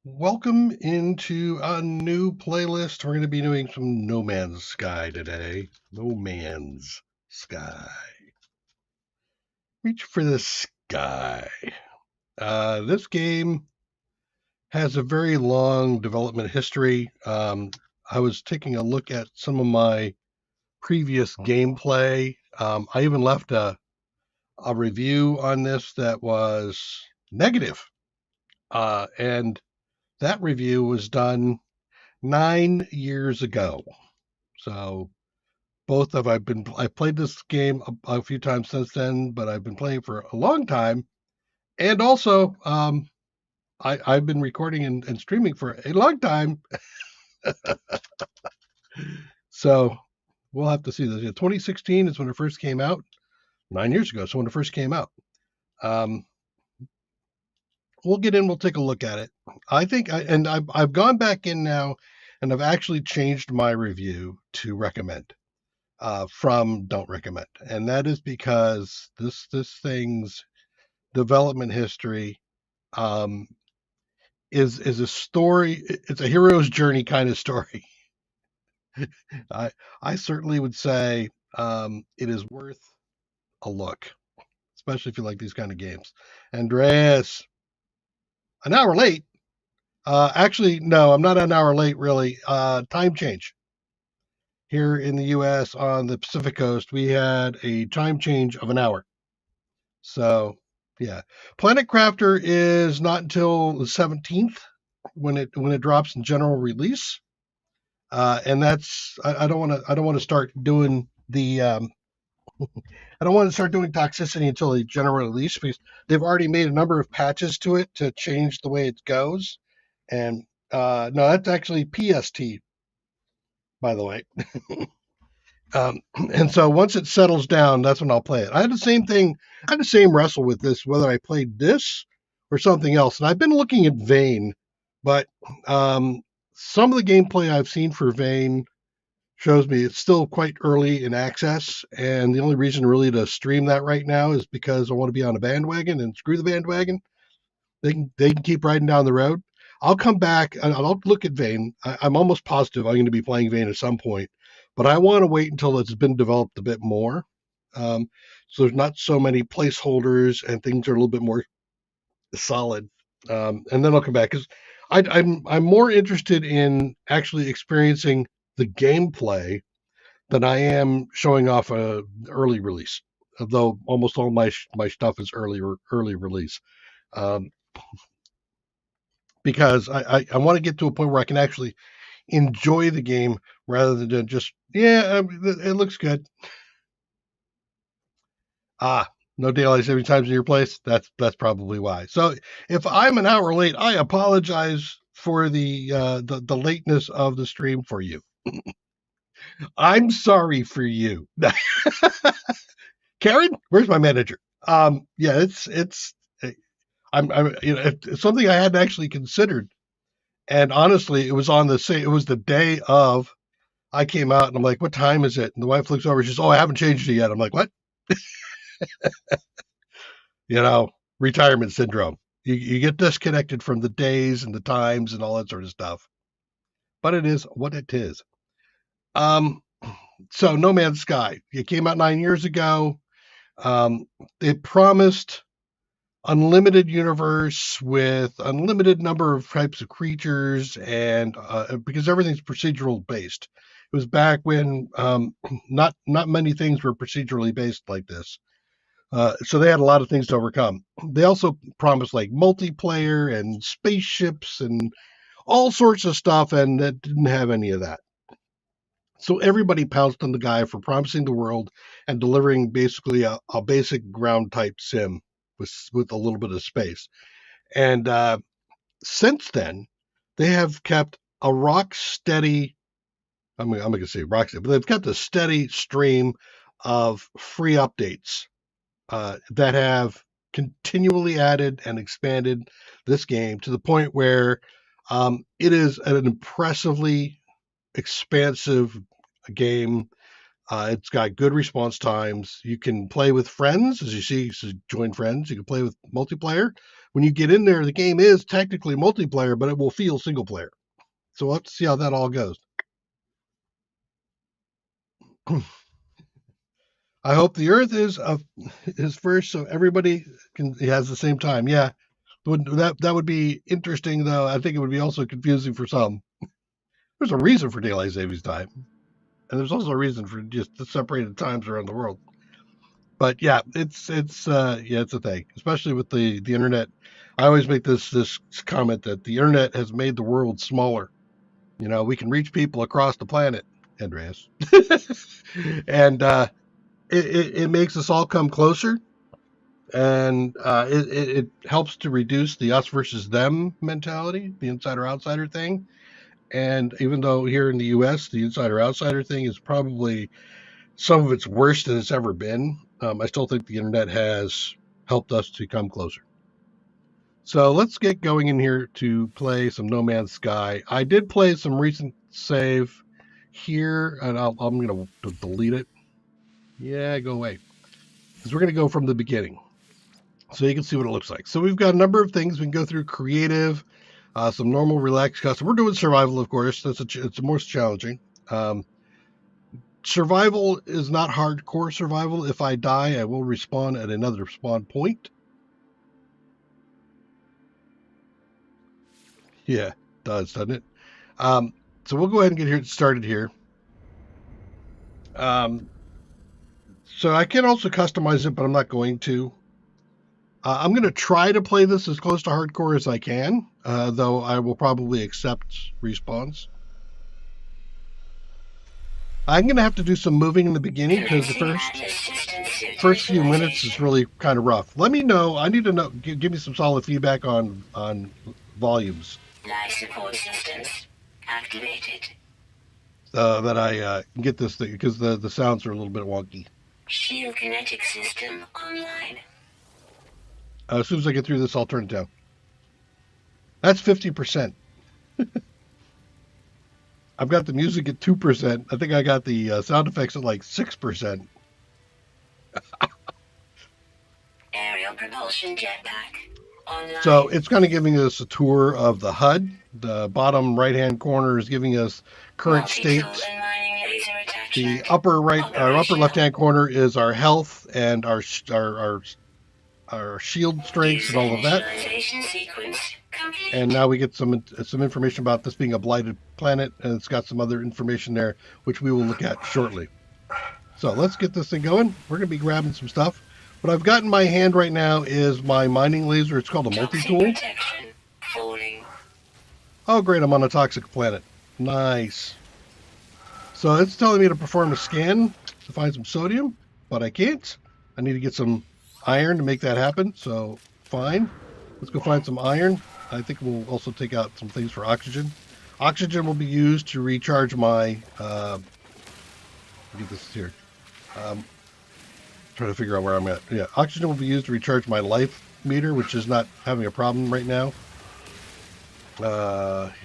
Welcome into a new playlist. We're going to be doing some No Man's Sky today. No Man's Sky. Reach for the sky. This game has a very long development history. I was taking a look at some of my previous gameplay. I even left a review on this that was negative. And that review was done 9 years ago. So I've played this game a few times since then, but I've been playing for a long time. And also, I've been recording and streaming for a long time. So we'll have to see this. Yeah, 2016 is when it first came out. 9 years ago, so when it first came out. Um, we'll get in. We'll take a look at it. I've gone back in now, and I've actually changed my review to recommend. From don't recommend, and that is because this thing's development history um, is a story. It's a hero's journey kind of story. I I certainly would say it is worth a look, especially if you like these kind of games. Andreas, an hour late. Actually, no, I'm not an hour late. Really, time change here in the U.S. on the Pacific Coast. We had a time change of an hour. So, yeah, Planet Crafter is not until the 17th when it drops in general release, and that's I don't want to start doing the I don't want to start doing toxicity until the general release because they've already made a number of patches to it to change the way it goes, and no, that's actually PST, by the way. And so once it settles down, that's when I'll play it. I had the same thing. I had the same wrestle with this, whether I played this or something else. And I've been looking at Vane, but some of the gameplay I've seen for Vane shows me it's still quite early in access. And the only reason really to stream that right now is because I want to be on a bandwagon and screw the bandwagon. They can keep riding down the road. I'll come back and I'll look at Vane. I'm almost positive I'm going to be playing Vane at some point, but I want to wait until it's been developed a bit more. So there's not so many placeholders and things are a little bit more solid. And then I'll come back because I'm more interested in actually experiencing the gameplay than I am showing off a early release. Although almost all my stuff is early release. Um, because I want to get to a point where I can actually enjoy the game rather than just, yeah, it looks good. Ah, no daylight saving times in your place. That's probably why. So if I'm an hour late, I apologize for the lateness of the stream for you. I'm sorry for you. Karen, where's my manager? Yeah, it's I'm it's something I hadn't actually considered. And honestly, it was on the same. It was the day of I came out, and I'm like, "What time is it?" And the wife looks over. She says, "Oh, I haven't changed it yet." I'm like, "What?" You know, retirement syndrome. You get disconnected from the days and the times and all that sort of stuff. But it is what it is. Um, so No Man's Sky. It came out 9 years ago. It promised unlimited universe with unlimited number of types of creatures, and because everything's procedural based. It was back when not many things were procedurally based like this. So they had a lot of things to overcome. They also promised like multiplayer and spaceships and all sorts of stuff, and it didn't have any of that. So everybody pounced on the guy for promising the world and delivering basically a basic ground type sim with a little bit of space. And since then, they have kept a rock steady. I'm going to say rock steady, but they've kept a steady stream of free updates that have continually added and expanded this game to the point where it is an impressively expansive game. It's got good response times. You can play with friends, as you see, so join friends. You can play with multiplayer. When you get in there, the game is technically multiplayer, but it will feel single player. So we'll have to see how that all goes. I hope the Earth is first, so everybody has the same time. Yeah, that would be interesting, though. I think it would be also confusing for some. There's a reason for daylight savings time, and there's also a reason for just the separated times around the world. But yeah, it's a thing, especially with the internet. I always make this comment that the internet has made the world smaller. We can reach people across the planet, Andreas, and it makes us all come closer, and it helps to reduce the us versus them mentality, the insider outsider thing. And even though here in the U.S. the insider outsider thing is probably some of its worst than it's ever been, I still think the internet has helped us to come closer. So let's get going in here to play some No Man's Sky. I did play some recent save here, and I'm going to delete it. Yeah, go away. Because we're going to go from the beginning. So you can see what it looks like. So we've got a number of things. We can go through creative, some normal, relaxed, custom. We're doing survival, of course. It's the most challenging. Survival is not hardcore survival. If I die, I will respawn at another spawn point. Yeah, it does, doesn't it? So we'll go ahead and get started here. So I can also customize it, but I'm not going to. I'm going to try to play this as close to hardcore as I can, though I will probably accept respawns. I'm going to have to do some moving in the beginning because the first few minutes is really kind of rough. Let me know. I need to know. Give me some solid feedback on volumes. Life support systems activated. That I can get this thing because the sounds are a little bit wonky. Shield kinetic system online. As soon as I get through this, I'll turn it down. That's 50%. I've got the music at 2%. I think I got the sound effects at like 6%. Aerial propulsion jetpack online. So it's kind of giving us a tour of the HUD. The bottom right-hand corner is giving us current state. The upper left-hand corner is our health and our shield strengths and all of that. And now we get some information about this being a blighted planet, and it's got some other information there, which we will look at shortly. So let's get this thing going. We're going to be grabbing some stuff. What I've got in my hand right now is my mining laser. It's called a multi-tool. Oh, great. I'm on a toxic planet. Nice. So it's telling me to perform a scan to find some sodium, but I can't. I need to get some iron to make that happen, so fine. Let's go find some iron. I think we'll also take out some things for oxygen. Oxygen will be used to recharge my... get this here. Trying to figure out where I'm at. Yeah, oxygen will be used to recharge my life meter, which is not having a problem right now.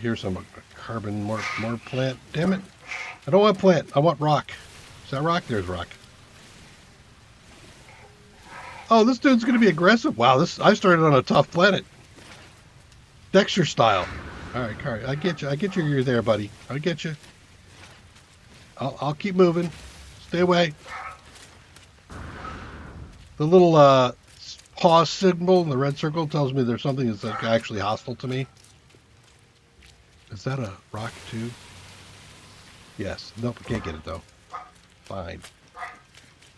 Here's some carbon, more plant. Damn it. I don't want plant. I want rock. Is that rock? There's rock. Oh, this dude's going to be aggressive. Wow, I started on a tough planet. Dextor style. All right, I get you. I get you. You're there, buddy. I get you. I'll keep moving. Stay away. The little pause signal in the red circle tells me there's something that's actually hostile to me. Is that a rock too? Yes. Nope, I can't get it though. Fine.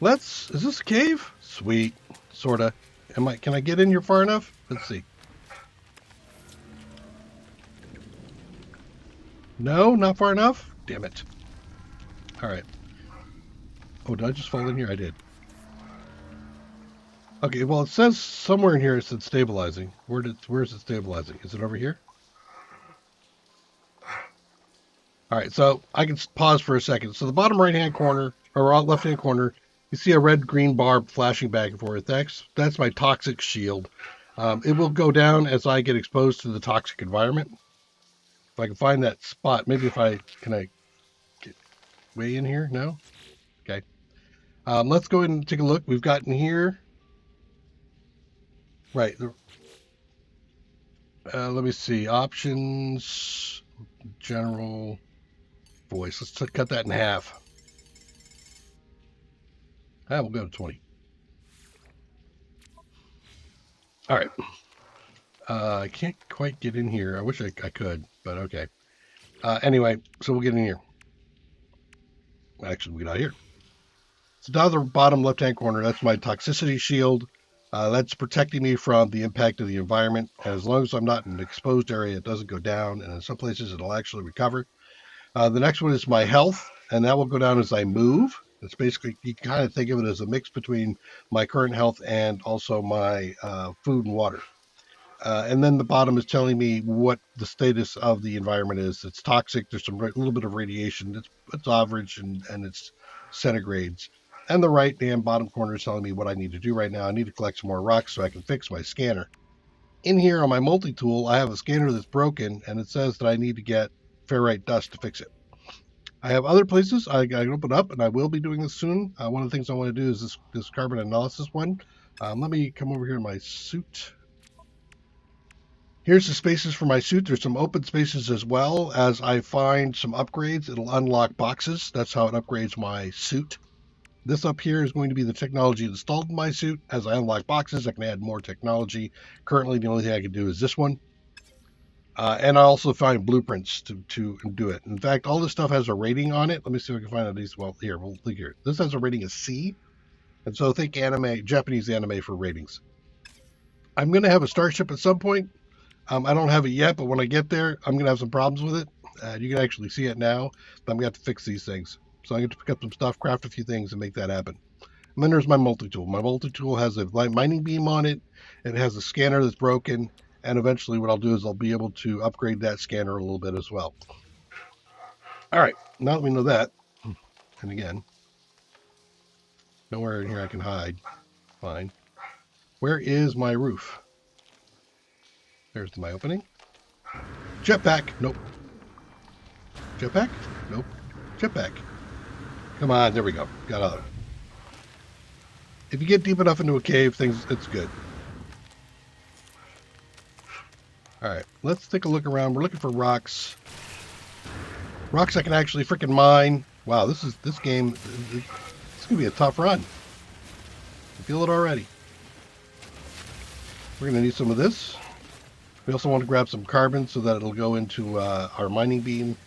Is this a cave? Sweet. Sorta. Can I get in here far enough? Let's see. No, not far enough? Damn it. Alright. Oh, did I just fall in here? I did. Okay, well it says somewhere in here it said stabilizing. Where is it stabilizing? Is it over here? Alright, so I can pause for a second. So the bottom right-hand corner, or left-hand corner, you see a red-green bar flashing back and forth. That's my toxic shield. It will go down as I get exposed to the toxic environment. If I can find that spot, maybe can I get way in here? No? Okay. Let's go ahead and take a look. We've got in here. Right. Let me see. Options, general, voice. Let's cut that in half. We'll go to 20. All right. I can't quite get in here. I wish I could, but okay. Anyway, so we'll get in here. Actually, we'll get out of here. So down the bottom left-hand corner, that's my toxicity shield. That's protecting me from the impact of the environment. And as long as I'm not in an exposed area, it doesn't go down. And in some places, it'll actually recover. The next one is my health, and that will go down as I move. It's basically, you can kind of think of it as a mix between my current health and also my food and water. And then the bottom is telling me what the status of the environment is. It's toxic. There's some little bit of radiation. It's average and it's centigrades. And the right hand bottom corner is telling me what I need to do right now. I need to collect some more rocks so I can fix my scanner. In here on my multi-tool, I have a scanner that's broken, and it says that I need to get ferrite dust to fix it. I have other places I can open up, and I will be doing this soon. One of the things I want to do is this carbon analysis one. Let me come over here to my suit. Here's the spaces for my suit. There's some open spaces as well. As I find some upgrades, it'll unlock boxes. That's how it upgrades my suit. This up here is going to be the technology installed in my suit. As I unlock boxes, I can add more technology. Currently, the only thing I can do is this one. And I also find blueprints to do it. In fact, all this stuff has a rating on it. Let me see if I can find these. Well, here, we'll look here. This has a rating of C. And so think anime, Japanese anime for ratings. I'm going to have a starship at some point. I don't have it yet, but when I get there, I'm going to have some problems with it. You can actually see it now, but I'm going to have to fix these things. So I'm going to pick up some stuff, craft a few things, and make that happen. And then there's my multi-tool. My multi-tool has a mining beam on it. It has a scanner that's broken. And eventually what I'll do is I'll be able to upgrade that scanner a little bit as well. All right, now that we know that, and again, nowhere in here I can hide. Fine. Where is my roof? There's my opening. Jetpack. Nope. Jetpack? Nope. Jetpack. Come on, there we go. Got out of it. If you get deep enough into a cave, it's good. All right, let's take a look around. We're looking for rocks. Rocks I can actually freaking mine. Wow, this game. It's gonna be a tough run. I feel it already. We're gonna need some of this. We also want to grab some carbon so that it'll go into our mining beam.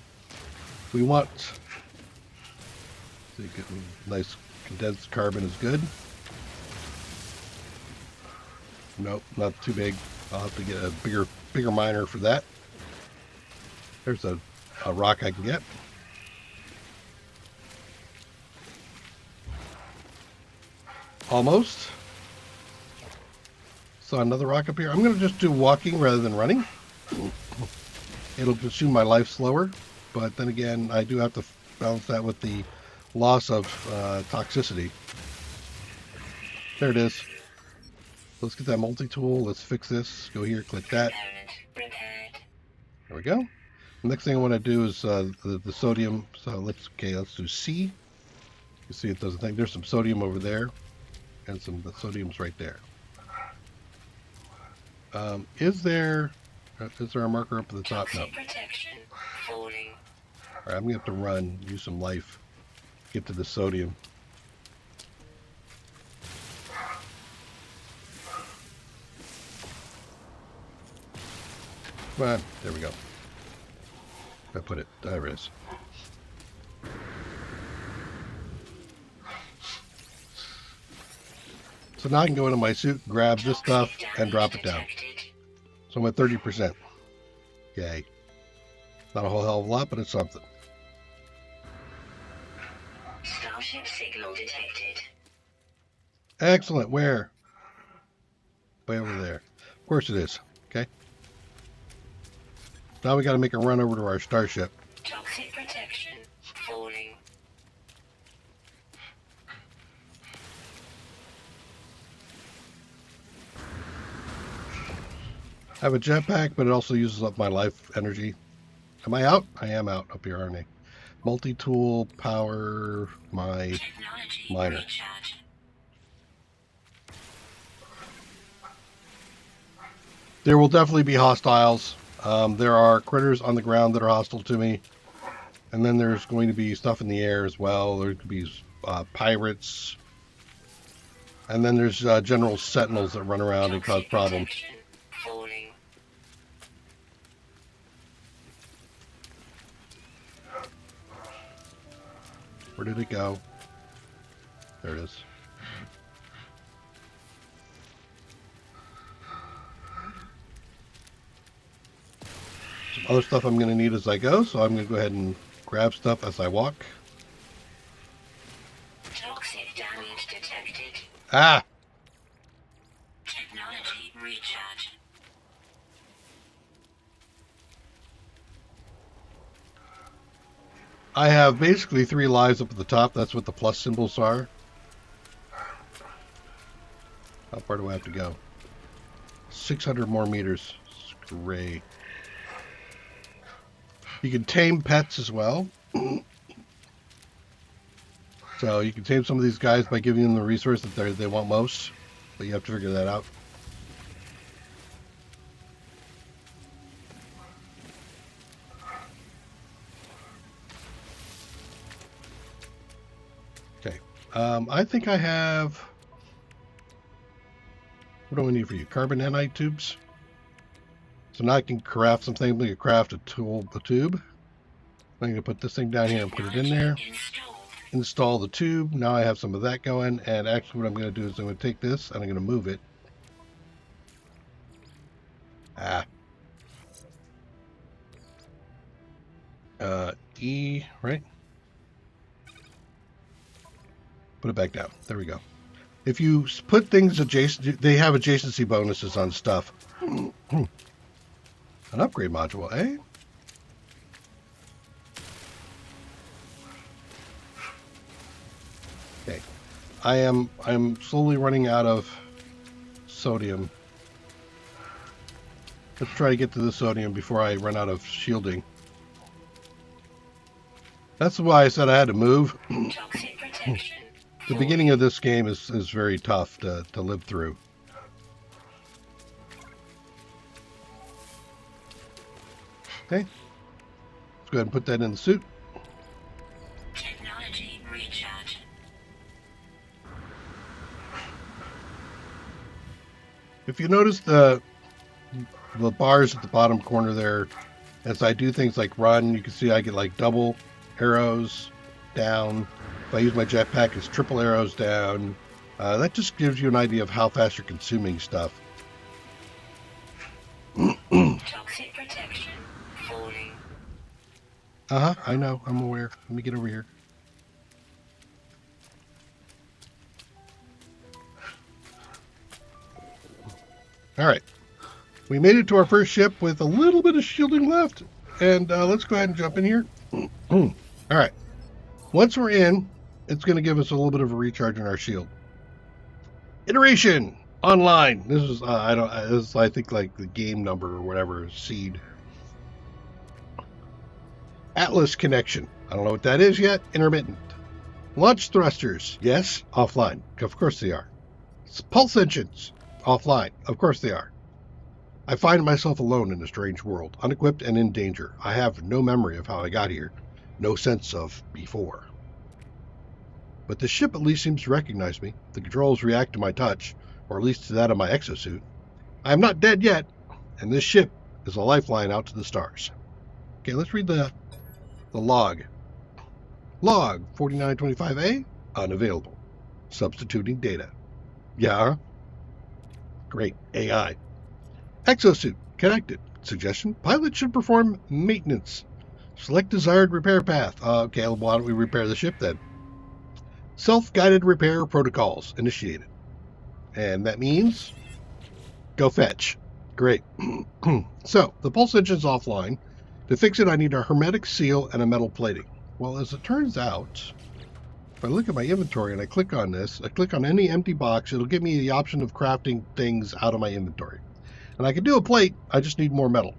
We want nice condensed carbon is good. Nope, not too big. I'll have to get a bigger miner for that. There's a rock I can get. Almost. So another rock up here. I'm going to just do walking rather than running. It'll consume my life slower, but then again, I do have to balance that with the loss of toxicity. There it is. Let's get that multi-tool. Let's fix this. Go here, click that. There we go. The next thing I want to do is the sodium. So let's do C. You see it does a thing. There's some sodium over there, and the sodium's right there. Is there a marker up at the top? No. All right, I'm gonna have to run, use some life, get to the sodium. Come on, there we go. I put it. There it is. So now I can go into my suit, grab this stuff, and drop it down. So I'm at 30%. Yay. Not a whole hell of a lot, but it's something. Starship signal detected. Excellent. Where? Way over there. Of course it is. Okay. Now we got to make a run over to our starship. Toxic protection falling. I have a jetpack, but it also uses up my life energy. Am I out? I am out up here, aren't I? Multi-tool, power my Technology miner. recharge. There will definitely be hostiles. There are critters on the ground that are hostile to me. And then there's going to be stuff in the air as well. There could be pirates. And then there's general sentinels that run around and cause Toxic problems. protection. Falling. Where did it go? There it is. Some other stuff I'm going to need as I go, so I'm going to go ahead and grab stuff as I walk. Toxic damage detected. Ah! Technology recharge. I have basically 3 lives up at the top. That's what the plus symbols are. How far do I have to go? 600 more meters. Great. You can tame pets as well. So you can tame some of these guys by giving them the resource that they want most. But you have to figure that out. Okay. I think I have... What do I need for you? Carbon nanite tubes? So now I can craft something. I'm going to craft a tube. I'm going to put this thing down here and put it in there. Install the tube. Now I have some of that going. And actually what I'm going to do is I'm going to take this and I'm going to move it. E, right? Put it back down. There we go. If you put things adjacent, they have adjacency bonuses on stuff. An upgrade module, eh? Okay. I'm slowly running out of sodium. Let's try to get to the sodium before I run out of shielding. That's why I said I had to move. Toxic protection. The beginning of this game is very tough to live through. Okay. Let's go ahead and put that in the suit. Technology recharge. If you notice the bars at the bottom corner there, as I do things like run, you can see I get like double arrows down. If I use my jetpack, it's triple arrows down. That just gives you an idea of how fast you're consuming stuff. Toxic protection. Falling. I know. I'm aware. Let me get over here. All right. We made it to our first ship with a little bit of shielding left. And let's go ahead and jump in here. All right. Once we're in, it's going to give us a little bit of a recharge in our shield. Iteration online. This is this is, I think, like the game number or whatever, seed. Atlas connection. I don't know what that is yet. Intermittent. Launch thrusters. Yes, offline. Of course they are. Pulse engines. Offline. Of course they are. I find myself alone in a strange world, unequipped and in danger. I have no memory of how I got here. No sense of before. But the ship at least seems to recognize me. The controls react to my touch, or at least to that of my exosuit. I am not dead yet, and this ship is a lifeline out to the stars. Okay, let's read the log. Log 4925A, unavailable. Substituting data. Yeah. Great. AI. Exosuit, connected. Suggestion, pilot should perform maintenance. Select desired repair path. Okay, well, why don't we repair the ship then? Self-guided repair protocols initiated. And that means go fetch. Great. So, the pulse engine's offline. To fix it, I need a hermetic seal and a metal plating. Well, as it turns out, if I look at my inventory and I click on this, I click on any empty box, it'll give me the option of crafting things out of my inventory. And I can do a plate, I just need more metal.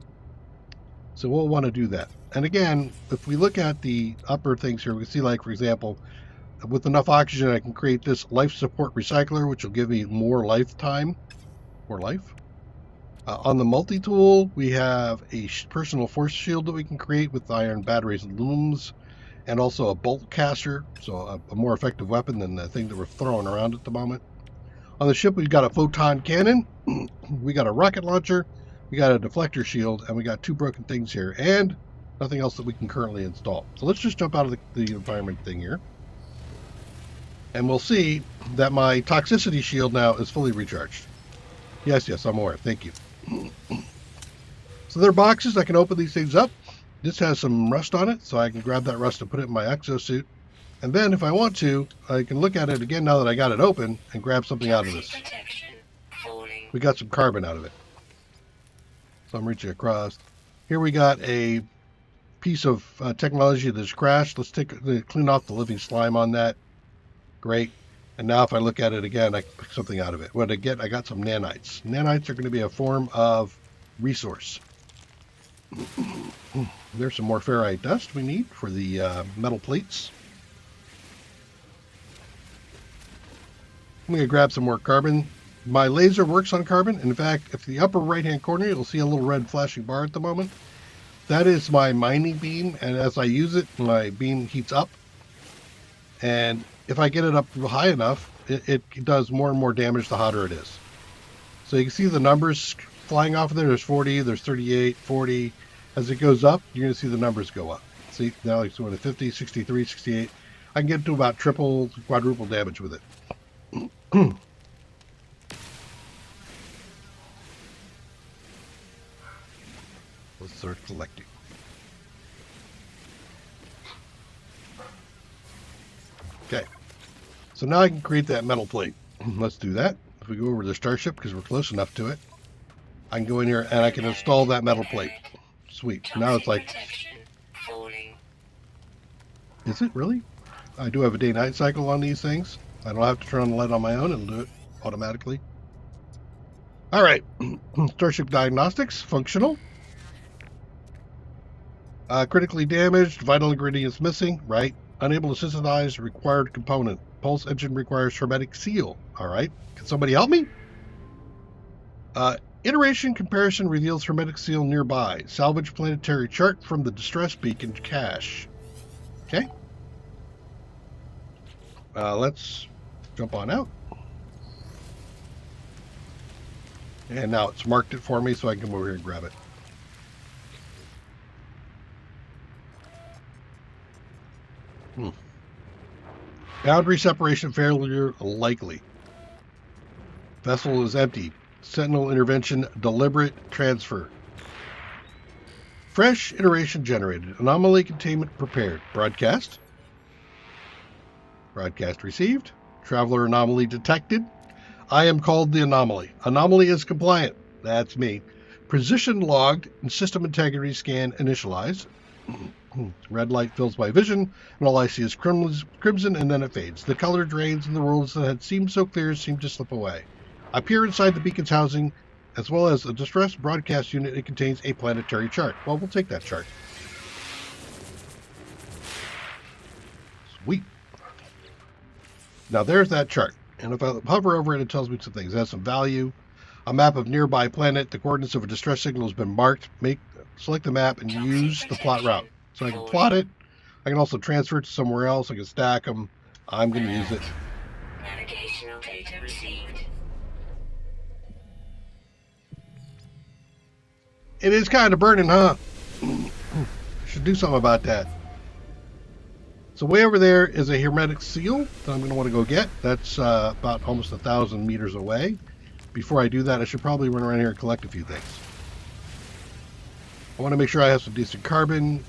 So we'll want to do that. And again, if we look at the upper things here, we can see, like, for example, with enough oxygen, I can create this life support recycler, which will give me more lifetime, more life. On the multi-tool, we have a personal force shield that we can create with iron batteries and looms, and also a bolt caster, so a more effective weapon than the thing that we're throwing around at the moment. On the ship, we've got a photon cannon, we got a rocket launcher, we got a deflector shield, and we got 2 broken things here, and nothing else that we can currently install. So let's just jump out of the environment thing here. And we'll see that my toxicity shield now is fully recharged. Yes, I'm aware. Thank you. So there are boxes. I can open these things up. This has some rust on it, so I can grab that rust and put it in my exosuit. And then if I want to, I can look at it again now that I got it open and grab something out of this. We got some carbon out of it. So I'm reaching across. Here we got a piece of technology that's crashed. Let's clean off the living slime on that. Great. And now if I look at it again, I can pick something out of it. What did I get? I got some nanites. Nanites are going to be a form of resource. There's some more ferrite dust we need for the metal plates. I'm going to grab some more carbon. My laser works on carbon. In fact, if the upper right-hand corner, you'll see a little red flashing bar at the moment. That is my mining beam, and as I use it, my beam heats up. And if I get it up high enough, it does more and more damage the hotter it is. So you can see the numbers flying off of there. There's 40, there's 38, 40. As it goes up, you're going to see the numbers go up. See, now it's going to 50, 63, 68. I can get to about triple, quadruple damage with it. Let's start collecting. Okay. So now I can create that metal plate. Let's do that. If we go over to the starship, because we're close enough to it, I can go in here and I can install that metal plate. Sweet. Now it's like... Is it really? I do have a day-night cycle on these things. I don't have to turn on the light on my own. It'll do it automatically. All right. Starship diagnostics. Functional. Critically damaged. Vital ingredients missing. Right. Unable to synthesize required component. Pulse engine requires hermetic seal. All right. Can somebody help me? Iteration comparison reveals hermetic seal nearby. Salvage planetary chart from the distress beacon cache. Okay. Let's jump on out. And now it's marked it for me so I can come over here and grab it. Boundary separation failure likely. Vessel is empty. Sentinel intervention deliberate transfer. Fresh iteration generated. Anomaly containment prepared. Broadcast. Broadcast received. Traveler anomaly detected. I am called the anomaly. Anomaly is compliant. That's me. Position logged and system integrity scan initialized. Red light fills my vision, and all I see is crimson, and then it fades. The color drains, and the worlds that had seemed so clear seem to slip away. I peer inside the beacon's housing, as well as a distressed broadcast unit. It contains a planetary chart. Well, we'll take that chart. Sweet. Now there's that chart. And if I hover over it, it tells me some things. It has some value. A map of nearby planet. The coordinates of a distress signal has been marked. Select the map and use the plot route. So I can plot it. I can also transfer it to somewhere else. I can stack them. I'm going to use it. Navigational data received. It is kind of burning, huh? Should do something about that. So way over there is a hermetic seal that I'm going to want to go get. That's about almost 1,000 meters away. Before I do that, I should probably run around here and collect a few things. I want to make sure I have some decent carbon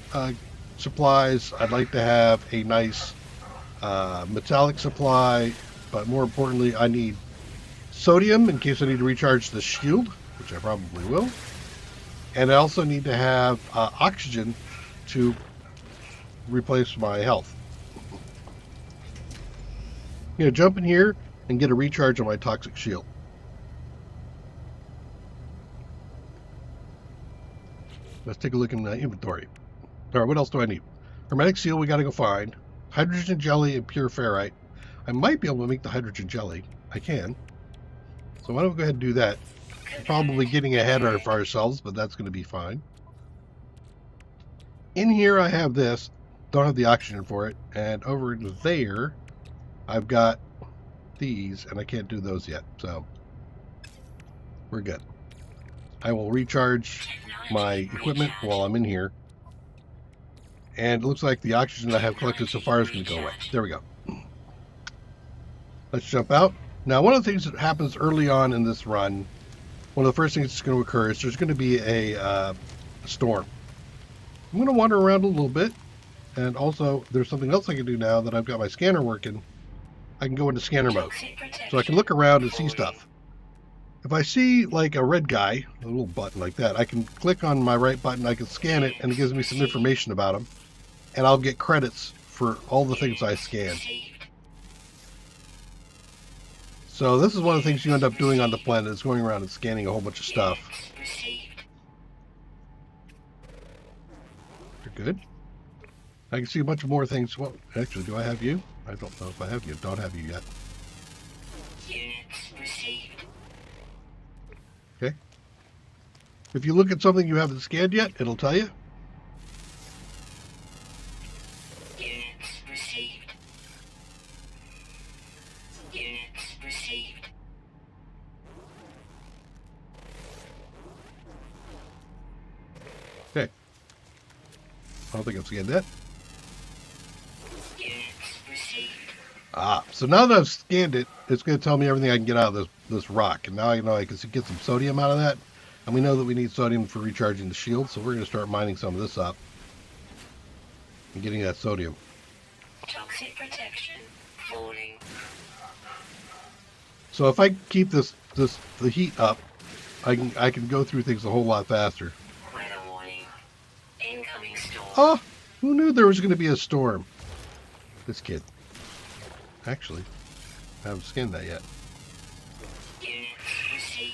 supplies. I'd like to have a nice metallic supply, but more importantly, I need sodium in case I need to recharge the shield, which I probably will. And I also need to have oxygen to replace my health. I'm going to jump in here and get a recharge on my toxic shield. Let's take a look in the inventory. All right, what else do I need? Hermetic seal, we got to go find. Hydrogen jelly and pure ferrite. I might be able to make the hydrogen jelly. I can. So why don't we go ahead and do that? Probably getting ahead of ourselves, but that's going to be fine. In here I have this. Don't have the oxygen for it. And over there, I've got these, and I can't do those yet. So we're good. I will recharge my equipment while I'm in here. And it looks like the oxygen I have collected so far is going to go away. There we go. Let's jump out. Now, one of the things that happens early on in this run, one of the first things that's going to occur is there's going to be a storm. I'm going to wander around a little bit. And also, there's something else I can do now that I've got my scanner working. I can go into scanner mode. So I can look around and see stuff. If I see like a red guy, a little button like that, I can click on my right button, I can scan it, and it gives me some information about him. And I'll get credits for all the things I scanned. So this is one of the things you end up doing on the planet, is going around and scanning a whole bunch of stuff. You're good. I can see a bunch of more things. Well, actually, do I have you? I don't know if I have you. Don't have you yet. Okay. If you look at something you haven't scanned yet, it'll tell you. Okay. I don't think I've scanned that. So now that I've scanned it, it's going to tell me everything I can get out of this rock. And now I know I can get some sodium out of that. And we know that we need sodium for recharging the shield, so we're going to start mining some of this up and getting that sodium. Toxic protection falling. So if I keep the heat up, I can go through things a whole lot faster. Weather warning. Incoming storm. Oh, who knew there was going to be a storm? This kid. Actually, I haven't scanned that yet. Units received.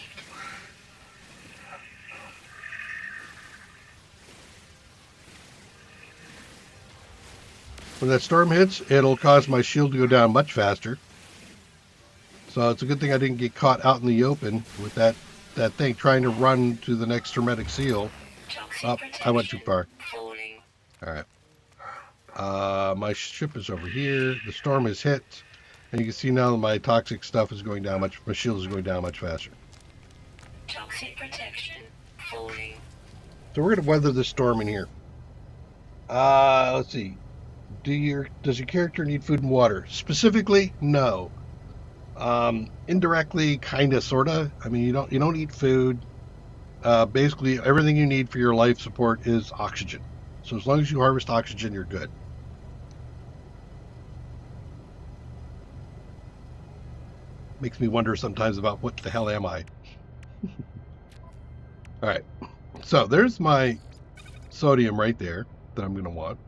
When that storm hits, it'll cause my shield to go down much faster. So it's a good thing I didn't get caught out in the open with that thing trying to run to the next hermetic seal. Oh, I went too far. Falling. All right. My ship is over here. The storm has hit, and you can see now that my toxic stuff is going down much. My shield is going down much faster. Toxic protection falling. So we're going to weather this storm in here. Let's see. Does your character need food and water? Specifically, no. Indirectly, kind of, sorta. I mean, you don't eat food. Basically, everything you need for your life support is oxygen. So as long as you harvest oxygen, you're good. Makes me wonder sometimes about what the hell am I? All right. So there's my sodium right there that I'm going to want.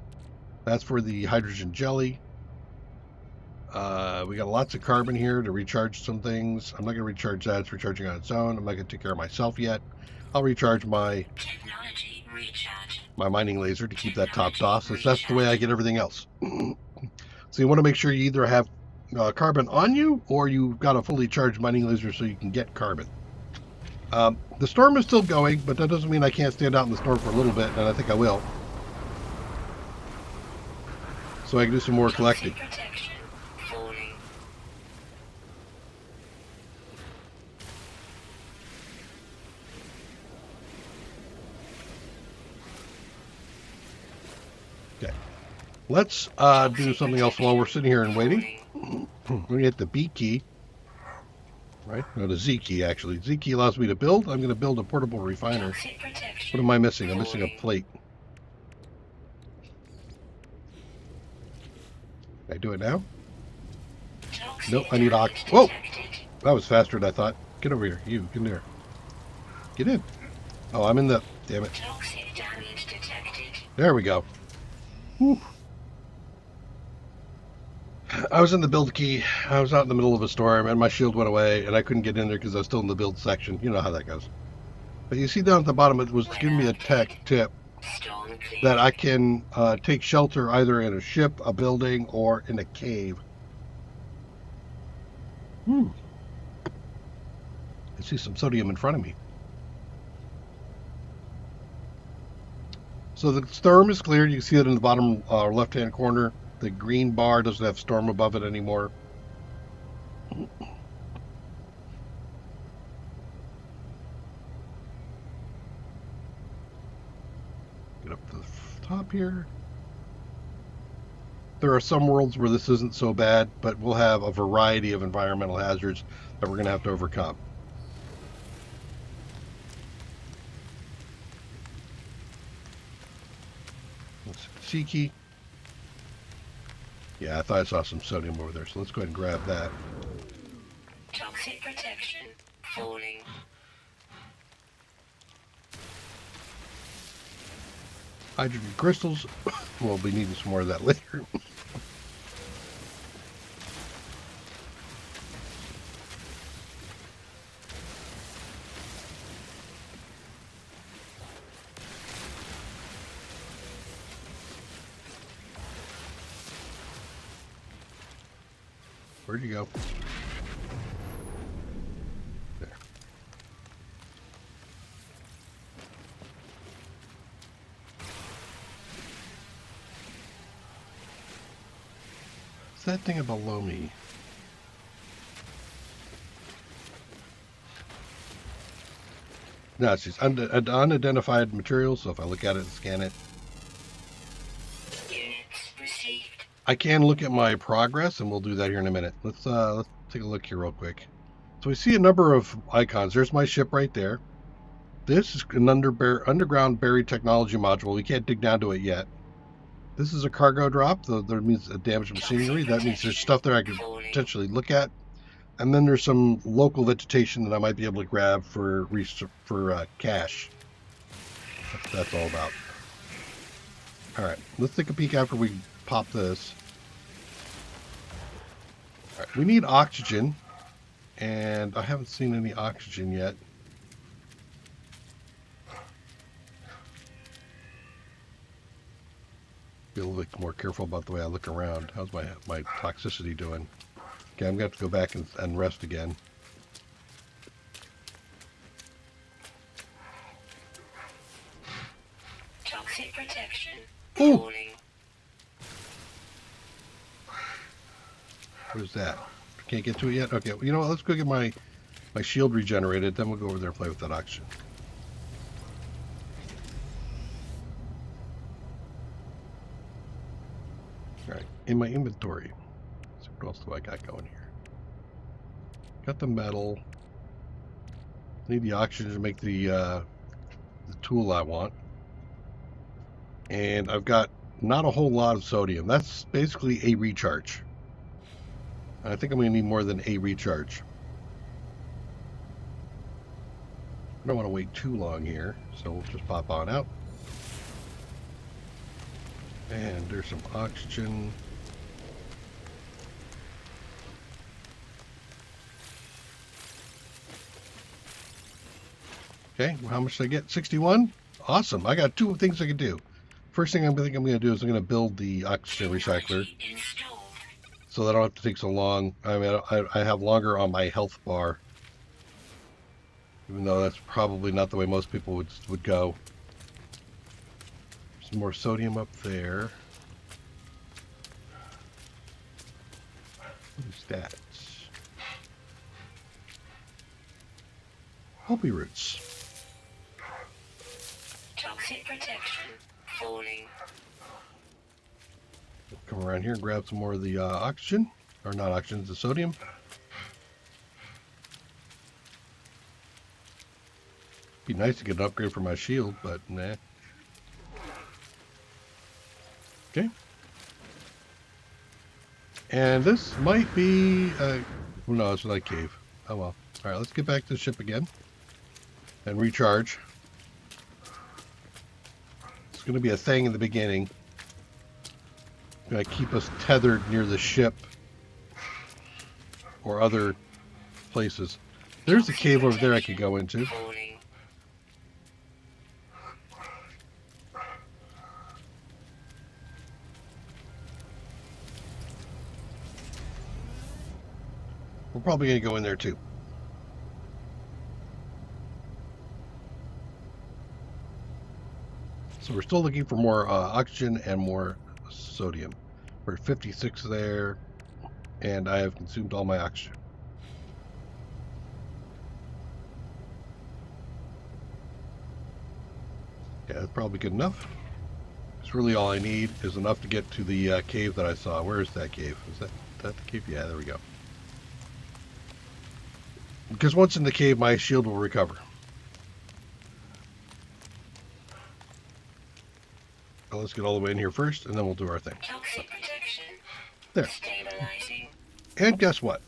That's for the hydrogen jelly. We got lots of carbon here to recharge some things. I'm not going to recharge that. It's recharging on its own. I'm not going to take care of myself yet. I'll recharge my mining laser to keep that topped off, since that's the way I get everything else. So you want to make sure you either have carbon on you, or you've got a fully charged mining laser so you can get carbon. The storm is still going, but that doesn't mean I can't stand out in the storm for a little bit, and I think I will. So I can do some more collecting. Okay. Let's do something else while we're sitting here and waiting. We're going to hit the B key. Right? No, the Z key, actually. Z key allows me to build. I'm going to build a portable refiner. What am I missing? I'm missing a plate. Can I do it now? Nope, I need ox. Whoa! That was faster than I thought. Get over here. You, get in there. Get in. Oh, I'm in the... Damn it. There we go. Whew. I was in the build key. I was out in the middle of a storm, and my shield went away, and I couldn't get in there because I was still in the build section. You know how that goes. But you see down at the bottom, it was giving me a tech tip. Storm cleared. that I can take shelter either in a ship, a building, or in a cave. I see some sodium in front of me. So the storm is cleared. You can see it in the bottom left-hand corner. The green bar doesn't have storm above it anymore. Get up to the top here. There are some worlds where this isn't so bad, but we'll have a variety of environmental hazards that we're going to have to overcome. C key. Yeah, I thought I saw some sodium over there, so let's go ahead and grab that. Toxic protection falling. Hydrogen crystals. We'll be needing some more of that later. Where'd you go? There. What's that thing below me? No, it's just unidentified material, so if I look at it and scan it, Units received. I can look at my progress, and we'll do that here in a minute. Let's take a look here real quick. So we see a number of icons. There's my ship right there. This is an underground buried technology module. We can't dig down to it yet. This is a cargo drop. That means a damaged machinery. That means there's stuff there I could potentially look at. And then there's some local vegetation that I might be able to grab for cash. That's all about. All right, let's take a peek after we pop this. All right, we need oxygen, and I haven't seen any oxygen yet. Be a little bit more careful about the way I look around. How's my toxicity doing? Okay, I'm going to have to go back and rest again. Toxic protection Ooh. falling. Where's that? Can't get to it yet? Okay, well, you know what? Let's go get my shield regenerated, then we'll go over there and play with that oxygen. Alright, in my inventory. So what else do I got going here? Got the metal. Need the oxygen to make the tool I want. And I've got not a whole lot of sodium. That's basically a recharge. I think I'm going to need more than a recharge. I don't want to wait too long here, so we'll just pop on out. And there's some oxygen. Okay, well, how much did I get? 61? Awesome. I got two things I can do. First thing I think I'm going to do is I'm going to build the oxygen recycler so that I don't have to take so long. I mean, I have longer on my health bar, even though that's probably not the way most people would go. Some more sodium up there. Stats. Hopi roots. Toxic protection falling. Come around here and grab some more of the oxygen, or not oxygen, the sodium. Be nice to get an upgrade for my shield, but nah. Okay. And this might be, well, no, it's like cave. Oh well. All right, let's get back to the ship again and recharge. It's going to be a thing in the beginning. It's going to keep us tethered near the ship or other places. There's a cave over there I could go into. We're probably going to go in there too. So we're still looking for more oxygen and more sodium. We're at 56 there, and I have consumed all my oxygen. Yeah, that's probably good enough. It's really all I need is enough to get to the cave that I saw. Where is that cave? Is that the cave? Yeah, there we go. Because once in the cave, my shield will recover. Well, let's get all the way in here first, and then we'll do our thing. Toxic protection. There. Stabilizing. And guess what?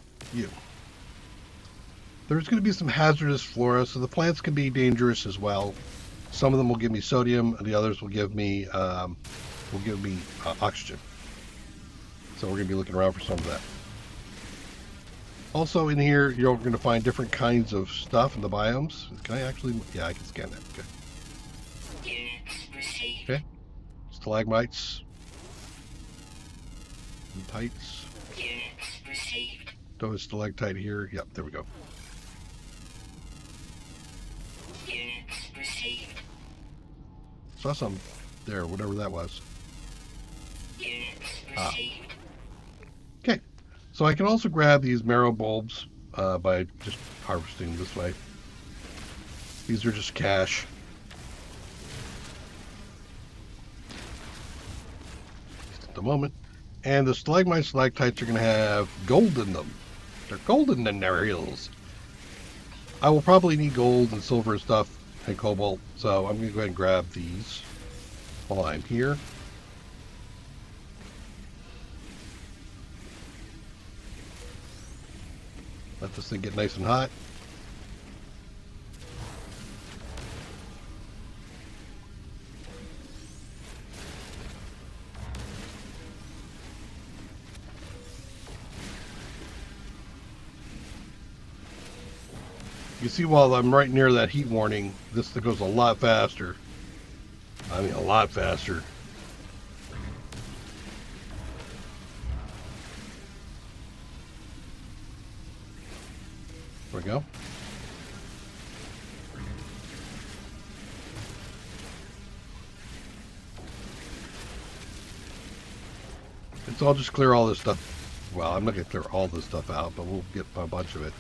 There's going to be some hazardous flora, so the plants can be dangerous as well. Some of them will give me sodium, and the others will give me oxygen. So we're going to be looking around for some of that. Also in here, you're going to find different kinds of stuff in the biomes. Can I actually? Yeah, I can scan that. Okay. Units received. Okay. Stalagmites. And tights. Units received. Do a stalactite here. Yep, there we go. Units received. Saw some there, whatever that was. Units received. Okay. So I can also grab these marrow bulbs by just harvesting this way. These are just cash. Just at the moment. And the stalagmites, stalactites are going to have gold in them. They're golden in their hills. I will probably need gold and silver and stuff and cobalt, so I'm going to go ahead and grab these while I'm here. Let this thing get nice and hot. You see, while I'm right near that heat warning, this thing goes a lot faster. I mean, a lot faster. There we go. And so I'll just clear all this stuff. Well, I'm not going to clear all this stuff out, but we'll get a bunch of it.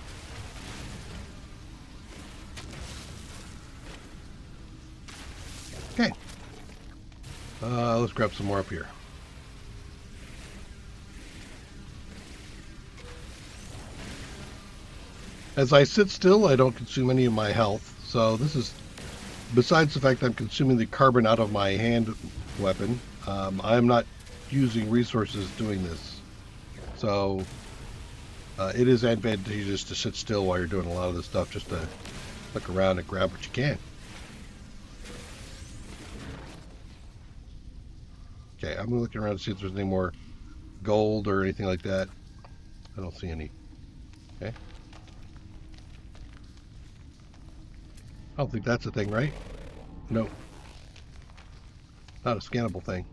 Okay. Let's grab some more up here. As I sit still, I don't consume any of my health. So this is, besides the fact I'm consuming the carbon out of my hand weapon, I'm not using resources doing this. So it is advantageous to sit still while you're doing a lot of this stuff, just to look around and grab what you can. Okay, I'm looking around to see if there's any more gold or anything like that. I don't see any. Okay. I don't think that's a thing, right? No. Not a scannable thing.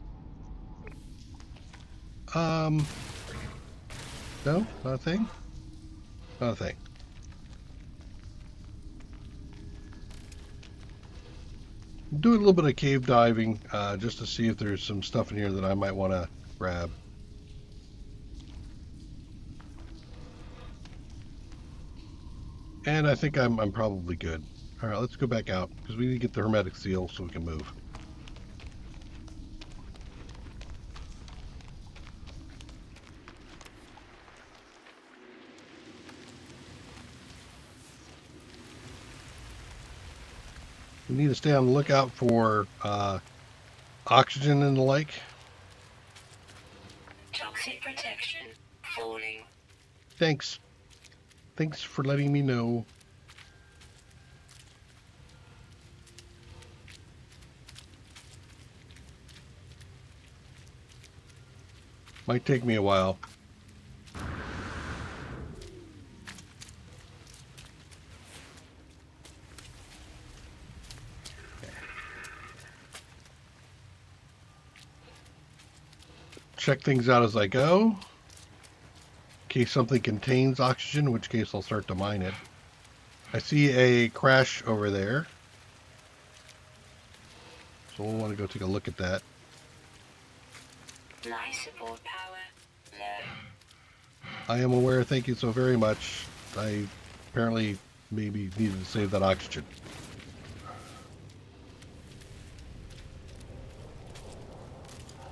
No, not a thing. Not a thing. I'm doing a little bit of cave diving just to see if there's some stuff in here that I might want to grab. And I think I'm probably good. All right, let's go back out because we need to get the hermetic seal so we can move. We need to stay on the lookout for oxygen and the like. Toxic protection falling. Thanks. Thanks for letting me know. Might take me a while. Check things out as I go. case something contains oxygen, in which case I'll start to mine it. I see a crash over there. So we'll want to go take a look at that. Life support power low. I am aware, thank you so very much. I apparently maybe needed to save that oxygen.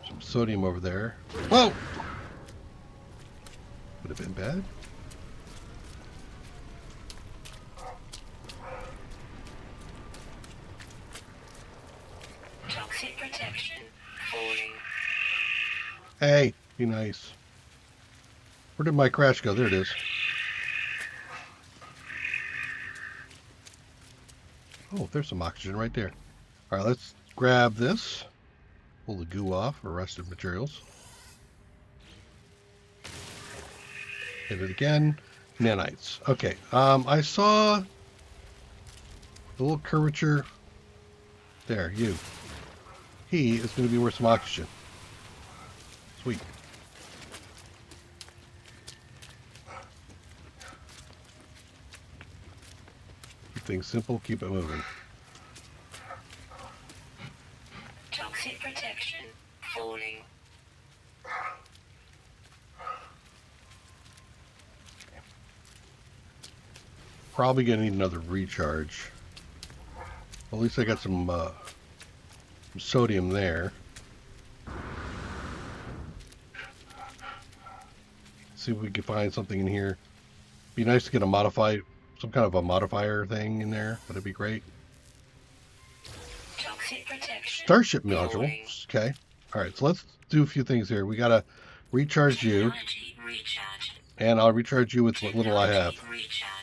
Some sodium over there. Whoa! Would have been bad. Toxic protection falling. Hey, be nice. Where did my crash go? There it is. Oh, there's some oxygen right there. All right, let's grab this. Pull the goo off, or rusted materials. Hit it again. Nanites. Okay, I saw the little curvature. There, you. He is going to be worth some oxygen. Sweet. Keep things simple, keep it moving. Toxic protection falling. Probably going to need another recharge. Well, at least I got some sodium there. See if we can find something in here. Be nice to get some kind of a modifier thing in there. That'd be great. Toxic protection. Starship module. Okay. All right. So let's do a few things here. We gotta recharge you, Technology recharge. and I'll recharge you with what little I have. Technology recharge.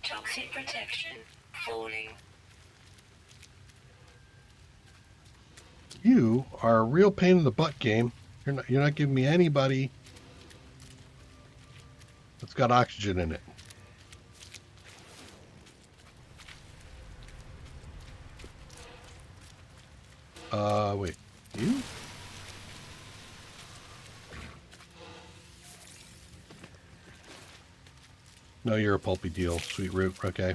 Toxic protection falling. You are a real pain in the butt, game. You're not giving me anybody that's got oxygen in it. Wait. You? No, you're a pulpy deal, sweet root. Okay.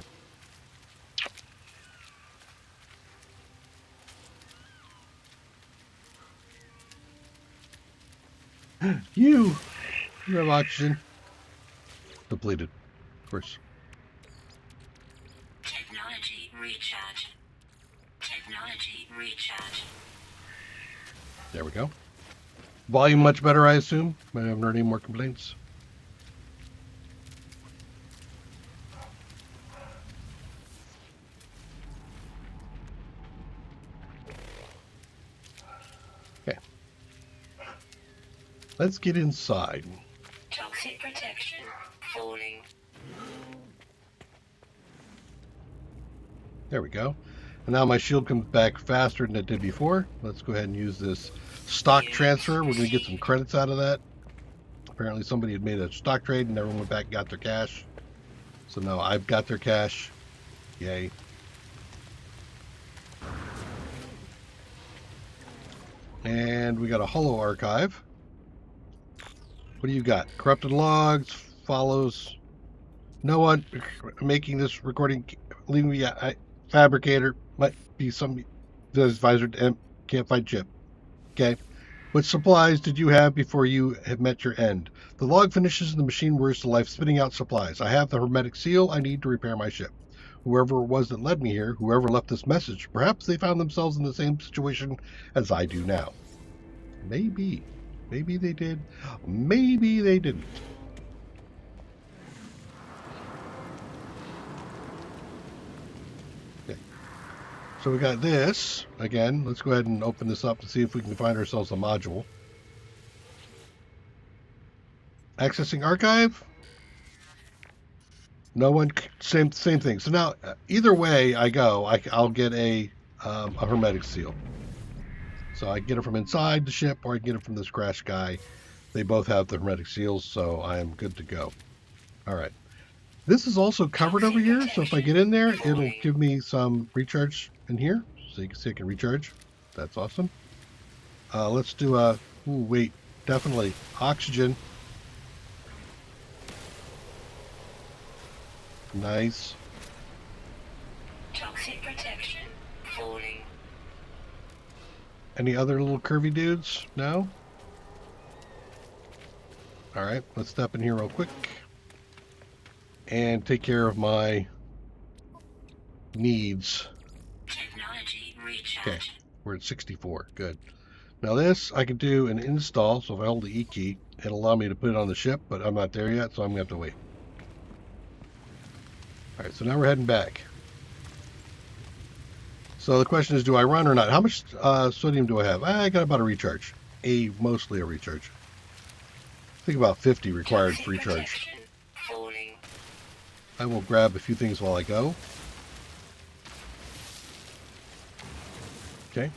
You have oxygen. Depleted, of course. Technology recharge. Technology recharge. There we go. Volume much better, I assume. I haven't heard any more complaints. Okay. Let's get inside. Toxic protection falling. There we go. And now my shield comes back faster than it did before. Let's go ahead and use this stock transfer. We're going to get some credits out of that. Apparently somebody had made a stock trade and everyone went back and got their cash. So now I've got their cash. Yay. And we got a holo archive. What do you got? Corrupted logs, follows. No one making this recording, leaving me a fabricator. Might be some advisor and can't find chip. Okay. What supplies did you have before you had met your end? The log finishes and the machine whirs to life, spitting out supplies. I have the hermetic seal I need to repair my ship. Whoever it was that led me here, whoever left this message, perhaps they found themselves in the same situation as I do now. Maybe. Maybe they did. Maybe they didn't. Okay. So we got this. Again, let's go ahead and open this up and see if we can find ourselves a module. Accessing archive. No one. Same thing. So now, either way I go, I'll get a hermetic seal. So I can get it from inside the ship, or I can get it from this crash guy. They both have the hermetic seals, so I am good to go. All right. This is also covered over here, so if I get in there, it'll give me some recharge in here. So you can see I can recharge. That's awesome. Let's do Ooh, wait. Definitely. Oxygen. Nice. Toxic protection. Falling. Any other little curvy dudes? No? Alright, let's step in here real quick. And take care of my needs. Technology recharge. Okay, we're at 64. Good. Now this, I can do an install, so if I hold the E key, it'll allow me to put it on the ship, but I'm not there yet, so I'm going to have to wait. Alright, so now we're heading back. So the question is, do I run or not? How much sodium do I have? I got about a recharge. Mostly a recharge. I think about 50 required Toxic for recharge. protection. Falling. I will grab a few things while I go. Okay.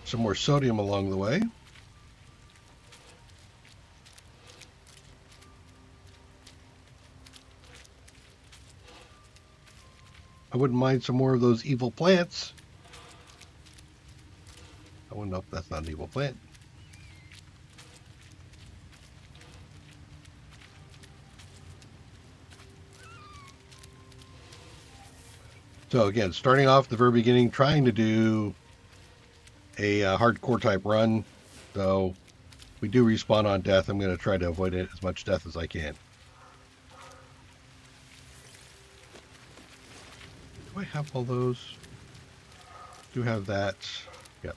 Some more sodium along the way. I wouldn't mind some more of those evil plants. I wouldn't know if that's not an evil plant. So again, starting off at the very beginning, trying to do a hardcore type run, though we do respawn on death. I'm going to try to avoid it as much death as I can. Do I have all those? Do have that. Yep.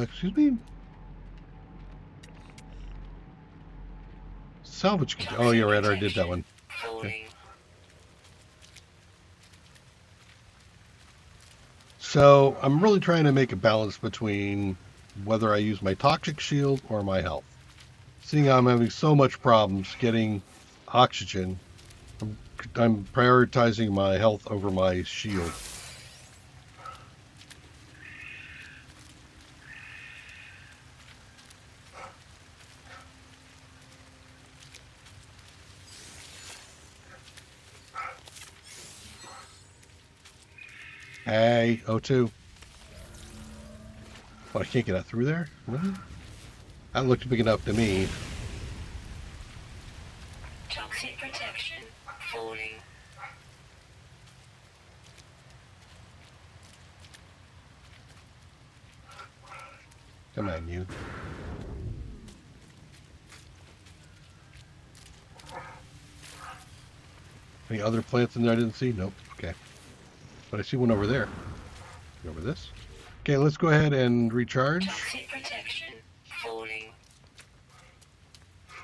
Excuse me? Salvage. Oh, you're right. I already did that one. Okay. So I'm really trying to make a balance between whether I use my toxic shield or my health. Seeing I'm having so much problems getting oxygen, I'm prioritizing my health over my shield. Hey, O2. What, I can't get that through there? Really? That looked big enough to me. Toxic protection. Falling. Come on, you. Any other plants in there I didn't see? Nope. Okay. But I see one over there. Over this. Okay, let's go ahead and recharge. Toxic protection. Falling.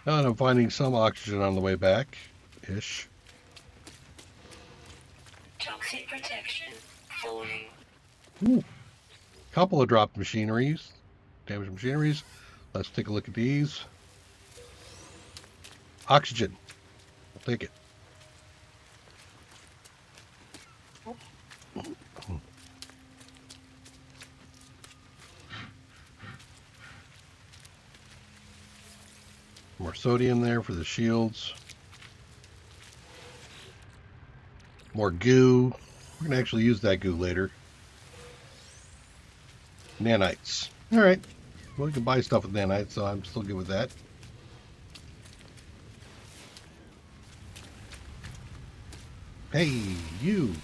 And I'm finding some oxygen on the way back. Ish. Toxic protection. Falling. Ooh. Couple of dropped machineries. Damaged machineries. Let's take a look at these. Oxygen. I'll take it. More sodium there for the shields. More goo. We're going to actually use that goo later. Nanites. Alright. Well, we can buy stuff with nanites, so I'm still good with that. Hey, you.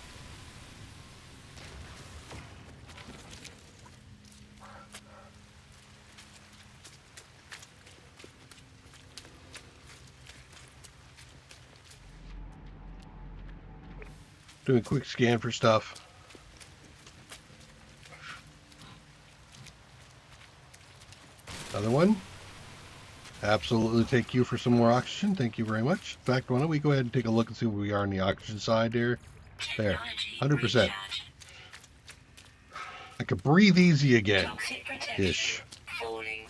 Doing a quick scan for stuff. Another one. Absolutely take you for some more oxygen. Thank you very much. In fact, why don't we go ahead and take a look and see where we are on the oxygen side there. There. 100%. I could breathe easy again. Ish. Falling.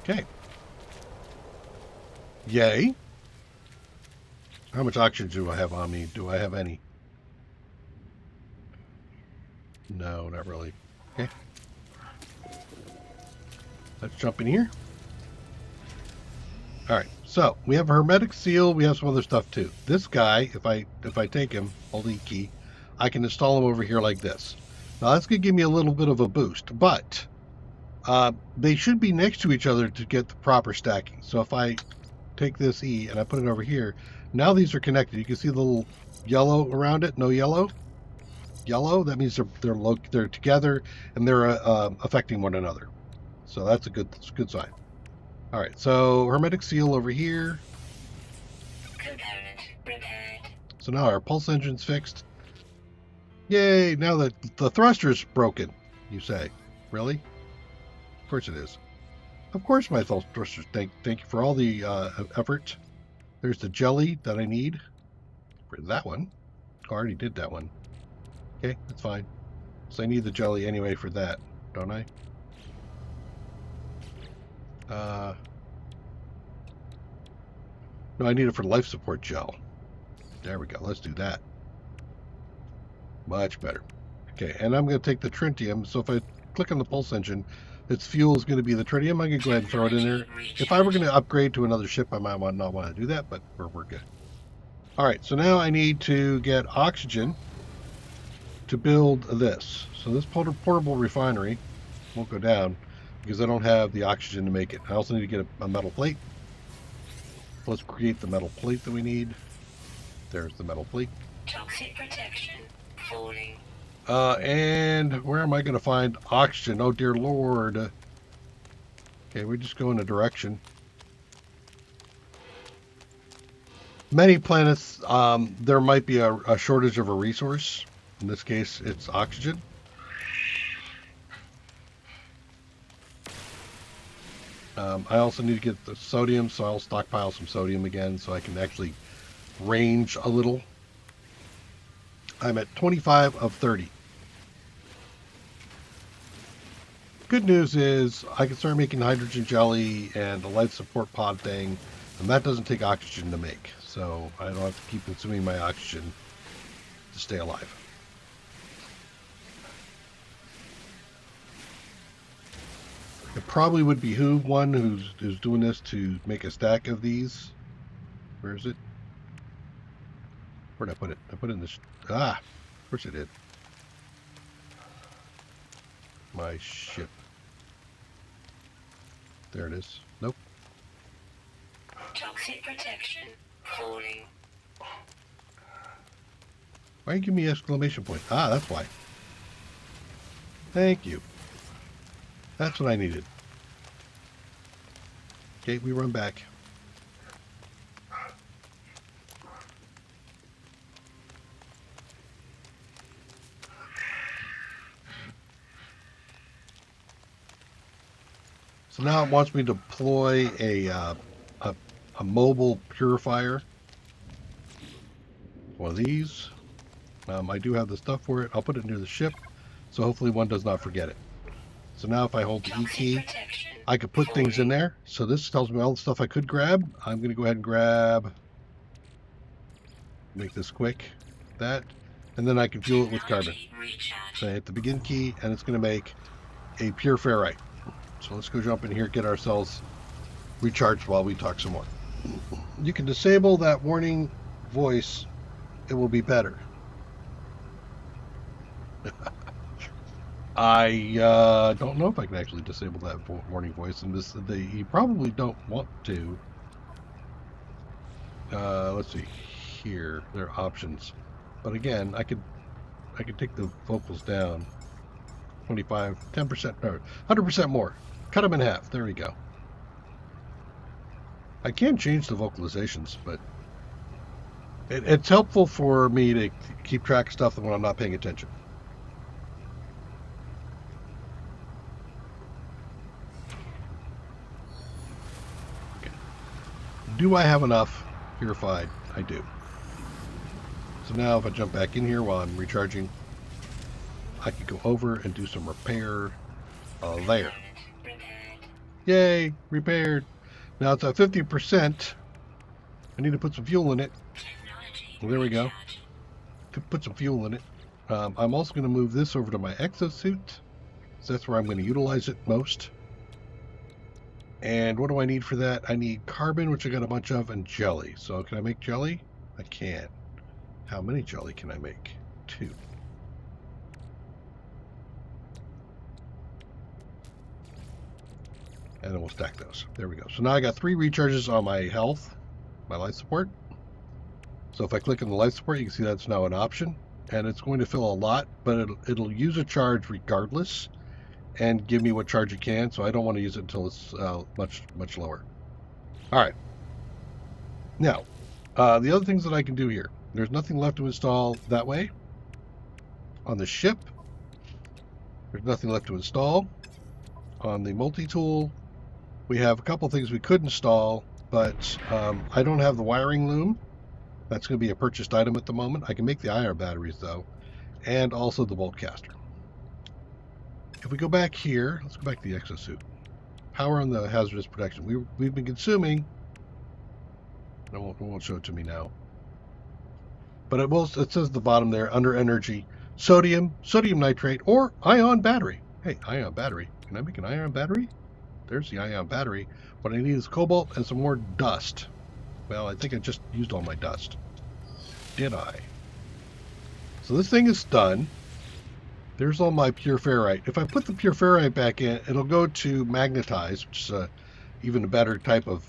Okay. Yay. How much oxygen do I have on me? Do I have any? No, not really. Okay. Let's jump in here. All right. So we have a hermetic seal. We have some other stuff too. This guy, if I take him, hold E key, I can install him over here like this. Now that's going to give me a little bit of a boost, but they should be next to each other to get the proper stacking. So if I take this E and I put it over here, now these are connected. You can see the little yellow around it. No yellow. Yellow. That means they're together and they're affecting one another. So that's a good sign. All right. So hermetic seal over here. Component repaired. So now our pulse engine's fixed. Yay! Now that the thruster's broken, you say. Really? Of course it is. Of course my thruster's. Thank you for all the effort. There's the jelly that I need for that one. Oh, I already did that one. Okay, that's fine. So I need the jelly anyway for that, don't I? No, I need it for life support gel. There we go. Let's do that. Much better. Okay, and I'm going to take the tritium. So if I click on the pulse engine, its fuel is going to be the tritium. I'm going to go ahead and throw it in there. If I were going to upgrade to another ship, I might not want to do that, but we're good. All right, so now I need to get oxygen to build this. So this portable refinery won't go down because I don't have the oxygen to make it. I also need to get a metal plate. Let's create the metal plate that we need. There's the metal plate. Toxic protection falling. And where am I going to find oxygen? Oh, dear Lord. Okay, we just go in a direction. Many planets, there might be a shortage of a resource. In this case, it's oxygen. I also need to get the sodium, so I'll stockpile some sodium again so I can actually range a little. I'm at 25 of 30. Good news is I can start making hydrogen jelly and the life support pod thing, and that doesn't take oxygen to make, so I don't have to keep consuming my oxygen to stay alive. It probably would behoove one who's doing this to make a stack of these. Where is it? Where'd I put it? I put it in this. Ah, of course I did. My ship. There it is. Nope. Toxic protection falling. Why you give me exclamation point? Ah, that's why. Thank you. That's what I needed. Okay, we run back. So now it wants me to deploy a mobile purifier. One of these. I do have the stuff for it. I'll put it near the ship, so hopefully one does not forget it. So now if I hold the E key, I could put things in there. So this tells me all the stuff I could grab. I'm going to go ahead and grab, make this quick, that, and then I can fuel it with carbon. So I hit the begin key, and it's going to make a pure ferrite. So let's go jump in here, get ourselves recharged while we talk some more. You can disable that warning voice. It will be better. I don't know if I can actually disable that warning voice, and you probably don't want to. Let's see here. There are options, but again, I could take the vocals down 25, 10%, no, 100% more. Cut them in half. There we go. I can change the vocalizations, but it's helpful for me to keep track of stuff when I'm not paying attention. Do I have enough purified? I do. So now if I jump back in here while I'm recharging, I could go over and do some repair there. Yay, repaired. Now it's at 50%. I need to put some fuel in it. Ready. There we go. Recharge. Could put some fuel in it. I'm also going to move this over to my exosuit. So that's where I'm going to utilize it most. And what do I need for that? I need carbon, which I got a bunch of, and jelly. So can I make jelly? I can. How many jelly can I make? 2. And then we'll stack those. There we go. So now I got 3 recharges on my health, my life support. So if I click on the life support, you can see that's now an option. And it's going to fill a lot, but it'll use a charge regardless and give me what charge it can. So I don't want to use it until it's much lower. All right. Now, the other things that I can do here. There's nothing left to install that way. On the ship, there's nothing left to install. On the multi-tool, we have a couple things we could install, but I don't have the wiring loom. That's going to be a purchased item at the moment. I can make the iron batteries, though, and also the bolt caster. If we go back here, let's go back to the exosuit. Power on the hazardous protection. We've been consuming. It won't show it to me now. But it says at the bottom there, under energy, sodium nitrate, or ion battery. Hey, ion battery. Can I make an ion battery? There's the ion battery. What I need is cobalt and some more dust. Well, I think I just used all my dust. Did I? So this thing is done. There's all my pure ferrite. If I put the pure ferrite back in, it'll go to magnetize, which is even a better type of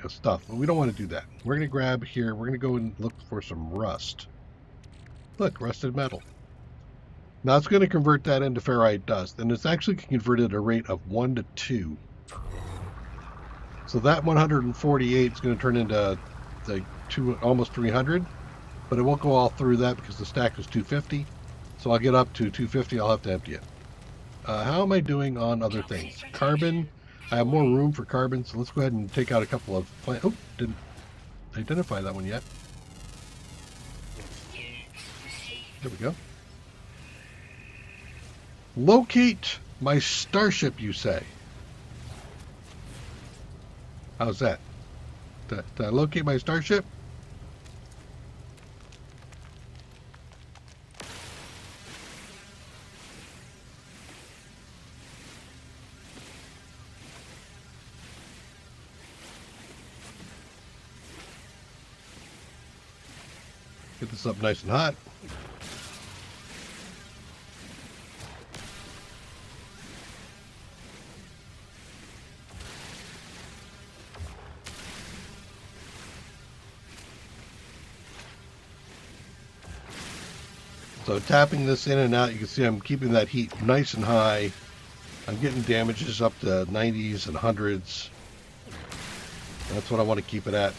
stuff. But we don't want to do that. We're going to grab here. We're going to go and look for some rust. Look, rusted metal. Now it's going to convert that into ferrite dust, and it's actually converted at a rate of 1 to 2. So that 148 is going to turn into almost 300, but it won't go all through that because the stack is 250. So I'll get up to 250. I'll have to empty it. How am I doing on other things? Carbon. I have more room for carbon, so let's go ahead and take out a couple of plants. Oh, didn't identify that one yet. There we go. Locate my starship, you say? How's that? Did I locate my starship? Get this up nice and hot. So tapping this in and out, you can see I'm keeping that heat nice and high. I'm getting damages up to 90s and 100s. That's what I want to keep it at.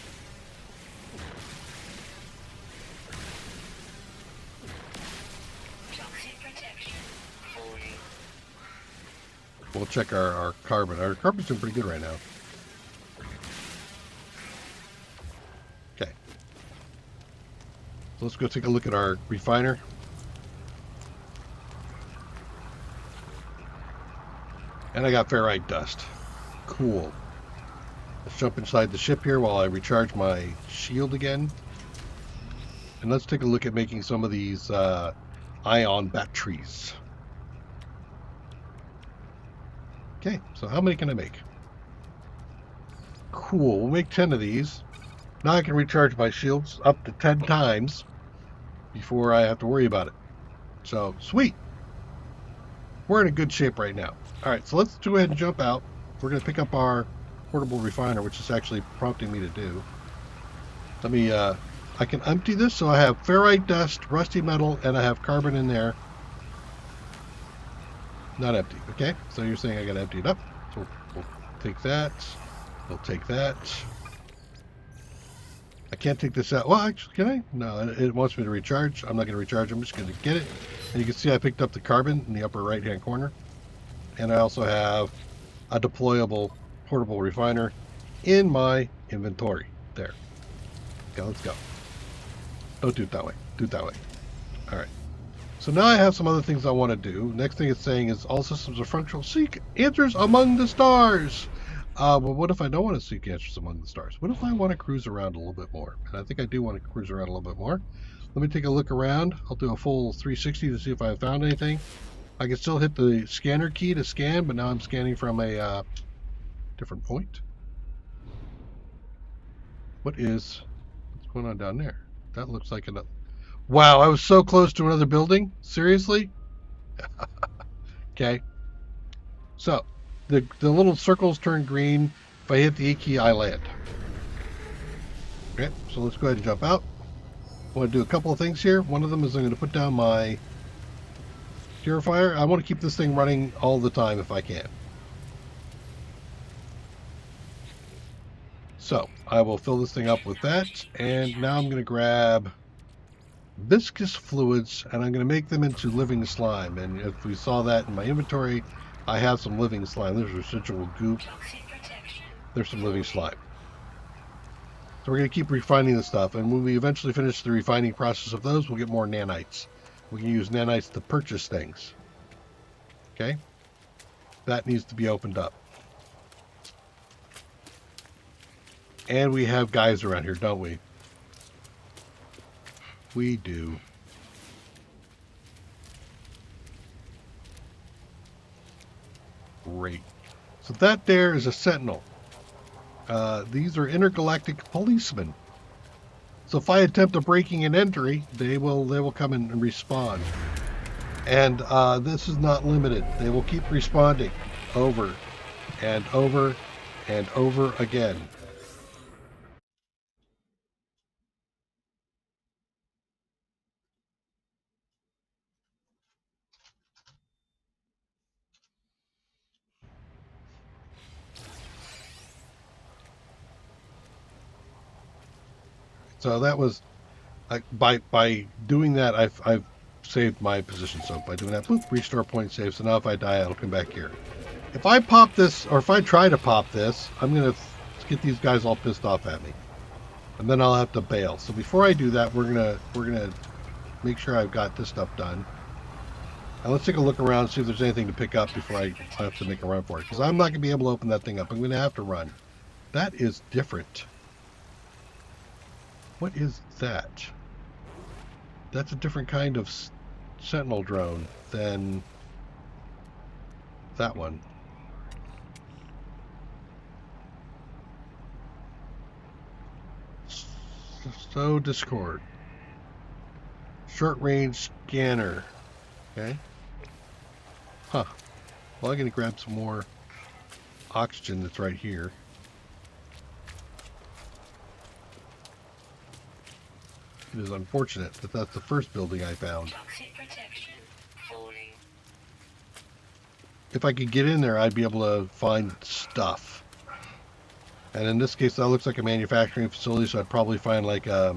We'll check our carbon. Our carbon's doing pretty good right now. Okay. So let's go take a look at our refiner. And I got ferrite dust. Cool. Let's jump inside the ship here while I recharge my shield again. And let's take a look at making some of these ion batteries. Okay, so how many can I make? Cool, we'll make 10 of these. Now I can recharge my shields up to 10 times before I have to worry about it. So, sweet. We're in a good shape right now. Alright, so let's go ahead and jump out. We're going to pick up our portable refiner, which is actually prompting me to do. Let me, I can empty this, so I have ferrite dust, rusty metal, and I have carbon in there. Not empty, okay? So you're saying I got to empty it up. So we'll take that. We'll take that. I can't take this out. Well, actually, can I? No, it wants me to recharge. I'm not going to recharge. I'm just going to get it. And you can see I picked up the carbon in the upper right-hand corner. And I also have a deployable portable refiner in my inventory. There. Okay, let's go. Don't do it that way. Do it that way. All right. So now I have some other things I want to do. Next thing it's saying is all systems are functional. Seek answers among the stars. Well, what if I don't want to seek answers among the stars? What if I want to cruise around a little bit more? And I think I do want to cruise around a little bit more. Let me take a look around. I'll do a full 360 to see if I found anything. I can still hit the scanner key to scan, but now I'm scanning from a different point. What's going on down there? That looks like another. Wow, I was so close to another building. Seriously? Okay. So, the little circles turn green. If I hit the E key, I land. Okay, so let's go ahead and jump out. I want to do a couple of things here. One of them is I'm going to put down my purifier. I want to keep this thing running all the time if I can. So, I will fill this thing up with that. And now I'm going to grab viscous fluids, and I'm going to make them into living slime. And if we saw that in my inventory, I have some living slime. There's residual goop. There's some living slime. So we're going to keep refining the stuff, and when we eventually finish the refining process of those, we'll get more nanites. We can use nanites to purchase things. Okay? That needs to be opened up. And we have guys around here, don't we? We do. Great. So that there is a sentinel. These are intergalactic policemen. So if I attempt a breaking and entry, they will come in and respond. And this is not limited. They will keep responding over and over and over again. So that was by doing that, I've saved my position. So by doing that, boop, restore point save. So now if I die, it'll come back here. If I pop this, or if I try to pop this, I'm gonna get these guys all pissed off at me, and then I'll have to bail. So before I do that, we're gonna make sure I've got this stuff done. And let's take a look around, see if there's anything to pick up before I have to make a run for it. Because I'm not gonna be able to open that thing up. I'm gonna have to run. That is different. What is that? That's a different kind of sentinel drone than that one. So Discord. Short range scanner. Okay. Huh. Well, I'm going to grab some more oxygen that's right here. It is unfortunate that that's the first building I found. If I could get in there, I'd be able to find stuff. And in this case, that looks like a manufacturing facility, so I'd probably find like a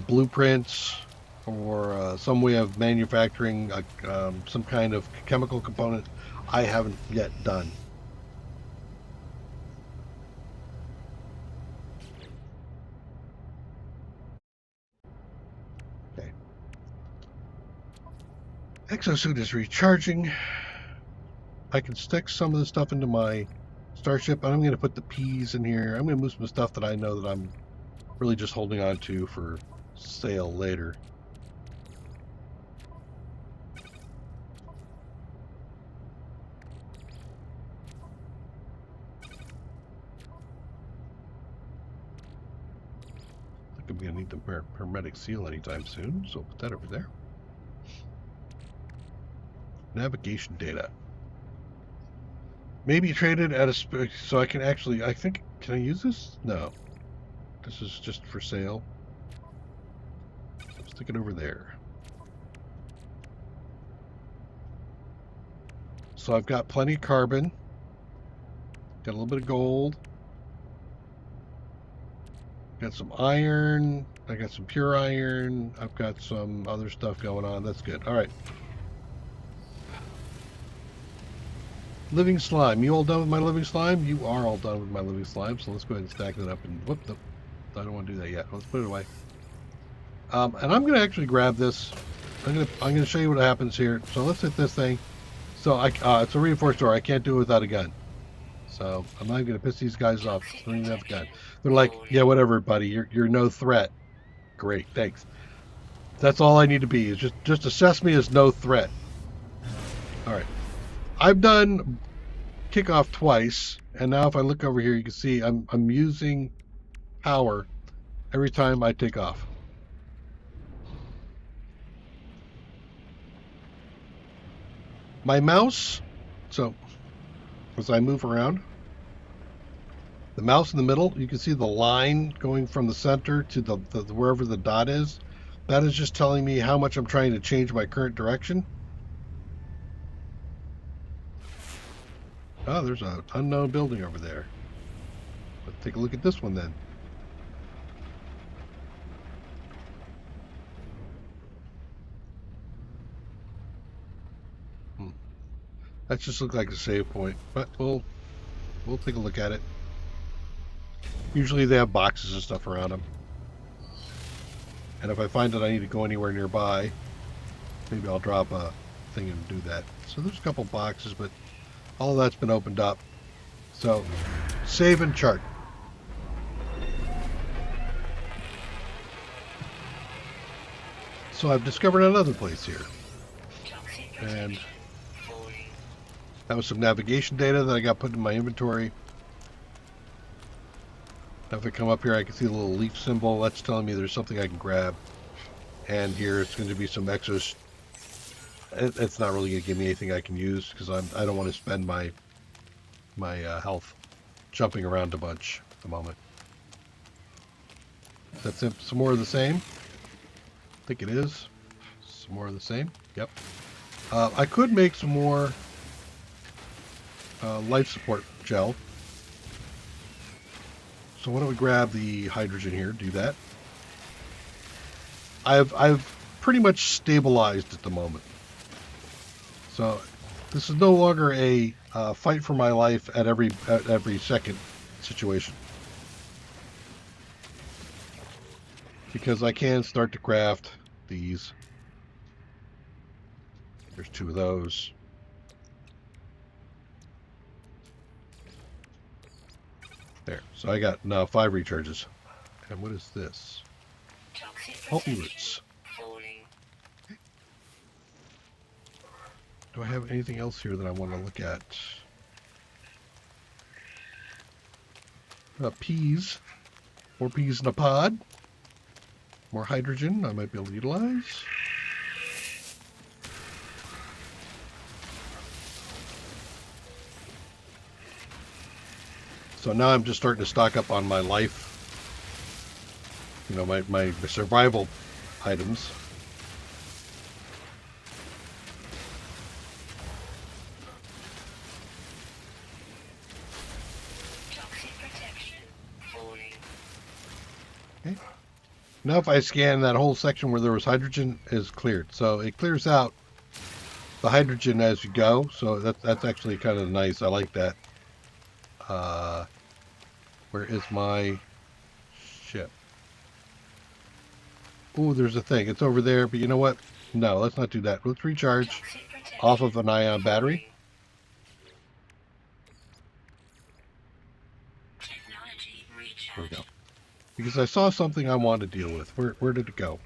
blueprint or some way of manufacturing some kind of chemical component I haven't yet done. Okay. Exosuit is recharging. I can stick some of the stuff into my starship, and I'm going to put the peas in here. I'm going to move some stuff that I know that I'm really just holding on to for sale later. I think I'm going to need the hermetic seal anytime soon, so I'll put that over there. Navigation data. Maybe traded at a so I can actually, I think, can I use this? No. This is just for sale. Stick it over there. So I've got plenty of carbon. Got a little bit of gold. Got some iron. I got some pure iron. I've got some other stuff going on. That's good. All right. Living slime. You all done with my living slime? You are all done with my living slime. So let's go ahead and stack that up. And whoop, no, I don't want to do that yet. Let's put it away. And I'm going to actually grab this. I'm going to show you what happens here. So let's hit this thing. So it's a reinforced door. I can't do it without a gun. So I'm not going to piss these guys off. I don't even have a gun. They're like, yeah, whatever, buddy. You're no threat. Great, thanks. That's all I need to be. Is just assess me as no threat. All right. I've done kickoff twice, and now if I look over here, you can see I'm using power every time I take off. My mouse, so as I move around, the mouse in the middle, you can see the line going from the center to the wherever the dot is. That is just telling me how much I'm trying to change my current direction. Oh, there's an unknown building over there. Let's take a look at this one then. That just looks like a save point, but we'll take a look at it. Usually they have boxes and stuff around them. And if I find that I need to go anywhere nearby, maybe I'll drop a thing and do that. So there's a couple boxes, but all of that's been opened up. So save and chart. So I've discovered another place here. And that was some navigation data that I got put in my inventory. Now if I come up here, I can see the little leaf symbol. That's telling me there's something I can grab. And here it's going to be some extras. It's not really going to give me anything I can use because I don't want to spend my health jumping around a bunch at the moment. That's it. Some more of the same. I think it is. Some more of the same. Yep. I could make some more life support gel. So why don't we grab the hydrogen here, do that. I've pretty much stabilized at the moment. So this is no longer a fight for my life at every second situation. Because I can start to craft these. There's 2 of those. There. So I got now 5 recharges. And what is this? Pulp roots. Okay. Do I have anything else here that I want to look at? Peas. 4 peas in a pod. More hydrogen I might be able to utilize. So now I'm just starting to stock up on my life, you know, my survival items. Okay. Now if I scan that whole section where there was hydrogen is cleared. So it clears out the hydrogen as you go. So that's actually kind of nice. I like that. Where is my ship? Oh, there's a thing. It's over there, but you know what? No, let's not do that. Let's recharge off of an ion battery. There we go. Because I saw something I wanted to deal with. Where did it go?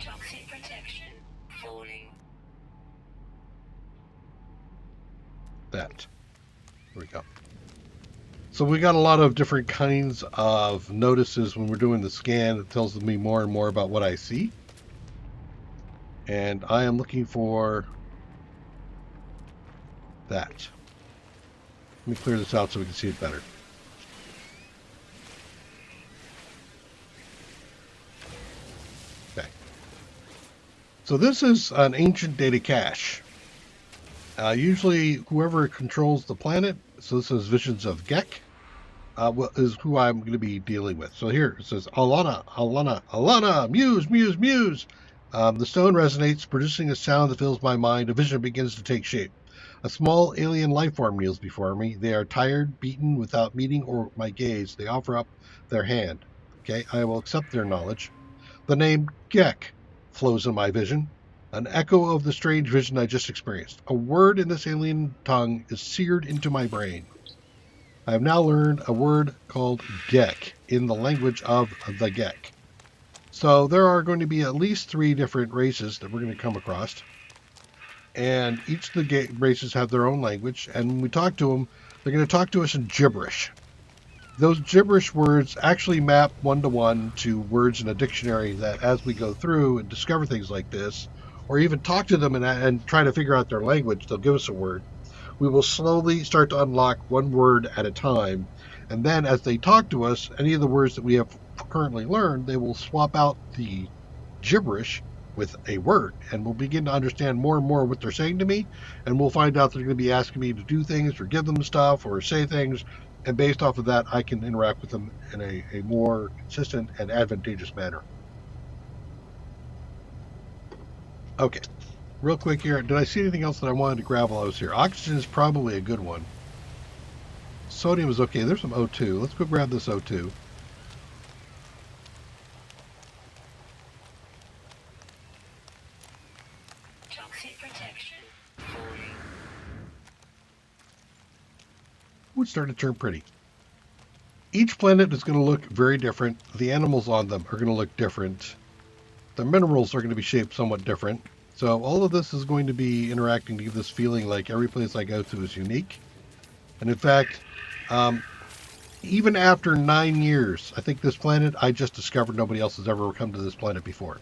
Toxic protection falling. That. There we go. So we got a lot of different kinds of notices when we're doing the scan. It tells me more and more about what I see. And I am looking for that. Let me clear this out so we can see it better. Okay. So this is an ancient data cache. Usually whoever controls the planet, so this is Visions of Gek, is who I'm going to be dealing with. So here it says, Alana, muse, muse, muse. The stone resonates, producing a sound that fills my mind. A vision begins to take shape. A small alien life form kneels before me. They are tired, beaten, without meeting or my gaze. They offer up their hand. Okay, I will accept their knowledge. The name Gek flows in my vision. An echo of the strange vision I just experienced. A word in this alien tongue is seared into my brain. I have now learned a word called Gek in the language of the Gek. So there are going to be at least 3 different races that we're going to come across. And each of the races have their own language. And when we talk to them, they're going to talk to us in gibberish. Those gibberish words actually map one-to-one to words in a dictionary that as we go through and discover things like this, or even talk to them and try to figure out their language, they'll give us a word. We will slowly start to unlock one word at a time. And then as they talk to us, any of the words that we have currently learned, they will swap out the gibberish with a word, and we'll begin to understand more and more what they're saying to me, and we'll find out they're going to be asking me to do things or give them stuff or say things, and based off of that, I can interact with them in a more consistent and advantageous manner. Okay, real quick here, did I see anything else that I wanted to grab while I was here? Oxygen is probably a good one. Sodium is okay. There's some O2. Let's go grab this O2. Would start to turn pretty. Each planet is going to look very different. The animals on them are going to look different. The minerals are going to be shaped somewhat different. So all of this is going to be interacting to give this feeling like every place I go to is unique. And in fact, even after 9 years, I think this planet, I just discovered nobody else has ever come to this planet before.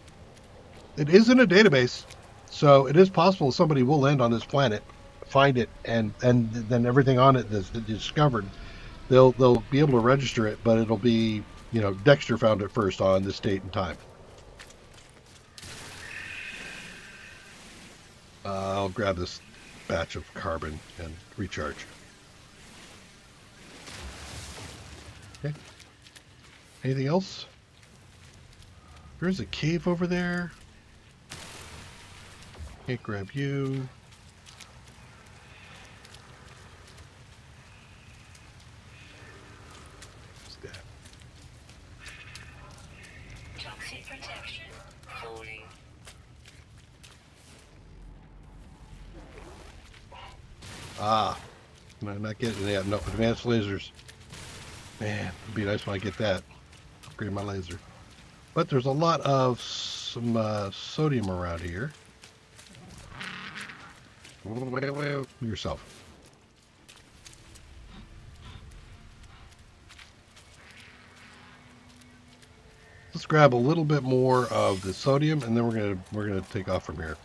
It is in a database, so it is possible somebody will land on this planet, find it, and then everything on it that's discovered, they'll be able to register it, but it'll be, Dexter found it first on this date and time. I'll grab this batch of carbon and recharge. Okay. Anything else? There's a cave over there. Can't grab you. What's that? Toxic protection falling. Ah, I'm not getting that. No, advanced lasers. Man, it'd be nice when I get that. Upgrade my laser. But there's a lot of some sodium around here. Yourself. Let's grab a little bit more of the sodium, and then we're gonna take off from here.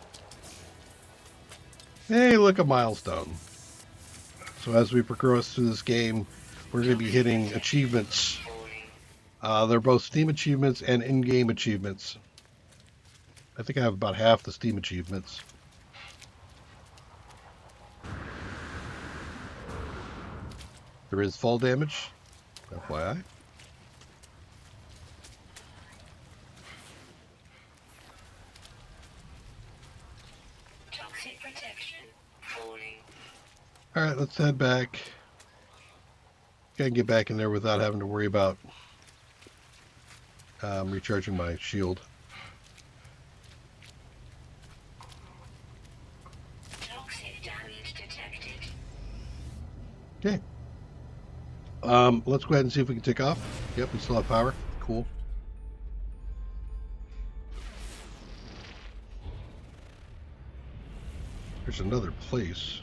Hey, look, a milestone. So as we progress through this game, we're going to be hitting achievements. They're both Steam achievements and in-game achievements. I think I have about half the Steam achievements. There is fall damage, FYI. Toxic protection falling. All right, let's head back. Gotta get back in there without having to worry about recharging my shield. Toxic damage detected. Okay. Let's go ahead and see if we can take off. Yep, we still have power. Cool. There's another place.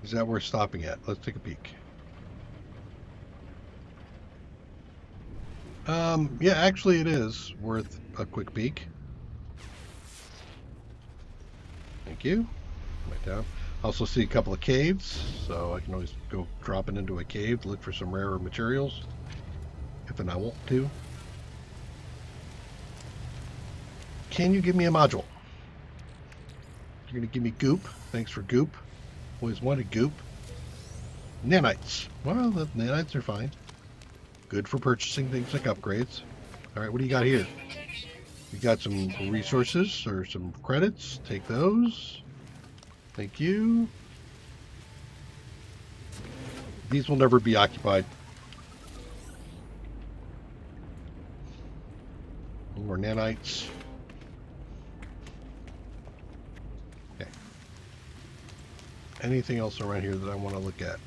Is that worth stopping at? Let's take a peek. Yeah, actually it is worth a quick peek. Thank you. Right down. Also see a couple of caves, so I can always go dropping into a cave to look for some rarer materials, if and I want to. Can you give me a module? You're gonna give me goop. Thanks for goop. Always wanted goop. Nanites. Well, the nanites are fine. Good for purchasing things like upgrades. All right, what do you got here? You got some resources or some credits. Take those. Thank you. These will never be occupied. More nanites. anything else around here that I want to look at?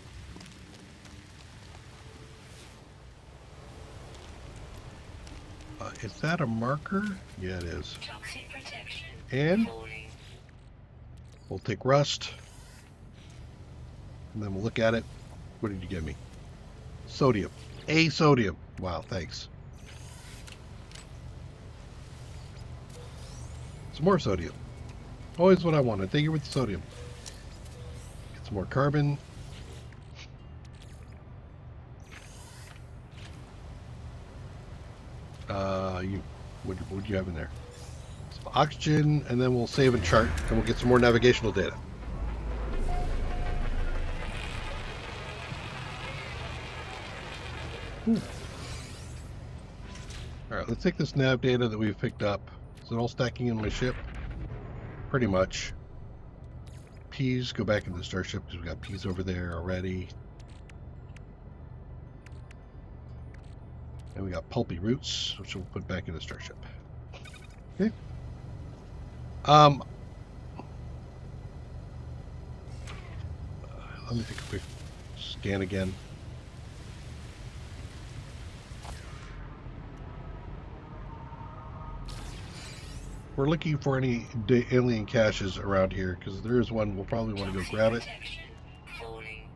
Is that a marker? Yeah, it is. Toxic protection. And Falling. we'll take rust. And then we'll look at it. What did you give me? Sodium. A sodium. Wow, thanks. Some more sodium. Always what I wanted. Thank you with the sodium. Get some more carbon. What do you have in there? Some oxygen, and then we'll save and chart, and we'll get some more navigational data. Alright, let's take this nav data that we've picked up. Is it all stacking in my ship? Pretty much. Peas, go back into the starship because we got peas over there already. And we got pulpy roots, which we'll put back in the starship. Okay. Let me take a quick scan again. We're looking for any alien caches around here, because if there is one, we'll probably want to go grab it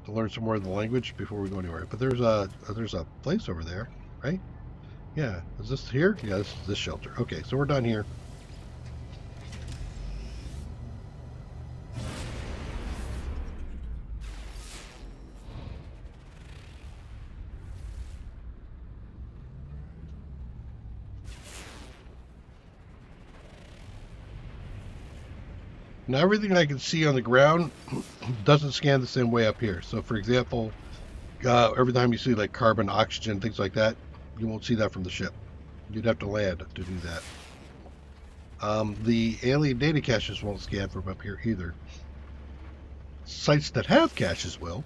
to learn some more of the language before we go anywhere. But there's a place over there, right? Yeah. Is this here? Yeah, this is this shelter. Okay, so we're done here. Now everything I can see on the ground doesn't scan the same way up here. So for example, every time you see like carbon, oxygen, things like that, you won't see that from the ship. You'd have to land to do that. The alien data caches won't scan from up here either. Sites that have caches will,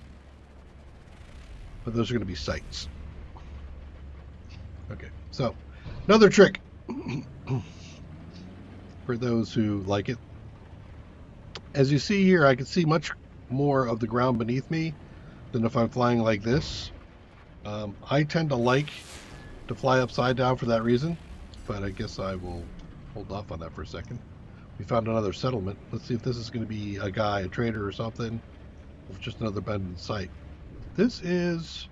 but those are going to be sites. Okay, so another trick for those who like it. As you see here, I can see much more of the ground beneath me than if I'm flying like this. I tend to like to fly upside down for that reason, but I guess I will hold off on that for a second. We found another settlement. Let's see if this is going to be a guy, a trader or something, or just another abandoned site. This is...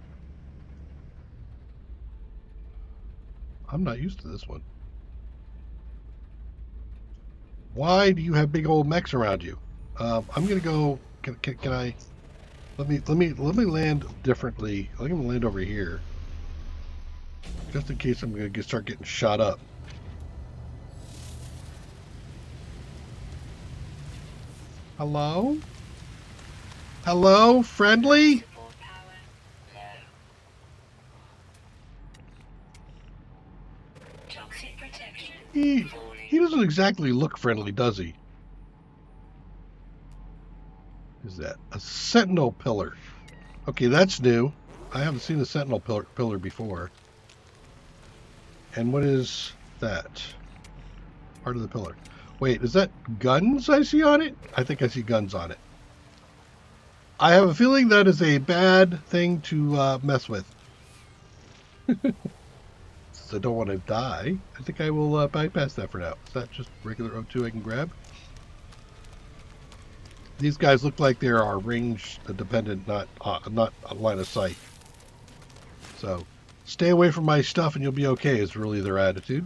I'm not used to this one. Why do you have big old mechs around you? I'm gonna go. Can I? Let me land differently. I'm gonna land over here, just in case I'm gonna start getting shot up. Hello? Hello, friendly? Toxic protection. He doesn't exactly look friendly, does he? Is that a sentinel pillar? Okay, that's new. I haven't seen a sentinel pillar before. And what is that? Part of the pillar. Wait, is that guns I see on it? I think I see guns on it. I have a feeling that is a bad thing to mess with. Since I don't want to die, I think I will bypass that for now. Is that just regular O2 I can grab? These guys look like they are range dependent, not a line of sight. So, stay away from my stuff and you'll be okay is really their attitude.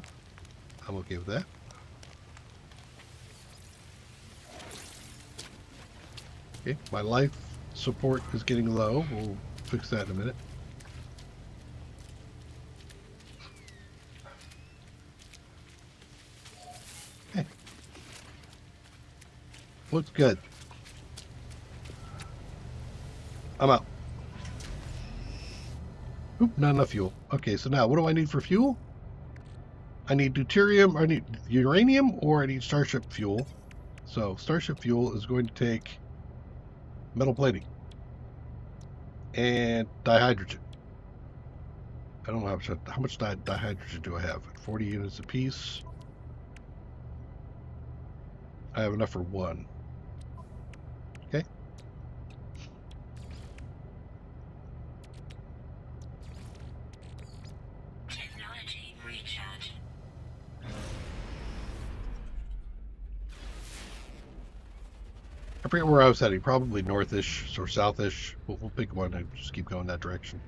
I'm okay with that. Okay, my life support is getting low. We'll fix that in a minute. Okay. Looks good. I'm out. Oop, not enough fuel. Okay, so now what do I need for fuel? I need deuterium, I need uranium, or I need starship fuel. So starship fuel is going to take metal plating and dihydrogen. I don't know how much dihydrogen do I have? 40 units apiece. I have enough for one. Okay. I forget where I was heading. Probably northish or southish. We'll pick one and just keep going that direction.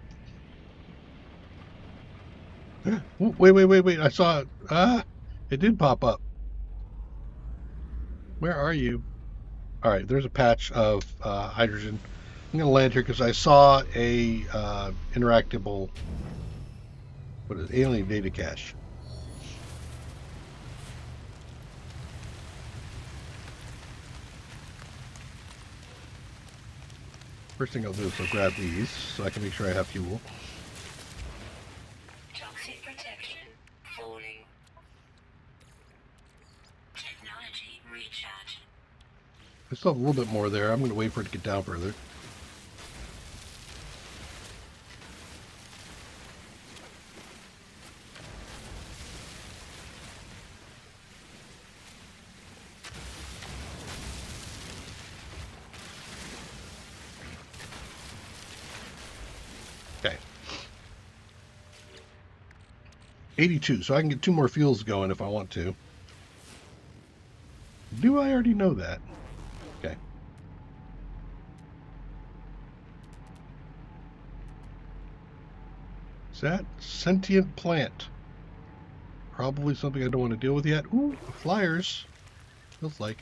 Ooh, wait. I saw it. Ah, it did pop up. Where are you? All right, there's a patch of hydrogen. I'm going to land here because I saw a interactable, what is it, alien data cache. First thing I'll do is I'll grab these so I can make sure I have fuel. Toxic protection falling. Technology recharge. I still have a little bit more there. I'm going to wait for it to get down further. Okay. 82, so I can get 2 more fuels going if I want to. Do I already know that? Okay. Is that sentient plant? Probably something I don't want to deal with yet. Ooh, flyers. Feels like.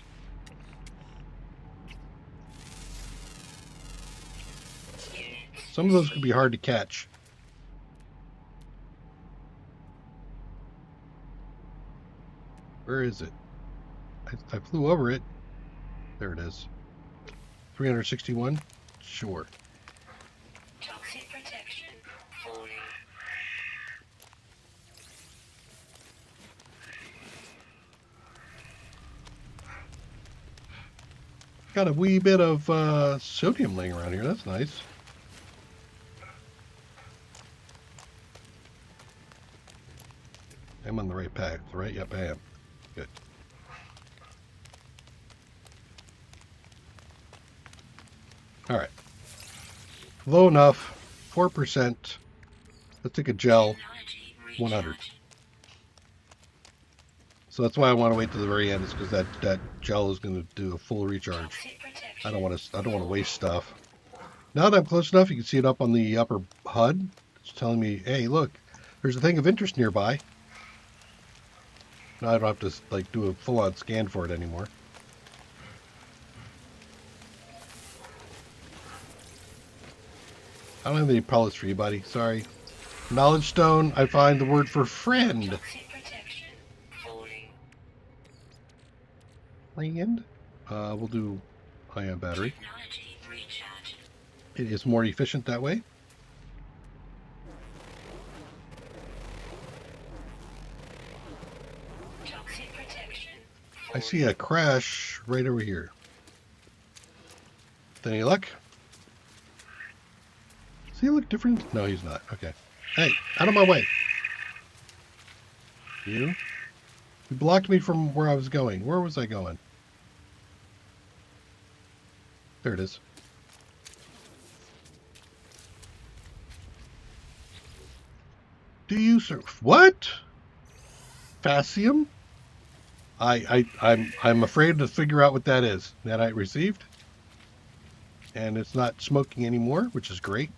Some of those could be hard to catch. Where is it? I flew over it. There it is. 361? Sure. Toxic protection falling. Got a wee bit of sodium laying around here. That's nice. I'm on the right path, right? Yep, I am. Good. All right. Low enough. 4%. Let's take a gel. 100. So that's why I want to wait to the very end, is because that gel is going to do a full recharge. I don't want to waste stuff. Now that I'm close enough, you can see it up on the upper HUD. It's telling me, hey, look, there's a thing of interest nearby. Now I don't have to like do a full-on scan for it anymore. I don't have any pellets for you, buddy. Sorry. Knowledge stone. I find the word for friend. Toxic protection falling. Friend. We'll do ion battery. Technology recharge. It is more efficient that way. Toxic protection. I see a crash right over here. With any luck? Does he look different? No, he's not. Okay. Hey, out of my way. You blocked me from where I was going. Where was I going? There it is. Do you, sir? What? Fascium? I'm afraid to figure out what that is. That I received. And it's not smoking anymore, which is great.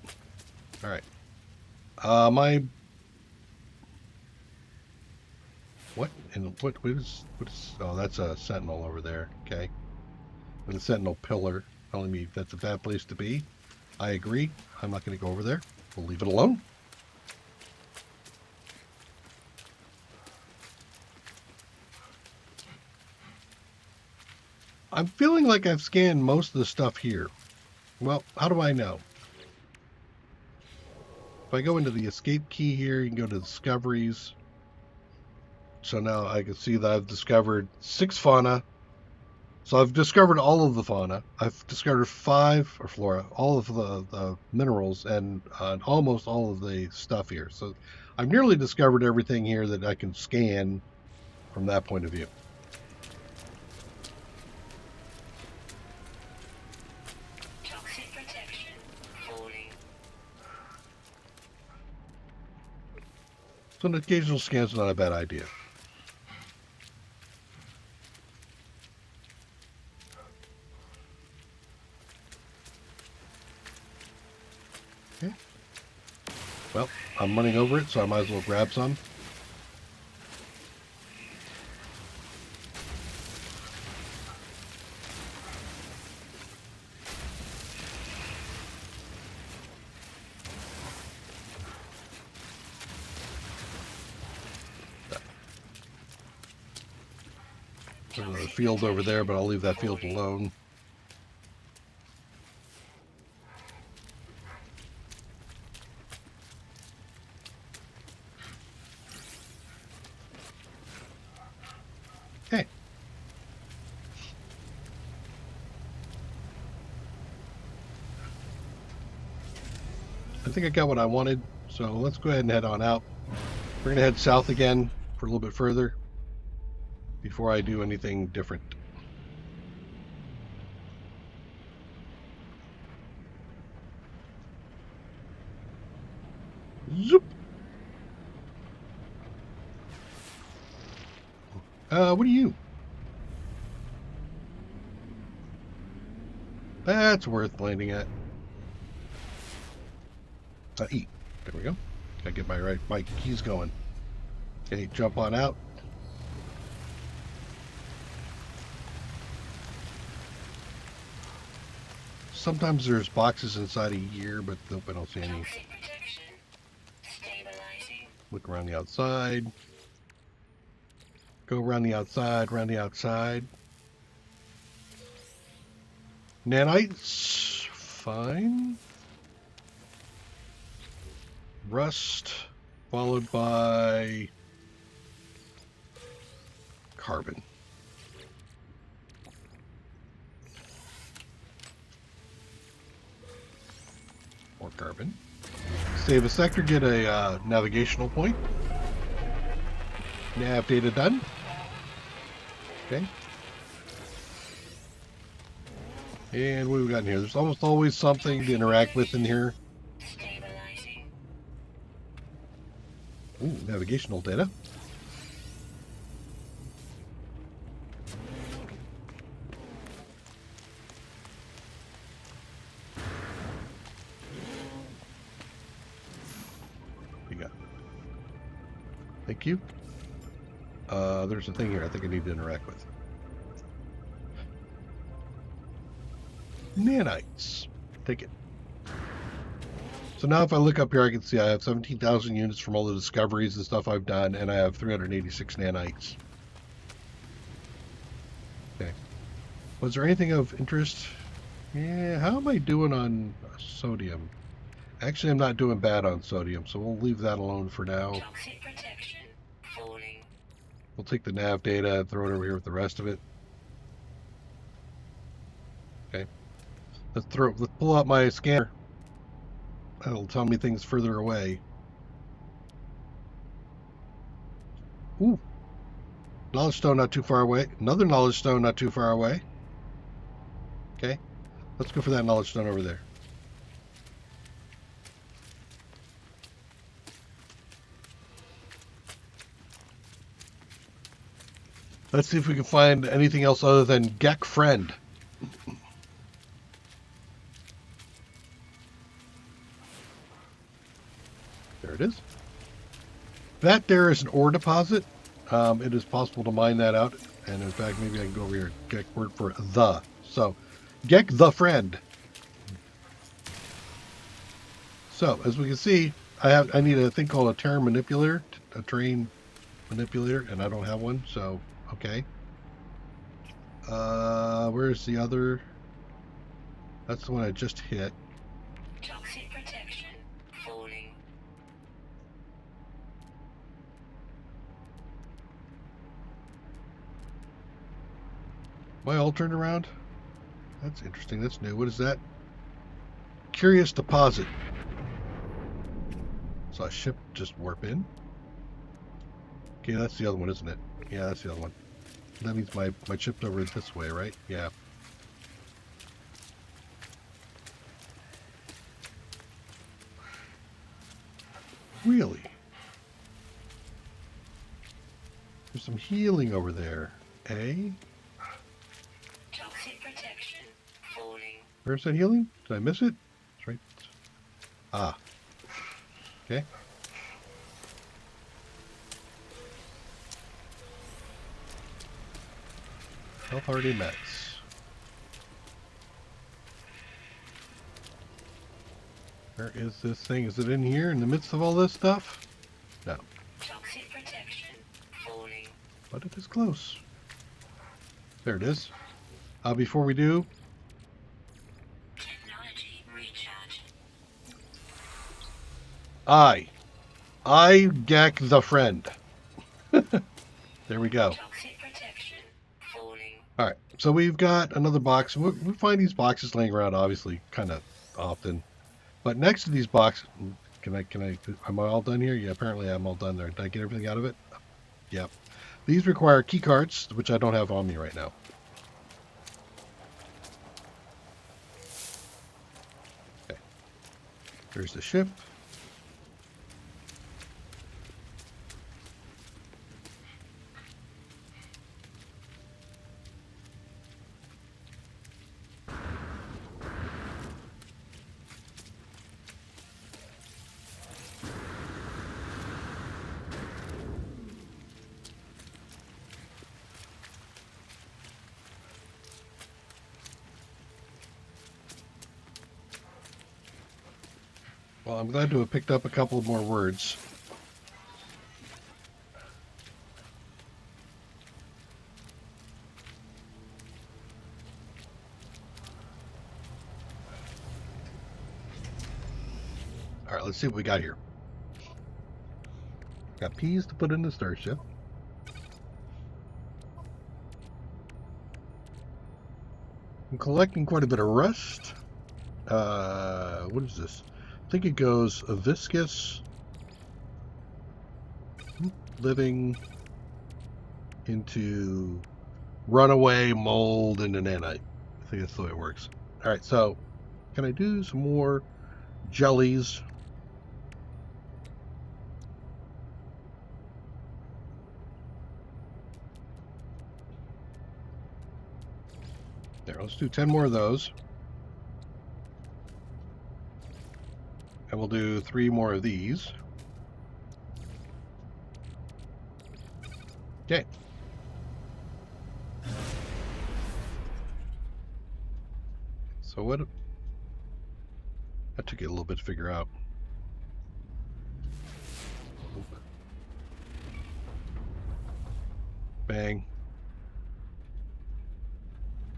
All right. What is oh, that's a sentinel over there. Okay. With a sentinel pillar telling me that's a bad place to be. I agree. I'm not going to go over there. We'll leave it alone. I'm feeling like I've scanned most of the stuff here. Well, how do I know? If I go into the escape key here, you can go to discoveries. So now I can see that I've discovered 6 fauna. So I've discovered all of the fauna. I've discovered 5, or flora, all of the minerals, and almost all of the stuff here. So I've nearly discovered everything here that I can scan from that point of view. Toxic protection falling. So an occasional scan's not a bad idea. Well, I'm running over it, so I might as well grab some. There's another field over there, but I'll leave that field alone. Okay. I think I got what I wanted, so let's go ahead and head on out. We're going to head south again for a little bit further before I do anything different. Zoop! What are you? That's worth landing at. Eat. There we go. Gotta get my keys going. Okay, jump on out. Sometimes there's boxes inside a year, but nope, I don't see any. Look around the outside. Go around the outside, around the outside. Nanites, fine. Rust, followed by carbon. More carbon. Save a sector, get a navigational point. Nav data done. Okay. And what do we got in here? There's almost always something to interact with in here. Ooh, navigational data. What we got? Thank you. There's a thing here I think I need to interact with. Nanites. Take it. So now if I look up here, I can see I have 17,000 units from all the discoveries and stuff I've done, and I have 386 nanites. Okay. Was there anything of interest? Yeah, how am I doing on sodium? Actually, I'm not doing bad on sodium, so we'll leave that alone for now. Toxic protection falling. We'll take the nav data and throw it over here with the rest of it. Okay. Let's pull out my scanner. That'll tell me things further away. Ooh. Knowledge stone not too far away. Another knowledge stone not too far away. Okay. Let's go for that knowledge stone over there. Let's see if we can find anything else other than Gek Friend. There it is. That there is an ore deposit. It is possible to mine that out. And in fact, maybe I can go over here and Gek word for the. So, Gek the Friend. So, as we can see, I need a thing called a terrain manipulator, and I don't have one, so okay. Where's the other? That's the one I just hit. Toxic protection falling. Am I all turned around? That's interesting. That's new. What is that? Curious deposit. So a ship just warp in. Okay, that's the other one, isn't it? Yeah, that's the other one. That means my ship's over this way, right? Yeah. Really? There's some healing over there. Eh? Toxic protection falling. Where's that healing? Did I miss it? It's right. Ah. Okay. Health already met. Where is this thing? Is it in here in the midst of all this stuff? No. Toxic protection falling. But it is close. There it is. Before we do, Technology recharge. I Gak the friend. There we go. Toxic protection falling. All right, so we've got another box. We find these boxes laying around, obviously, kind of often. But next to these boxes, am I all done here? Yeah, apparently I'm all done there. Did I get everything out of it? Yep. These require key cards, which I don't have on me right now. Okay. There's the ship. Well, I'm glad to have picked up a couple more words. All right, let's see what we got here. Got peas to put in the starship. I'm collecting quite a bit of rust. What is this? I think it goes a viscous, living, into runaway, mold, into nanite. I think that's the way it works. All right, so can I do some more jellies? There, let's do 10 more of those. And we'll do 3 more of these. Okay. So what? That took you a little bit to figure out. Bang.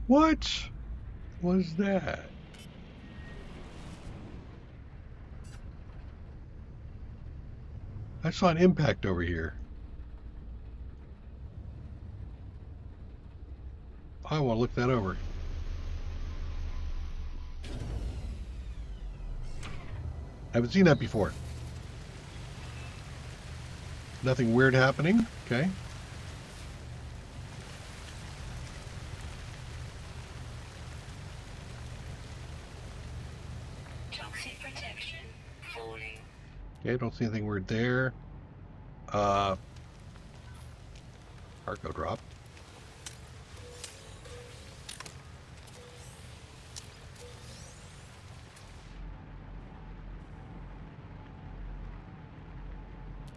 What was that? I saw an impact over here. I want to look that over. I haven't seen that before. Nothing weird happening. Okay. Toxic protection falling. Okay, don't see anything weird there. Cargo drop.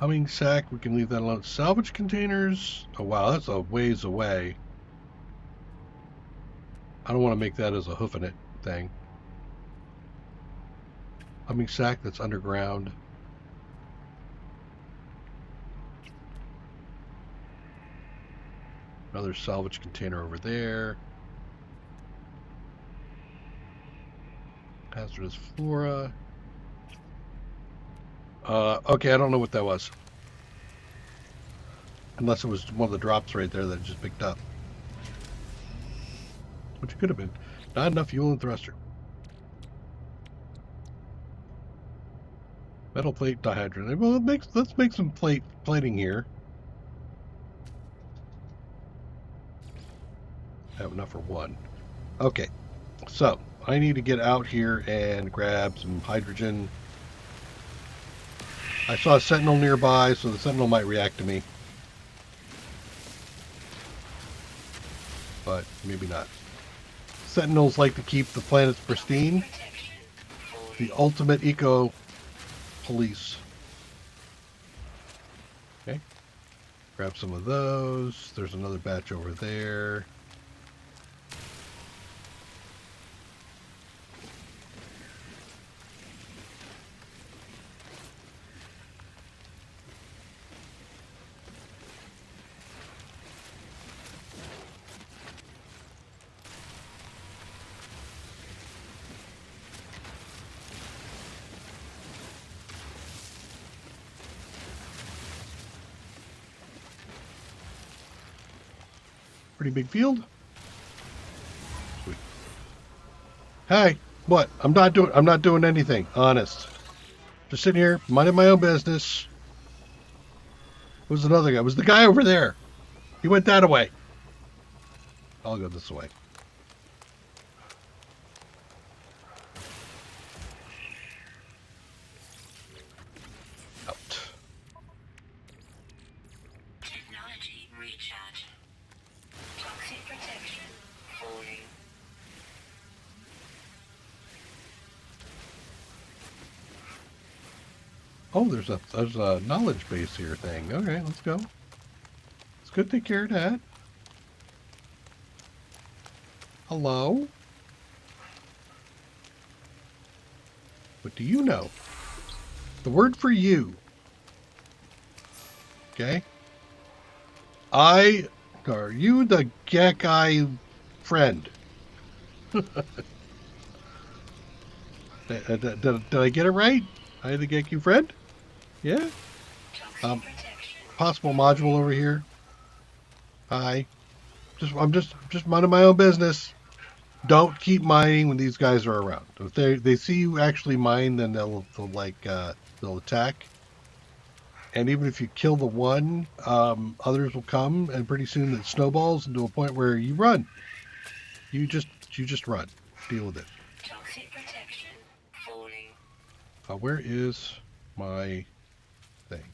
Humming sack, we can leave that alone. Salvage containers. Oh wow, that's a ways away. I don't want to make that as a hoofing it thing. Humming sack that's underground. Another salvage container over there. Hazardous flora. Okay, I don't know what that was. Unless it was one of the drops right there that I just picked up. Which it could have been. Not enough fuel and thruster. Metal plate dihydrogen. Well, let's make some plating here. I have enough for one. Okay, so I need to get out here and grab some hydrogen. I saw a sentinel nearby, so the sentinel might react to me. But maybe not. Sentinels like to keep the planets pristine. The ultimate eco police. Okay. Grab some of those. There's another batch over there. Pretty big field. Sweet. Hey, what? I'm not doing anything. Honest. Just sitting here, minding my own business. Who's another guy? It was the guy over there. He went that way. I'll go this way. Out. Technology recharge. Toxic protection falling. Oh, there's a knowledge base here thing. All right, let's go. Let's go take care of that. Hello? What do you know? The word for you. Okay? Are you the Gekkai friend? Did I get it right? I the Gekkai friend? Yeah? Toxic protection. Possible module over here. Hi. I'm just minding my own business. Don't keep mining when these guys are around. If they see you actually mine, then they'll attack. And even if you kill the one, others will come, and pretty soon it snowballs into a point where you run. You just run. Deal with it. Toxic protection falling. Where is my thing?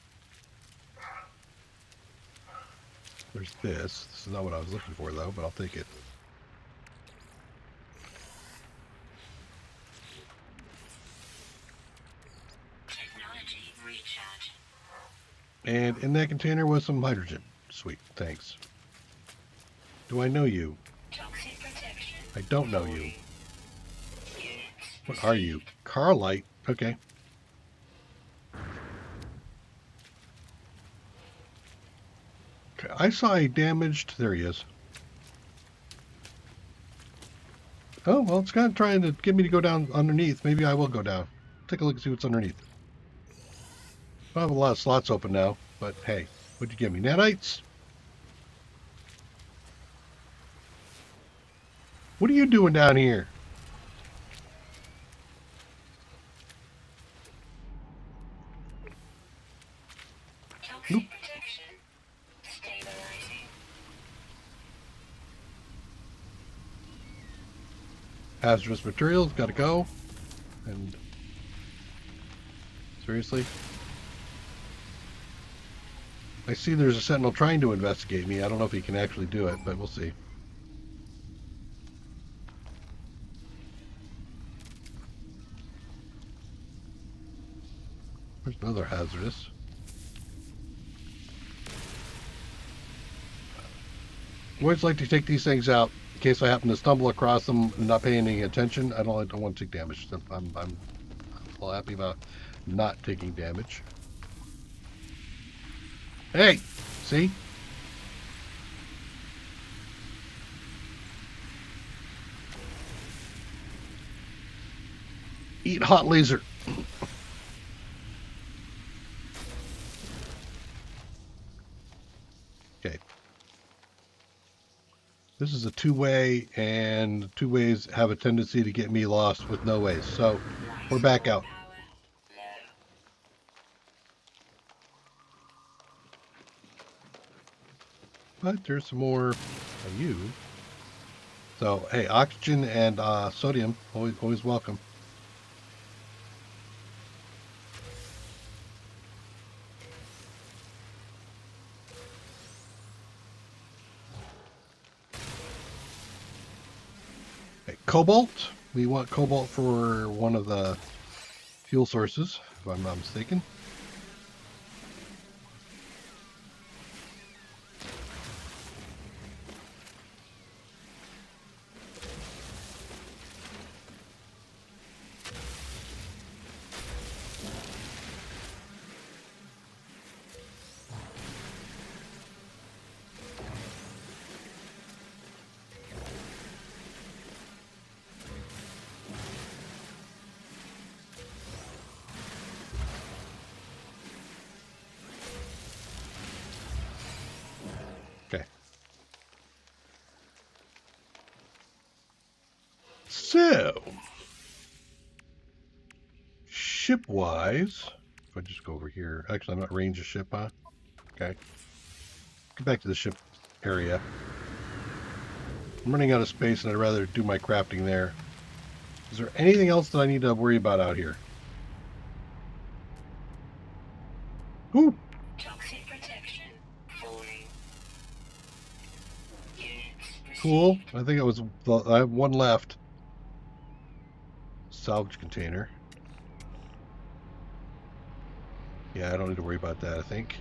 There's this. This is not what I was looking for, though, but I'll take it. Technology recharge. And in that container was some hydrogen. Sweet, thanks. Do I know you? Toxic protection. I don't know you. falling. Units What are you? Carlite? Okay. Okay, I saw a damaged... There he is. Oh, well, it's kind of trying to get me to go down underneath. Maybe I will go down. Take a look and see what's underneath. I have a lot of slots open now, but hey, what'd you give me? Nanites? What are you doing down here? toxic Nope. protection stabilizing. Hazardous materials, gotta go. And seriously? I see there's a sentinel trying to investigate me. I don't know if he can actually do it, but we'll see. There's another hazardous. I always like to take these things out in case I happen to stumble across them and not paying any attention. I don't want to take damage. I'm all happy about not taking damage. Hey, see? Eat hot laser. Okay. This is a two-way, and two ways have a tendency to get me lost with no ways. So we're back out. Power low. But there's some more of you. So hey, oxygen and sodium, always welcome. Okay, cobalt. We want cobalt for one of the fuel sources, if I'm not mistaken. So, ship-wise, if I just go over here, actually, I'm not range of ship, huh? Okay. Get back to the ship area. I'm running out of space, and I'd rather do my crafting there. Is there anything else that I need to worry about out here? Ooh, Toxic protection. Falling. Units cool. received. I think it was. I have one left. Salvage container. Yeah, I don't need to worry about that, I think.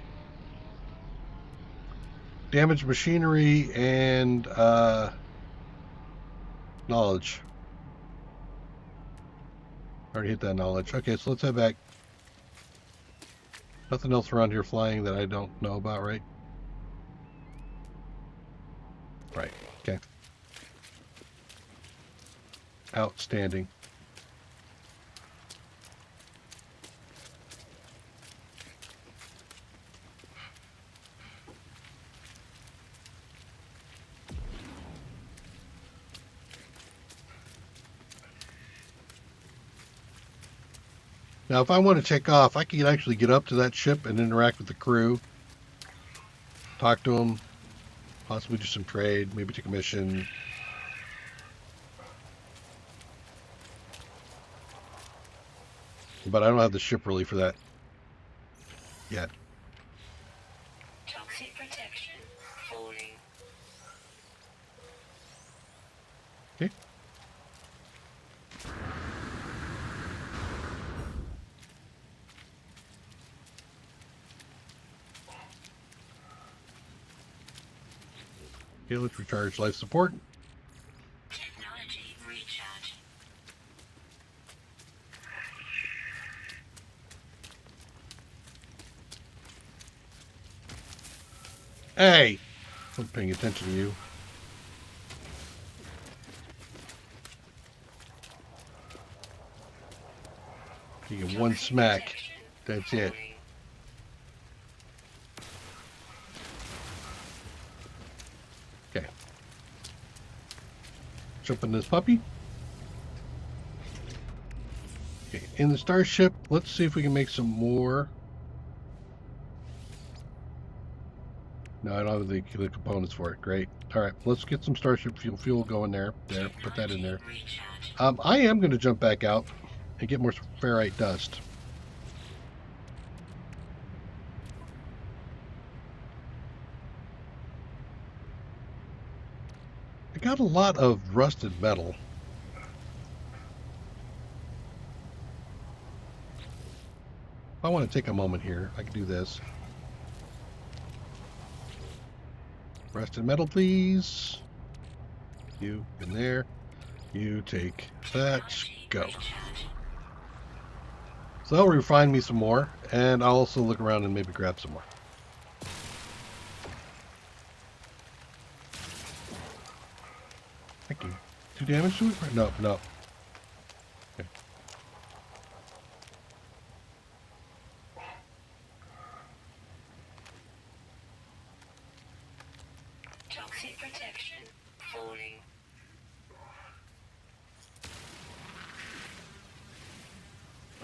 Damaged machinery and knowledge. Already hit that knowledge. Okay, so let's head back. Nothing else around here flying that I don't know about, right? Right. Okay. Outstanding. Now, if I want to take off, I can actually get up to that ship and interact with the crew, talk to them, possibly do some trade, maybe take a mission. But I don't have the ship really for that yet. Toxic protection. Falling. Okay. Okay, let's recharge life support. Technology recharge. Hey! I'm paying attention to you. You get one Toxic smack. protection. That's it. Falling. Okay. Jump in this puppy. Okay, in the starship, let's see if we can make some more. No, I don't have the components for it. Great. All right, let's get some starship fuel going there. There, put that in there. Recharge. I am going to jump back out and get more ferrite dust. I got a lot of rusted metal. If I want to take a moment here, I can do this. Rusted metal, please. You in there. You take that. Go. So that'll refine me some more, and I'll also look around and maybe grab some more. Thank you. 2 damage to it? No, no. Okay. Toxic protection. Falling.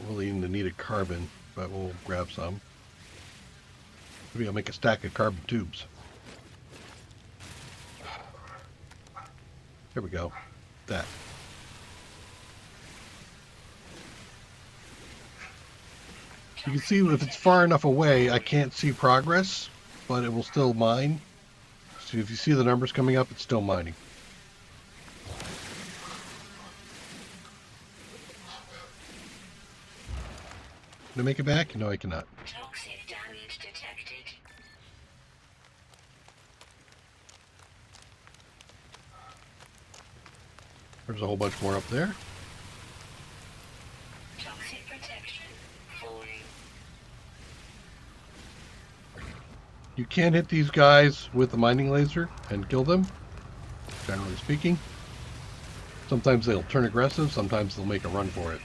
Really needed carbon, but we'll grab some. Maybe I'll make a stack of carbon tubes. There we go. That. You can see if it's far enough away, I can't see progress, but it will still mine. So if you see the numbers coming up, it's still mining. Can I make it back? No, I cannot. Toxic damage detected. There's a whole bunch more up there. Toxic protection. Falling. You can hit these guys with the mining laser and kill them, generally speaking. Sometimes they'll turn aggressive, sometimes they'll make a run for it.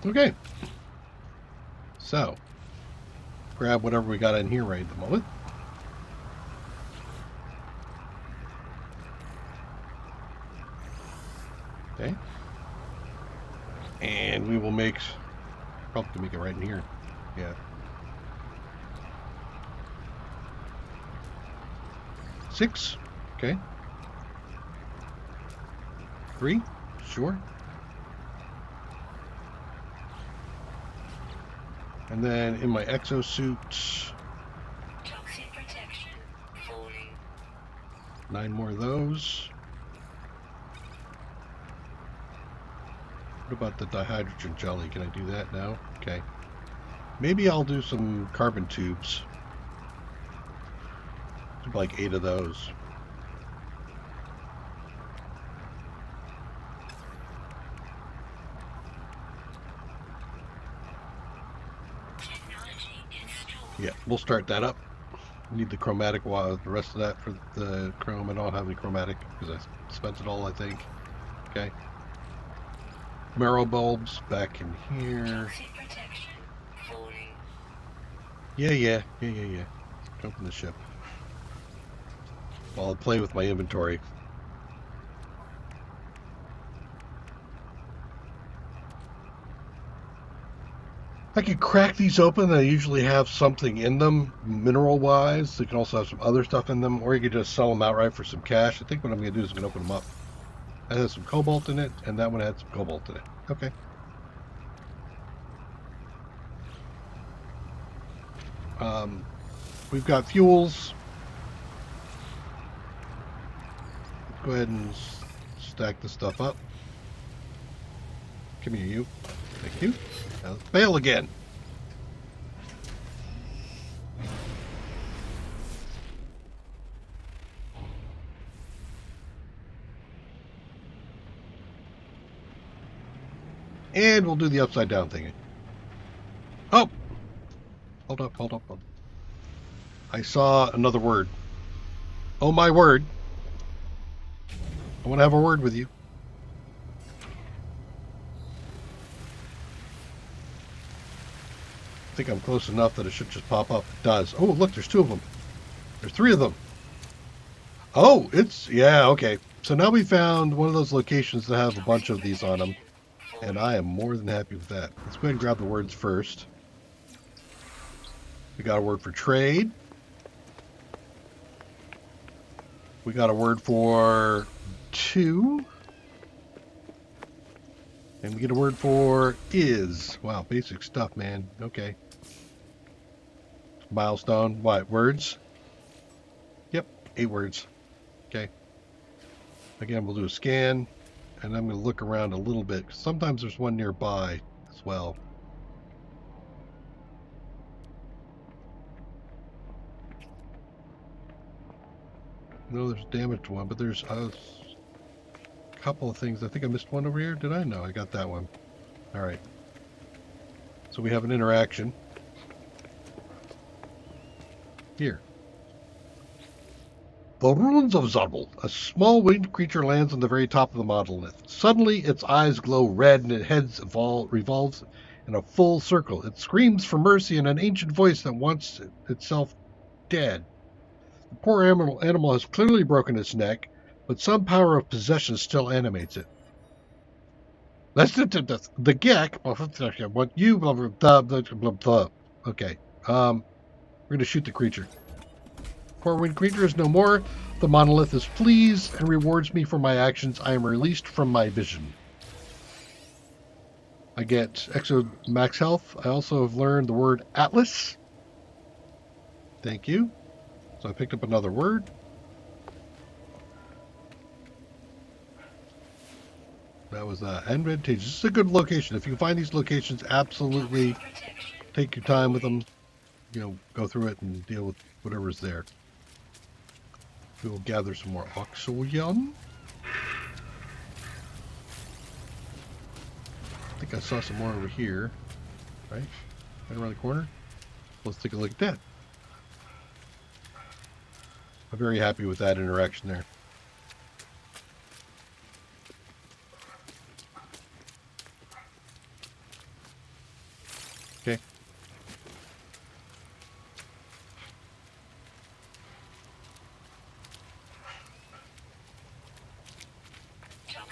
Okay. So, grab whatever we got in here right at the moment. Okay. And we will make, probably can make it right in here. Yeah. 6. Okay. 3. Sure. And then in my exosuit, Toxic protection. Falling. 9 more of those. What about the dihydrogen jelly? Can I do that now? Okay. Maybe I'll do some carbon tubes. Like 8 of those. Technology installed. Yeah, we'll start that up. Need the chromatic wire, the rest of that for the chrome. I don't have any chromatic because I spent it all, I think. Okay. Marrow bulbs back in here. Toxic protection. Falling. Yeah. Jump in the ship. While I play with my inventory. I can crack these open. I usually have something in them, mineral-wise. They can also have some other stuff in them, or you could just sell them outright for some cash. I think what I'm going to do is I'm going to open them up. That has some cobalt in it, and that one had some cobalt in it. Okay. We've got fuels. Let's go ahead and stack this stuff up. Come here, you. Thank you. Now let's bail again. And we'll do the upside down thing. Oh! Hold up. I saw another word. Oh my word. I want to have a word with you. I think I'm close enough that it should just pop up. It does. Oh, look, there's 2 of them. There's 3 of them. Oh, yeah, okay. So now we found one of those locations that have a bunch of these on them. And I am more than happy with that. Let's go ahead and grab the words first. We got a word for trade. We got a word for 2. And we get a word for is. Wow, basic stuff, man. Okay. Milestone. What? Words? Yep, 8 words. Okay. Again, we'll do a scan. And I'm going to look around a little bit. Sometimes there's one nearby as well. No, there's a damaged one, but there's a couple of things. I think I missed one over here. Did I? No, I got that one. All right. So we have an interaction. Here. The ruins of Zarbel. A small winged creature lands on the very top of the monolith. Suddenly, its eyes glow red and its head revolves in a full circle. It screams for mercy in an ancient voice that wants itself dead. The poor animal has clearly broken its neck, but some power of possession still animates it. Let's do the Gek. What you blah blah blah. Okay. We're gonna shoot the creature. Poor winged creature is no more. The monolith is pleased and rewards me for my actions. I am released from my vision. I get extra max health. I also have learned the word Atlas. Thank you. So I picked up another word. That was advantageous. This is a good location. If you find these locations, absolutely take your time with them. You know, go through it and deal with whatever's there. We will gather some more oxygen. I think I saw some more over here. Right? Right around the corner. Let's take a look at that. I'm very happy with that interaction there.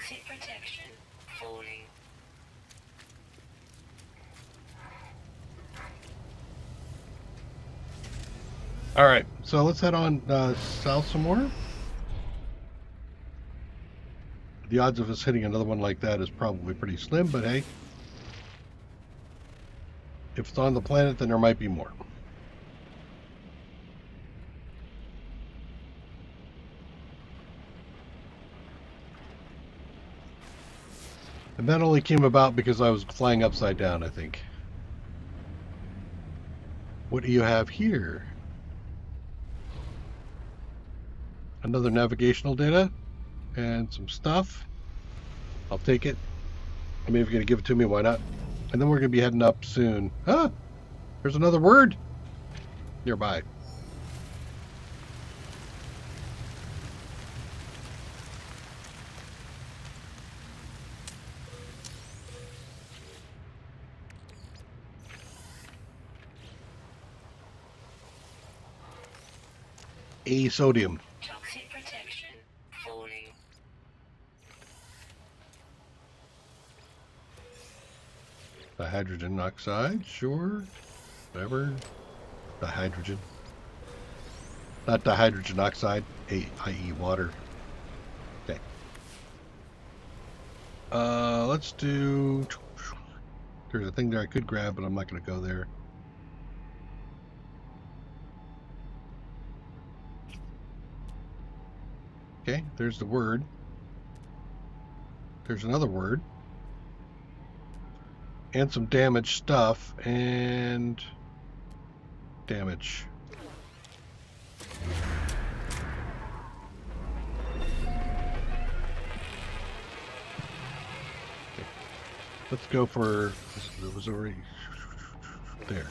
Toxic protection. Falling. All right, so let's head on south some more. The odds of us hitting another one like that is probably pretty slim, but hey, if it's on the planet, then there might be more. And that only came about because I was flying upside down, I think. What do you have here? Another navigational data and some stuff. I'll take it. I mean, if you're going to give it to me, why not? And then we're going to be heading up soon. Ah, there's another word nearby. Sodium. Toxic protection. Falling. Hydrogen oxide, sure. Whatever. Hydrogen. Not hydrogen oxide, i.e. water. Okay. Let's do... There's a thing there I could grab, but I'm not going to go there. Okay, there's the word. There's another word. And some damaged stuff. And... damage. Okay. Let's go for... It was already... there.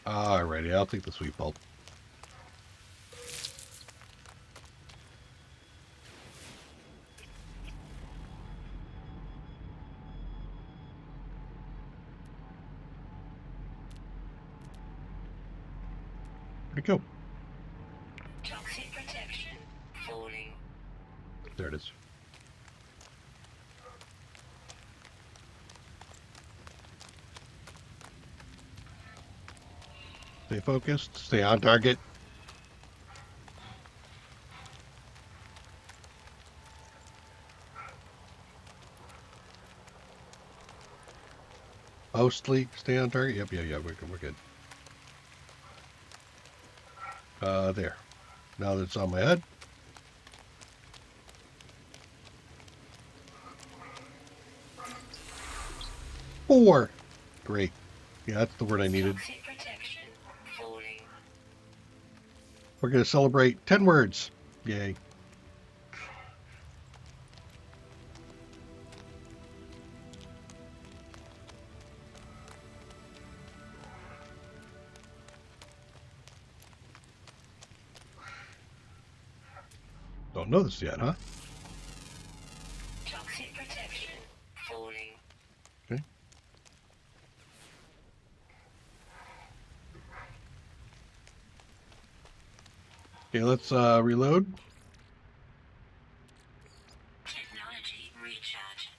Alrighty, I'll take the sweet pulp. Where'd it go? Toxic protection. Falling. There it is. Stay focused, stay on target. Mostly stay on target. Yep, yeah, we're good. There. Now that it's on my head. Four. Great. Yeah, that's the word I needed. Toxic protection. Falling. We're going to celebrate 10 words. Yay. Don't know this yet, huh? Toxic protection. Falling. Okay. Okay, let's reload. Technology recharge.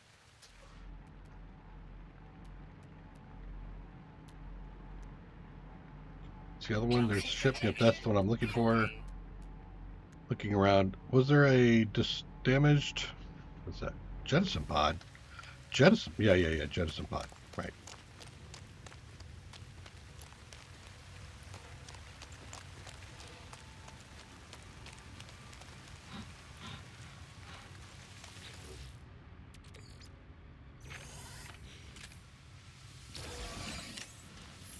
It's the other one. There's a ship. Yep, that's the one I'm looking for. Looking around. Was there a damaged... What's that? Jettison pod. Jettison. Yeah. Jettison pod. Right.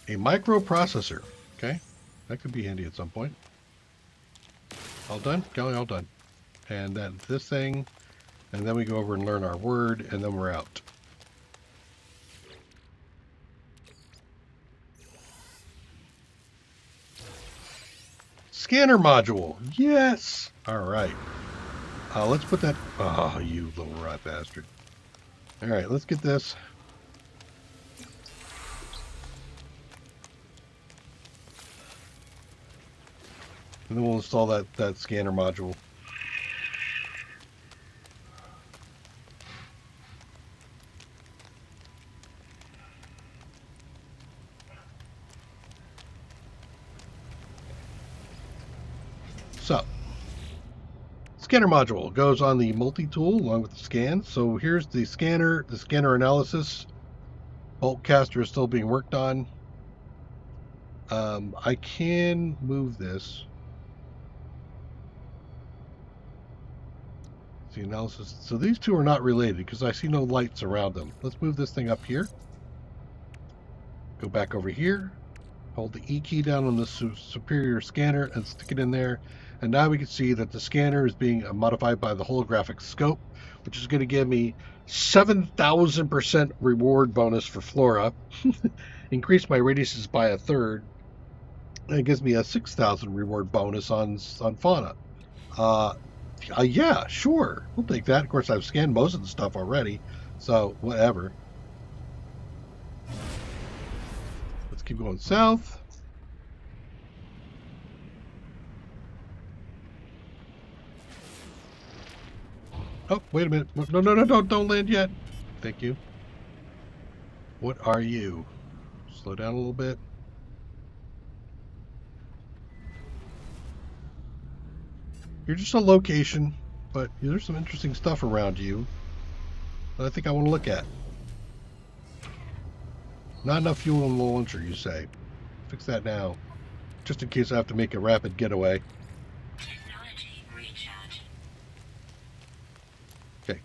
A microprocessor. Okay. That could be handy at some point. All done? Kelly, all done. And then this thing, and then we go over and learn our word, and then we're out. Scanner module. Yes. All right. Let's put that... Oh, you little rat bastard. All right, let's get this. And then we'll install that scanner module. So, scanner module goes on the multi-tool along with the scan. So here's the scanner analysis. Bolt caster is still being worked on. I can move this. The analysis. So these two are not related because I see no lights around them. Let's move this thing up here. Go back over here. Hold the E key down on the superior scanner and stick it in there. And now we can see that the scanner is being modified by the holographic scope, which is going to give me 7,000% reward bonus for flora. Increase my radiuses by a third. And it gives me a 6,000 reward bonus on fauna. Yeah, sure. We'll take that. Of course, I've scanned most of the stuff already, so whatever. Let's keep going south. Oh, wait a minute. No, don't land yet. Thank you. What are you? Slow down a little bit. You're just a location, but there's some interesting stuff around you that I think I want to look at. Not enough fuel in the launcher, you say. Fix that now, just in case I have to make a rapid getaway. Technology recharge. Okay.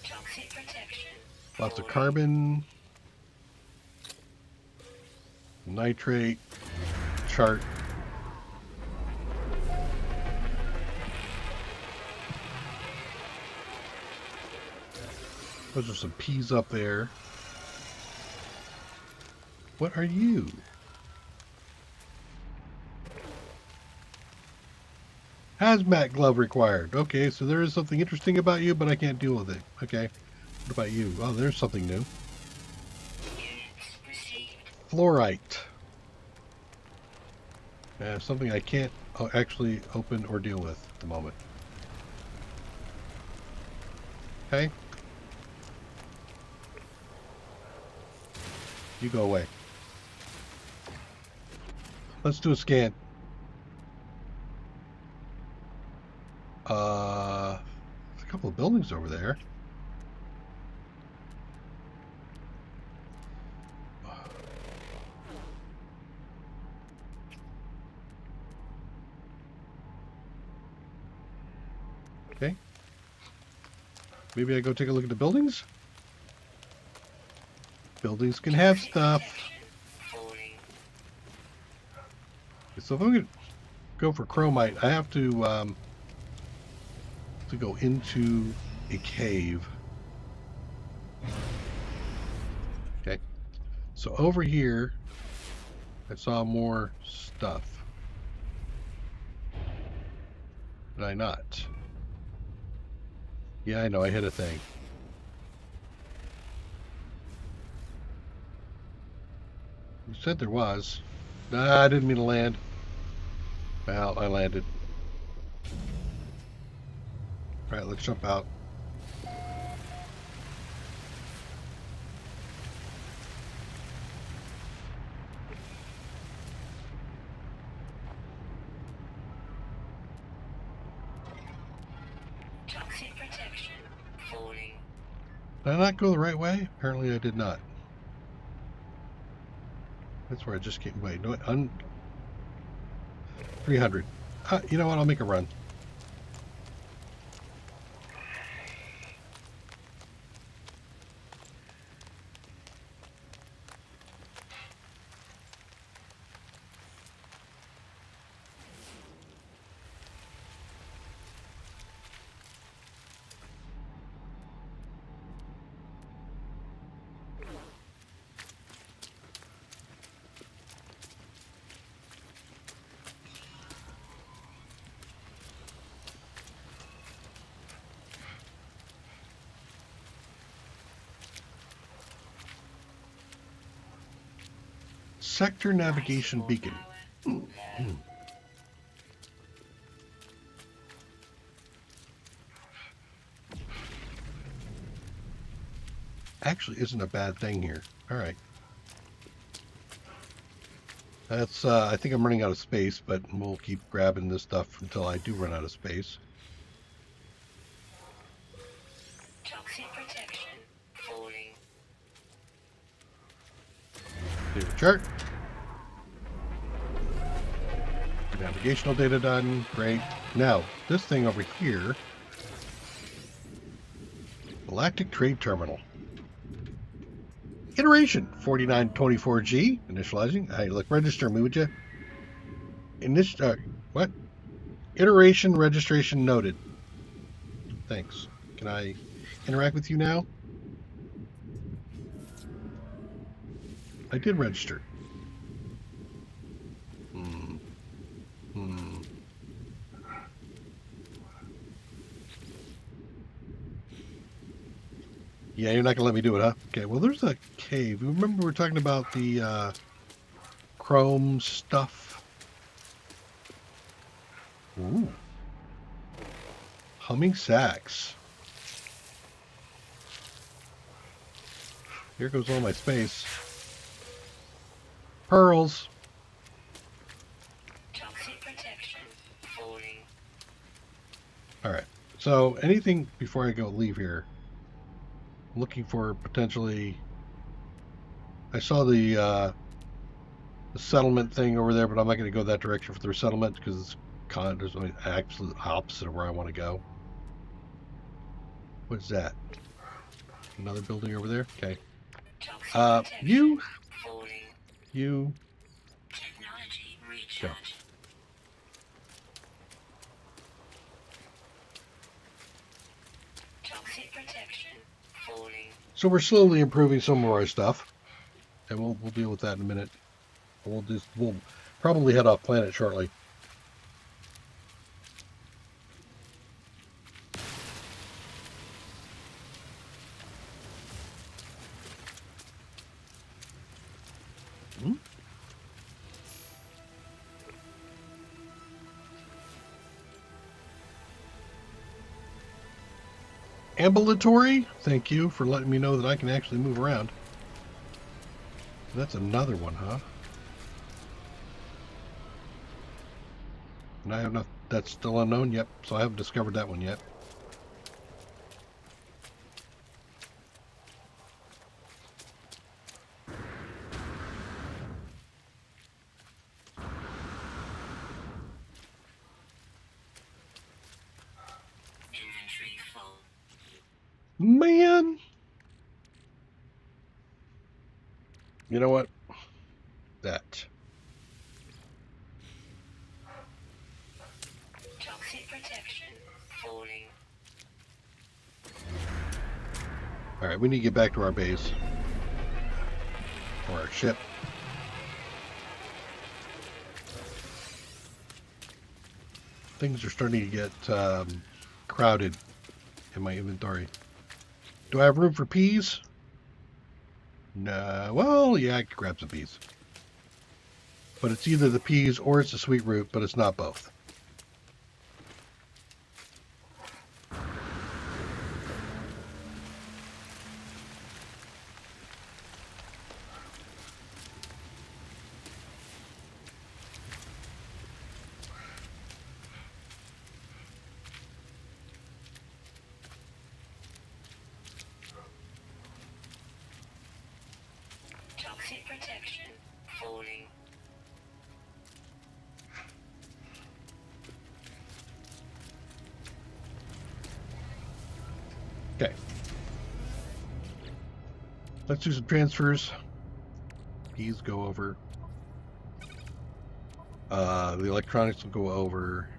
Toxic protection. Lots of carbon, nitrate, chart. Those are some peas up there. What are you? Hazmat glove required. Okay, so there is something interesting about you, but I can't deal with it. Okay. What about you? Oh, there's something new. Units received. Fluorite. Something I can't actually open or deal with at the moment. Okay. You go away. Let's do a scan. There's a couple of buildings over there. Okay. Maybe I go take a look at the buildings? Buildings can have stuff. Falling. So if I'm going to go for chromite, I have to go into a cave. Okay. So over here, I saw more stuff. Did I not? Yeah, I know, I hit a thing. You said there was. Nah, I didn't mean to land. Well, I landed. Alright, let's jump out. Toxic protection. Falling. Did I not go the right way? Apparently I did not. That's where I just came. Wait, no, 300. You know what? I'll make a run. Sector navigation beacon. Actually isn't a bad thing here. All right. That's, I think I'm running out of space, but we'll keep grabbing this stuff until I do run out of space. Toxic protection. Falling. Data chart. Navigational data done. Great. Now, this thing over here. Galactic Trade Terminal. Iteration 4924G. Initializing. Hey, look, register me, would you? What? Iteration registration noted. Thanks. Can I interact with you now? I did register. Yeah, you're not gonna let me do it, huh? Okay, well, there's a cave. Remember we were talking about the chrome stuff? Ooh. Humming sacks. Here goes all my space. Pearls. Toxic protection. Falling. Alright, so anything before I go leave here? Looking for potentially... I saw the settlement thing over there, but I'm not going to go that direction for the settlement because it's kind of the absolute opposite of where I want to go. What's that? Another building over there? Okay. You. Falling. You. Technology Go. recharge. Toxic protection. Falling. So we're slowly improving some of our stuff, and we'll deal with that in a minute. We'll probably head off planet shortly. Ambulatory, thank you for letting me know that I can actually move around. That's another one, huh? And I have not. That's still unknown. Yep. So I haven't discovered that one yet. Inventory full. Man. You know what? That. Toxic protection. Falling. All right. We need to get back to our base or our ship. Things are starting to get crowded in my inventory. Do I have room for peas? No. Well, yeah, I could grab some peas. But it's either the peas or it's the sweet root, but it's not both. Toxic protection. Falling. Okay. Let's do some transfers. Peas go over. The electronics will go over.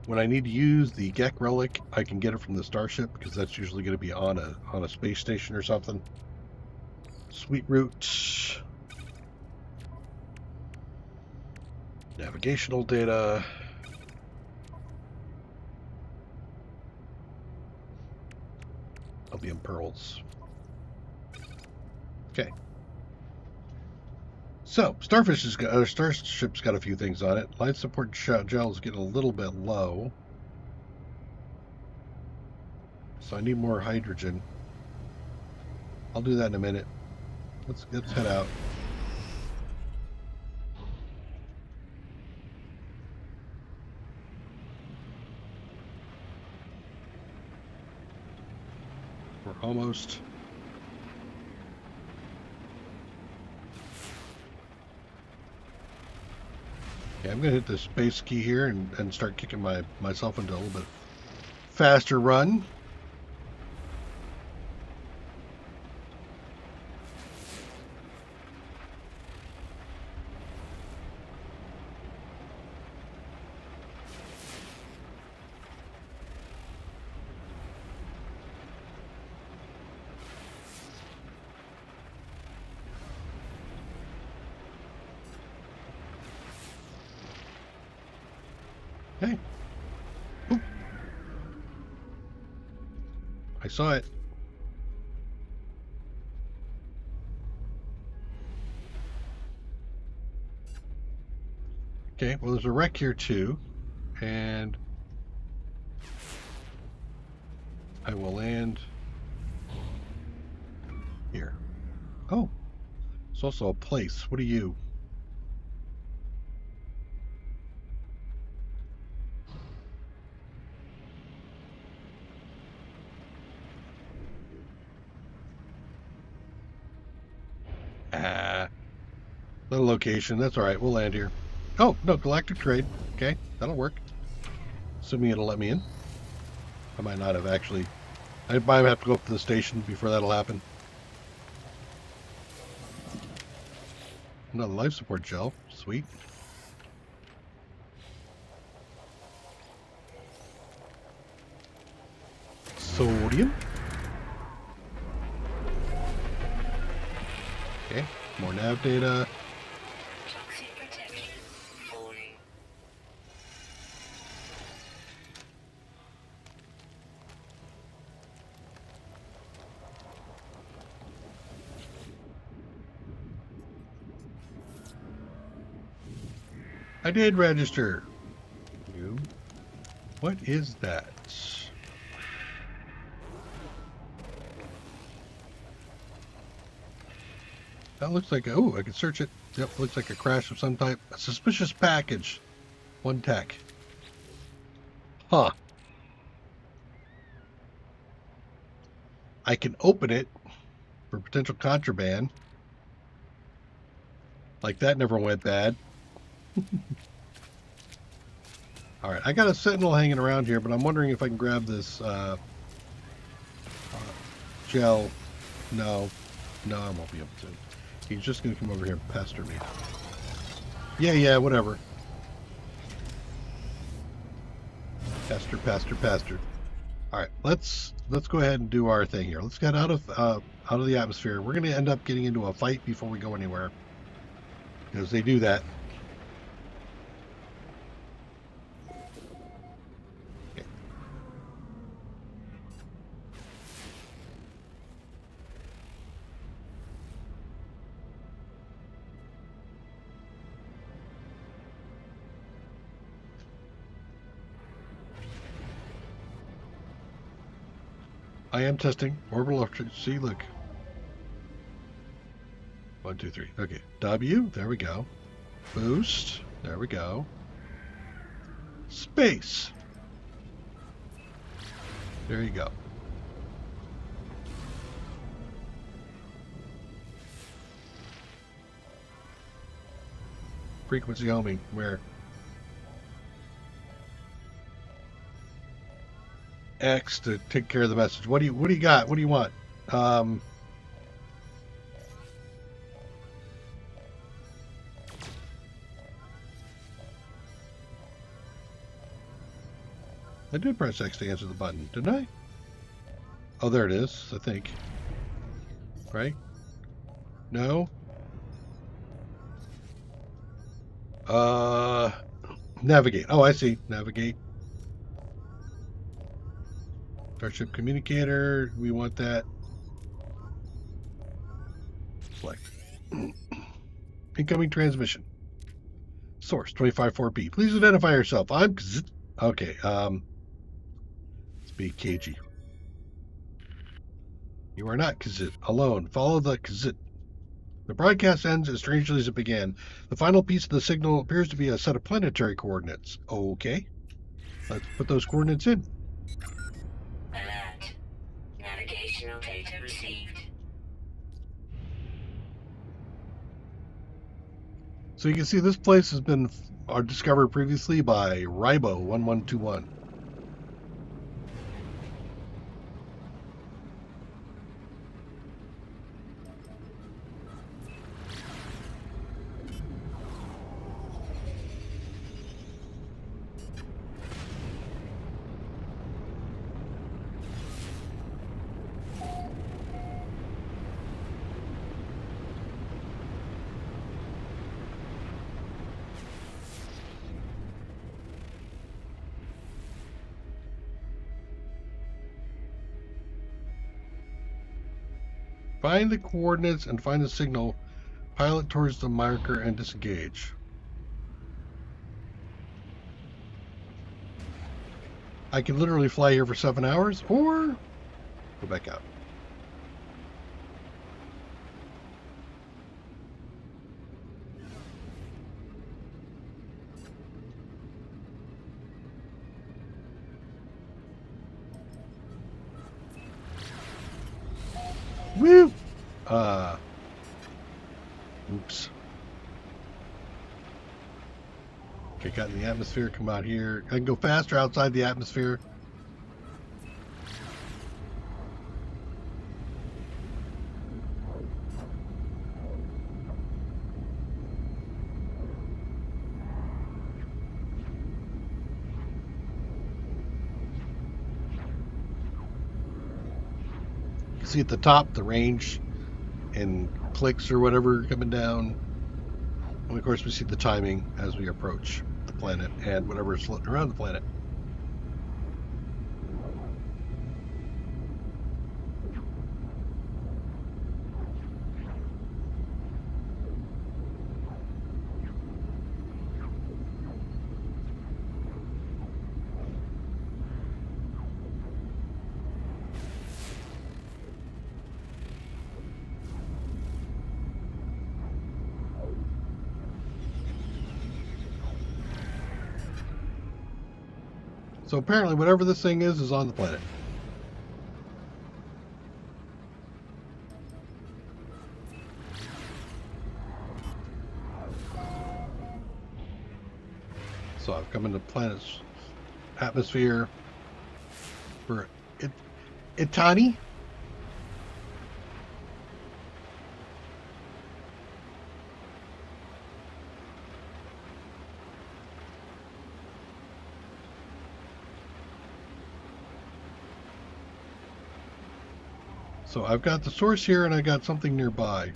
When I need to use the Gek relic, I can get it from the starship because that's usually going to be on a space station or something. Sweet root. Navigational data. Albion pearls. Okay. So, Starship's got a few things on it. Life support gel is getting a little bit low. So I need more hydrogen. I'll do that in a minute. Let's head out. We're almost. Okay, I'm gonna hit the space key here and start kicking myself into a little bit faster run. Okay. Oop. I saw it. Okay, well, there's a wreck here too, and I will land here. Oh, it's also a place. What are you? Little location. That's all right. We'll land here. Oh, no, galactic trade. Okay, that'll work. Assuming it'll let me in. I might not have actually. I might have to go up to the station before that'll happen. Another life support gel. Sweet. Sodium. Okay, more nav data. Toxic protection falling. I did register. You. What is that? That looks like oh, I can search it. Yep, looks like a crash of some type. A suspicious package. One tech. Huh. I can open it for potential contraband. Like that never went bad. All right, I got a sentinel hanging around here, but I'm wondering if I can grab this gel. No, I won't be able to. He's just going to come over here and pester me. Yeah, whatever. Pester. All right, let's go ahead and do our thing here. Let's get out of the atmosphere. We're going to end up getting into a fight before we go anywhere, because they do that. Okay. I am testing orbital. See, look. 1, 2, 3. Okay. W. There we go. Boost. There we go. Space. There you go. Frequency homing. Where? X to take care of the message. What do you got? What do you want? I did press X to answer the button, didn't I? Oh, there it is, I think. Right? No? Navigate. Oh, I see. Navigate. Starship communicator. We want that. Select. Incoming transmission. Source 254B. Please identify yourself. I'm Kzit. Okay, let's be cagey. You are not Kzit. Alone. Follow the Kzit. The broadcast ends as strangely as it began. The final piece of the signal appears to be a set of planetary coordinates. Okay. Let's put those coordinates in. Alert. Navigational data received. So you can see this place has been discovered previously by Ribo 1121. Find the coordinates and find the signal. Pilot towards the marker and disengage. I can literally fly here for 7 hours or go back out. Woo! Oops. Okay, got in the atmosphere, come out here. I can go faster outside the atmosphere. You can see at the top the range and clicks or whatever coming down. And of course we see the timing as we approach the planet and whatever is floating around the planet. So apparently whatever this thing is on the planet. So I've come into the planet's atmosphere for Itani. So I've got the source here and I got something nearby.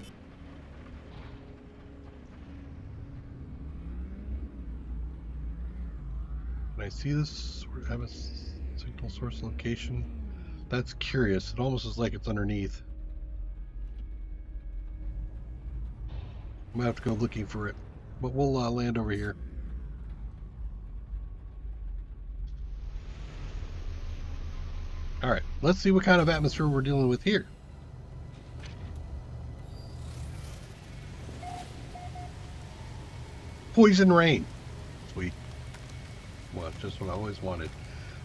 Can I see this? Have a signal source location? That's curious. It almost is like it's underneath. I'm gonna have to go looking for it, but we'll land over here. All right, let's see what kind of atmosphere we're dealing with here. Poison rain. Sweet. Well, just what I always wanted.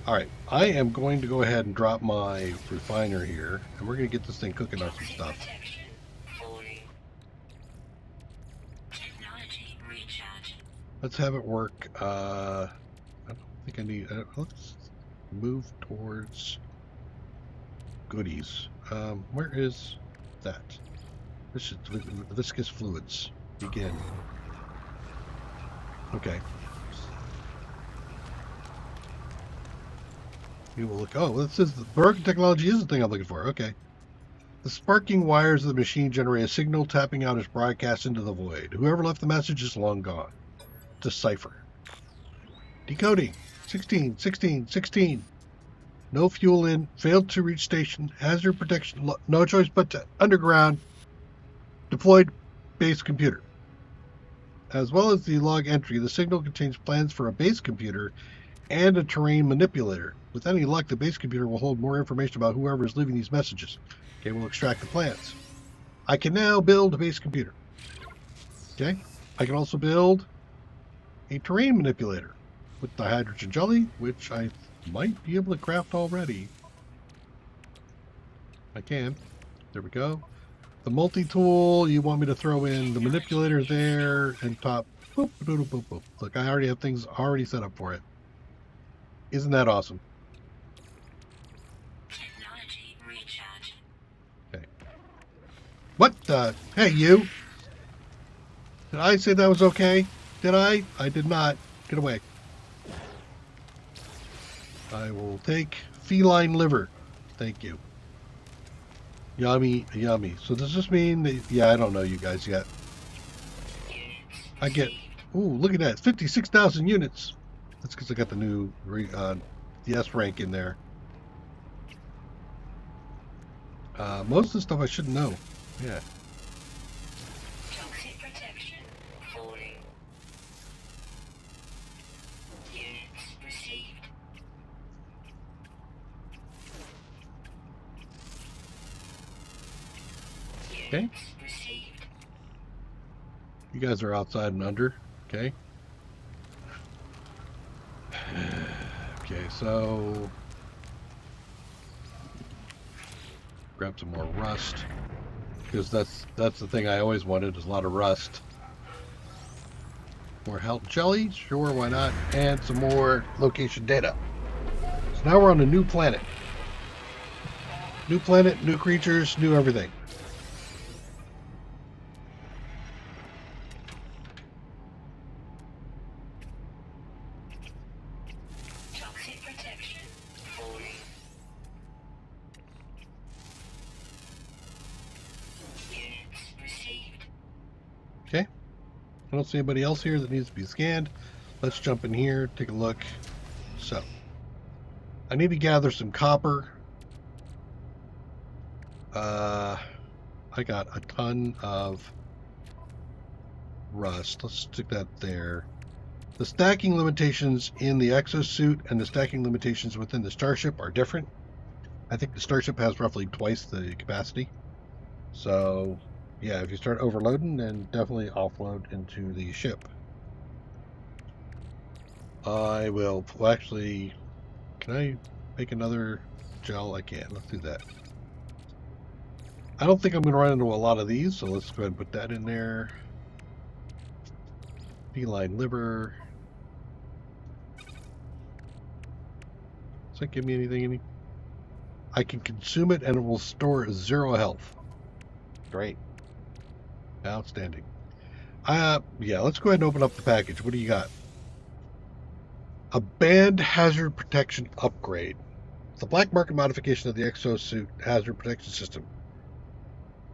All right, I am going to go ahead and drop my refiner here, and we're going to get this thing cooking on some stuff. Let's have it work. I don't think I need... let's move towards... goodies. Where is that? This is viscous fluids. Begin. Okay. You will look. Oh, this is the broken technology is the thing I'm looking for. Okay. The sparking wires of the machine generate a signal tapping out its broadcast into the void. Whoever left the message is long gone. Decipher. Decoding. 16, 16, 16. No fuel in. Failed to reach station. Hazard protection. No choice but to underground. Deployed base computer. As well as the log entry, the signal contains plans for a base computer and a terrain manipulator. With any luck, the base computer will hold more information about whoever is leaving these messages. Okay, we'll extract the plans. I can now build a base computer. Okay, I can also build a terrain manipulator with the hydrogen jelly, which I might be able to craft already. I can. There we go. The multi-tool, you want me to throw in the manipulator there and top. Boop, boop, boop, boop. Look, I already have things already set up for it. Isn't that awesome? Technology recharge. Okay. What the? Hey, you. Did I say that was okay? Did I? I did not. Get away. I will take feline liver. Thank you. Yummy, yummy. So does this mean that, yeah, I don't know you guys yet. I get, ooh, look at that. 56,000 units. That's because I got the new, the S rank in there. Most of the stuff I should know. Yeah. Toxic protection falling. Units received. Okay. Units received. You guys are outside and under. Okay. Okay, so grab some more rust, because that's the thing I always wanted, is a lot of rust. More health jelly, sure, why not? And some more location data. So now we're on a new planet. New planet, new creatures, new everything. Toxic protection falling. Units received. Okay. I don't see anybody else here that needs to be scanned. Let's jump in here, take a look. So, I need to gather some copper. I got a ton of rust. Let's stick that there. The stacking limitations in the exosuit and the stacking limitations within the starship are different. I think the starship has roughly twice the capacity. So, yeah, if you start overloading, then definitely offload into the ship. I will, well, actually, can I make another gel? I can. Let's do that. I don't think I'm going to run into a lot of these, so let's go ahead and put that in there. Feline liver. Does that give me anything? I can consume it and it will store 0 health. Great. Outstanding. Yeah, let's go ahead and open up the package. What do you got? A band hazard protection upgrade. It's a black market modification of the exosuit hazard protection system.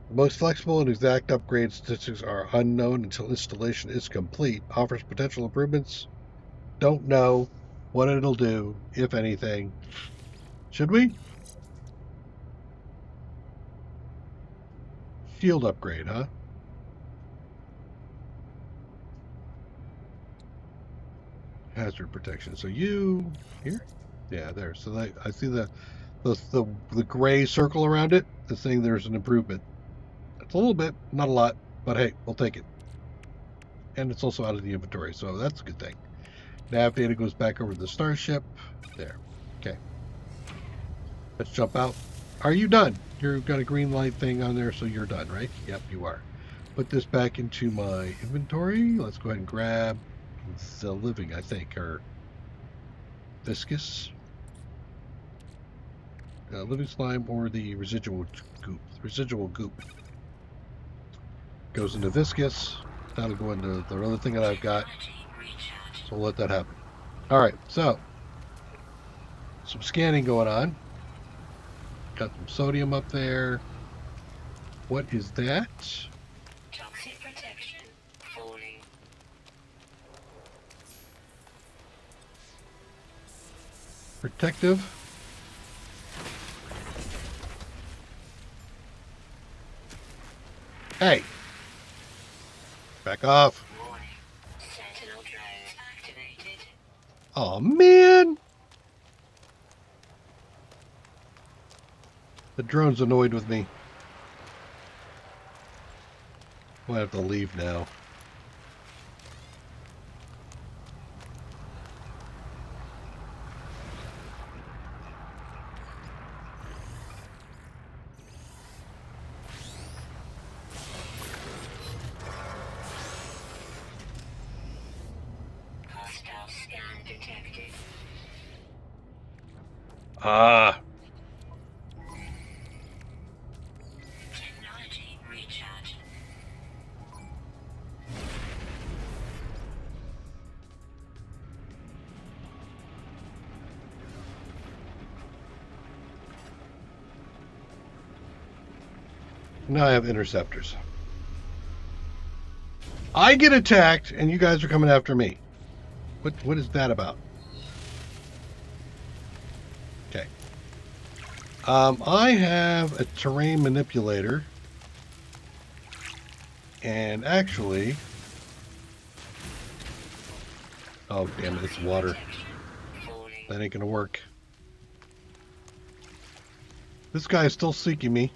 The most flexible and exact upgrade statistics are unknown until installation is complete. Offers potential improvements. Don't know what it'll do, if anything. Should we? Shield upgrade, huh? Hazard protection. So you here? Yeah, there. So I see the gray circle around it. It's saying there's an improvement. It's a little bit, not a lot, but hey, we'll take it. And it's also out of the inventory, so that's a good thing. Nav data goes back over to the starship. There. Okay. Let's jump out. Are you done? You've got a green light thing on there, so you're done, right? Yep, you are. Put this back into my inventory. Let's go ahead and grab the living, I think, or viscous. Living slime or the residual goop. Residual goop goes into viscous. That'll go into the other thing that I've got. So we'll let that happen. All right, so some scanning going on. Got some sodium up there. What is that? Toxic protection falling. Protective. Hey. Back off. Warning. Oh man! The drone's annoyed with me. I'll have to leave now. Hostile scan detected. Ah! Technology recharge. Now I have interceptors. I get attacked, and you guys are coming after me. What is that about? Okay. I have a terrain manipulator, and actually, oh damn it, it's water. Falling. That ain't gonna work. This guy is still seeking me.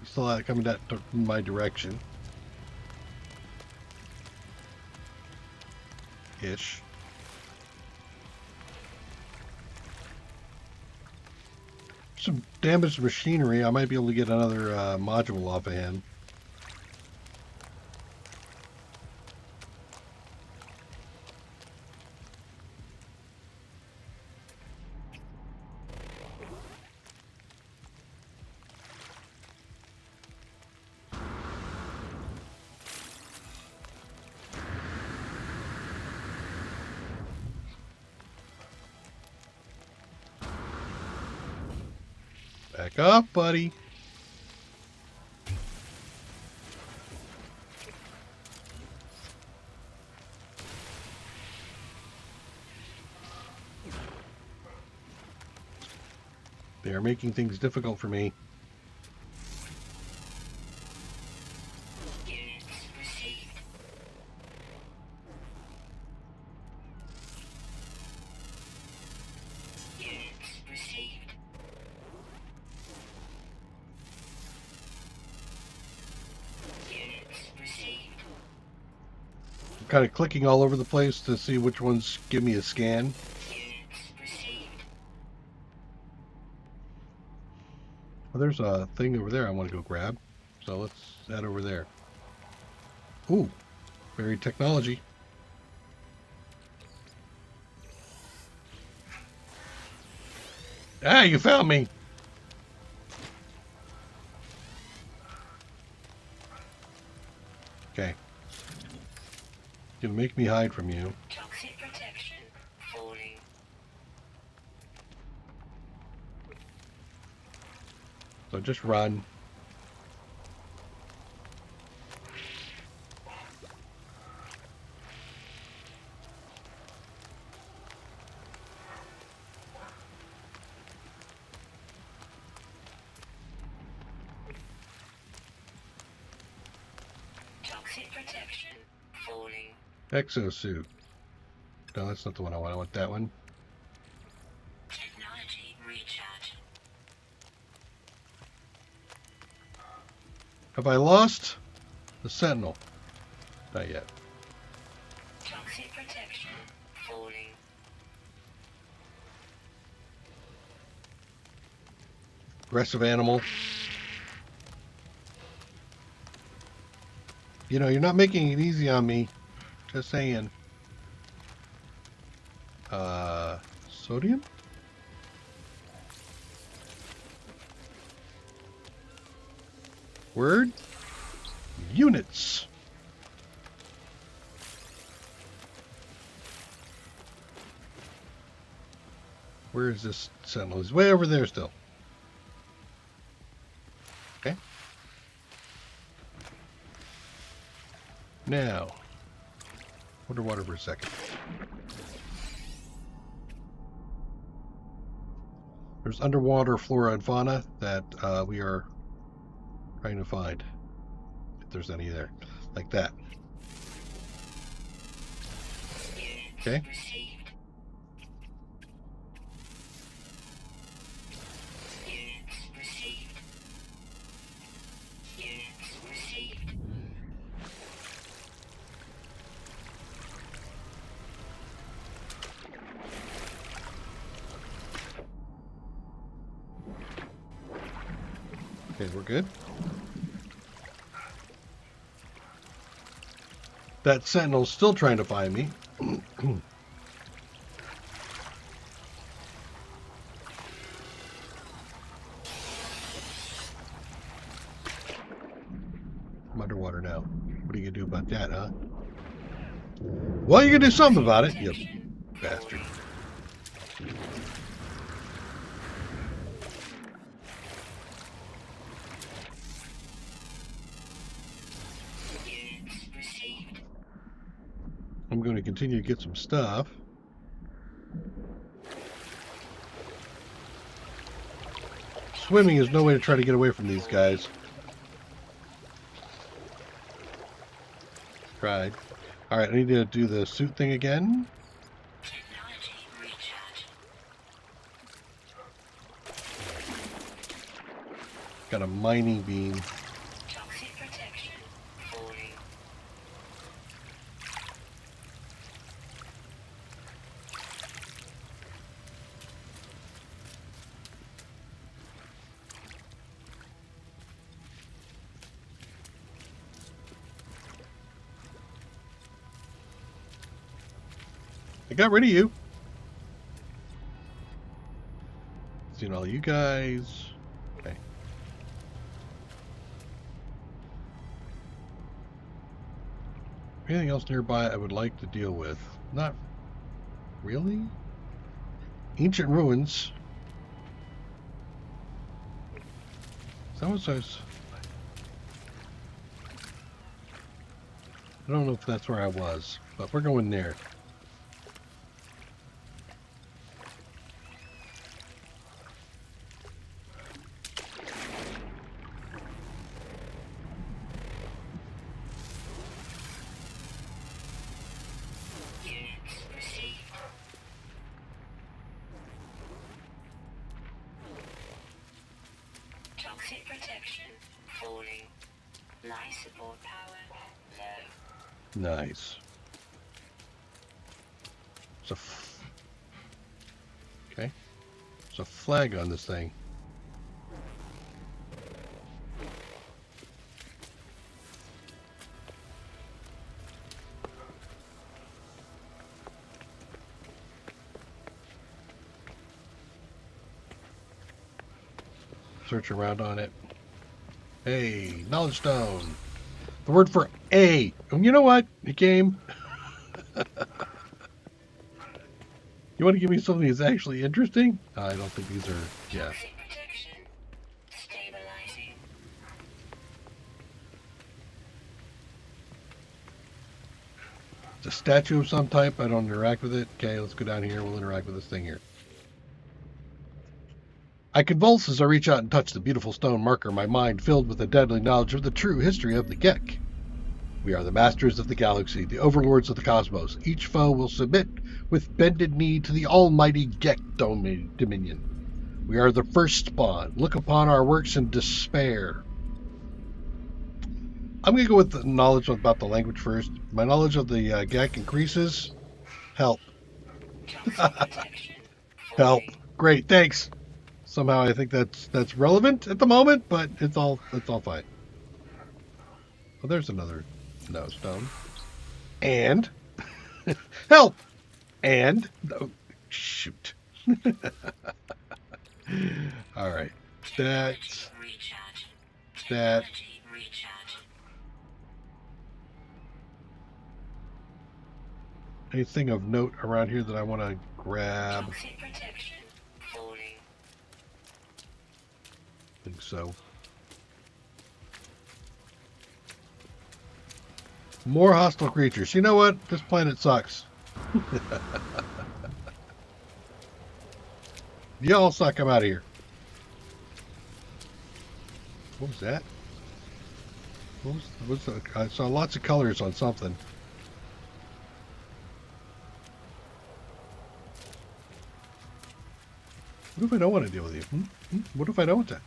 He's still coming that in my direction. Ish. Some damaged machinery. I might be able to get another module off of him. Back up, buddy. They are making things difficult for me. Units received. Units received. Units received. I'm kind of clicking all over the place to see which ones give me a scan. Units received. Well, there's a thing over there I want to go grab. So let's head over there. Ooh, buried technology. Ah, you found me. Okay. You'll make me hide from you. Toxic protection. Falling. So just run. Toxic protection. Falling. Exosuit. No, that's not the one I want. I want that one. Technology recharge. Have I lost the Sentinel? Not yet. Toxic protection. Falling. Aggressive animal. You know, you're not making it easy on me. Just saying. Sodium? Word? Units. Where is this Sentinel? He's way over there still. Okay. Now, underwater for a second. There's underwater flora and fauna that we are trying to find, if there's any there. Like that. Okay. Received. Units received. Units received. Okay, we're good. That sentinel's still trying to find me. I'm underwater now. What are you gonna do about that, huh? Well, you can do something about it, you bastard. Units received. I'm going to continue to get some stuff. Swimming is no way to try to get away from these guys. Tried. Alright, I need to do the suit thing again. Technology recharge. Got a mining beam. Toxic protection. Falling. I got rid of you. Seen all you guys. Okay. Anything else nearby I would like to deal with? Not really. Ancient ruins. That was I don't know if that's where I was, but we're going there. Units received. Toxic protection. Falling. Life support power. Low. Nice. Okay. There's a flag on this thing. Search around on it. Hey, knowledge stone. The word for A. And you know what, game? You want to give me something that's actually interesting? I don't think these are. Yeah. Toxic protection. Stabilizing. It's a statue of some type. I don't interact with it. Okay, let's go down here. We'll interact with this thing here. I convulse as I reach out and touch the beautiful stone marker, my mind filled with a deadly knowledge of the true history of the Gek. We are the masters of the galaxy, the overlords of the cosmos. Each foe will submit with bended knee to the almighty Gek dominion. We are the first spawn. Look upon our works in despair. I'm going to go with the knowledge about the language first. My knowledge of the Gek increases. Help. Toxic protection. Help. Great, thanks. Somehow I think that's relevant at the moment, but it's all fine. Well, there's another stone. And help. And oh, shoot. All right. That's Recharge. that. Technology recharge. Anything of note around here that I want to grab? Toxic protection. Falling. I think so. More hostile creatures. You know what? This planet sucks. Y'all suck. I'm out of here. What was that? I saw lots of colors on something. What if I don't want to deal with you? What if I don't want that?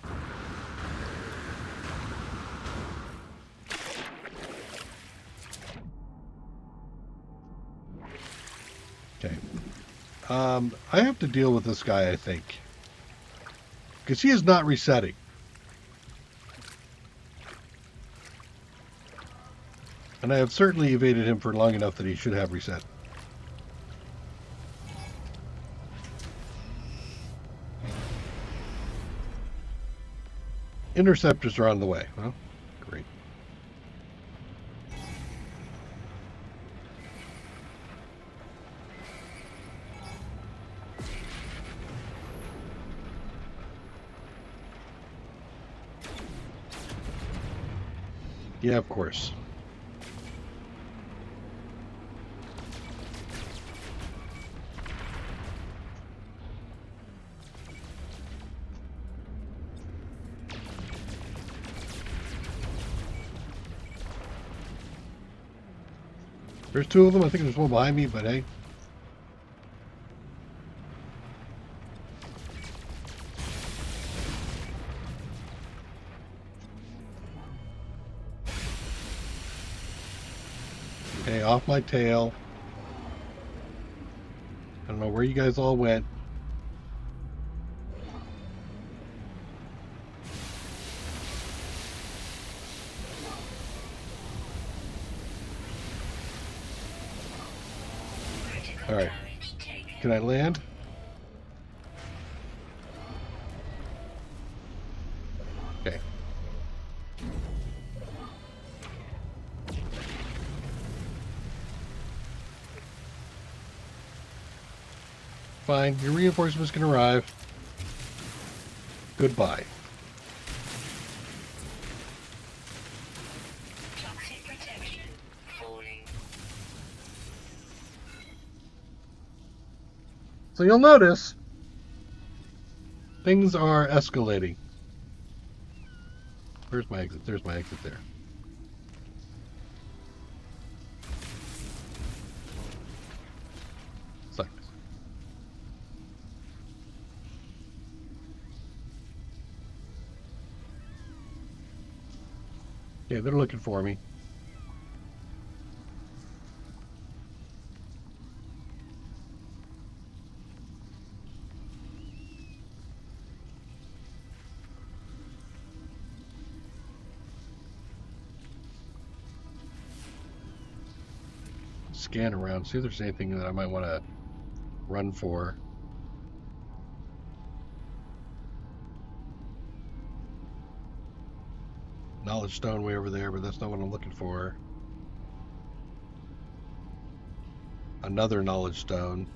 Okay. I have to deal with this guy, I think. Because he is not resetting. And I have certainly evaded him for long enough that he should have reset. Interceptors are on the way. Well, great. Yeah, of course. There's two of them. I think there's one behind me, but hey. Okay, off my tail. I don't know where you guys all went. All right. Can I land? Okay. Fine. Your reinforcements can arrive. Goodbye. Toxic protection falling. So you'll notice things are escalating. Where's my exit? There's my exit there. Sucks. Yeah, they're looking for me. Scan around, see if there's anything that I might want to run for. Knowledge stone way over there, but that's not what I'm looking for. Another knowledge stone.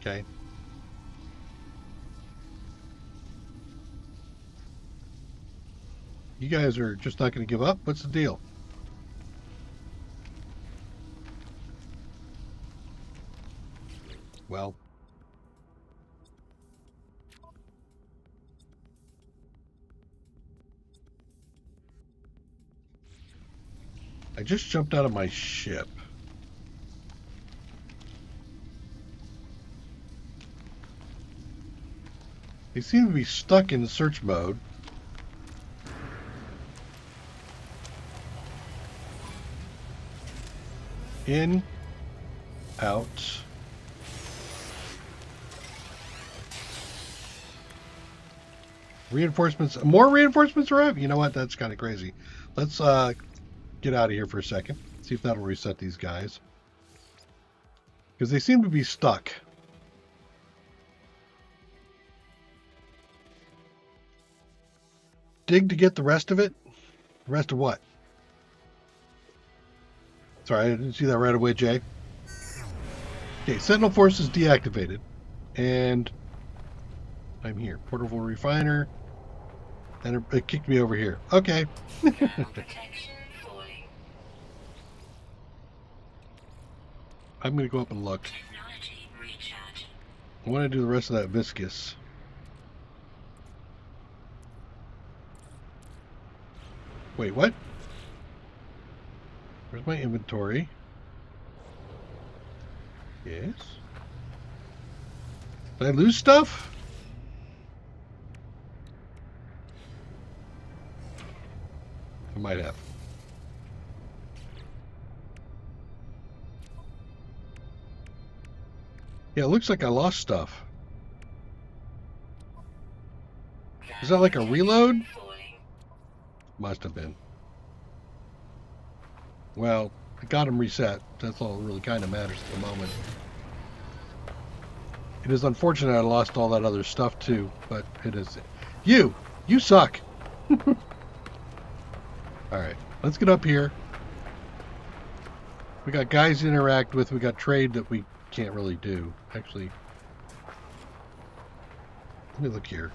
Okay. You guys are just not going to give up? What's the deal? Well, I just jumped out of my ship. They seem to be stuck in search mode. In, out. Reinforcements. More reinforcements arrive? You know what? That's kind of crazy. Let's get out of here for a second. See if that'll reset these guys. Because they seem to be stuck. Dig to get the rest of it? The rest of what? Sorry, I didn't see that right away, Jay. Okay, Sentinel Force is deactivated. And I'm here. Portable refiner. And it kicked me over here. Okay. Protection falling. I'm going to go up and look. Technology recharge. I want to do the rest of that viscous. Wait, what? Where's my inventory? Yes. Did I lose stuff? I might have. Yeah, it looks like I lost stuff. Is that like a reload? Must have been. Well, I got them reset. That's all that really kind of matters at the moment. It is unfortunate I lost all that other stuff too, but it is. You suck. All right, let's get up here. We got guys to interact with. We got trade that we can't really do. Actually, let me look here.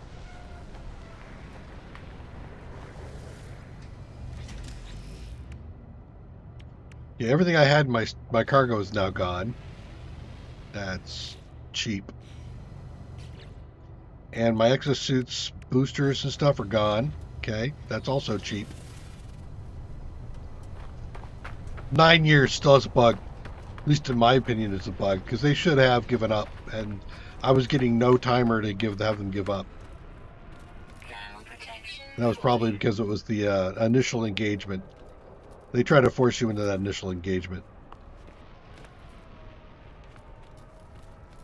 Yeah, everything I had in my cargo is now gone. That's cheap. And my exosuits boosters and stuff are gone. Okay, that's also cheap. 9 years still is a bug. At least in my opinion, it's a bug because they should have given up, and I was getting no timer to have them give up. And that was probably because it was the initial engagement. They try to force you into that initial engagement.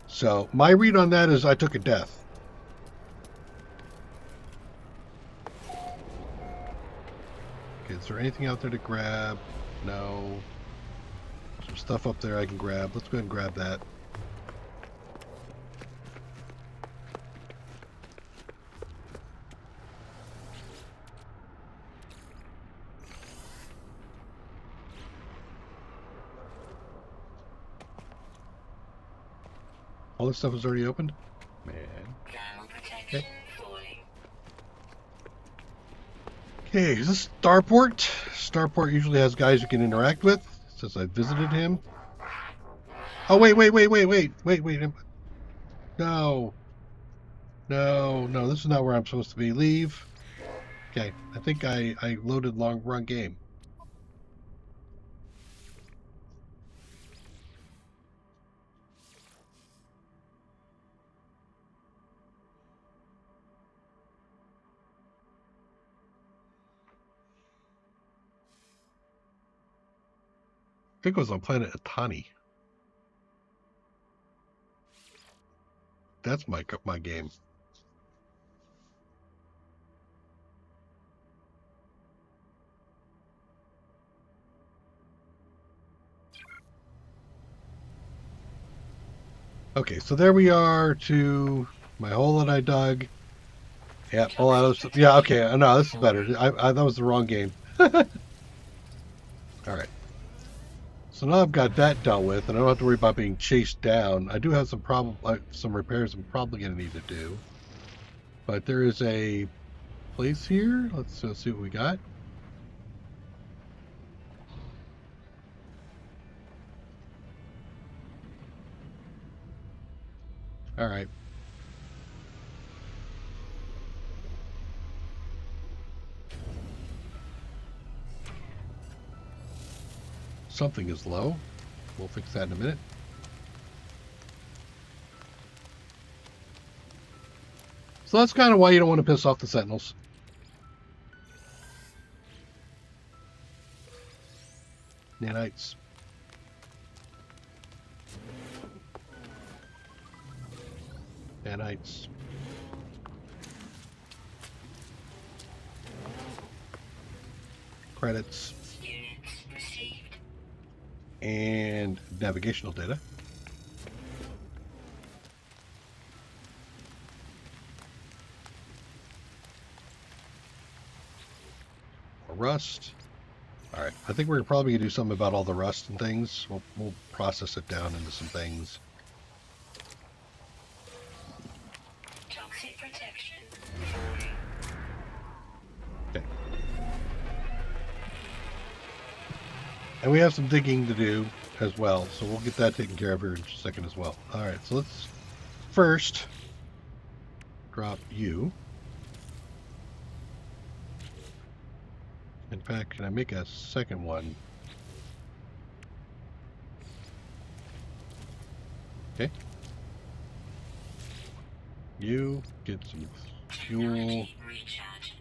So my read on that is I took a death. Okay, is there anything out there to grab? No. Some stuff up there I can grab. Let's go ahead and grab that. All this stuff is already opened? Man. Okay. Okay, is this Starport? Starport usually has guys you can interact with. It says I visited him. Oh, wait. No. No, this is not where I'm supposed to be. Leave. Okay, I think I loaded wrong game. I think it was on planet Atani. That's my game. Okay, so there we are to my hole that I dug. Yeah, all that other stuff. Yeah, okay, no, this is better. That was the wrong game. All right. So now I've got that dealt with, and I don't have to worry about being chased down. I do have some repairs I'm probably going to need to do. But there is a place here. Let's see what we got. All right. Something is low. We'll fix that in a minute. So that's kind of why you don't want to piss off the Sentinels. Nanites. Nanites. Credits. And navigational data. Rust. All right, I think we're probably gonna do something about all the rust and things. We'll process it down into some things. Toxic protection. Okay. And we have some digging to do as well, so we'll get that taken care of here in just a second as well. All right, so let's first drop you. In fact, can I make a second one? Okay. You get some fuel. Technology recharge.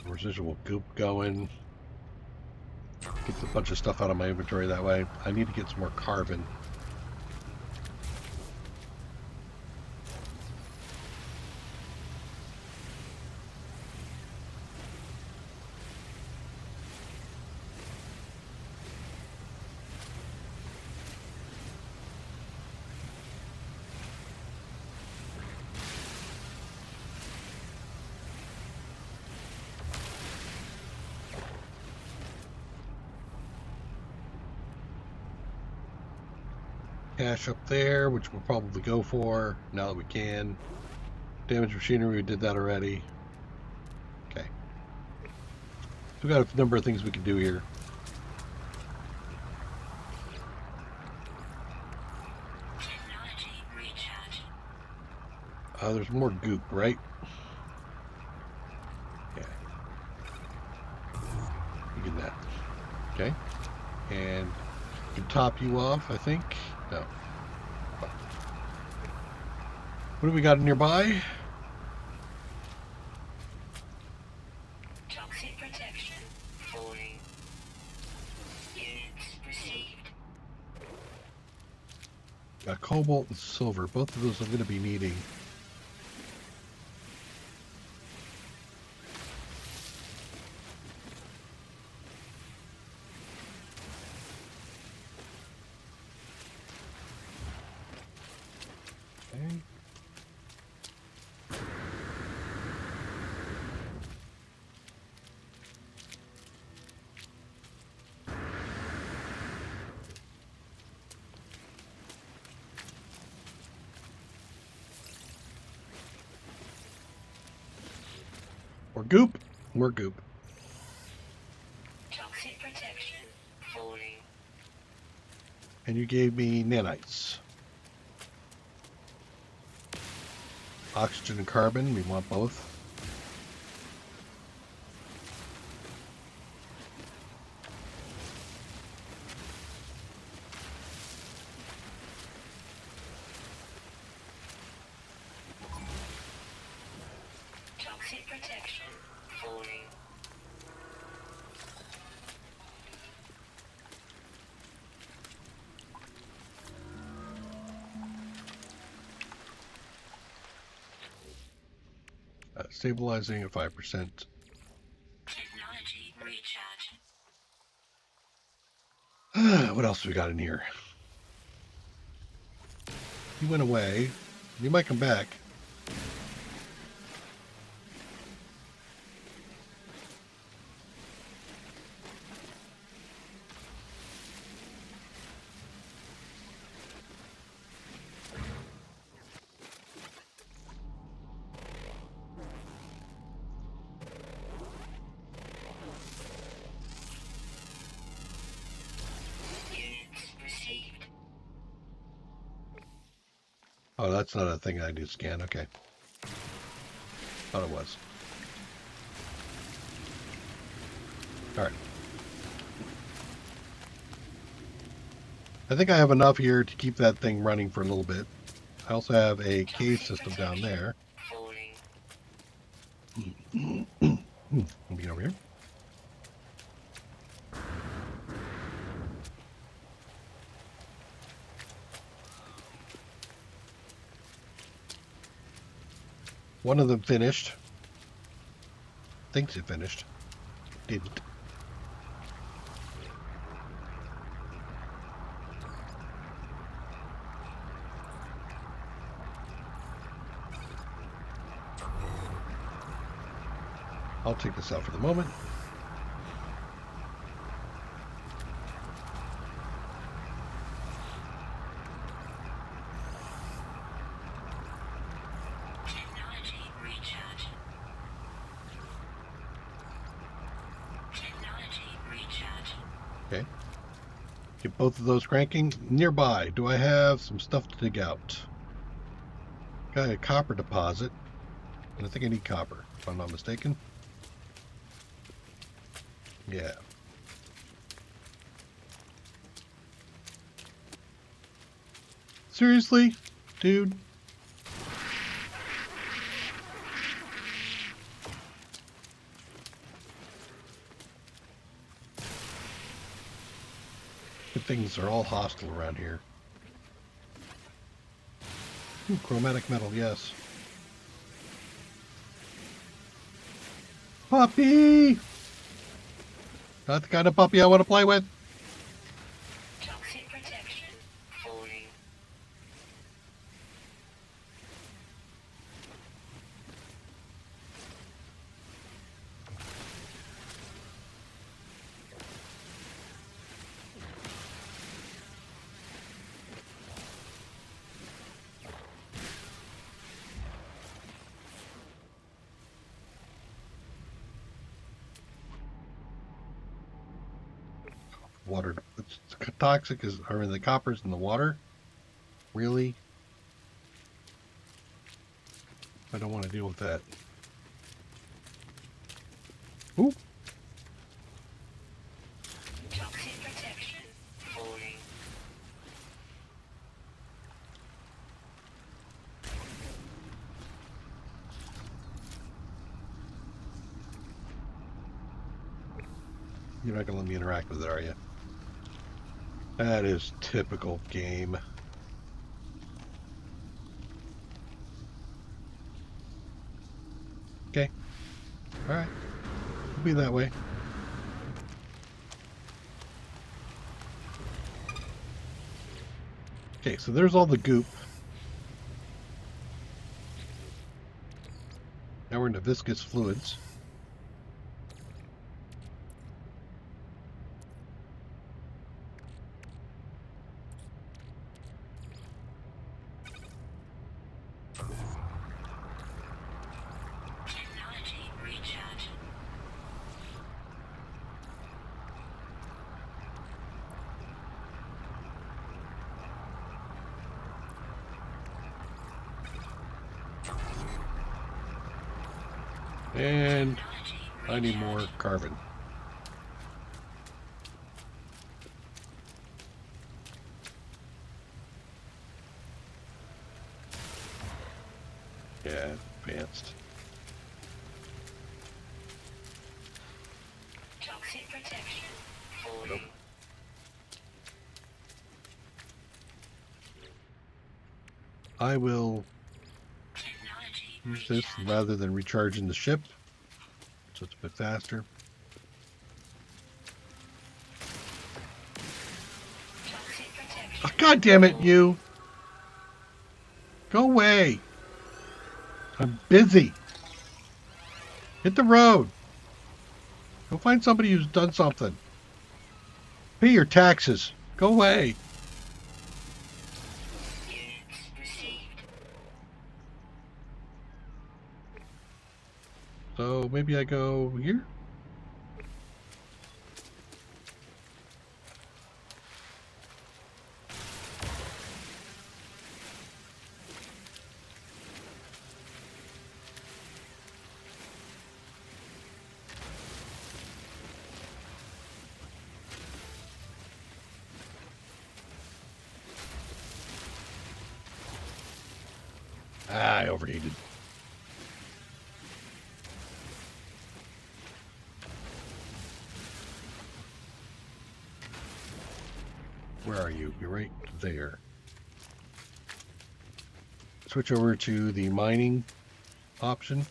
Residual goop going. Get a bunch of stuff out of my inventory that way. I need to get some more carbon. Cache up there, which we'll probably go for now that we can. Damaged machinery, we did that already. Okay. So we got a number of things we can do here. Technology recharge. There's more goop, right? Yeah. You get that. Okay. And we can top you off, I think. No. What do we got nearby? Toxic protection. Falling. Units received. Got cobalt and silver. Both of those I'm going to be needing. Okay. More goop. More goop. Toxic protection. Falling. And you gave me nanites. Oxygen and carbon. We want both. Toxic protection. Falling. Stabilizing at 5%. Technology recharge. What else we got in here? He went away. He might come back. Units received. Oh, that's not a thing I do scan. Okay. Thought it was. All right. I think I have enough here to keep that thing running for a little bit. I also have a cave system down there. Falling. Let me get over here. One of them finished. Thinks it finished. Didn't. I'll take this out for the moment. Technology recharge. Technology recharge. Okay. Get both of those cranking. Nearby, do I have some stuff to dig out? Got a copper deposit. And I think I need copper, if I'm not mistaken. Yeah. Seriously? Dude? The things are all hostile around here. Ooh, chromatic metal, yes. Puppy! Not the kind of puppy I want to play with. Toxic protection. Falling. Water. It's toxic are in the coppers in the water. Really? I don't want to deal with that. Ooh. Toxic protection. Falling. You're not going to let me interact with it, are you? That is typical game. Okay. All right. It'll be that way. Okay, so there's all the goop. Now we're into viscous fluids. Technology recharge. And Technology I need more recharge. carbon. Yeah, advanced. Toxic protection. Falling. Nope. I will Technology use this recharge. rather than recharging the ship, so it's a bit faster. Toxic protection. Oh, God damn it, you! Go away! I'm busy. Hit the road. Go find somebody who's done something. Pay your taxes. Go away. Units received. So maybe I go here? Ah, I overheated. Where are you? You're right there. Switch over to the mining option.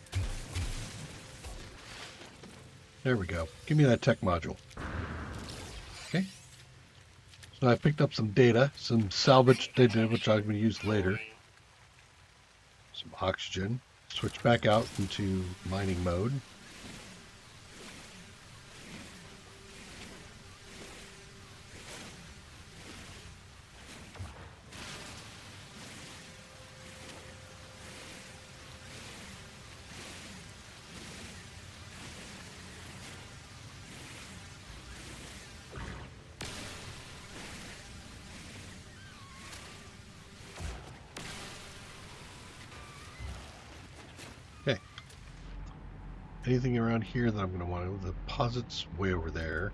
There we go. Give me that tech module. Okay. So I picked up some data, some salvaged data, which I'm going to use later. Some oxygen. Switch back out into mining mode. Okay. Anything around here that I'm going to want to? The deposits way over there.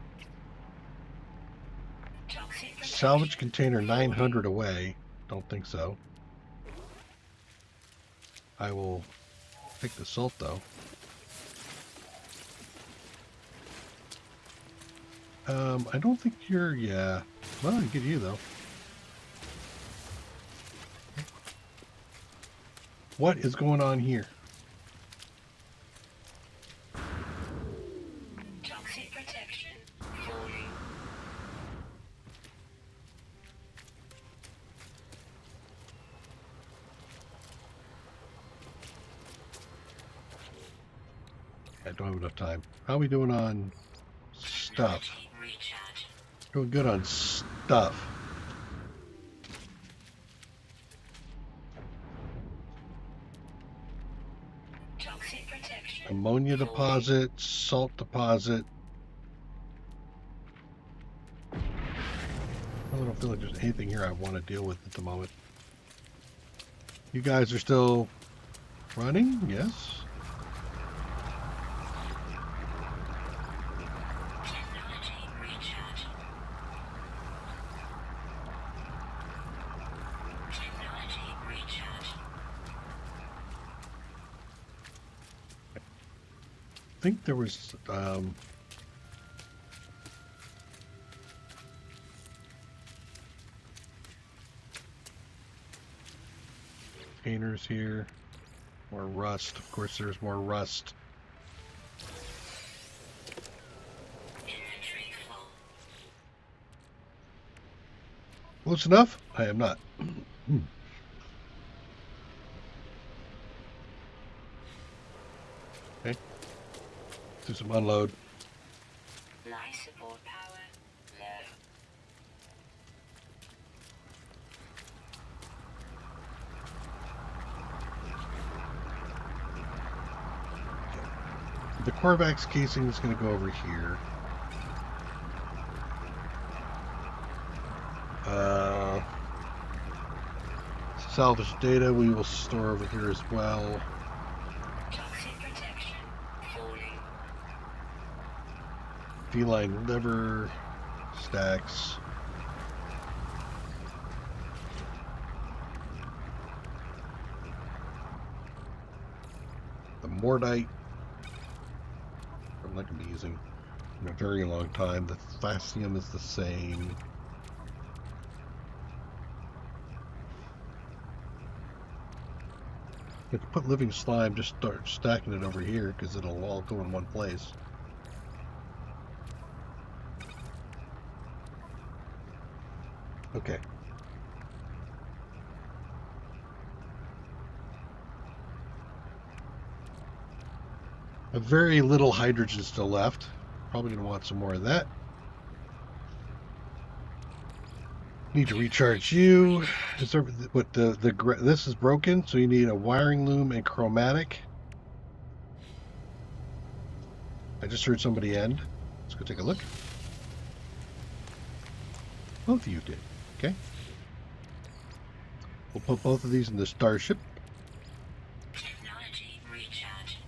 Toxic protection. Salvage container 900 away. Don't think so. I will take the salt though. I don't think you're, yeah. Well, I can get you though. What is going on here? Toxic protection. Falling. I don't have enough time. How are we doing on stuff? Technology recharge. Doing good on stuff. Toxic protection. Ammonia deposit, salt deposit. I don't feel like there's anything here I want to deal with at the moment. You guys are still running? Yes. Technology recharge. Technology recharge. I think there was containers here. More rust. Of course there's more rust. Inventory full. Close enough? I am not. Okay. Do some unload. Life support power low. The Corvax casing is going to go over here. Salvage data we will store over here as well. Toxic protection. Falling. Feline liver stacks. The Mordite. I'm not going to be using in a very long time. The Thasium is the same. If you put living slime, just start stacking it over here because it'll all go in one place. Okay. A very little hydrogen still left. Probably going to want some more of that. Need to recharge you. Is there, what this is broken, so you need a wiring loom and chromatic. I just heard somebody end. Let's go take a look. Both of you did. Okay. We'll put both of these in the starship. Technology recharge.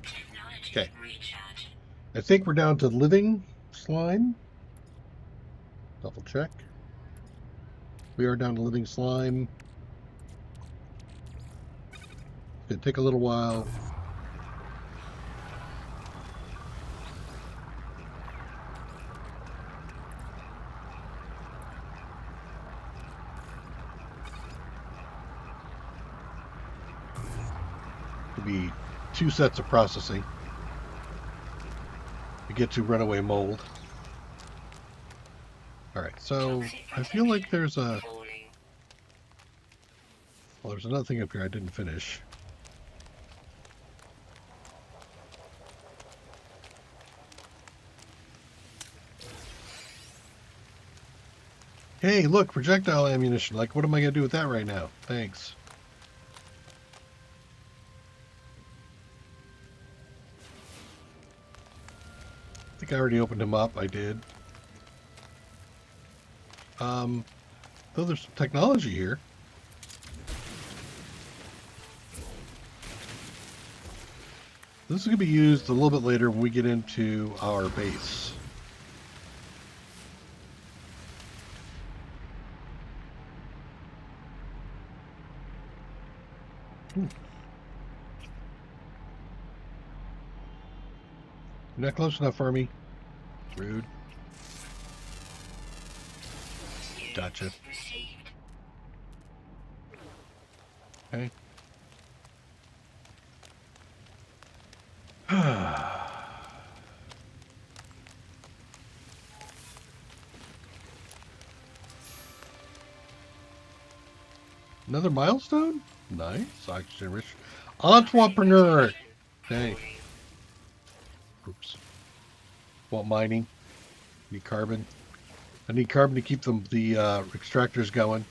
Technology Okay. recharge. I think we're down to living slime. Double check. We are down to living slime. It's going to take a little while. It'll be 2 sets of processing to get to runaway mold. Alright, so I feel like there's a... Falling. Well, there's another thing up here I didn't finish. Hey, look, projectile ammunition. Like, what am I going to do with that right now? Thanks. I think I already opened him up. I did. Though there's some technology here. This is going to be used a little bit later when we get into our base. You're not close enough for me. Rude. Gotcha. Okay. Another milestone? Nice. Oxygen rich. Entrepreneur. Okay. Oops. Want mining. Need carbon. I need carbon to keep the extractors going.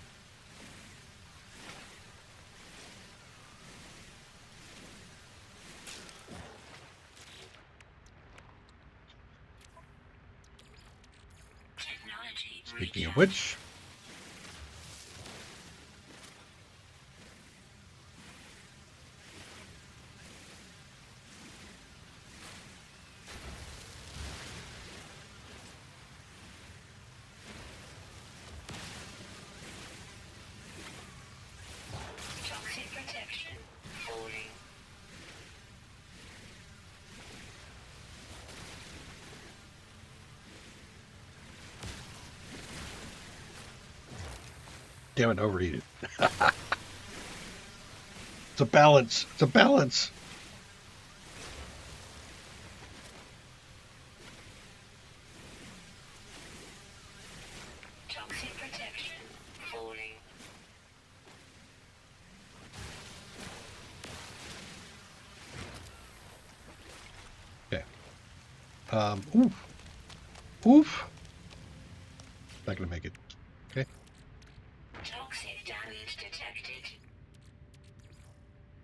Speaking of which, toxic protection falling. damn it, overheated. It's a balance. It's a balance. Toxic protection falling. Okay. Oof. Oof. Not gonna make it. Okay. Toxic damage detected.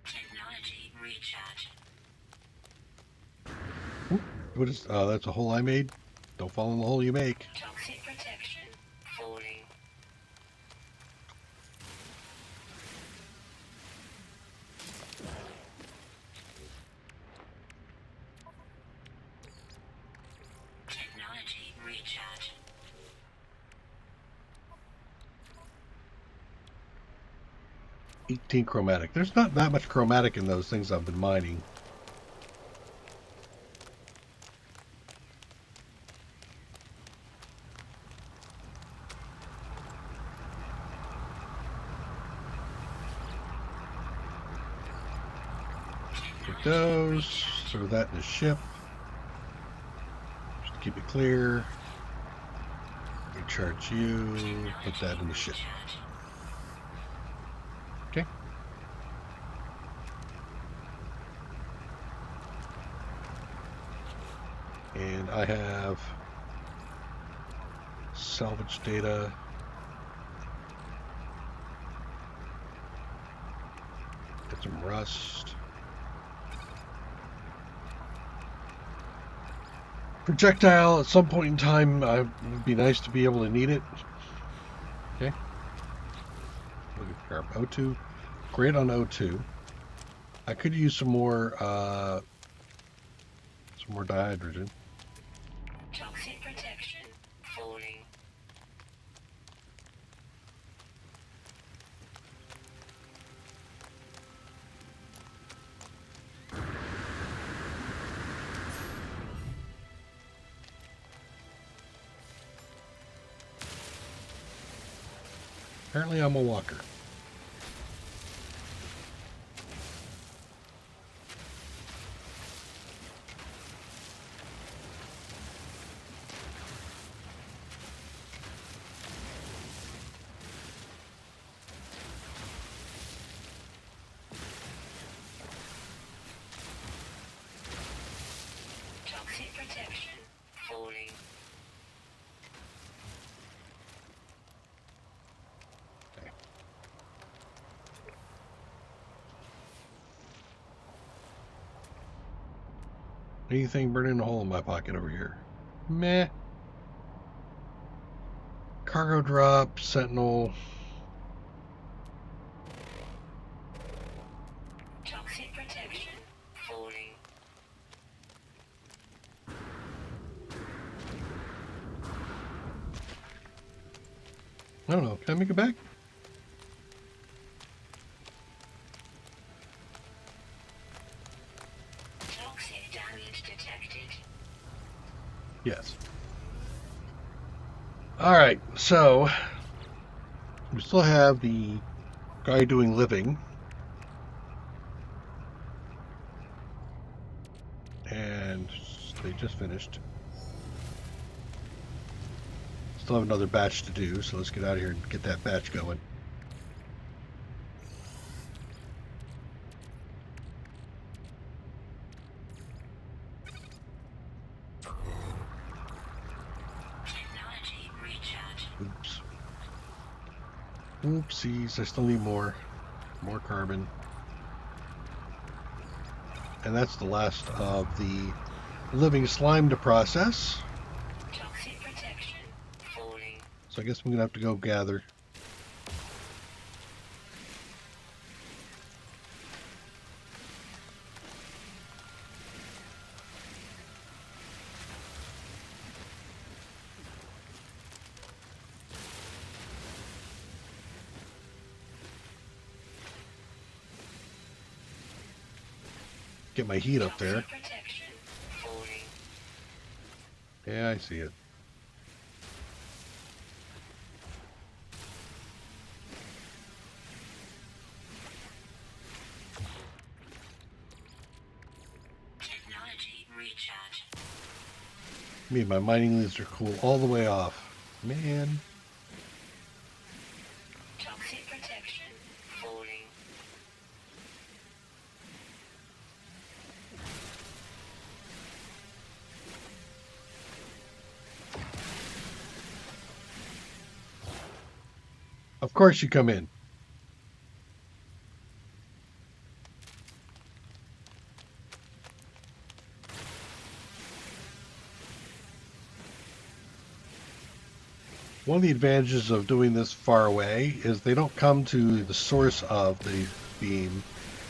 Technology recharge. What is? That's a hole I made. Don't fall in the hole you make. Toxic protection falling. Technology recharge. $18 chromatic. There's not that much chromatic in those things I've been mining. Get those. Throw that in the ship. Just keep it clear. Recharge you. Put that in the ship. Okay. And I have salvage data. Get some rust. Projectile at some point in time, it would be nice to be able to need it. Okay. Look at grab O2. Great on O2. I could use some more dihydrogen. Toxic protection falling. Apparently I'm a walker. Toxic protection falling. Okay. Anything burning a hole in my pocket over here? Meh. Cargo drop, sentinel. Toxic protection falling. I don't know. Can I make it back? Toxic damage detected. Yes. All right. So we still have the guy doing living. And they just finished. Still have another batch to do, so let's get out of here and get that batch going. Technology recharge. Oops. Oopsies, I still need more carbon. And that's the last of the living slime to process. Toxic protection falling. So I guess I'm gonna have to go gather. Get my heat up there. Toxic protection falling. Yeah, I see it. Technology recharge. Me, my mining leads are cool all the way off. Man. Toxic protection falling. Of course you come in. One of the advantages of doing this far away is they don't come to the source of the beam.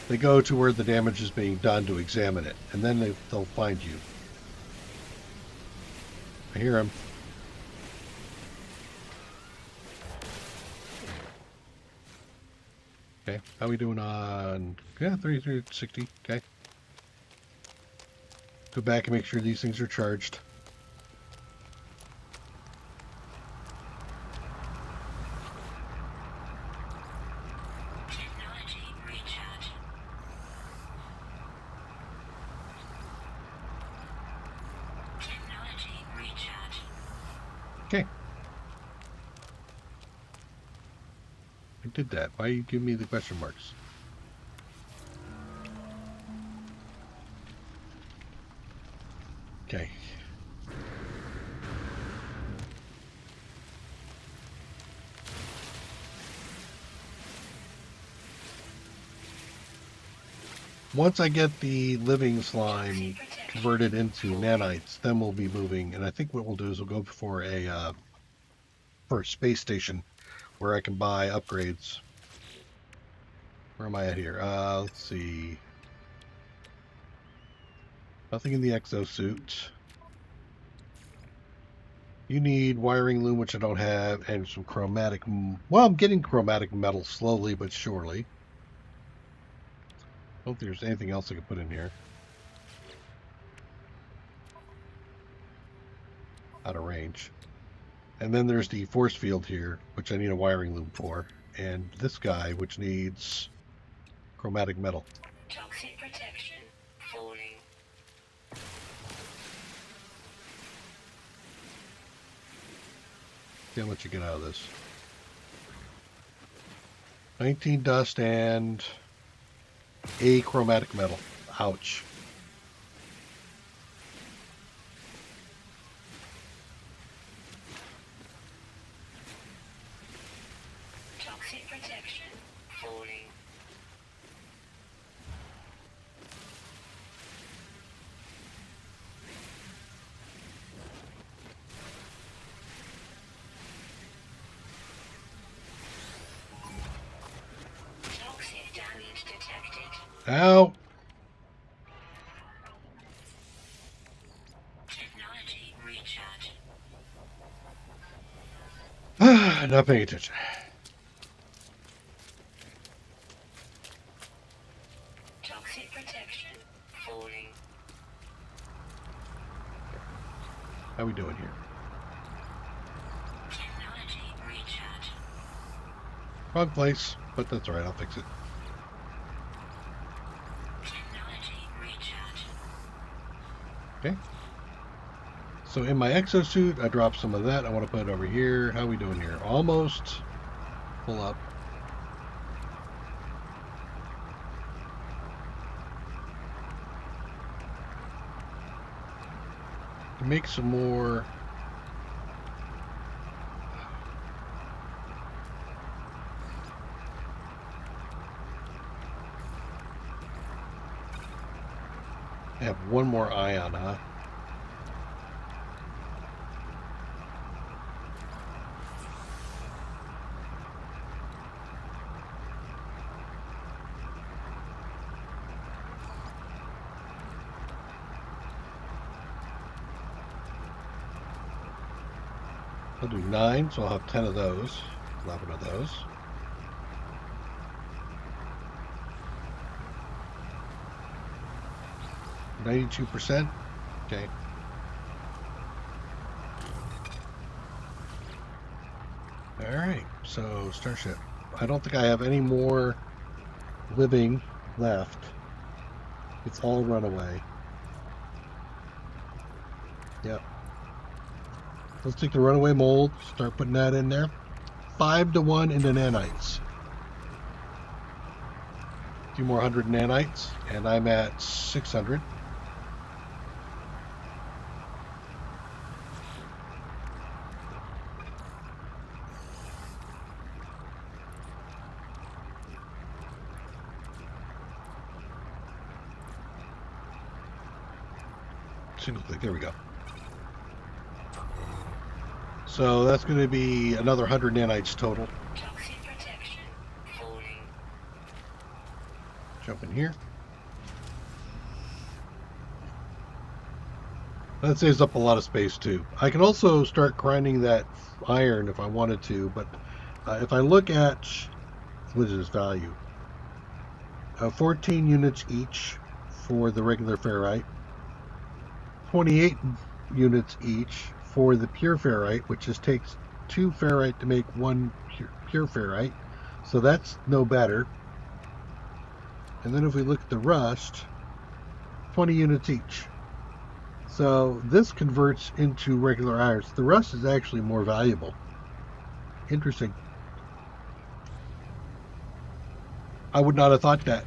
They go to where the damage is being done to examine it, and then they'll find you. I hear him. Okay, how we doing on... Yeah, 3360. Okay. Go back and make sure these things are charged. Technology recharge. Technology recharge. Okay. I did that. Why you give me the question marks? Okay. Once I get the living slime converted into nanites, then we'll be moving. And I think what we'll do is we'll go for a space station where I can buy upgrades. Where am I at here? Let's see. Nothing in the exosuit. You need wiring loom, which I don't have, and some chromatic... Well, I'm getting chromatic metal slowly but surely. I don't think there's anything else I can put in here. Out of range. And then there's the force field here, which I need a wiring loom for. And this guy, which needs chromatic metal. Toxic protection falling. See how much you get out of this. 19 dust and a chromatic metal. Ouch. Toxic protection falling. Toxic damage detected. Ow! Technology recharge. Not paying attention. Toxic protection falling. How we doing here? Technology recharge. Wrong place, but that's all right. I'll fix it. Technology recharge. Okay. So in my exosuit, I dropped some of that. I want to put it over here. How we doing here? Almost full up. Make some more. I have one more ion, huh? I'll do 9, so I'll have 10 of those, 11 of those. %. Okay. All right, so Starship. I don't think I have any more living left. It's all runaway. Yep. Let's take the runaway mold, start putting that in there. 5-to-1 into nanites. A few more 100 nanites, and I'm at 600. Single click, there we go. So that's going to be another 100 nanites total. Toxic protection falling. Jump in here. That saves up a lot of space too. I can also start grinding that iron if I wanted to, but if I look at, what is this value? 14 units each for the regular ferrite, 28 units each for the pure ferrite, which just takes 2 ferrite to make 1 pure ferrite, so that's no better. And then if we look at the rust, 20 units each. So this converts into regular irons. The rust is actually more valuable. Interesting. I would not have thought that.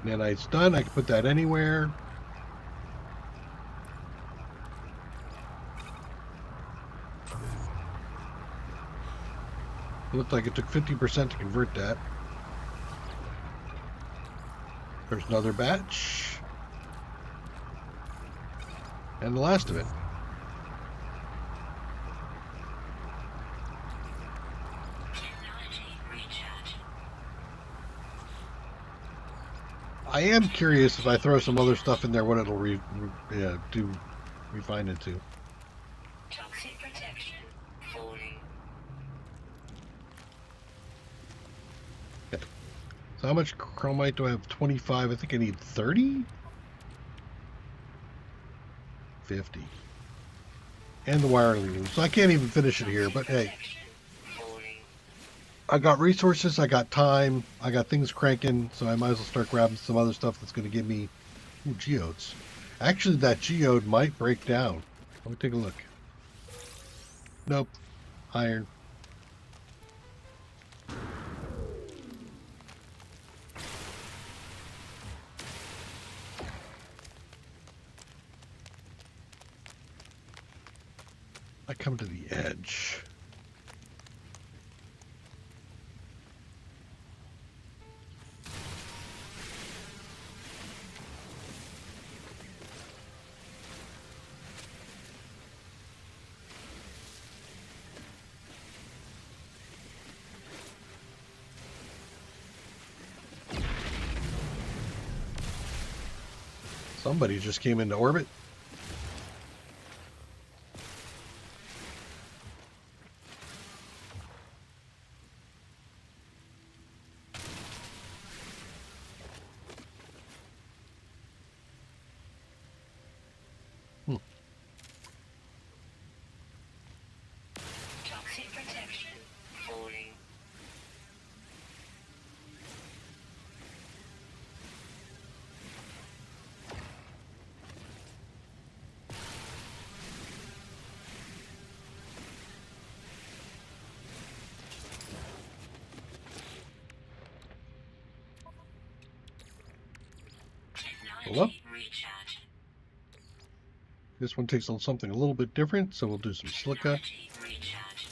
Nanite's done. I can put that anywhere. It looked like it took 50% to convert that. There's another batch. And the last of it. Technology recharge. I am curious if I throw some other stuff in there, what it'll do refine into. Toxic protection falling. So how much chromite do I have? 25. I think I need 30? 50. And the wiring loom. So I can't even finish it here, but hey. I got resources, I got time, I got things cranking, so I might as well start grabbing some other stuff that's going to give me geodes. Actually, that geode might break down. Let me take a look. Nope. Iron. I come to the edge. Somebody just came into orbit. Toxic protection falling. Hello? Technology recharge. This one takes on something a little bit different, so we'll do some silica. Technology recharge.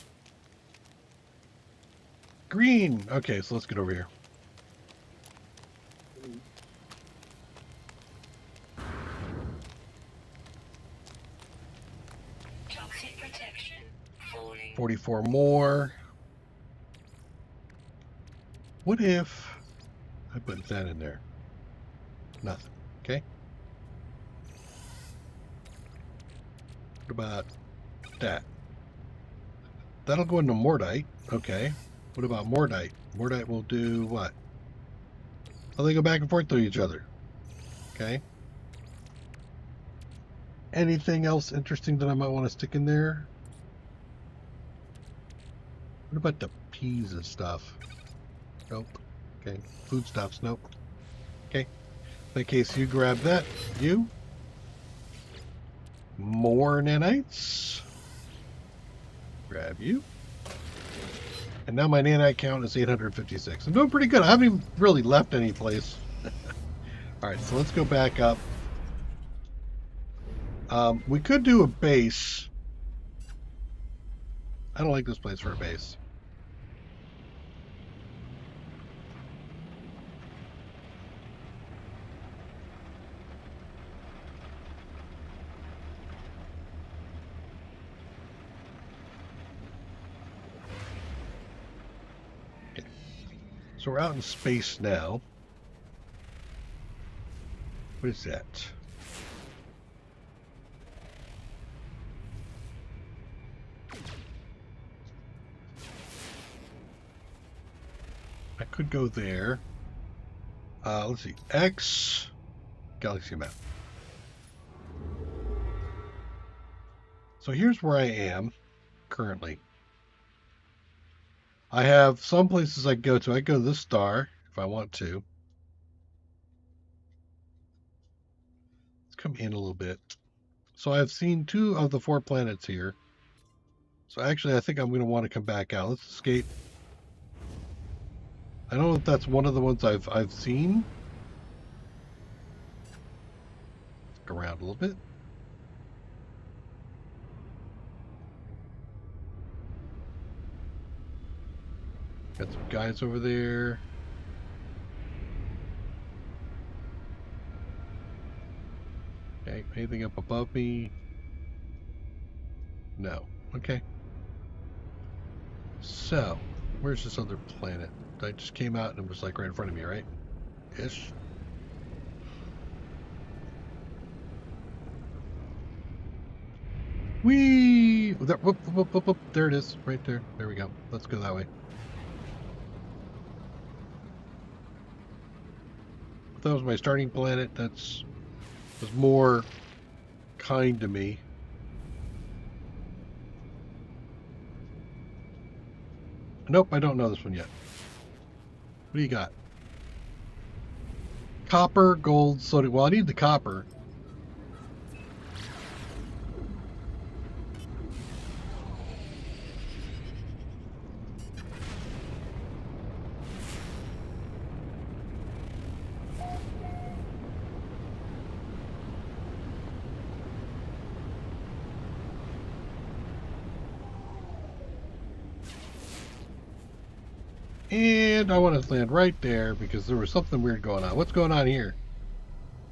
Green! Okay, so let's get over here. Toxic protection falling. 44 more. What if I put that in there? Nothing. Okay. What about that? That'll go into Mordite. Okay. What about Mordite? Mordite will do what? Oh, they go back and forth to each other. Okay. Anything else interesting that I might want to stick in there? What about the peas and stuff? Nope. Okay. Foodstuffs. Nope. Okay. In that case, you grab that. You. More nanites. Grab you. And now my nanite count is 856. I'm doing pretty good. I haven't even really left any place. Alright, so let's go back up. We could do a base. I don't like this place for a base. Okay. So we're out in space now. What is that? I could go there. Let's see. X galaxy map. So here's where I am currently. I have some places I go to. I go to this star if I want to. Let's come in a little bit. So I've seen 2 of the 4 planets here. So actually, I think I'm going to want to come back out. Let's escape. I don't know if that's one of the ones I've seen. Look around a little bit. Got some guys over there. Okay, anything up above me? No. Okay. So, where's this other planet? I just came out and it was like right in front of me, right? Ish. Whee! There, whoop, whoop, whoop, whoop. There it is, right there. There we go. Let's go that way. If that was my starting planet, was more kind to me. Nope, I don't know this one yet. What do you got? Copper, gold, sodium. Well, I need the copper. And I want to land right there because there was something weird going on. What's going on here?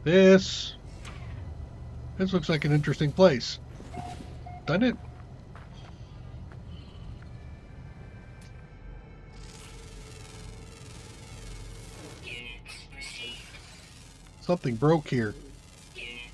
This looks like an interesting place. Doesn't it? Units received. Something broke here. Unit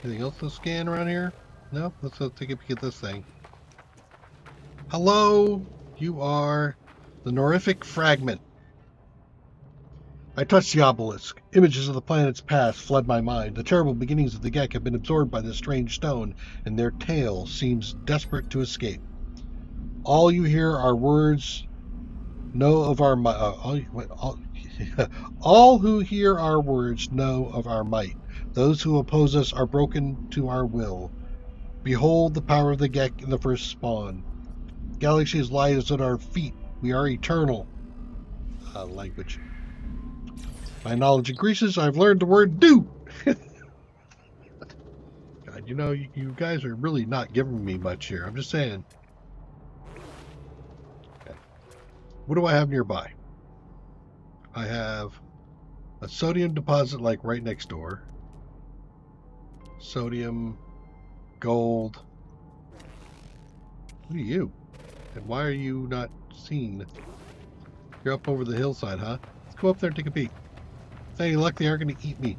Anything else to scan around here? No? Let's take a peek at this thing. Hello! You are the Norific Fragment. I touched the obelisk. Images of the planet's past flood my mind. The terrible beginnings of the Gek have been absorbed by this strange stone, and their tale seems desperate to escape. All you hear are words know of our might. All who hear our words know of our might. Those who oppose us are broken to our will. Behold the power of the Gek in the first spawn. Galaxies lie at our feet. We are eternal. Language. My knowledge increases. I've learned the word do. God, you know, you guys are really not giving me much here. I'm just saying. Okay. What do I have nearby? I have a sodium deposit like right next door. Sodium, gold. Who are you? And why are you not seen? You're up over the hillside, huh? Let's go up there and take a peek. With any luck, they aren't going to eat me.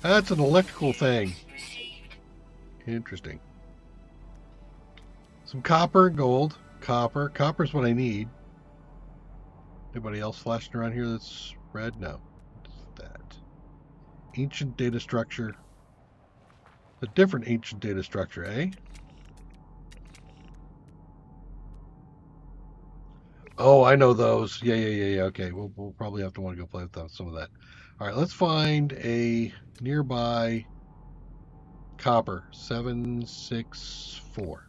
That's an electrical thing. Interesting. Some copper and gold. Copper. Copper's what I need. Anybody else flashing around here that's red? No. What's that? Ancient data structure. A different ancient data structure, eh? Oh, I know those. Yeah. Okay, we'll probably have to want to go play with some of that. All right, let's find a nearby copper. 764.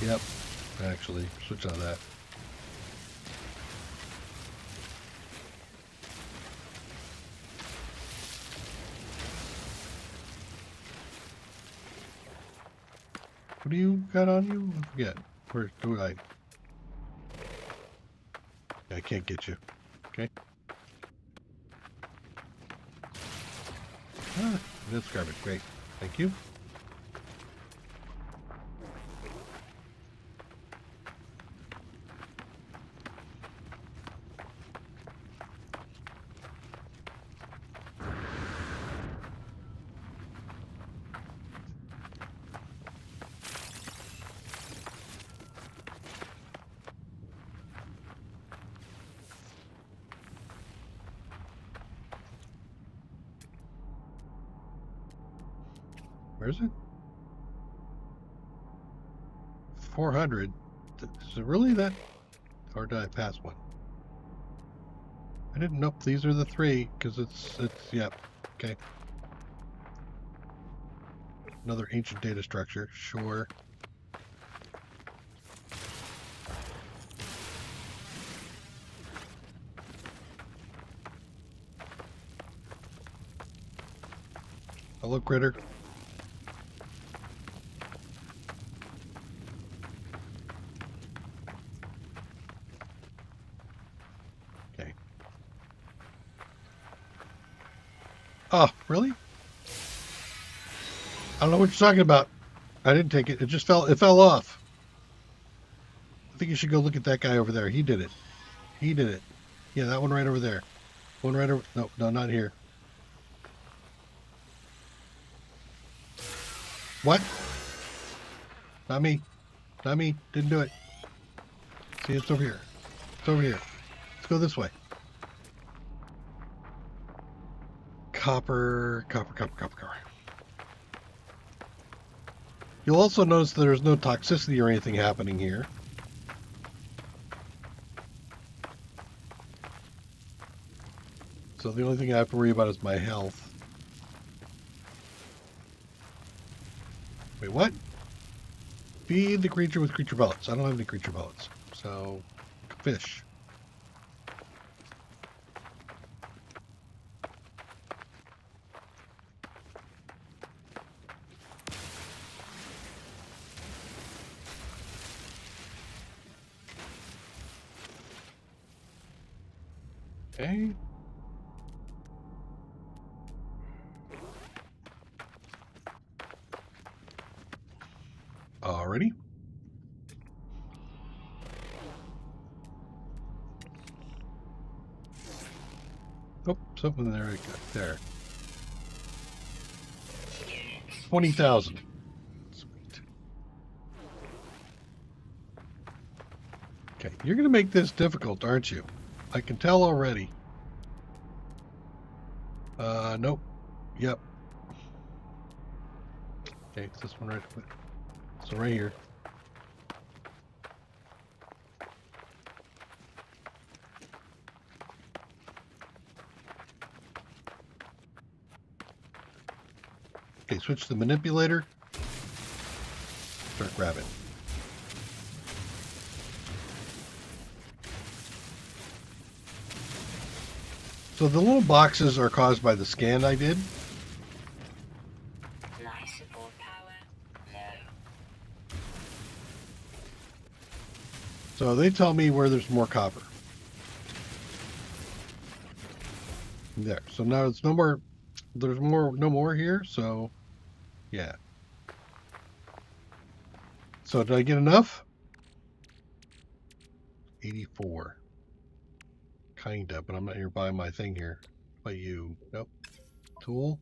Yep, actually, switch on that. What do you got on you? I forget. Where do I? I can't get you. Okay. Ah, that's garbage. Great. Thank you. Where is it? 400. Is it really that? Or did I pass one? I didn't know. These are the three because yep. Okay. Another ancient data structure. Sure. Hello, critter. Okay. Oh, really? I don't know what you're talking about. I didn't take it. It just fell. It fell off. I think you should go look at that guy over there. He did it. He did it. Yeah, that one right over there. One right over. No, not here. What? Not me. Not me. Didn't do it. See, it's over here. It's over here. Let's go this way. Copper. You'll also notice that there's no toxicity or anything happening here. So the only thing I have to worry about is my health. Wait, what? Feed the creature with creature pellets. I don't have any creature pellets. So, fish. Okay. Alrighty. Oh, something there. There. 20,000. Sweet. Okay, you're going to make this difficult, aren't you? I can tell already. Nope. Yep. Okay, it's this one right. So right here. Okay, switch to the manipulator. Start grabbing. So the little boxes are caused by the scan I did. Life support power low. So they tell me where there's more copper. There. So now it's no more. There's no more here. So, yeah. So did I get enough? 84. Kinda, but I'm not here buying my thing here. By you. Nope. Tool.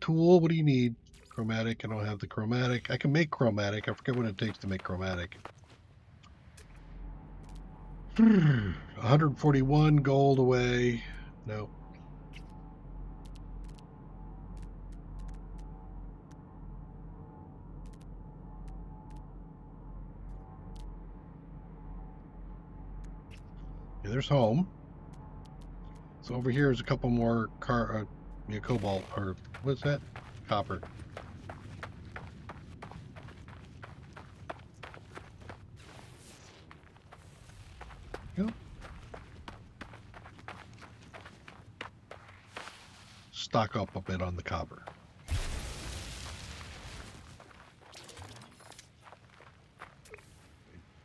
Tool, what do you need? Chromatic. I don't have the chromatic. I can make chromatic. I forget what it takes to make chromatic. 141 gold away. No. Yeah, there's home. So over here is a couple more cobalt, or what's that? Copper. Yep. Stock up a bit on the copper.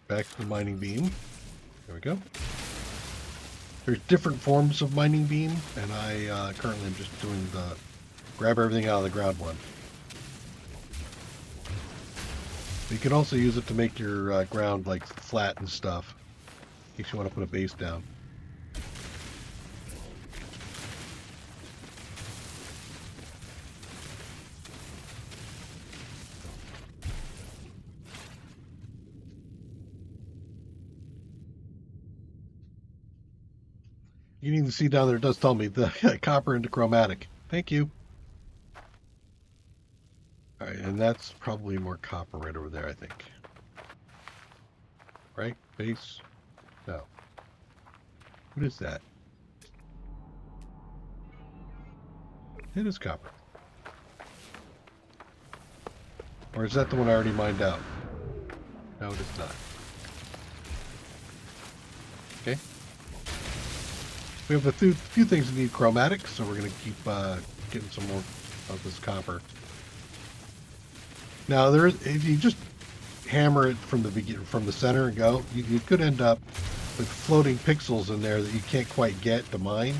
Back to the mining beam. There we go. There's different forms of mining beam, and I currently am just doing the grab everything out of the ground one. You can also use it to make your ground like flat and stuff, in case you want to put a base down. You can even see down there, it does tell me the copper into chromatic. Thank you. All right, and that's probably more copper right over there, I think. Right? Base? No. What is that? It is copper. Or is that the one I already mined out? No, it is not. Okay. We have a few things that need chromatic, so we're going to keep getting some more of this copper. Now, if you just hammer it from the center and go, you could end up with floating pixels in there that you can't quite get to mine,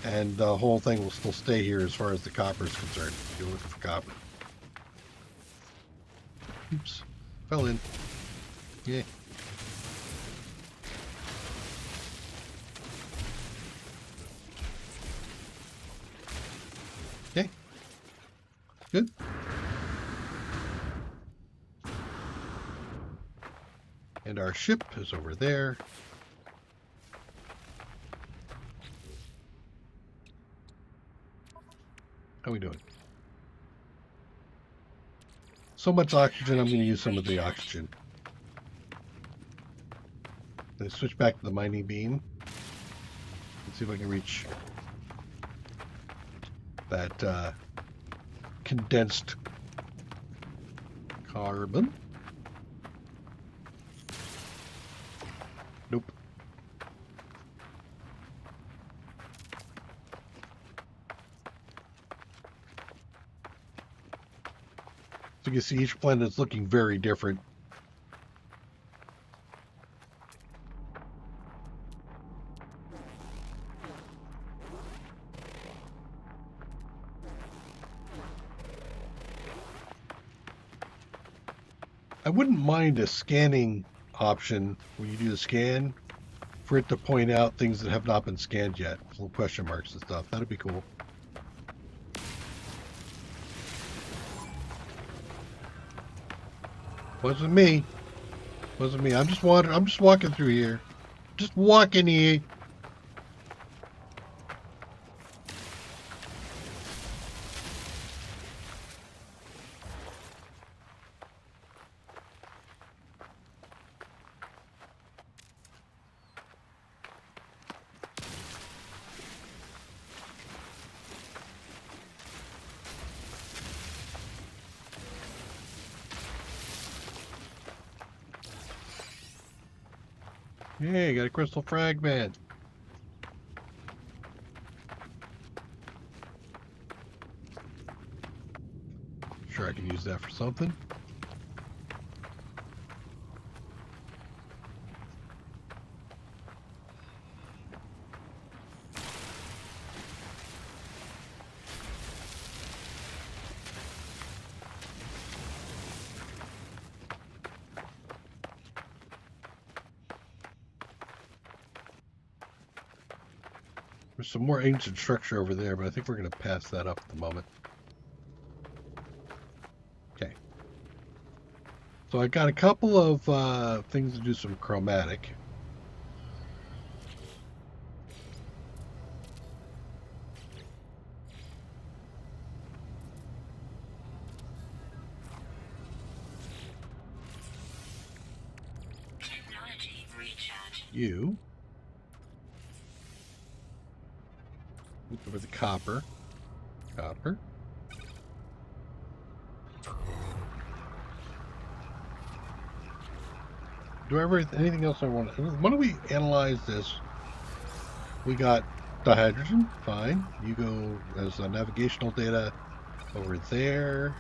and the whole thing will still stay here as far as the copper is concerned. If you're looking for copper. Oops, fell in. Yeah. Okay. Good. And our ship is over there. How are we doing? So much oxygen, I'm going to use some of the oxygen. Let's switch back to the mining beam. Let's see if I can reach that condensed carbon. Nope. So you can see each planet is looking very different. I wouldn't mind a scanning option when you do the scan for it to point out things that have not been scanned yet, little question marks and stuff. That'd be cool. Wasn't me. Wasn't me. I'm just wandering. I'm just walking through here. Just walking here. Hey, got a crystal fragment. Sure, I can use that for something. There's some more ancient structure over there, but I think we're going to pass that up at the moment. Okay. So I got a couple of things to do some chromatic. Technology recharge. You. Look over the copper. Copper. Do I ever anything else I want to? Why don't we analyze this? We got dihydrogen, fine. You go as navigational data over there.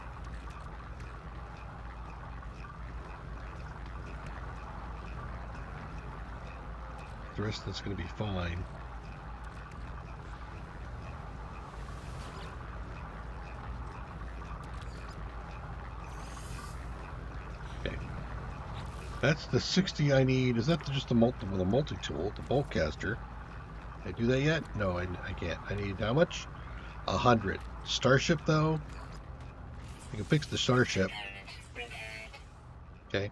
The rest of that's going to be fine. Okay. That's the 60 I need. Is that just the multi-tool, the bulk caster? Can I do that yet? No, I can't. I need how much? 100. Starship, though? I can fix the starship. Okay.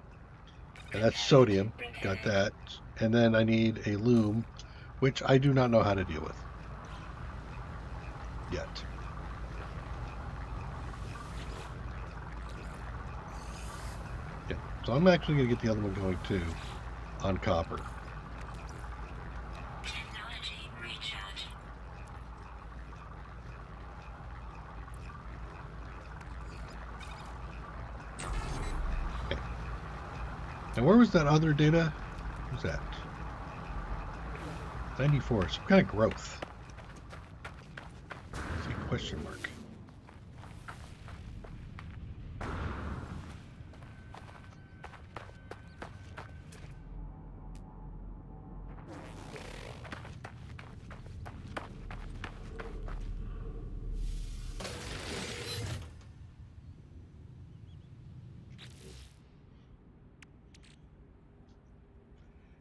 And that's sodium. Got that. And then I need a loom, which I do not know how to deal with yet. Yeah. So I'm actually going to get the other one going too on copper. Technology recharge. Okay. And where was that other data? What's that? 94. Some kind of growth. Let's see, question mark.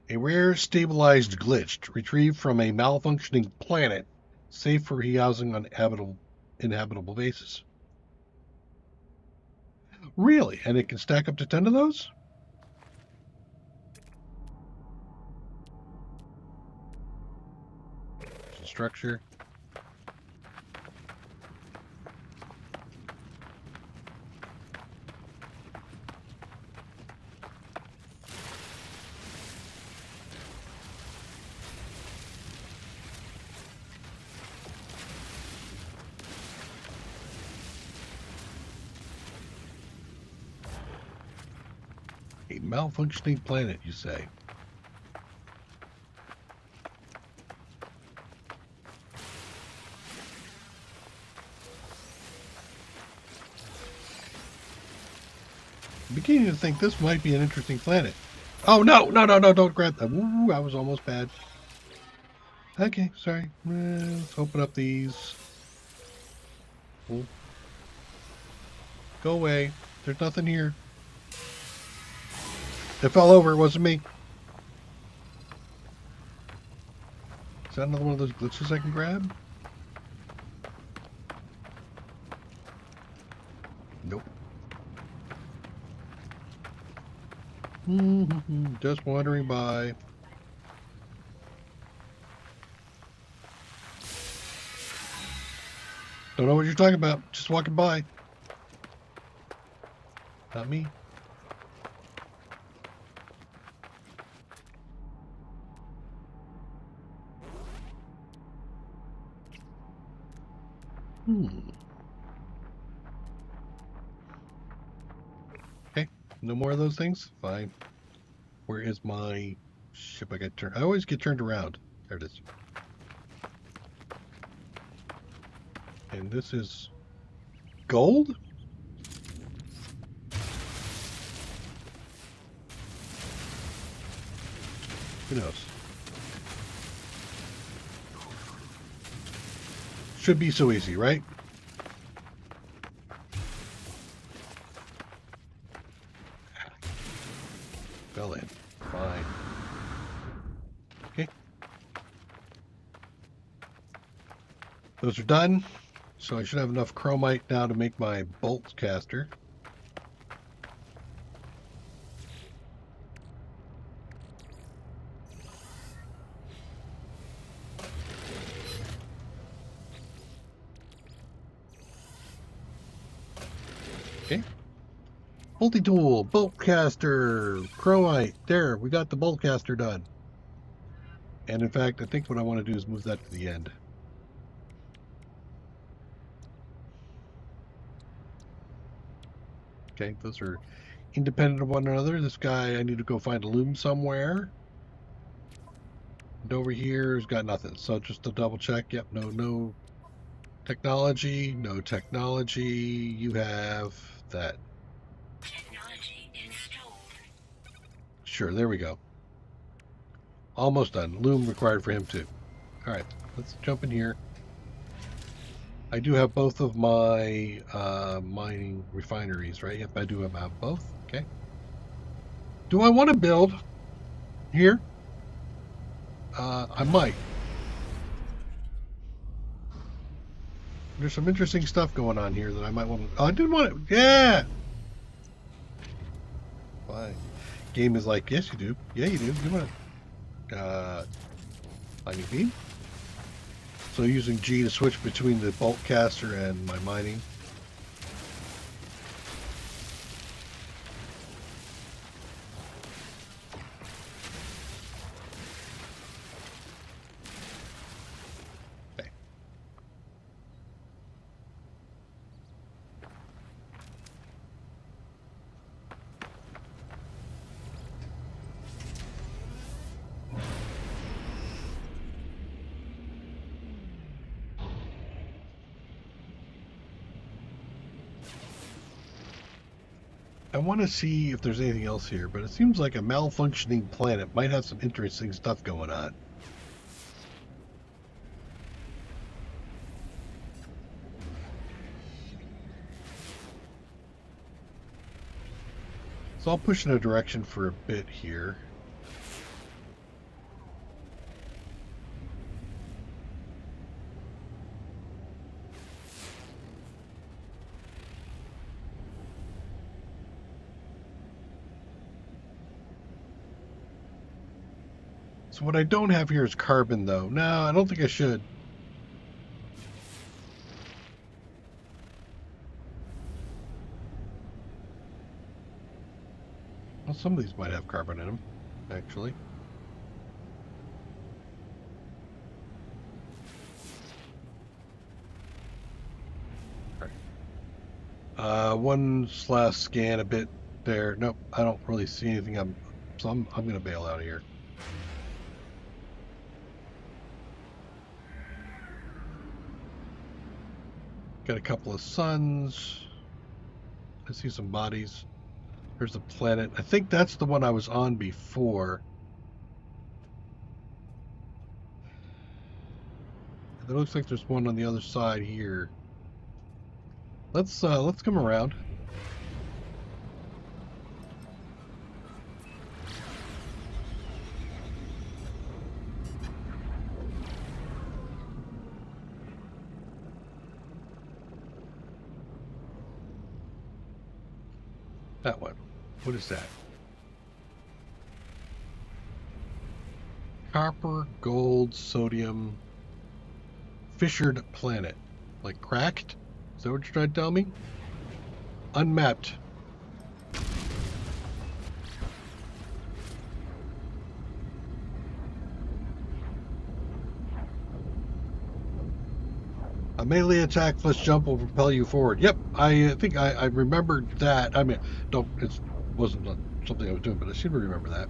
A rare stabilized glitch retrieved from a malfunctioning planet, safe for rehousing on inhabitable bases. Really? And it can stack up to 10 of those? Structure. A malfunctioning planet, you say? I'm beginning to think this might be an interesting planet. Oh, no, don't grab that. Ooh, I was almost bad. Okay, sorry. Let's open up these. Ooh. Go away. There's nothing here. It fell over. It wasn't me. Is that another one of those glitches I can grab? Nope. Just wandering by. Don't know what you're talking about. Just walking by. Not me. Okay. No more of those things? Fine. Where is my ship? I always get turned around. There it is. And this is gold? Who knows? Should be so easy, right? Fell in. Fine. Okay. Those are done. So I should have enough chromite now to make my bolt caster. Okay. Multi-tool, bolt caster, chromite. There, we got the bolt caster done. And in fact, I think what I want to do is move that to the end. Okay, those are independent of one another. This guy, I need to go find a loom somewhere. And over here has got nothing. So just to double check, yep, no technology, no technology. You have that. Technology installed. Sure, there we go. Almost done. Loom required for him too. All right, let's jump in here. I do have both of my mining refineries, right? Yep, I do have both. Okay. Do I want to build here? I might. There's some interesting stuff going on here that I might want to... Oh, I didn't want to... Yeah! Why? Game is like, yes, you do. Yeah, you do. You want to... mining beam? So using G to switch between the bolt caster and my mining. Okay. I want to see if there's anything else here, but it seems like a malfunctioning planet might have some interesting stuff going on. So I'll push in a direction for a bit here. So what I don't have here is carbon, though. No, I don't think I should. Well, some of these might have carbon in them, actually. All right. One last scan a bit there. Nope, I don't really see anything. So I'm going to bail out of here. Got a couple of suns. I see some bodies. There's a planet. I think that's the one I was on before. It looks like there's one on the other side here. Let's come around. That one. What is that? Copper, gold, sodium, fissured planet. Like cracked? Is that what you're trying to tell me? Unmapped. A melee attack plus jump will propel you forward. Yep, I think I remembered that. I mean, it wasn't something I was doing, but I seem to remember that.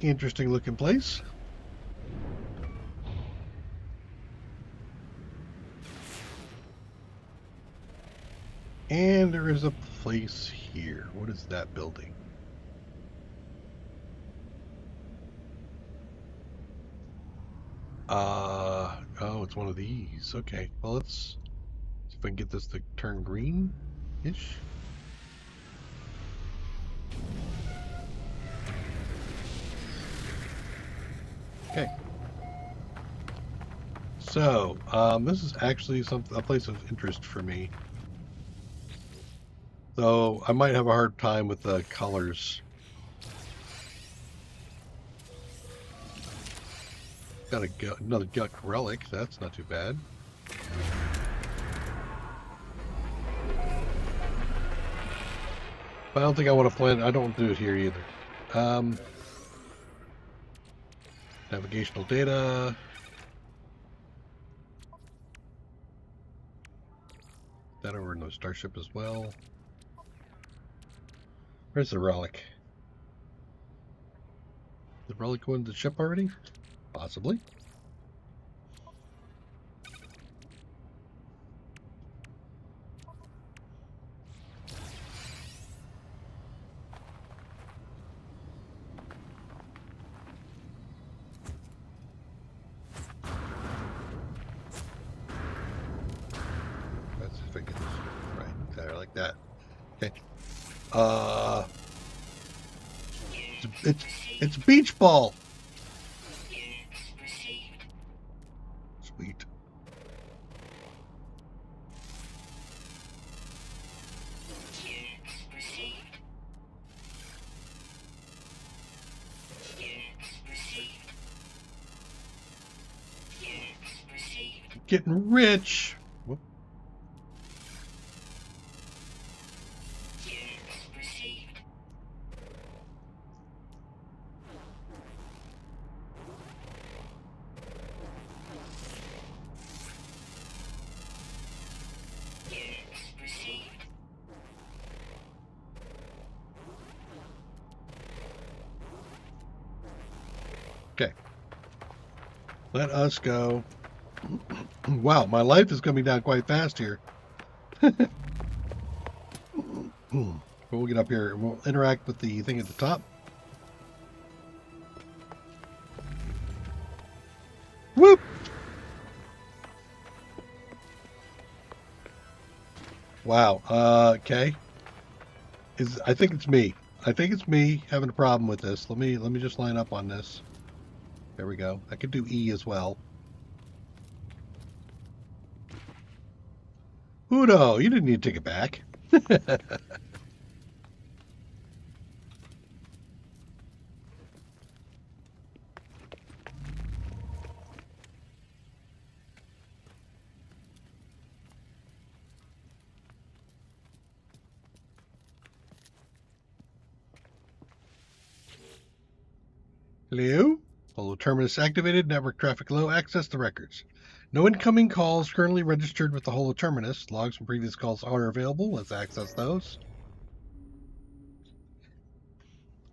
Interesting looking place. And there is a place here. What is that building? Oh, it's one of these. Okay, well, let's see if I can get this to turn green-ish. Okay. So, this is actually a place of interest for me. Though I might have a hard time with the colors. Got another Guck relic. That's not too bad. But I don't think I want to plant. I don't do it here either. Navigational data. That over in the starship as well. Where's the relic? Did the relic go into the ship already? Possibly. Let's see if I get this right there, like that. Okay. It's beach ball. Sweet. Getting rich. Whoop. Okay. Let us go. Wow, my life is coming down quite fast here. But we'll get up here and we'll interact with the thing at the top. Whoop! Wow. Okay. I think it's me. I think it's me having a problem with this. Let me just line up on this. There we go. I could do E as well. Udo, you didn't need to take it back. Hello? Holo terminus activated, network traffic low, access the records. No incoming calls currently registered with the holo terminus. Logs from previous calls are available. Let's access those.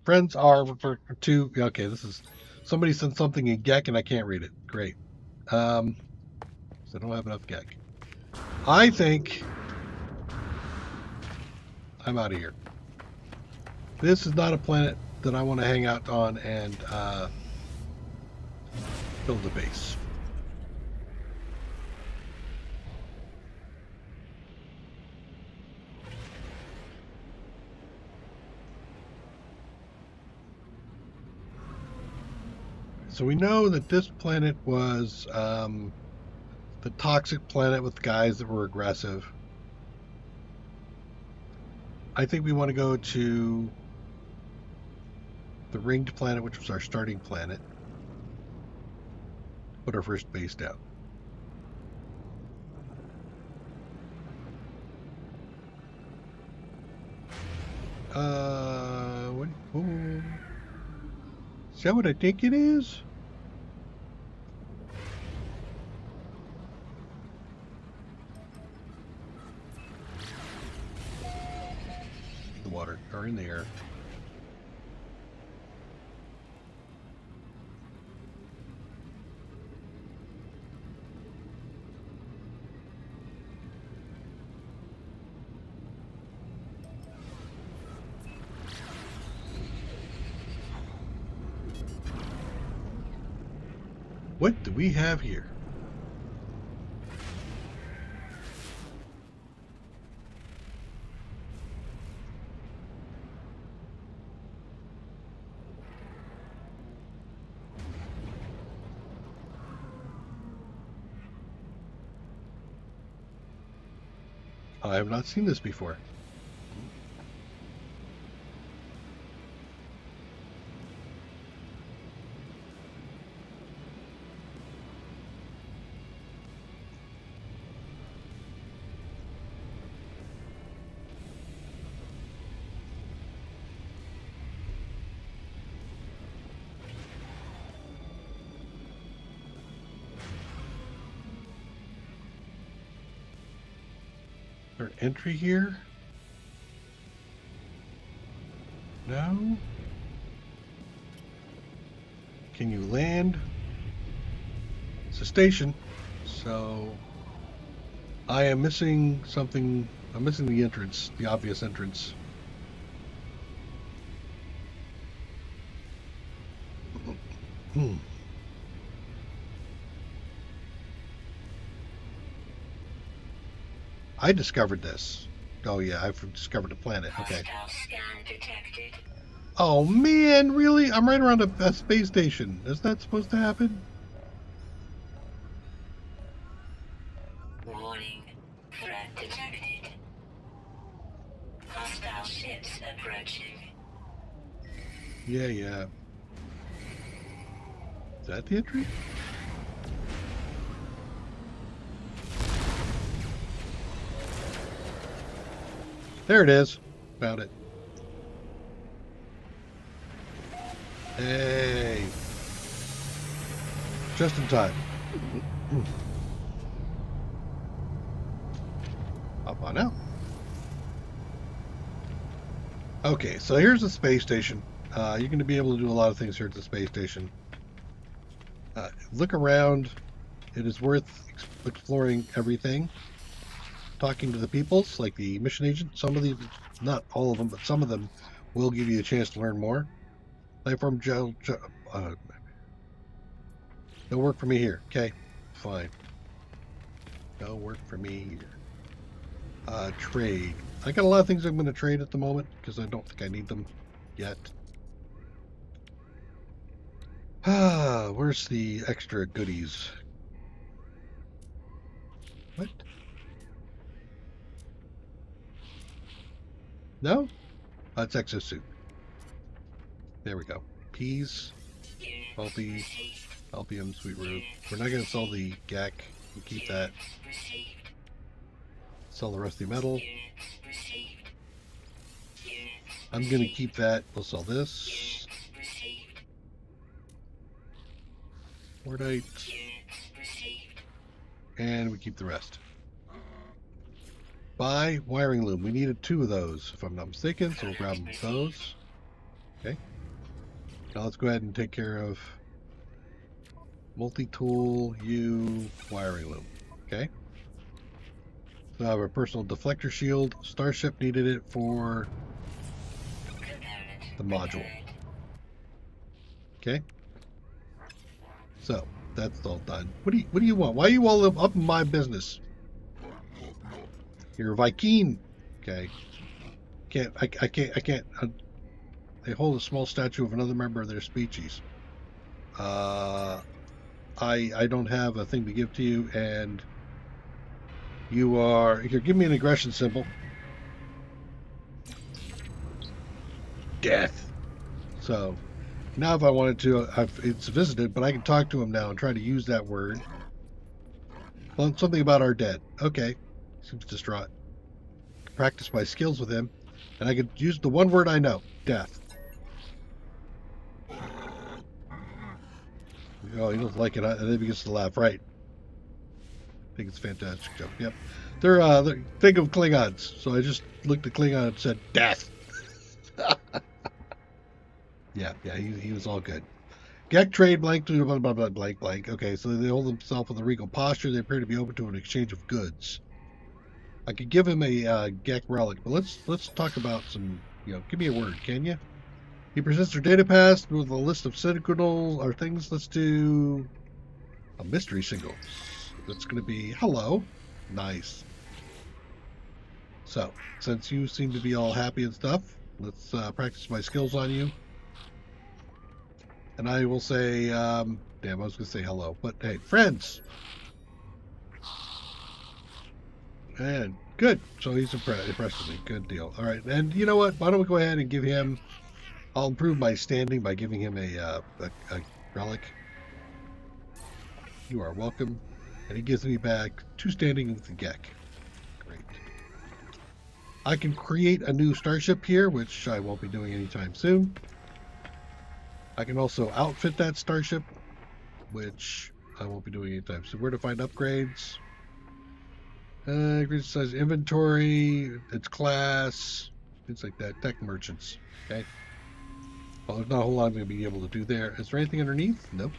Friends are referred to. Okay, this is somebody sent something in Gek and I can't read it. Great. So I don't have enough Gek. I think I'm out of here. This is not a planet that I want to hang out on and build a base. So we know that this planet was the toxic planet with guys that were aggressive. I think we want to go to the ringed planet, which was our starting planet. Put our first base down. What? Oh. Is that what I think it is? The water, or in the air. What do we have here? I have not seen this before. Is there an entry here? No? Can you land? It's a station, so I am missing something. I'm missing the entrance, the obvious entrance. I discovered this. Oh yeah, I've discovered a planet. Okay. Scan detected. Oh man, really? I'm right around a space station. Is that supposed to happen? Warning. Threat detected. Hostile ships approaching. Yeah, yeah. Is that the entry? There it is. Found it. Hey. Just in time. Hop on out. Okay, so here's the space station. You're going to be able to do a lot of things here at the space station. Look around. It is worth exploring everything. Talking to the peoples, like the mission agent. Some of these, not all of them, but some of them will give you a chance to learn more. Lifeform gel. No work for me here. Okay, fine. No work for me here. Trade. I got a lot of things I'm going to trade at the moment because I don't think I need them yet. Where's the extra goodies? What? No? It's exosuit. There we go. Peas, healthy, Alpium, sweet root. We're not going to sell the GAC. We'll keep that. Sell the rusty metal. I'm going to keep that. We'll sell this. Mordite. And we keep the rest. Buy wiring loom. We needed 2 of those, if I'm not mistaken, so we'll grab those. Okay. Now let's go ahead and take care of multi-tool, wiring loom. Okay. So I have a personal deflector shield. Starship needed it for the module. Okay. So that's all done. What do you want? Why are you all up in my business? You're a Viking. Okay. I can't. They hold a small statue of another member of their species. I don't have a thing to give to you, and you're give me an aggression symbol. Death. So now if I wanted to, it's visited, but I can talk to him now and try to use that word. Well, something about our dead. Okay. Seems distraught. Practice my skills with him, and I could use the one word I know, death. Oh, he doesn't like it, and then he begins to laugh. Right. I think it's a fantastic joke. Yep. They're think of Klingons. So I just looked at Klingon and said, death. Yeah, he was all good. Gek trade blank to blah, blah, blah, blank, blank. Okay, so they hold themselves with a regal posture. They appear to be open to an exchange of goods. I could give him a Gek relic, but let's talk about some, give me a word, can you? He presents their data pass with a list of signals or things. Let's do a mystery signal. That's going to be hello. Nice. So, since you seem to be all happy and stuff, let's practice my skills on you. And I will say, damn, I was going to say hello, but hey, friends. And good. So he's impressed with me. Good deal. All right. And you know what? Why don't we go ahead and give him, I'll improve my standing by giving him a relic. You are welcome. And he gives me back 2 standing with the Gek. Great. I can create a new starship here, which I won't be doing anytime soon. I can also outfit that starship, which I won't be doing anytime soon. Where to find upgrades? Size inventory, its class, things like that. Tech merchants. Okay. Well, there's not a whole lot I'm going to be able to do there. Is there anything underneath? Nope.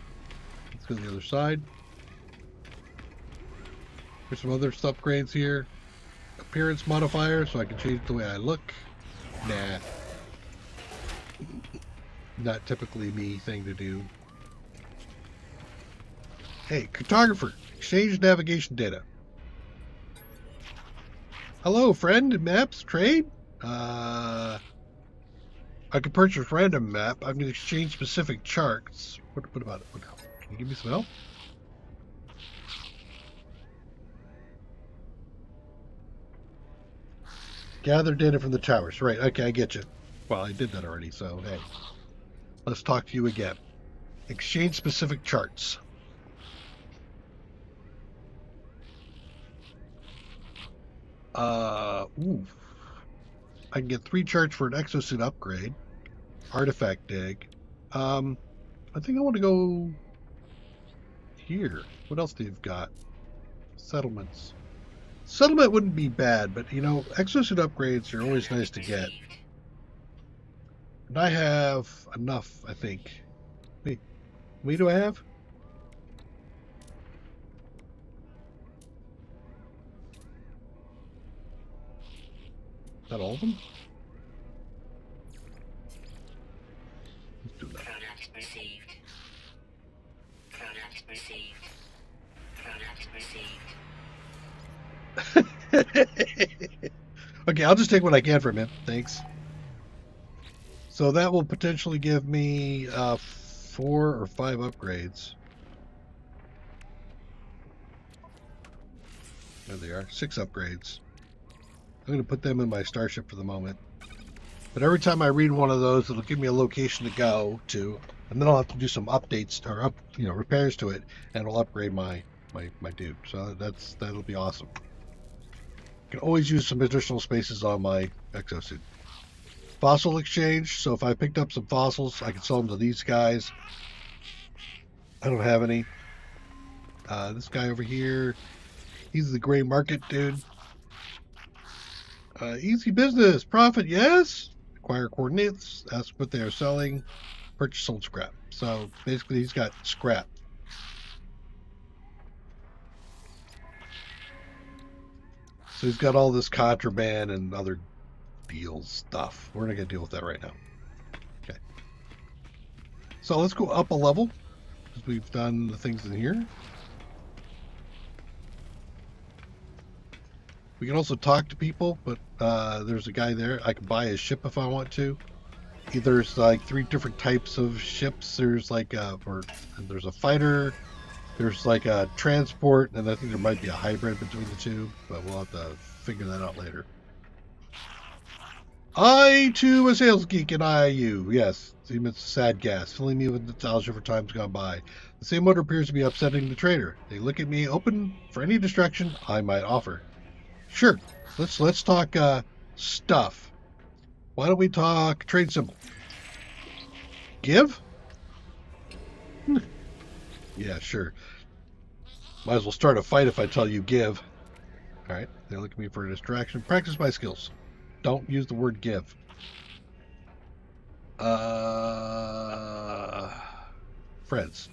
Let's go to the other side. There's some other upgrades here. Appearance modifier, so I can change the way I look. Nah. Not typically me thing to do. Hey, cartographer, exchange navigation data. Hello, friend. Maps trade. I could purchase random map. I can exchange specific charts. What about it? What now? Can you give me some help? Gather data from the towers. Right. Okay, I get you. Well, I did that already, so hey. Let's talk to you again. Exchange specific charts. Ooh. I can get 3 charts for an exosuit upgrade. Artifact dig. I think I want to go here. What else do you've got? Settlements. Settlement wouldn't be bad, but exosuit upgrades are always nice to get. And I have enough, I think. Wait, how many do I have? Is that all of them? Let's do that. Product received. Product received. Product received. Okay, I'll just take what I can from him. Thanks. So that will potentially give me 4 or 5 upgrades. There they are. 6 upgrades. I'm going to put them in my starship for the moment. But every time I read one of those, it'll give me a location to go to, and then I'll have to do some updates or repairs to it, and it'll upgrade my dude. So that'll be awesome. I can always use some additional spaces on my exosuit. Fossil exchange. So if I picked up some fossils, I can sell them to these guys. I don't have any. This guy over here, he's the gray market dude. Easy business. Profit, yes. Acquire coordinates. Ask what they are selling. Purchase sold scrap. So basically he's got scrap. So he's got all this contraband and other deals stuff. We're not going to deal with that right now. So let's go up a level, because we've done the things in here. We can also talk to people, but there's a guy there. I can buy his ship if I want to. There's like 3 different types of ships. There's like there's a fighter, there's like a transport, and I think there might be a hybrid between the two, but we'll have to figure that out later. I too a sales geek, and I you. Yes, it's sad gas, filling me with nostalgia for times gone by. The same motor appears to be upsetting the trader. They look at me, open for any distraction I might offer. Sure, let's talk stuff. Why don't we talk trade symbol? Give? Yeah, sure. Might as well start a fight if I tell you give. All right, they look at me for a distraction. Practice my skills. Don't use the word give. Friends.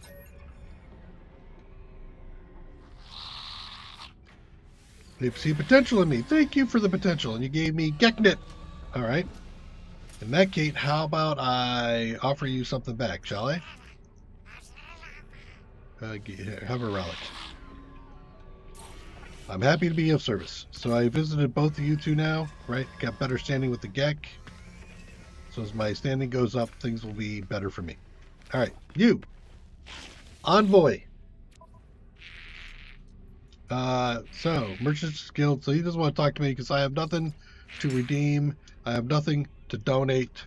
They see potential in me. Thank you for the potential. And you gave me Geknit. All right. In that case, how about I offer you something back, shall I? Have a relic. I'm happy to be of service. So I visited both of you two now, right? Got better standing with the Gek. So as my standing goes up, things will be better for me. All right, you. Envoy. So Merchants Guild. So he doesn't want to talk to me because I have nothing to redeem. I have nothing to donate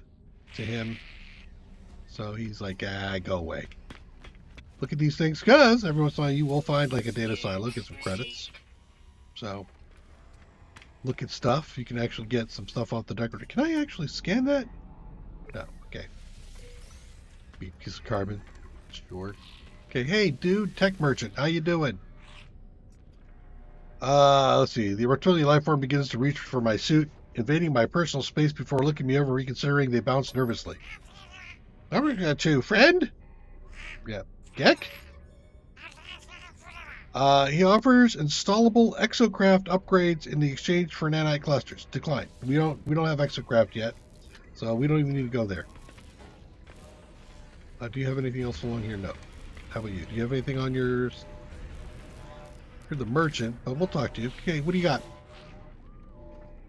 to him. So he's like, go away. Look at these things, because every once in a while you will find like a data silo, get some credits. So look at stuff. You can actually get some stuff off the decorator. Can I actually scan that? No. Okay. Piece of carbon. Sure. Okay. Hey, dude, tech merchant. How you doing? Let's see. The reptilian life form begins to reach for my suit, invading my personal space before looking me over, reconsidering. They bounce nervously. I got you, friend. Yeah. Gek? He offers installable exocraft upgrades in the exchange for nanite clusters. Decline. We don't have exocraft yet, so we don't even need to go there. Do you have anything else along here? No. How about you? Do you have anything on yours? You're the merchant, but we'll talk to you. Okay, what do you got,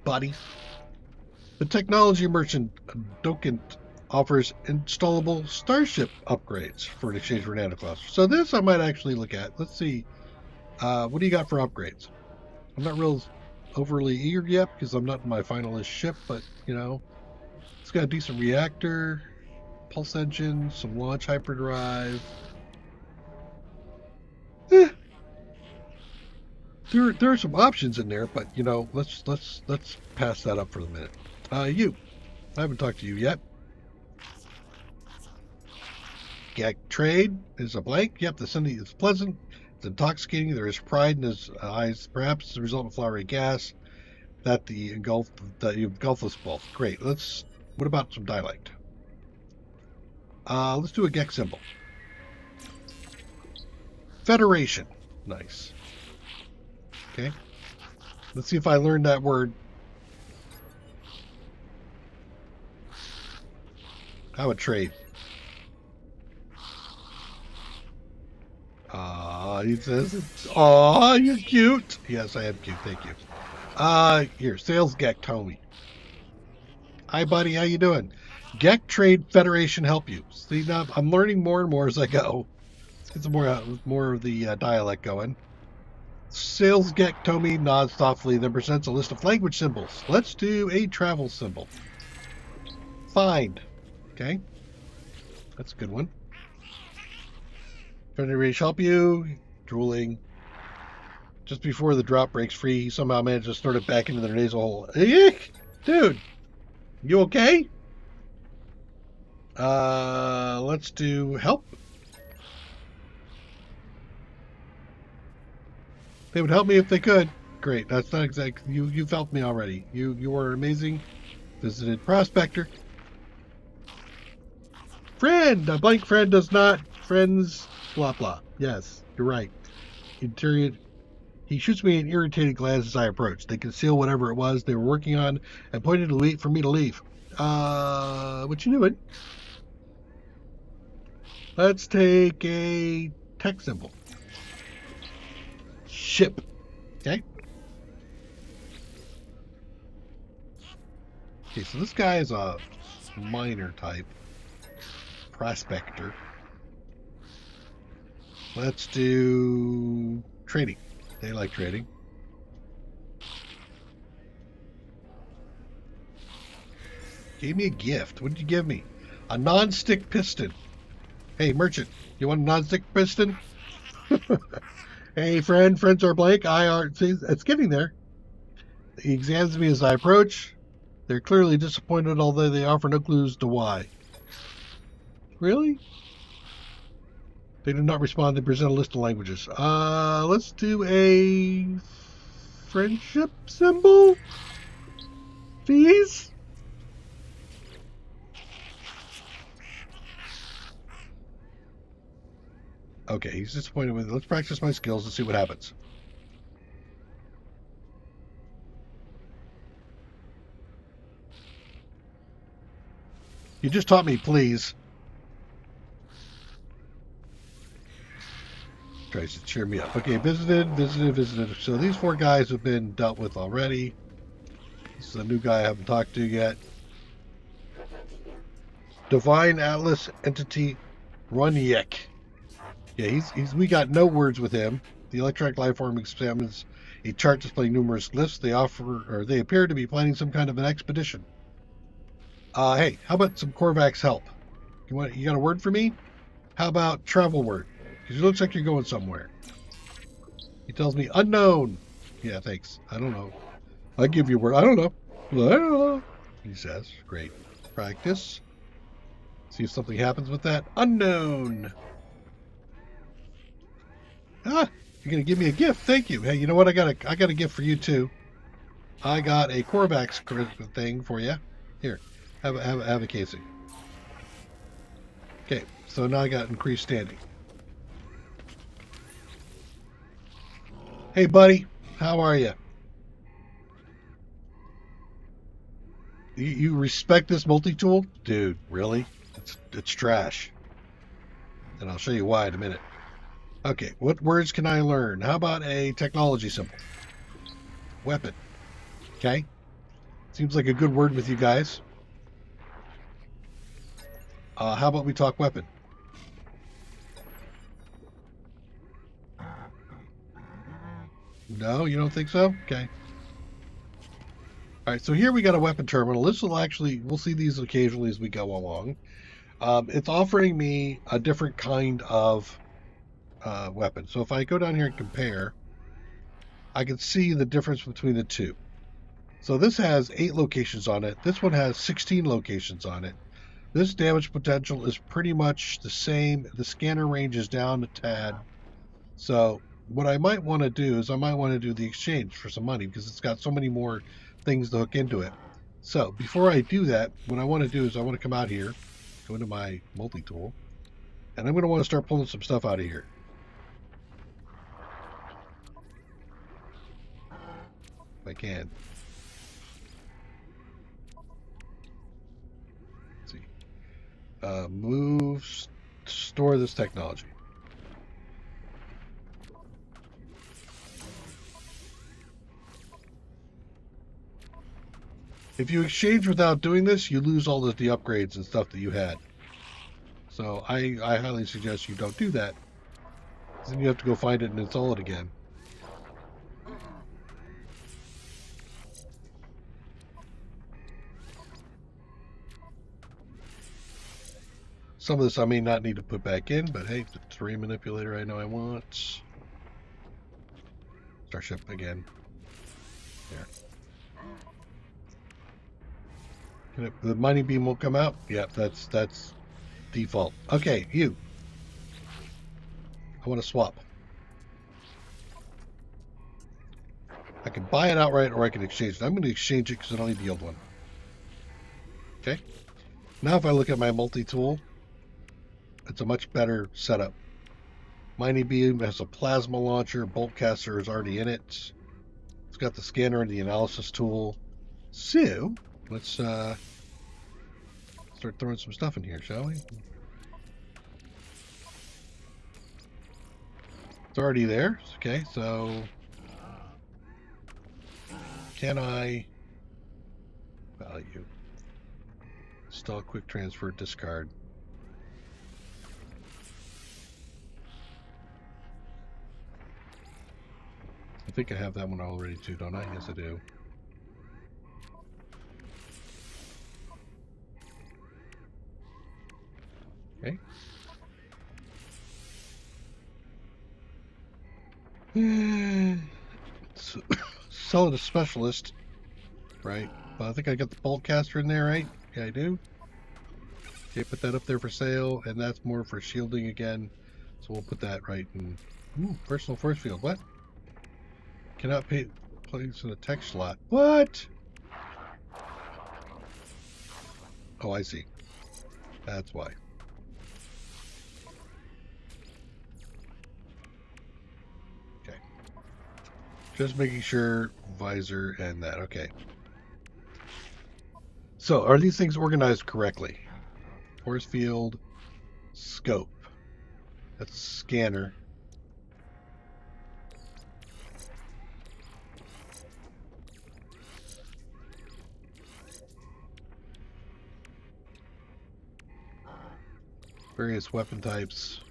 buddy? The technology merchant, Dokent, offers installable starship upgrades for an exchange for nanoclusters. So this I might actually look at. Let's see. What do you got for upgrades? I'm not real overly eager yet because I'm not in my finalist ship, but you know, it's got a decent reactor, pulse engine, some launch hyperdrive. There are some options in there, but you know, let's pass that up for the minute. You, I haven't talked to you yet. Gek trade is a blank. Yep, the Cindy is pleasant. It's intoxicating. There is pride in his eyes, perhaps as a result of flowery gas that you engulf us both. Great. What about some dialect? Let's do a Gek symbol. Federation. Nice. Okay. Let's see if I learned that word. How about trade? He says, "Aw, you're cute." Yes, I am cute. Thank you. Here, sales Gek Tommy. Hi, buddy. How you doing? Gek Trade Federation help you. See, now I'm learning more and more as I go. Let's get some more of the dialect going. Sales Gek Tommy nods thoughtfully, then presents a list of language symbols. Let's do a travel symbol. Find. Okay. That's a good one. Federation help you. Drooling. Just before the drop breaks free, he somehow managed to snort it back into their nasal hole. Eek! Dude, you okay? Let's do help. They would help me if they could. Great. That's not exactly you've helped me already. You are amazing. Visited prospector. Friend. A blank friend does not. Friends. Blah blah. Yes, you're right. Interior. He shoots me an irritated glance as I approach. They conceal whatever it was they were working on and pointed to for me to leave. What you doing? Let's take a tech symbol. Ship. Okay. Okay, so this guy is a miner type. Prospector. Let's do trading. They like trading. Gave me a gift. What did you give me? A non-stick piston. Hey, merchant, you want a non-stick piston? Hey, friend, friends are blank. I are. See, it's getting there. He examines me as I approach. They're clearly disappointed, although they offer no clues to why. Really? They do not respond. They present a list of languages. Let's do a friendship symbol, please. Okay, he's disappointed with it. Let's practice my skills and see what happens. You just taught me, please. Tries to cheer me up. Okay, visited. So these 4 guys have been dealt with already. This is a new guy I haven't talked to yet. Divine Atlas Entity Runyek. Yeah, we got no words with him. The electronic life form examines a chart displaying numerous glyphs. They appear to be planning some kind of an expedition. Hey, how about some Korvax help? You got a word for me? How about travel word? Because it looks like you're going somewhere. He tells me unknown. Yeah, thanks. I don't know. I give you a word. I don't know. He says. Great. Practice. See if something happens with that. Unknown. Ah, you're gonna give me a gift. Thank you. Hey, you know what? I got a gift for you too. I got a Korvax thing for you. Here, have a casing. Okay, so now I got increased standing. Hey, buddy, how are you? You respect this multi-tool, dude? Really? It's trash. And I'll show you why in a minute. Okay, what words can I learn? How about a technology symbol? Weapon. Okay. Seems like a good word with you guys. How about we talk weapon? No, you don't think so? Okay. All right, so here we got a weapon terminal. We'll see these occasionally as we go along. It's offering me a different kind of weapon. So if I go down here and compare, I can see the difference between the two. So this has 8 locations on it. This one has 16 locations on it. This damage potential is pretty much the same. The scanner range is down a tad. So what I might want to do is I might want to do the exchange for some money because it's got so many more things to hook into it. So before I do that, what I want to do is I want to come out here, go into my multi-tool, and I'm going to want to start pulling some stuff out of here. If I can. Let's see. Move, store this technology. If you exchange without doing this, you lose all the upgrades and stuff that you had. So I highly suggest you don't do that. Then you have to go find it and install it again. Some of this I may not need to put back in, but hey, the terrain manipulator I know I want. Starship again. There. The mining beam won't come out? Yep, that's default. Okay, you. I want to swap. I can buy it outright or I can exchange it. I'm going to exchange it because I don't need the old one. Okay. Now if I look at my multi-tool, it's a much better setup. Mining beam has a plasma launcher. Bolt caster is already in it. It's got the scanner and the analysis tool. So let's start throwing some stuff in here, shall we? It's already there. Okay, so can I value? Install quick transfer, discard. I think I have that one already too, don't I? Yes, I do. Okay. So, sell it to specialist, right? But I think I got the bolt caster in there, right? Yeah, I do. Okay, put that up there for sale, and that's more for shielding again. So we'll put that right in. Ooh, personal force field. What? Cannot pay place in a text slot. What? Oh, I see. That's why. Okay. Just making sure visor and that. Okay. So are these things organized correctly? Force field, scope. That's scanner. Various weapon types.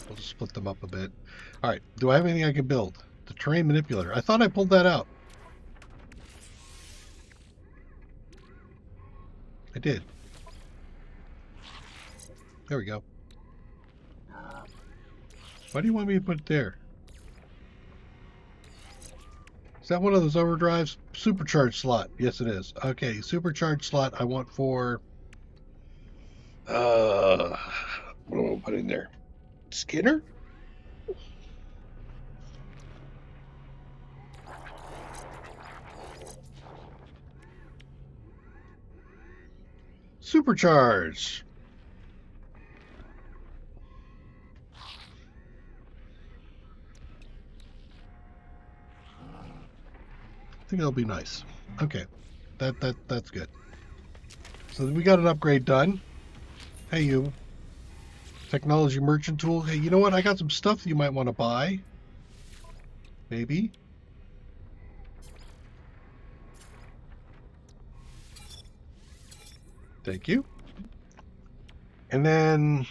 We'll just split them up a bit. All right. Do I have anything I can build? The terrain manipulator. I thought I pulled that out. I did. There we go. Why do you want me to put it there? Is that one of those overdrives? Supercharged slot. Yes, it is. Okay, supercharged slot I want for... what do I put in there? Skinner? Supercharged. I think that'll be nice. Okay, that's good. So we got an upgrade done. Hey, you. Technology merchant tool. Hey, you know what? I got some stuff you might want to buy. Maybe. Thank you. And then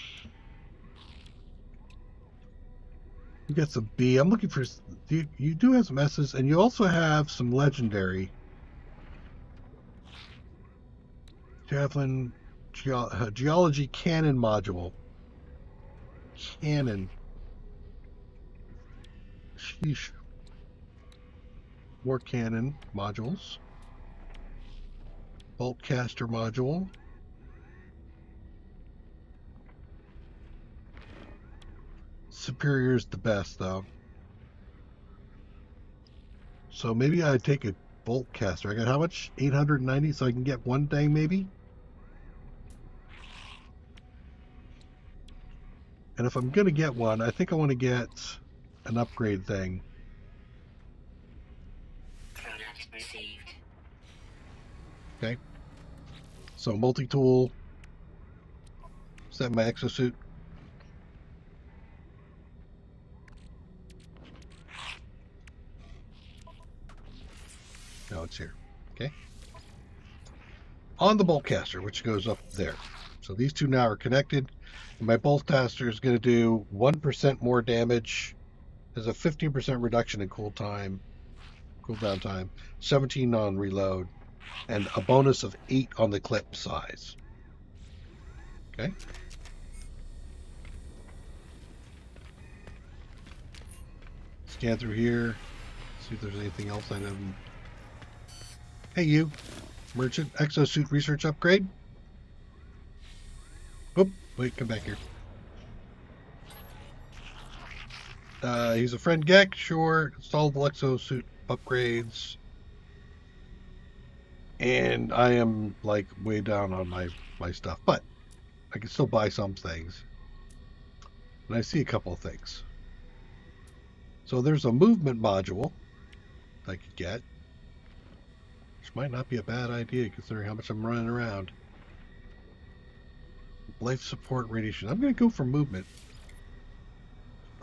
you got some B. I'm looking for. You do have some S's, and you also have some legendary. Javelin geology cannon module. Cannon. Sheesh. More cannon modules. Bolt caster module. Superior's the best, though. So maybe I'd take a bolt caster. I got how much? 890, so I can get one thing, maybe? And if I'm going to get one, I think I want to get an upgrade thing. Product received. Okay. So multi-tool. Is that my exosuit? No, it's here. Okay. On the bolt caster, which goes up there. So these two now are connected. And my bolt caster is going to do 1% more damage. There's a 15% reduction in cooldown time, 17 on reload, and a bonus of 8 on the clip size. Okay. Scan through here. See if there's anything else I didn't. Hey, you. Merchant exosuit research upgrade. Oop, wait, come back here. He's a friend Gek, sure. Installable exosuit upgrades. And I am like way down on my stuff, but I can still buy some things. And I see a couple of things. So there's a movement module I could get, which might not be a bad idea considering how much I'm running around. Life support radiation. I'm going to go for movement.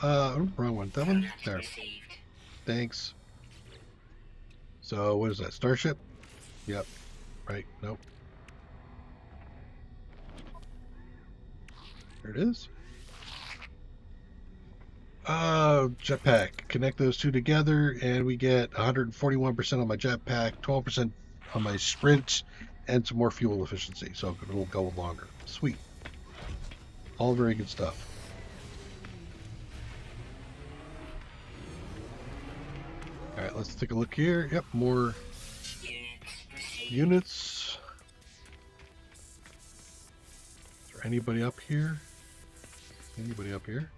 Wrong one. That one? Product There. received. Thanks. So, what is that? Starship? Yep. Right. Nope. There it is. Jetpack. Connect those two together, and we get 141% on my jetpack, 12% on my sprint, and some more fuel efficiency. So it'll go longer. Sweet. All very good stuff. All right, let's take a look here. Yep, more units. Is there anybody up here? Anybody up here?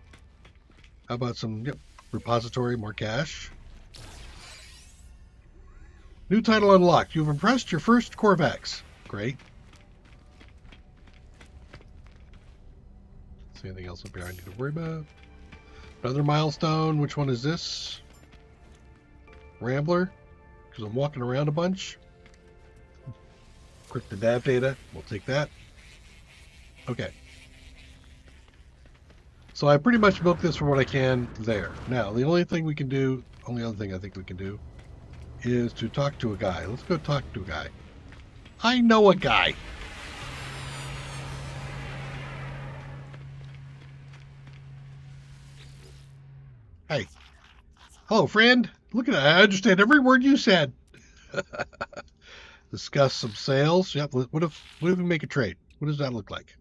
How about some, yep, repository, more cash. New title unlocked. You've impressed your first Corvax. Great. Is there anything else up here I need to worry about? Another milestone. Which one is this? Rambler. Because I'm walking around a bunch. Quick to nav data. We'll take that. Okay. So I pretty much milk this for what I can there. Now, the only thing we can do, only other thing I think we can do, is to talk to a guy. Let's go talk to a guy. I know a guy. Hey. Hello, friend. Look at that. I understand every word you said. Discuss some sales. Yep. What if we make a trade? What does that look like?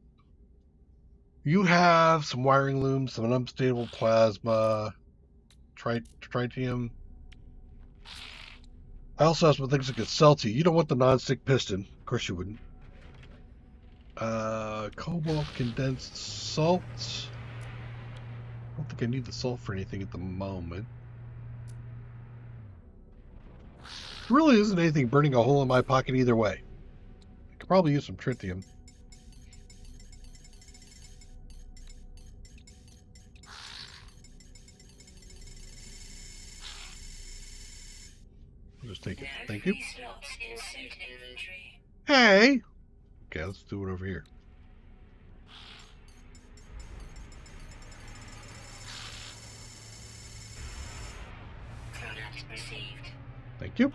You have some wiring looms, some unstable plasma, tritium. I also have some things I could sell to you. You don't want the non-stick piston. Of course you wouldn't. Cobalt condensed salt. I don't think I need the salt for anything at the moment. There really isn't anything burning a hole in my pocket either way. I could probably use some tritium. I'll just take it. Thank you. Hey! Okay, let's do it over here. Product received. Thank you.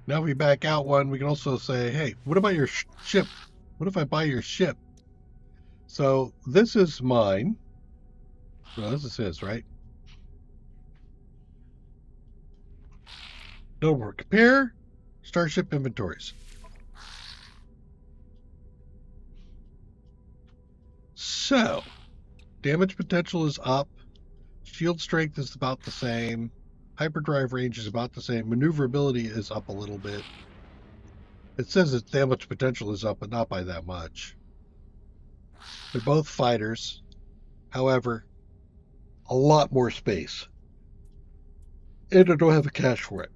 Now if we back out one, we can also say, hey, what about your ship? What if I buy your ship? So this is mine. Well, this is his, right? No more. Compare starship inventories. So, damage potential is up. Shield strength is about the same. Hyperdrive range is about the same. Maneuverability is up a little bit. It says its damage potential is up, but not by that much. They're both fighters. However, a lot more space. And I don't have the cash for it.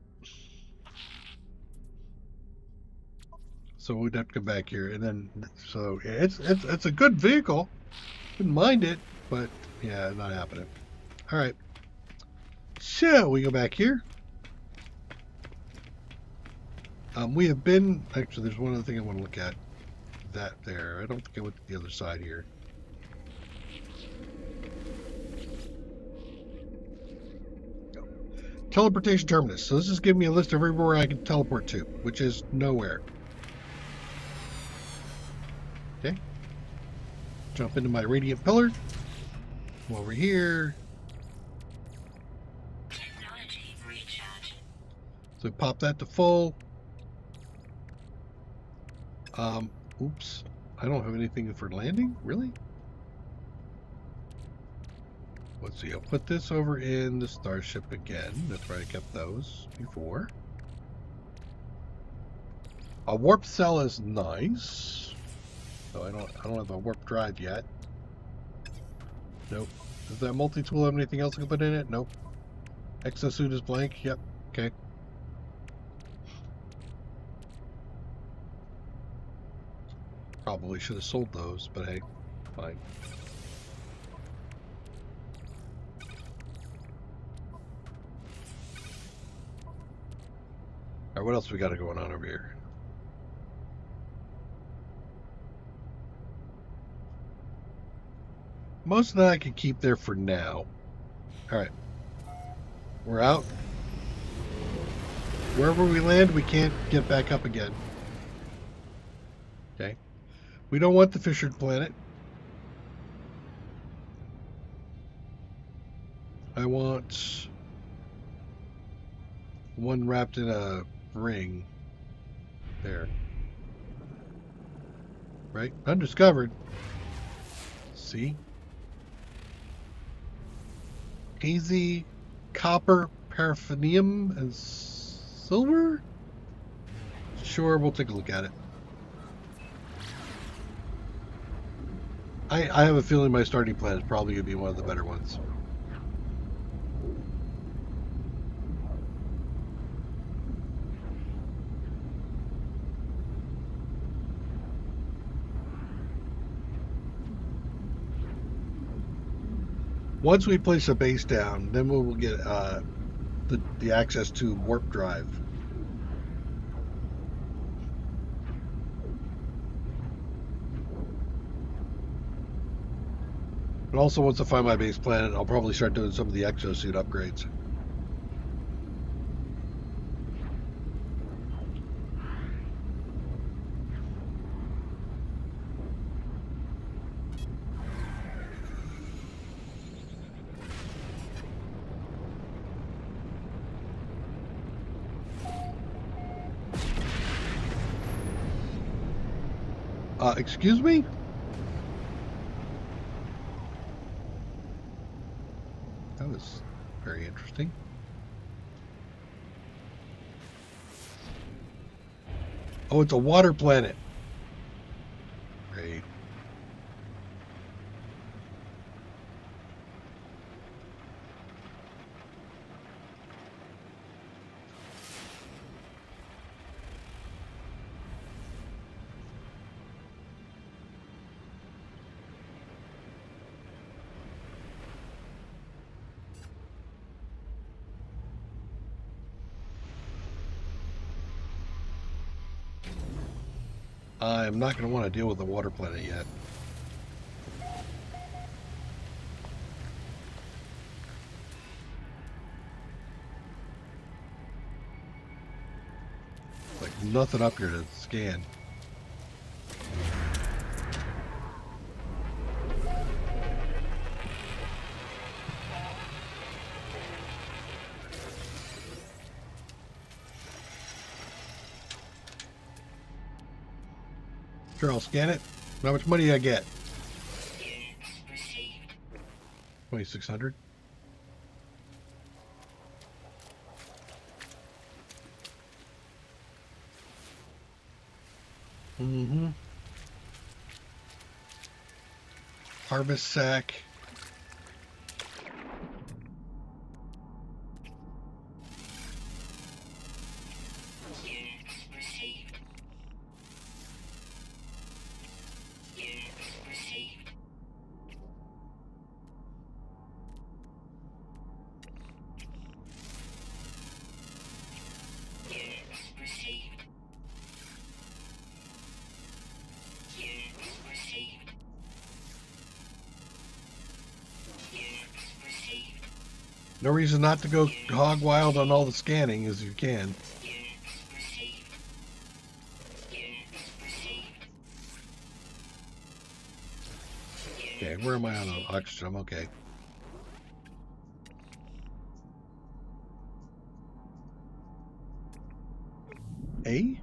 So we'd have to come back here, and then so it's a good vehicle. Wouldn't mind it, but yeah, not happening. All right. So we go back here. We have been actually. There's one other thing I want to look at. That there. I don't think I went to the other side here. Go. Teleportation terminus. So this is giving me a list of everywhere I can teleport to, which is nowhere. Okay. Jump into my radiant pillar. Come over here. Technology recharge. So pop that to full. Oops. I don't have anything for landing? Really? Let's see. I'll put this over in the starship again. That's where I kept those before. A warp cell is nice. So I don't have a warp drive yet. Nope. Does that multi-tool have anything else I can put in it? Nope. Exosuit is blank. Yep. Okay. Probably should have sold those, but hey, fine. Alright, what else we got going on over here? Most of that I could keep there for now. All right. We're out. Wherever we land, we can't get back up again. Okay. We don't want the fissured planet. I want one wrapped in a ring. There. Right? Undiscovered. See? Hazy copper, paraffinium, and silver? Sure, we'll take a look at it. I have a feeling my starting plan is probably going to be one of the better ones. Once we place a base down, then we will get the access to warp drive. And also, once I find my base planet, I'll probably start doing some of the exosuit upgrades. Excuse me? That was very interesting. Oh, it's a water planet. Great. I'm not going to want to deal with the water planet yet. Like nothing up here to scan. Sure, I'll scan it. How much money do I get? 2,600. Mm-hmm. Harvest sack. No reason not to go hog wild on all the scanning as you can. Okay, where am I on oxygen? I'm okay. A?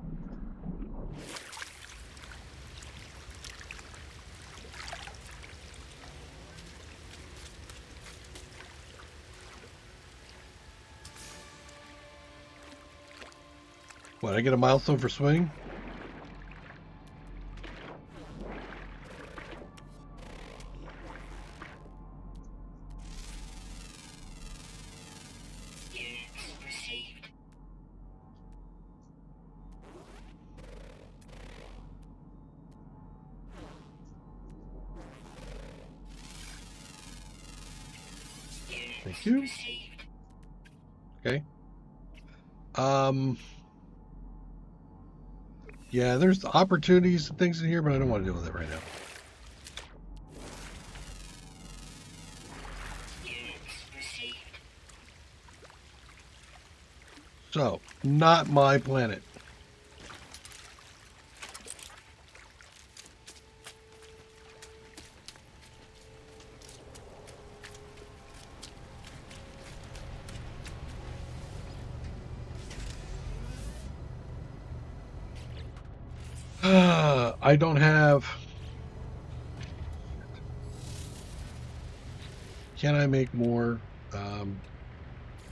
What, I get a milestone for swimming? Thank you. Okay. Yeah, there's opportunities and things in here, but I don't want to deal with it right now. So, not my planet. I don't have... Can I make more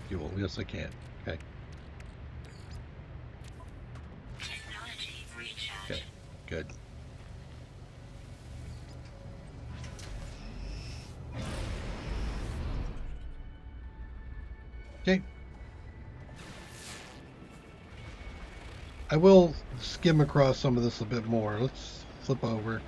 fuel? Yes, I can. Okay. Technology recharge. Okay. Good. Okay. I will skim across some of this a bit more. Let's flip over.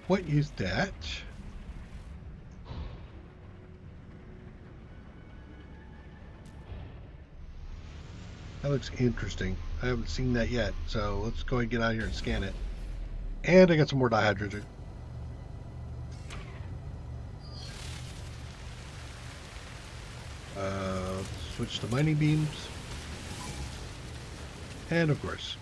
What is that? That looks interesting. I haven't seen that yet, so let's go ahead and get out here and scan it. And I got some more dihydrogen. Switch to mining beams. And of course.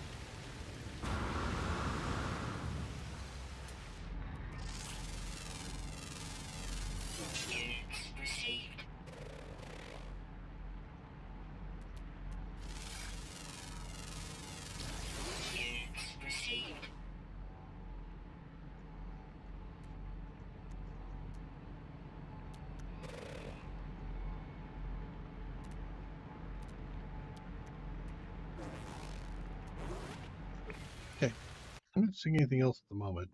Units received. Units received. Okay. I'm not seeing anything else at the moment.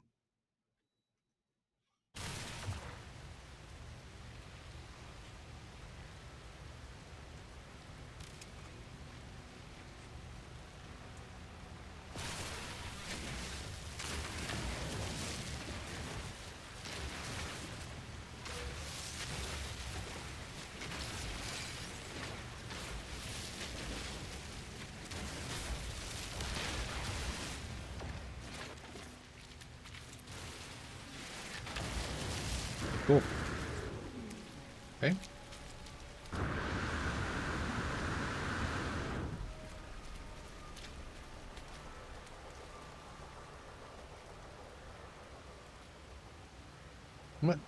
Cool. Okay. I'm not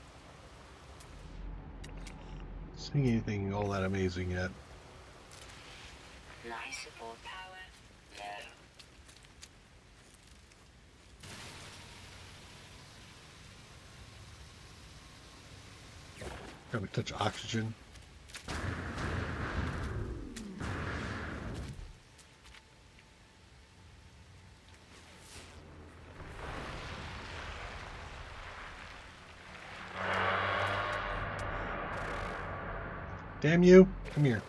seeing anything all that amazing yet. Life support power low. Grab a touch of oxygen. Damn you. Come here.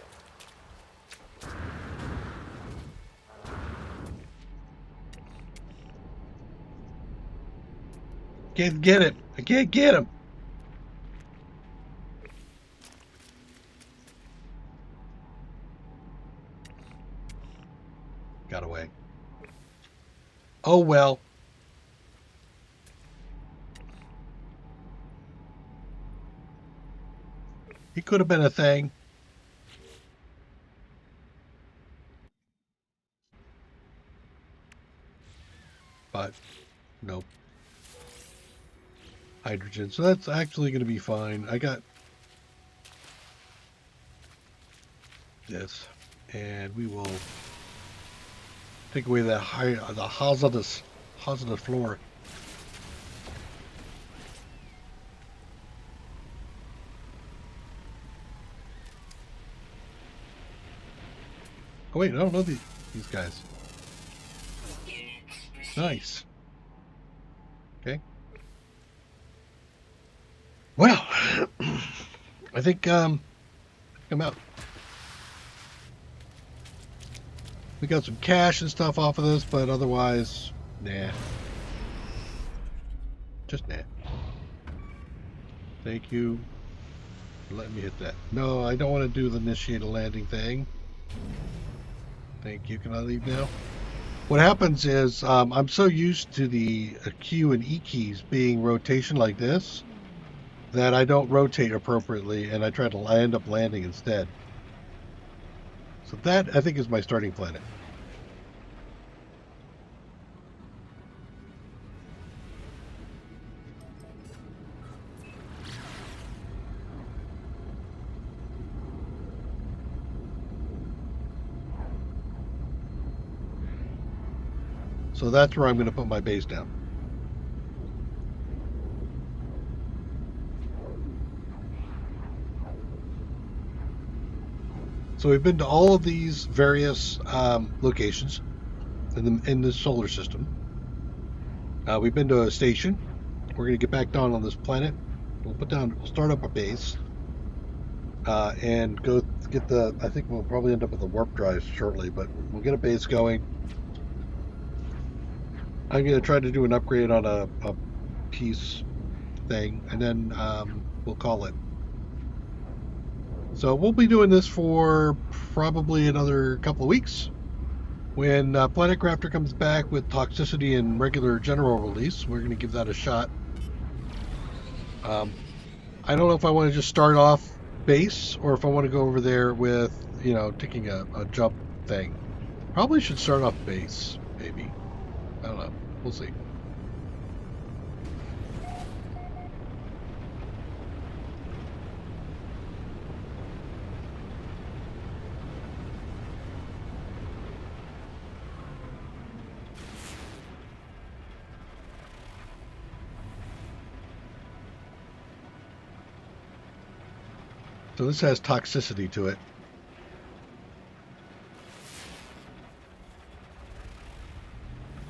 Can't get it. I can't get him. Got away. Oh well. He could have been a thing. But nope. Hydrogen. So that's actually going to be fine. I got this, and we will take away that the hazardous floor. Oh wait, I don't know these guys. Nice. Okay. Well, I think I'm out. We got some cash and stuff off of this, but otherwise, nah. Just nah. Thank you. Let me hit that. No, I don't want to do the initiate a landing thing. Thank you. Can I leave now? What happens is I'm so used to the Q and E keys being rotation like this that I don't rotate appropriately, and I end up landing instead. So that, I think, is my starting planet. So that's where I'm going to put my base down. So we've been to all of these various locations in the solar system. We've been to a station. We're going to get back down on this planet. We'll start up a base and go get the. I think we'll probably end up with a warp drive shortly, but we'll get a base going. I'm going to try to do an upgrade on a piece thing, and then we'll call it. So we'll be doing this for probably another couple of weeks. When Planet Crafter comes back with Toxicity and regular general release, we're going to give that a shot. I don't know if I want to just start off base or if I want to go over there with, taking a jump thing. Probably should start off base, maybe. I don't know. We'll see. So this has toxicity to it.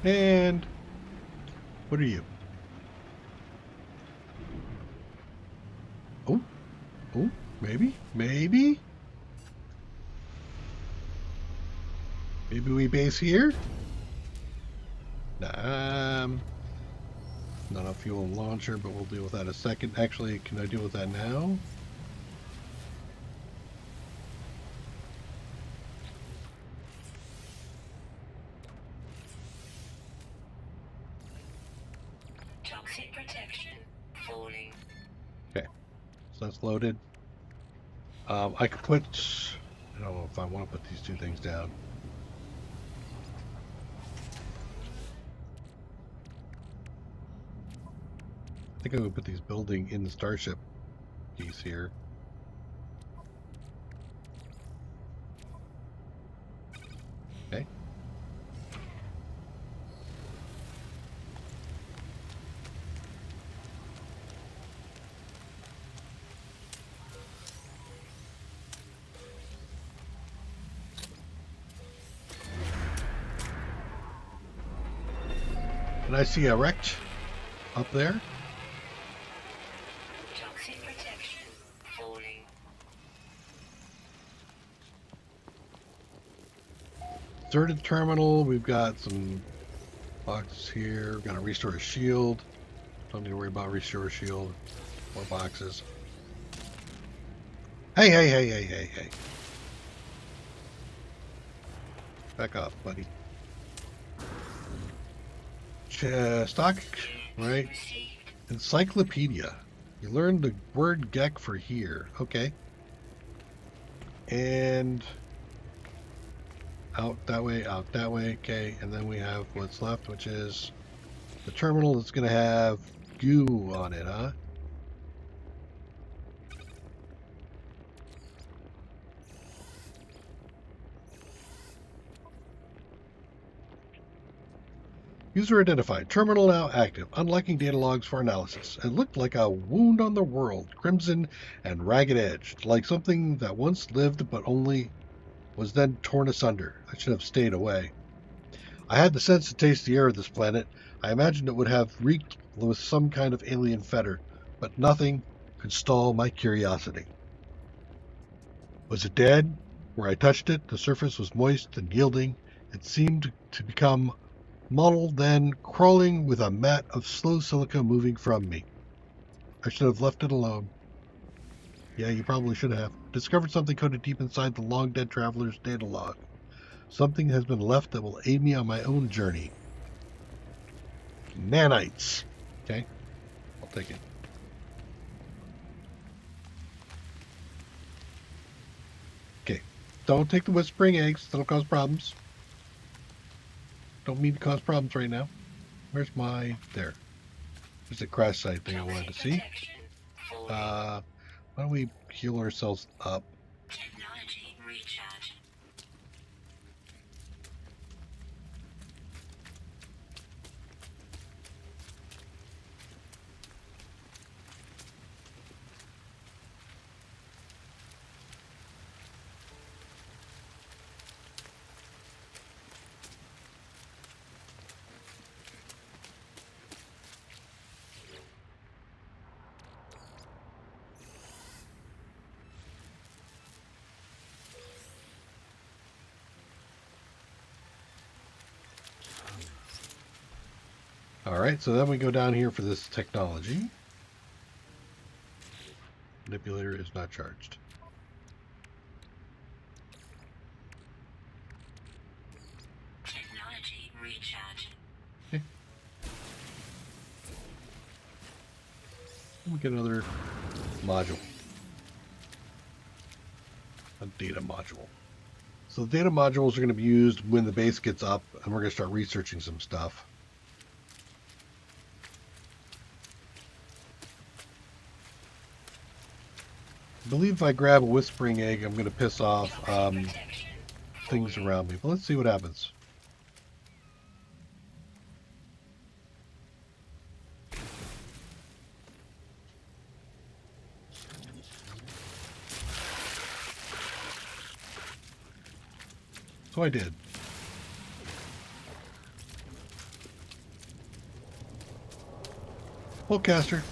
And what are you? Oh, maybe we base here. Not a fuel launcher, but we'll deal with that in a second. Actually, can I deal with that now? Toxic protection falling. Okay, so that's loaded. I could put. I don't know if I want to put these two things down. I think I'm going to put these building in the starship piece here. Okay. And I see a wrecked up there. Toxic protection falling. Deserted terminal. We've got some boxes here. We're gonna restore a shield. Don't need to worry about restore a shield. More boxes. Hey. Back up, buddy. Stock, right? Encyclopedia. You learned the word Gek for here. Okay. And out that way. Okay. And then we have what's left, which is the terminal that's going to have goo on it, huh? User identified. Terminal now active. Unlocking data logs for analysis. It looked like a wound on the world, crimson and ragged edged, like something that once lived but only was then torn asunder. I should have stayed away. I had the sense to taste the air of this planet. I imagined it would have reeked with some kind of alien fetor, but nothing could stall my curiosity. Was it dead? Where I touched it, the surface was moist and yielding. It seemed to become Model then crawling with a mat of slow silica moving from me. I should have left it alone. Yeah, you probably should have. Discovered something coded deep inside the long dead traveler's data log. Something has been left that will aid me on my own journey. Nanites. Okay, I'll take it. Okay, don't take the whispering eggs. That'll cause problems. Don't mean to cause problems right now. Where's my... There. There's a crash site thing I wanted to see. Why don't we heal ourselves up? Technology recharge. Alright, so then we go down here for this technology. Manipulator is not charged. Technology recharge. Okay. We get another module. A data module. So the data modules are going to be used when the base gets up, and we're going to start researching some stuff. I believe if I grab a whispering egg, I'm going to piss off things around me. But let's see what happens. So I did. Caster.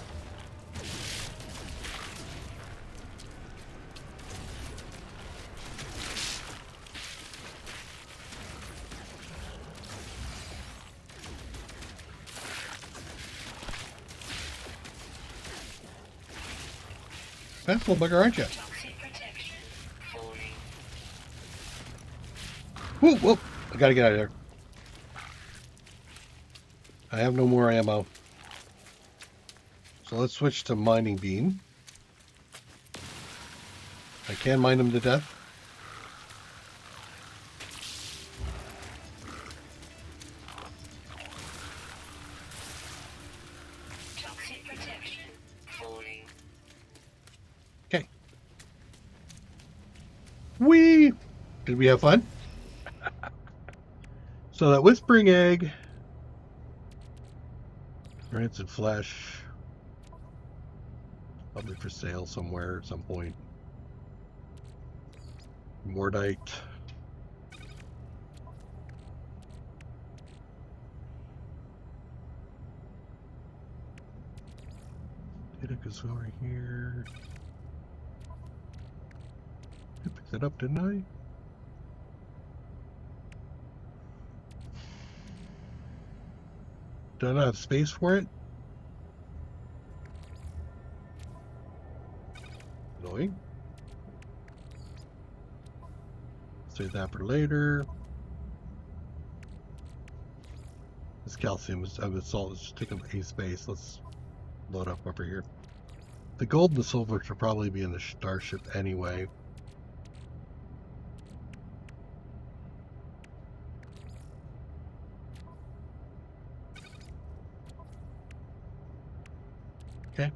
That's a little bugger, aren't you? Toxic protection. Falling. Whoa, whoa! I gotta get out of there. I have no more ammo. So let's switch to mining beam. I can mine them to death. Toxic protection. Falling. Okay. Whee! Did we have fun? So that whispering egg, rancid flesh, probably for sale somewhere at some point. Mordite. Data goes over here. I picked that up, didn't I? Do I not have space for it? Annoying. Save that for later. This calcium is salt is taking a space. Let's load up over here. The gold and the silver should probably be in the starship anyway. Okay.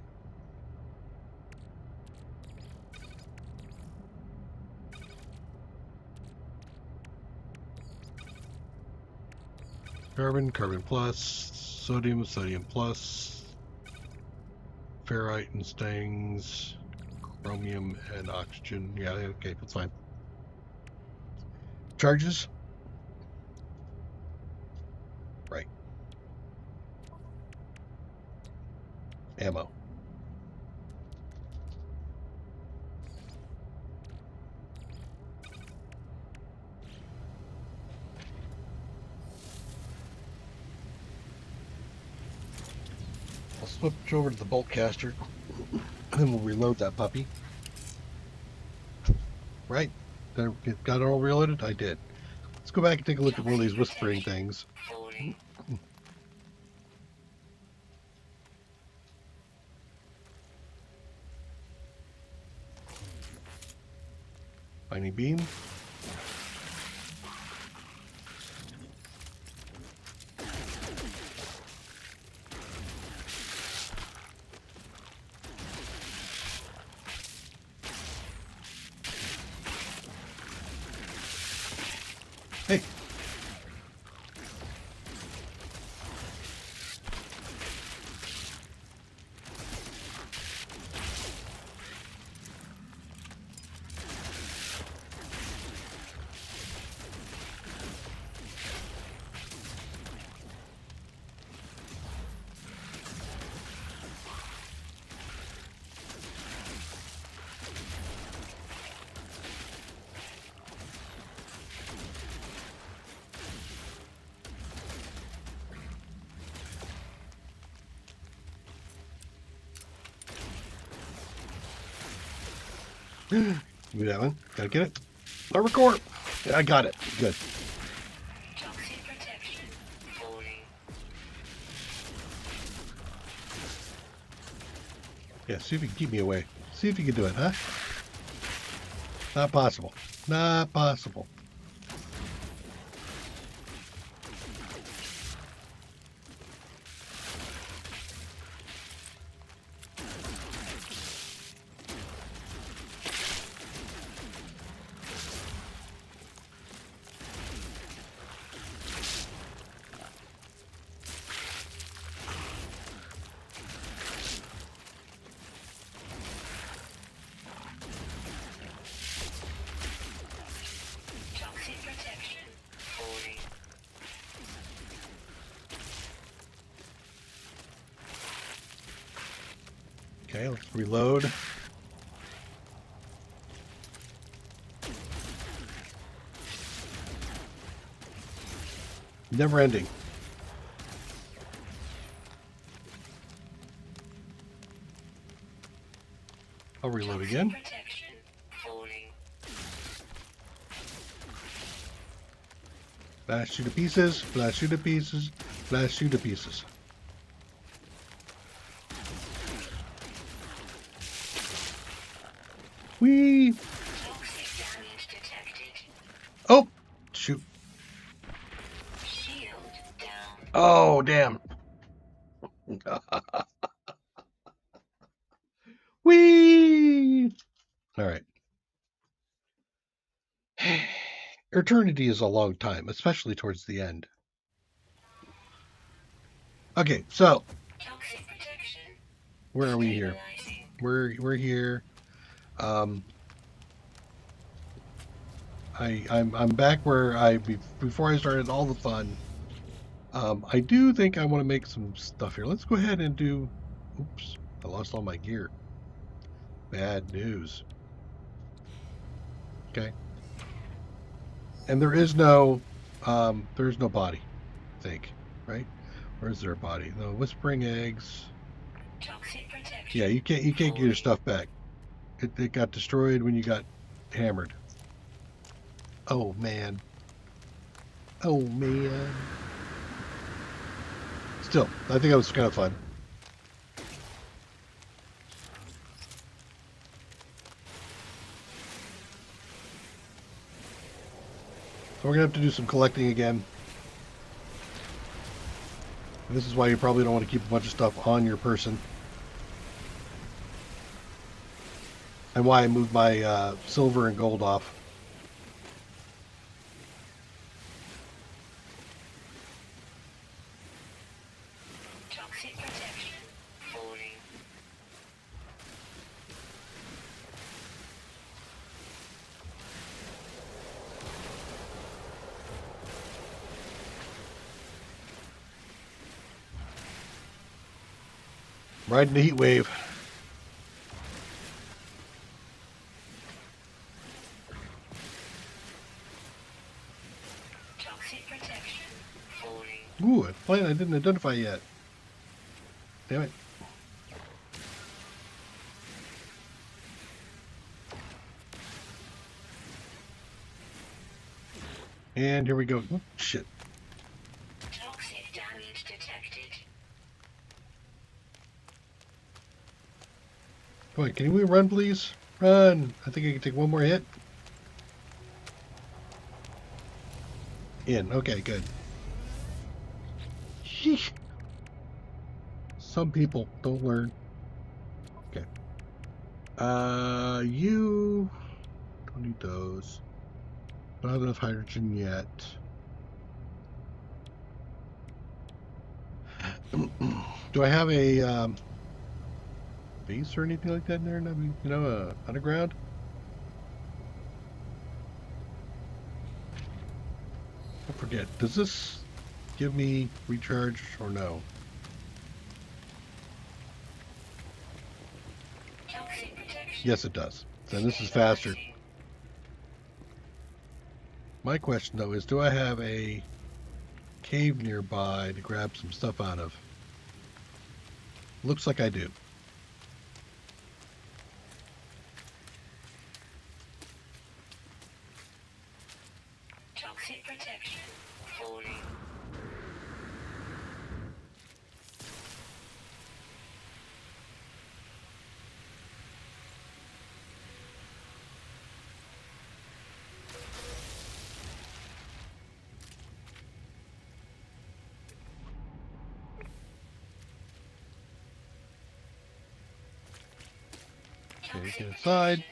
Carbon, carbon plus, sodium, sodium plus, ferrite and stings, chromium and oxygen. Yeah, okay, that's fine. Charges? Right. Ammo. switch over to the bolt caster, and then we'll reload that puppy. Right? Got it all reloaded? I did. Let's go back and take a look at one of these whispering things. Falling. Mining beam. Hey. Give me that one. Gotta get it. Lower core. Yeah, I got it. Good. Toxic protection. Falling. Yeah, see if you can keep me away. See if you can do it, huh? Not possible. Not possible. Toxic protection. Falling. Okay, let's reload. Never ending. I'll reload Toxic again. protection. Falling. Blast you to pieces. Blast you to pieces. Blast you to pieces. Whee! Toxic damage detected. Oh! Shoot. Shield down. Oh, damn. Whee! All right. Eternity is a long time, especially towards the end. Okay, so Toxic protection. where are we here? Stabilizing. We're here. I'm back where before I started all the fun. I do think I want to make some stuff here. Let's go ahead and do. Oops, I lost all my gear. Bad news. Okay. And there is no body, I think, right? Or is there a body? No, whispering eggs. Toxic protection. Yeah, you can't get your stuff back. It got destroyed when you got hammered. Oh man. Oh man. Still, I think that was kind of fun. So we're gonna have to do some collecting again. And this is why you probably don't want to keep a bunch of stuff on your person. And why I moved my silver and gold off. Toxic protection. Falling. Riding the heat wave. Toxic protection. Falling. Ooh, a plant I didn't identify yet. Damn it. And here we go. Oh, shit. Toxic damage detected. Come on, can we run, please? Run! I think I can take one more hit. In. Okay, good. Sheesh. Some people don't learn. Okay. You don't need those. Don't have enough hydrogen yet. Do I have a base or anything like that in there? You know, underground? I forget. Does this give me recharge or no? Toxic protection. Yes, it does. Then this is faster. My question though is, do I have a cave nearby to grab some stuff out of? Looks like I do. Toxic protection. Falling. Okay, get inside.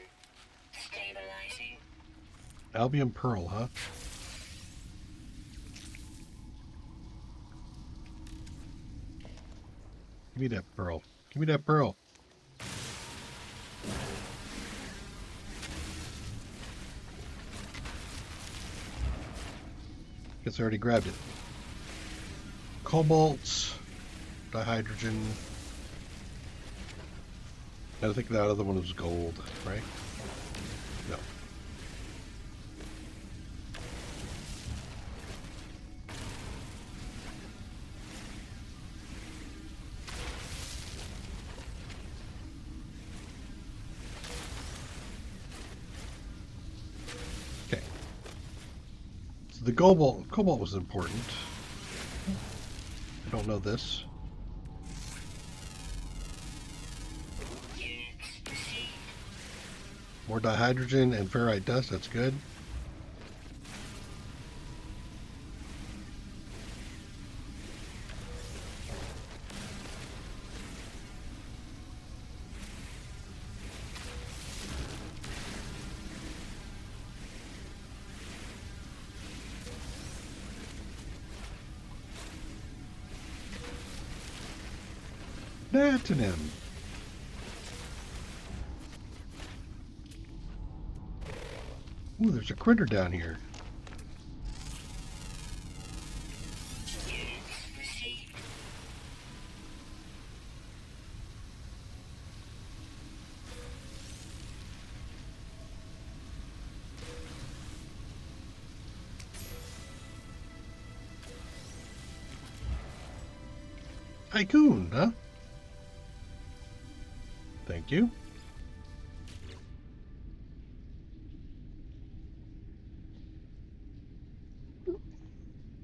Stabilizing. Albion Pearl, huh? Give me that pearl. Give me that pearl. Guess I already grabbed it. Cobalt, dihydrogen. I think that other one was gold, right? No. Okay. So the cobalt was important. I don't know this. More dihydrogen and ferrite dust, that's good. Platinum. Ooh, there's a critter down here. Tycoon, huh? Thank you.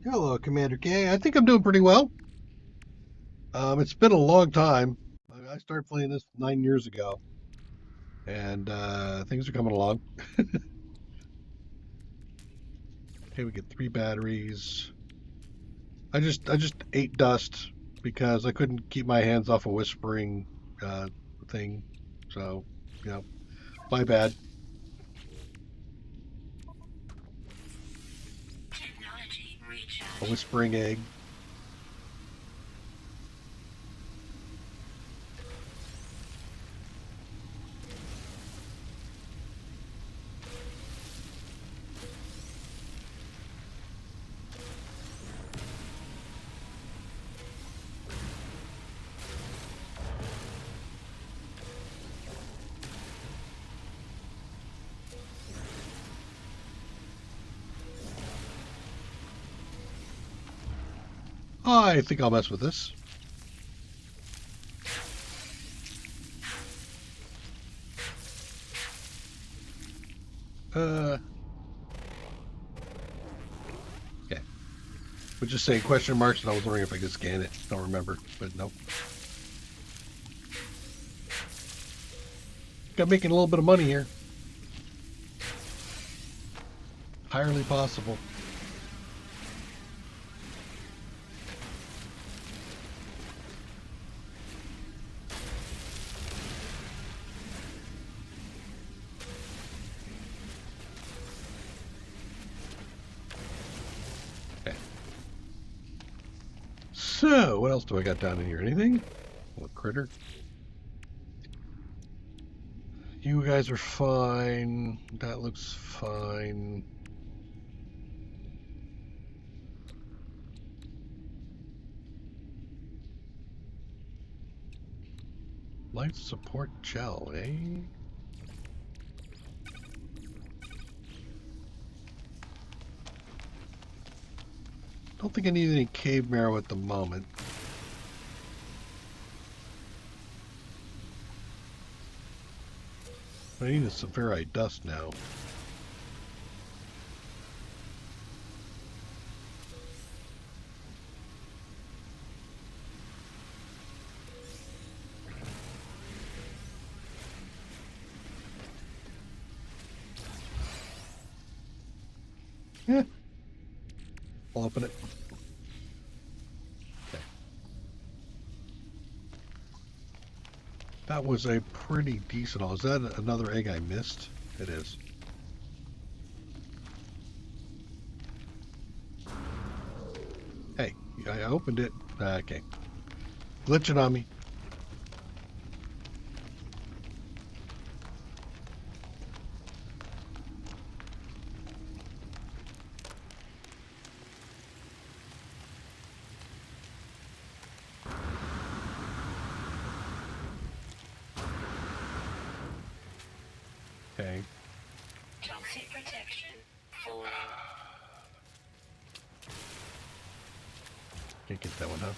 Hello, Commander K. I think I'm doing pretty well. It's been a long time. I started playing this 9 years ago, and things are coming along. Okay, we get 3 batteries. I just ate dust because I couldn't keep my hands off a whispering uh, thing. So, you know, my bad. Technology A recharge. whispering egg. I think I'll mess with this. Uh, But just saying question marks, and I was wondering if I could scan it. Don't remember, but nope. Got making a little bit of money here. Entirely possible. Okay. So, what else do I got down in here? Anything? Little critter. You guys are fine. That looks fine. Life support gel, eh? Don't think I need any cave marrow at the moment. I need a Severite dust now. Yeah. I'll open it. Okay. That was a pretty decent haul. Is that another egg I missed? It is. Hey, I opened it. Okay. Glitching on me. Okay. Toxic protection. Falling. Can't get that one, huh?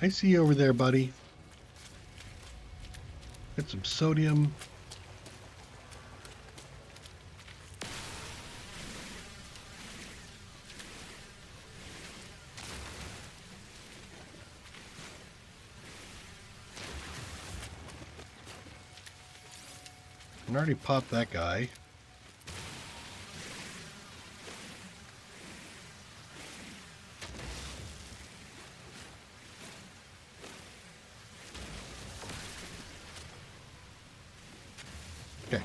I see you over there, buddy. Get some sodium. I already popped that guy. Okay.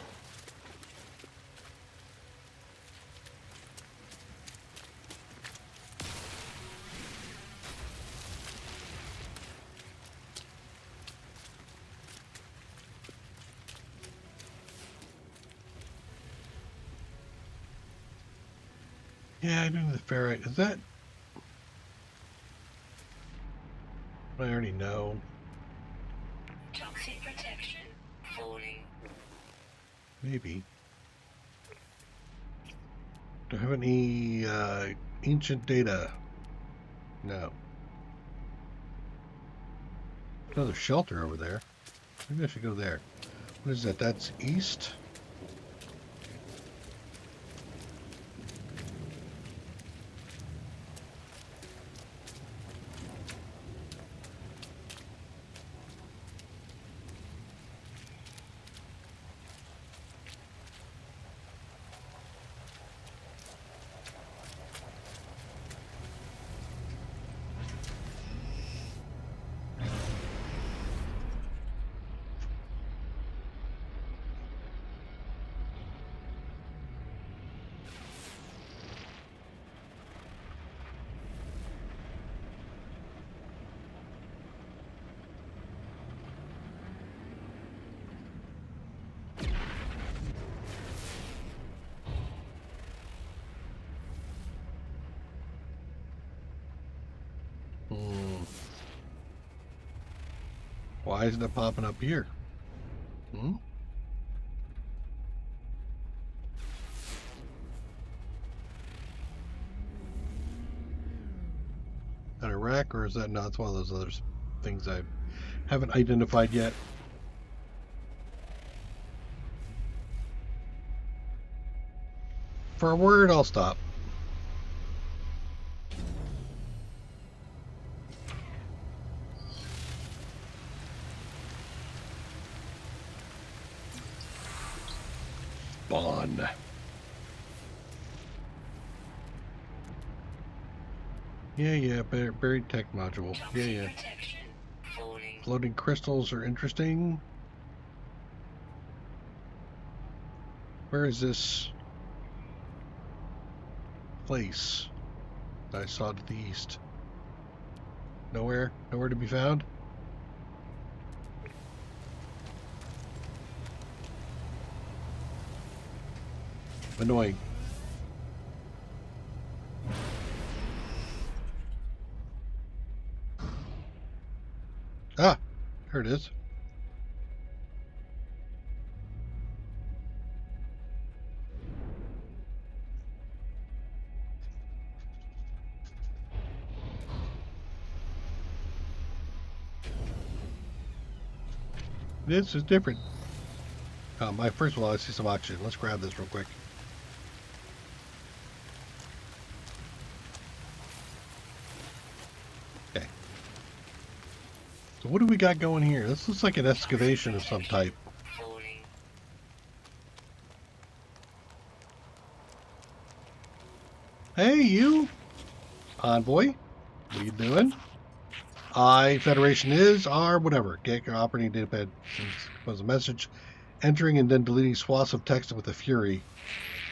Yeah, I know the ferrite. Is that? I already know. Toxic protection. Falling. Maybe. Do I have any ancient data? No. Another shelter over there. Maybe I should go there. What is that? That's east? Why isn't it popping up here? Hmm? That a rack, or is that not? It's one of those other things I haven't identified yet. For a word, I'll stop. Spawn. Yeah, buried tech module. Yeah. Floating crystals are interesting. Where is this place that I saw to the east? Nowhere to be found. Annoying. Ah, here it is. This is different. First of all, I see some oxygen. Let's grab this real quick. Okay. So what do we got going here? This looks like an excavation of some type. Hey, you! Envoy. What are you doing? Federation is our whatever. Get your operating datapad was a message. Entering and then deleting swaths of text with a fury.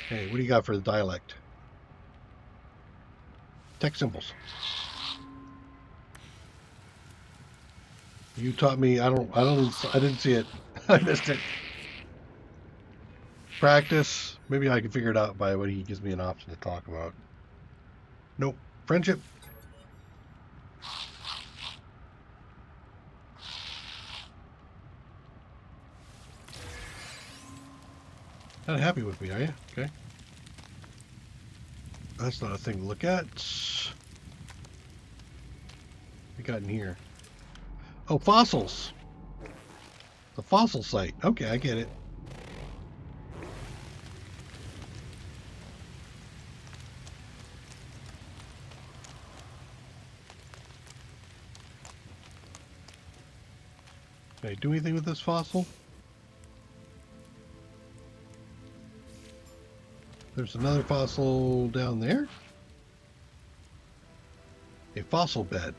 Hey, what do you got for the dialect? Text symbols. You taught me. I didn't see it. I missed it. Practice. Maybe I can figure it out by what he gives me an option to talk about. Nope. Friendship. Not happy with me, are you? Okay. That's not a thing to look at. What we got in here? Oh, fossils. The fossil site. Okay, I get it. Can I do anything with this fossil? There's another fossil down there. A fossil bed.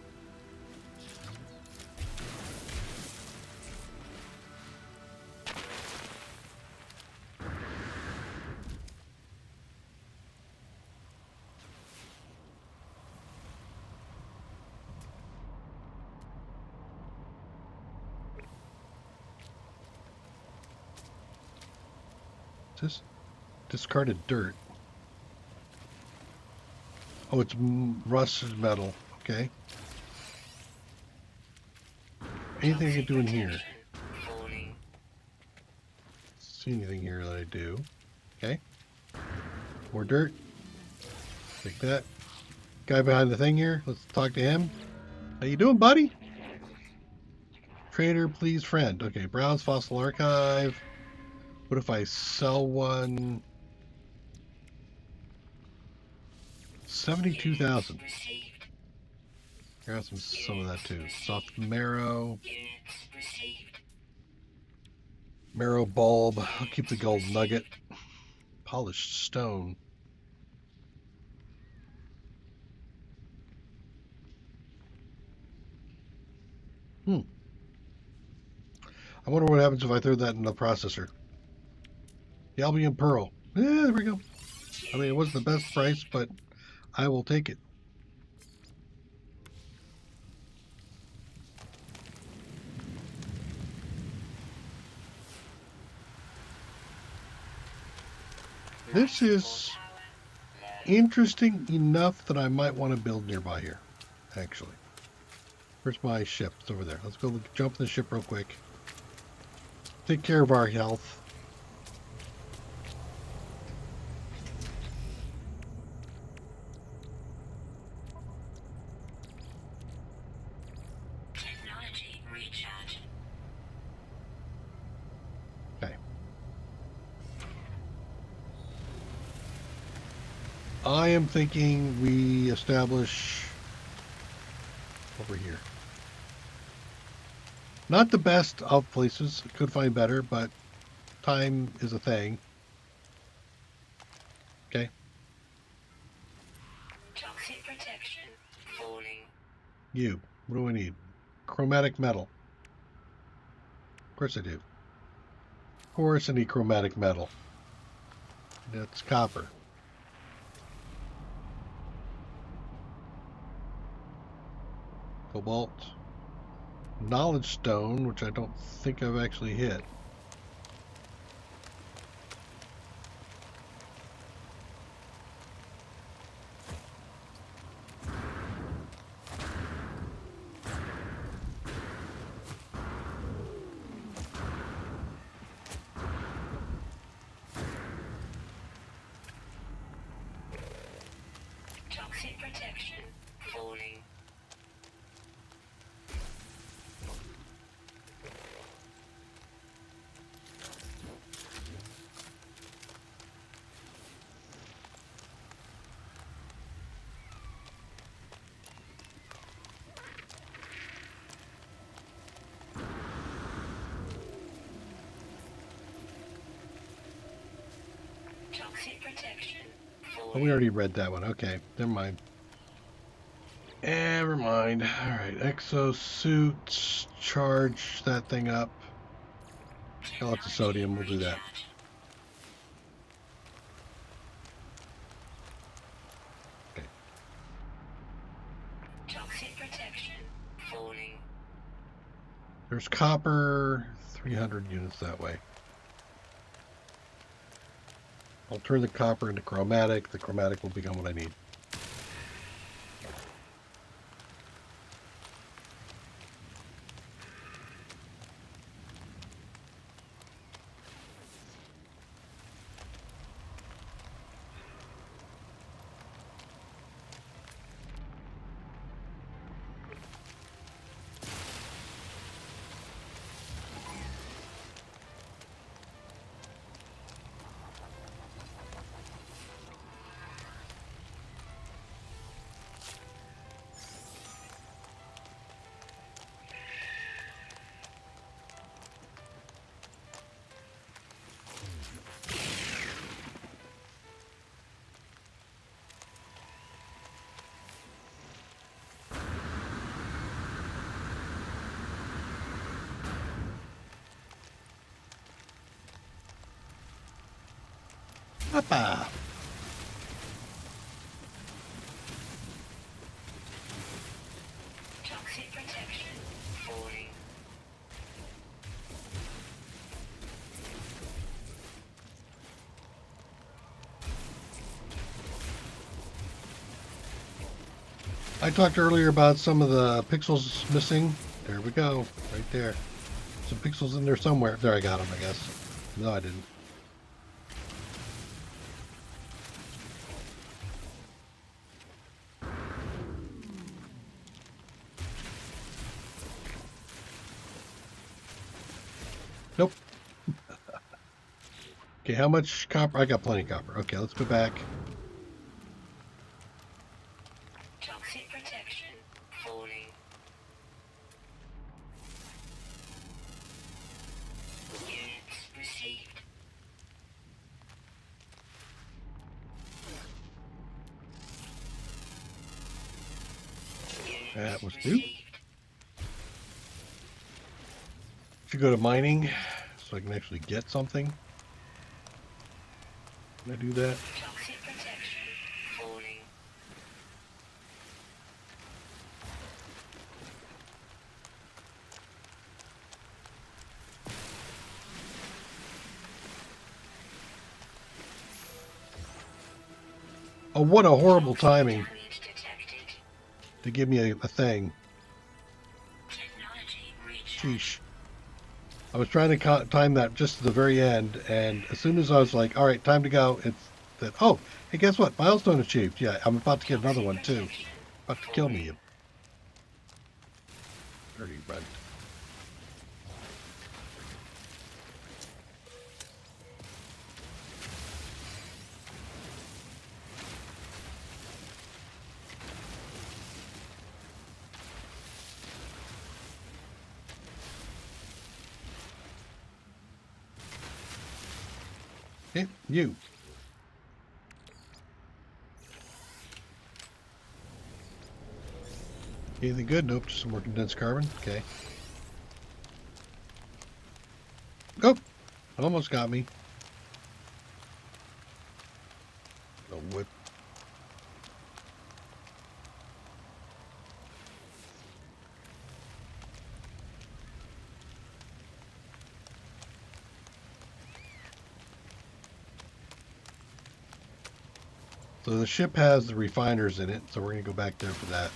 This discarded dirt. Oh, it's rusted metal. Okay. Anything I can do in here? See anything here that I do? Okay. More dirt. Take that. Guy behind the thing here. Let's talk to him. How you doing, buddy? Trader, please, friend. Okay, browse fossil archive. What if I sell one? 72,000. Grab some of that too. Soft marrow. Marrow bulb. I'll keep the gold nugget. Polished stone. I wonder what happens if I throw that in the processor. The Albion Pearl. Yeah, there we go. I mean, it wasn't the best price, but I will take it. This is interesting enough that I might want to build nearby here, actually. Where's my ship? It's over there. Let's go jump in the ship real quick. Take care of our health. Technology recharge. Okay. I am thinking we establish over here. Not the best of places. Could find better, but time is a thing. Okay. Toxic protection. Falling. You. What do I need? Chromatic metal. Of course I do. Of course I need chromatic metal. That's copper. Cobalt. Knowledge stone, which I don't think I've actually hit. Toxic protection. Falling. Toxic protection. Oh, Falling. we already read that one. Okay, never mind. Never mind. All right, exosuits. Charge that thing up. Got lots of sodium. We'll do that. Recharge. Okay. Toxic protection. Falling. There's copper. 300 units that way. I'll turn the copper into chromatic. The chromatic will become what I need. Papa. Toxic protection. Falling. I talked earlier about some of the pixels missing. There we go. Right there. Some pixels in there somewhere. There, I got them, I guess. No, I didn't. Nope. Okay, how much copper? I got plenty of copper. Okay, let's go back. Toxic protection. Falling. Units received. Units That was new. received. Should go to mining so I can actually get something. Can I do that? Toxic protection. Falling. Oh, what a horrible timing Damage detected. to give me a thing. Technology recharge. Sheesh. I was trying to time that just to the very end, and as soon as I was like, all right, time to go, it's that, oh, hey, guess what? Milestone achieved. Yeah, I'm about to get another one, too. About to kill me. Dirty runt. Okay, you. Anything good? Nope, just some more condensed carbon. Okay. Oh, almost got me. A whip. So the ship has the refiners in it, so we're going to go back there for that.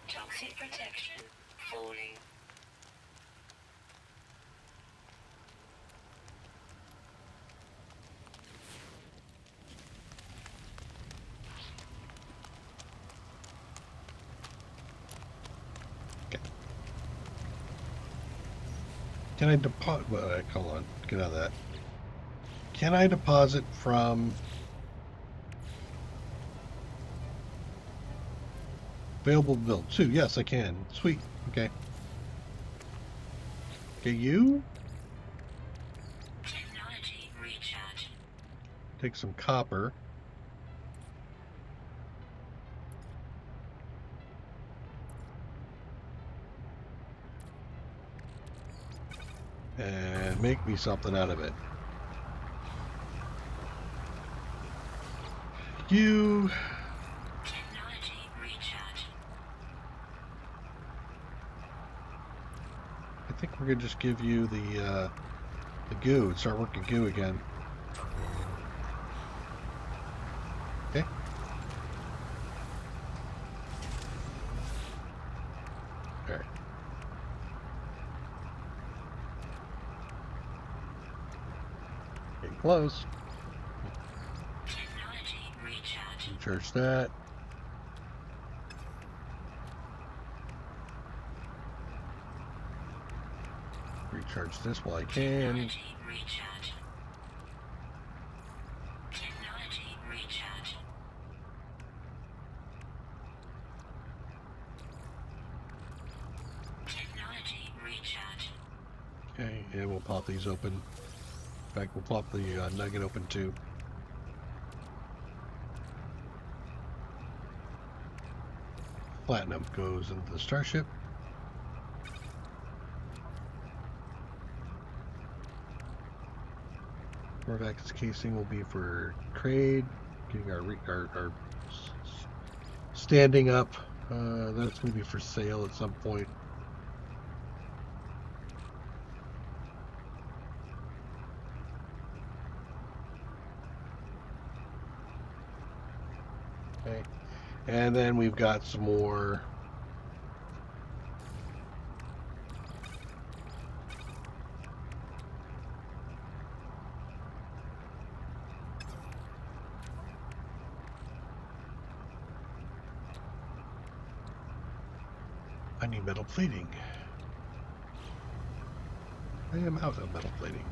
Toxic protection falling. Can I deposit? Well, hold on. Get out of that. Can I deposit from available build? 2? Yes, I can. Sweet. Okay. Okay, you Technology recharge. take some copper. And make me something out of it. You. Technology recharge. I think we're gonna just give you the goo and start working goo again. Okay. All right. Getting close. Technology recharge. Recharge that. Recharge this while I can. Technology recharge. Technology recharge. Technology recharge. Okay, and we'll pop these open. In fact, we'll pop the nugget open too. Platinum goes into the starship. Corvax casing will be for trade. Getting our standing up. That's going to be for sale at some point. Okay. And then we've got some more. I need metal plating. I am out of metal plating.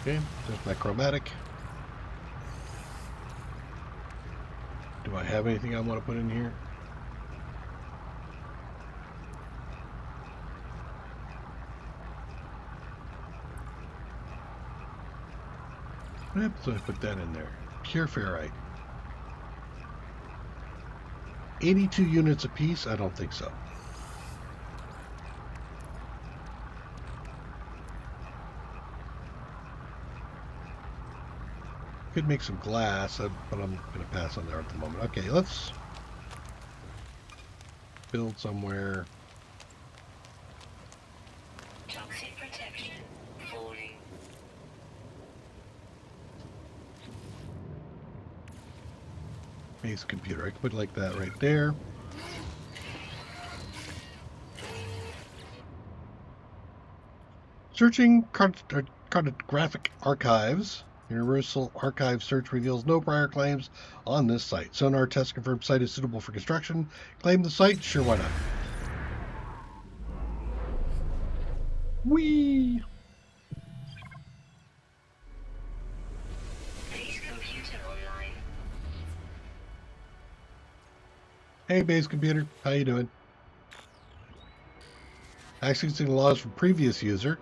Okay, there's my chromatic. Do I have anything I want to put in here? What happens when I put that in there? Pure ferrite. 82 units apiece? I don't think so. Could make some glass, but I'm going to pass on there at the moment. Okay, let's build somewhere. Toxic protection falling. Base computer. I can put it like that right there. Searching cartographic archives. Universal Archive search reveals no prior claims on this site. Sonar test confirmed site is suitable for construction. Claim the site? Sure, why not? Whee! Base computer online. Hey, base computer. How you doing? Accessing logs from previous user.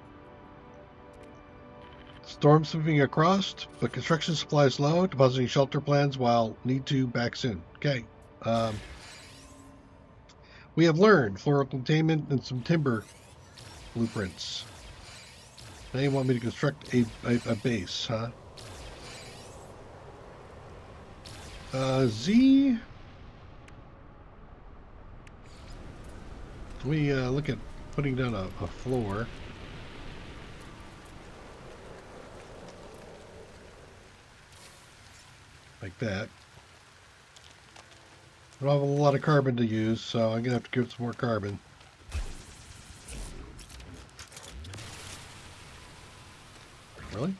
Storm sweeping across, but construction supplies low. Depositing shelter plans while need to back soon. Okay. We have learned floral containment and some timber blueprints. Now you want me to construct a base, huh? Z. We look at putting down a floor. Like that. I don't have a lot of carbon to use, so I'm going to have to give some more carbon. Really?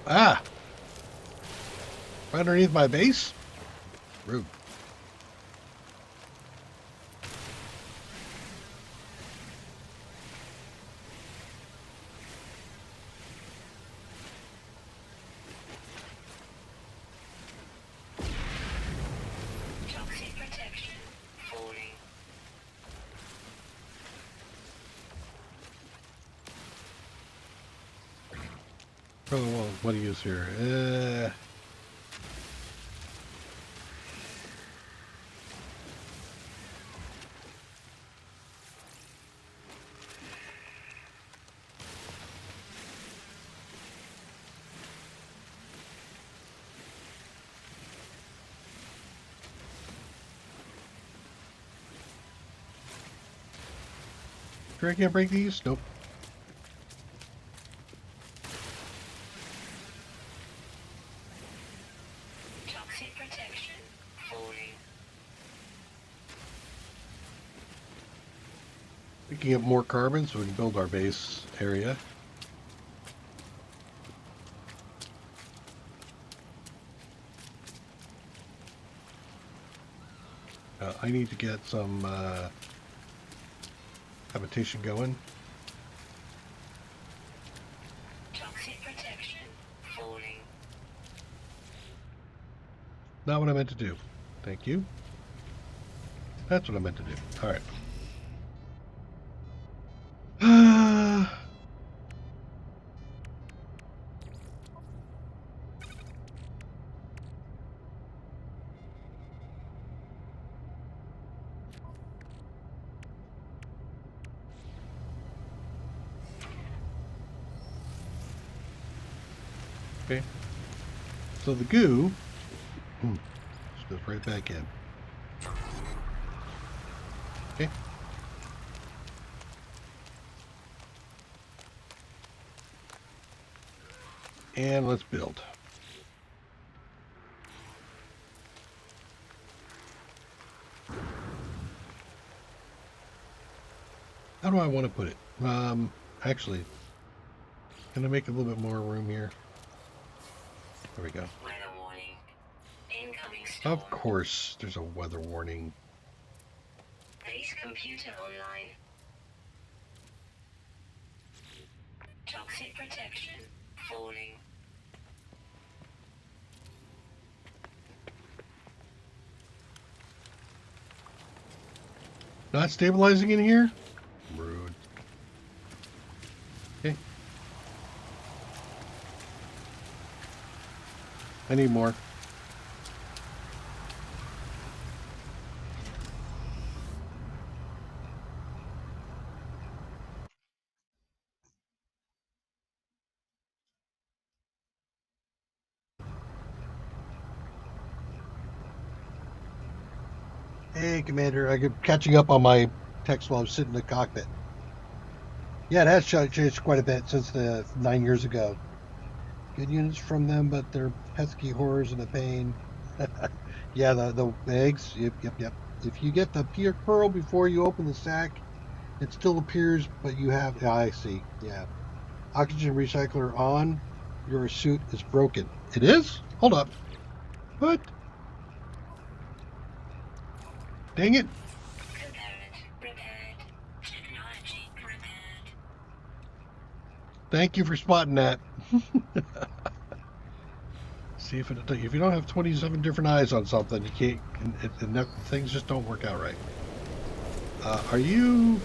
Ah! Right underneath my base? Rude. Toxic protection. Falling. Oh, well, what do you use here? Sure I can't break these? Nope. Toxic protection. Falling. Picking up more carbon so we can build our base area. I need to get some habitation going. Toxic protection. Falling. Not what I meant to do. Thank you. That's what I meant to do. All right. Okay. So the goo just goes right back in. Okay. And let's build. How do I want to put it? Actually, can I make a little bit more room here? There we go. Weather warning. Incoming storm. Of course, there's a weather warning. Base computer online. Toxic protection. Falling. Not stabilizing in here? Rude. Okay. I need more. Hey, Commander. I'm catching up on my text while I'm sitting in the cockpit. Yeah, it has changed quite a bit since the 9 years ago. Good units from them, but they're pesky horrors and a pain. Yeah, the eggs. Yep. If you get the pearl before you open the sack, it still appears, but you have. Yeah, I see. Yeah. Oxygen recycler on. Your suit is broken. It is? Hold up. What? Dang it. Component repaired. Technology repaired. Thank you for spotting that. See if you don't have 27 different eyes on something, you can't, and things just don't work out right. Are you?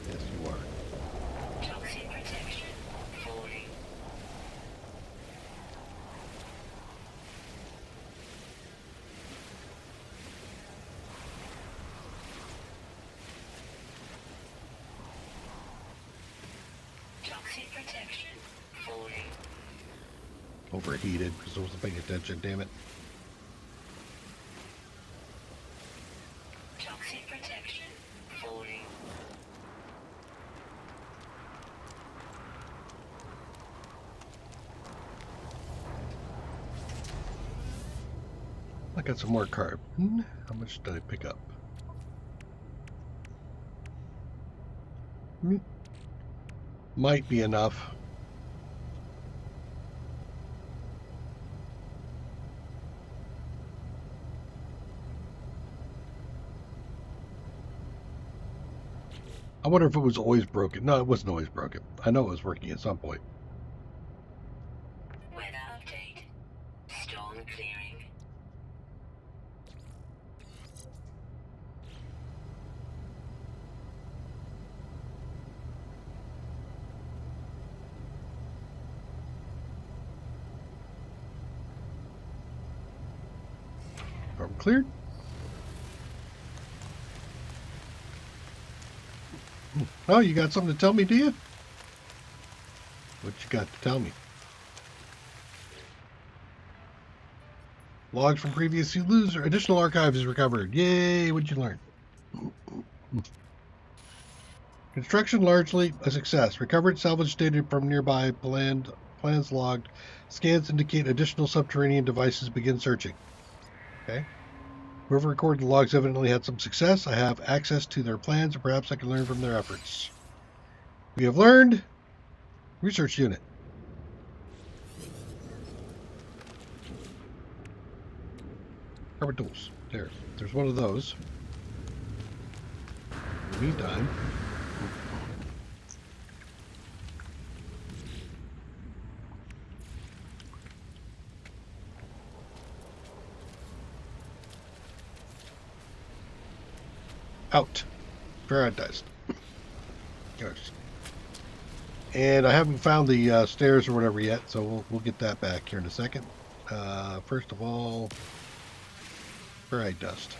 Yes, you are. Toxic protection falling. Toxic protection falling. Overheated because I wasn't paying attention. Damn it. Toxic protection falling. I got some more carbon. How much did I pick up? Might be enough. I wonder if it was always broken. No, it wasn't always broken. I know it was working at some point. Weather update. Storm clearing. Carbon cleared. Oh, you got something to tell me, do you? What you got to tell me? Logs from previous loser. Additional archives recovered. Yay! What'd you learn? Construction largely a success. Recovered salvage data from nearby plans logged. Scans indicate additional subterranean devices begin searching. Okay. Whoever recorded the logs evidently had some success. I have access to their plans, and perhaps I can learn from their efforts. We have learned. Research unit. Carbon tools. There's one of those. In the meantime, out. Paradise. Yes. And I haven't found the stairs or whatever yet, so we'll get that back here in a second. First of all, ferrite dust.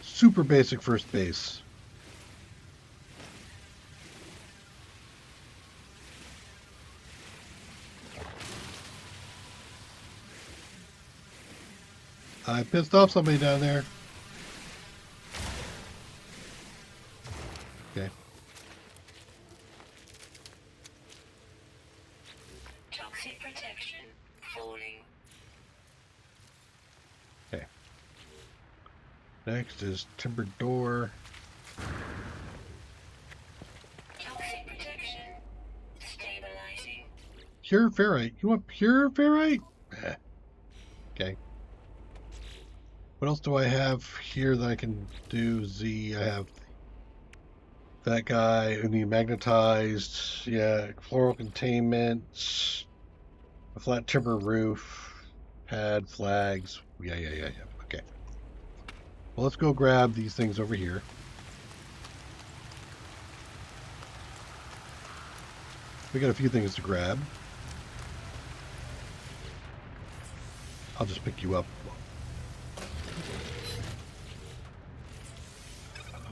Super basic first base. I pissed off somebody down there. Okay. Toxic protection falling. Okay. Next is timber door. Toxic protection stabilizing. Pure ferrite. You want pure ferrite? Okay. What else do I have here that I can do? I have that guy, the magnetized, yeah, floral containment, a flat timber roof, pad, flags. Yeah. Okay. Well, let's go grab these things over here. We got a few things to grab. I'll just pick you up.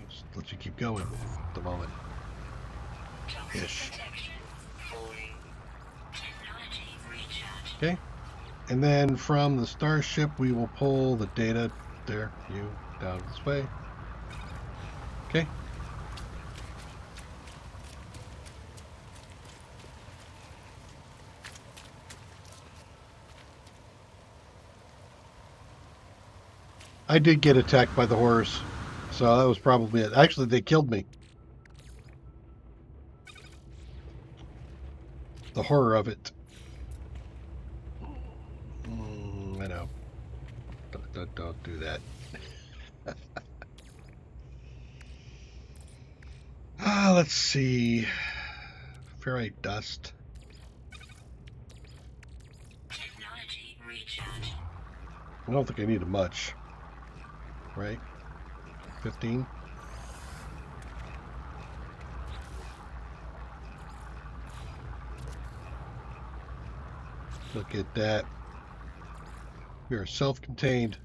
Just let you keep going at the moment. Toxic Ish. protection falling. Technology recharge. Okay. And then from the starship, we will pull the data. There, you, down this way. Okay. I did get attacked by the horrors, so that was probably it. Actually, they killed me. The horror of it. I know. Don't do that. Let's see. Ferrite dust. Technology recharge. I don't think I needed much. Right? 15. Look at that. We are self-contained.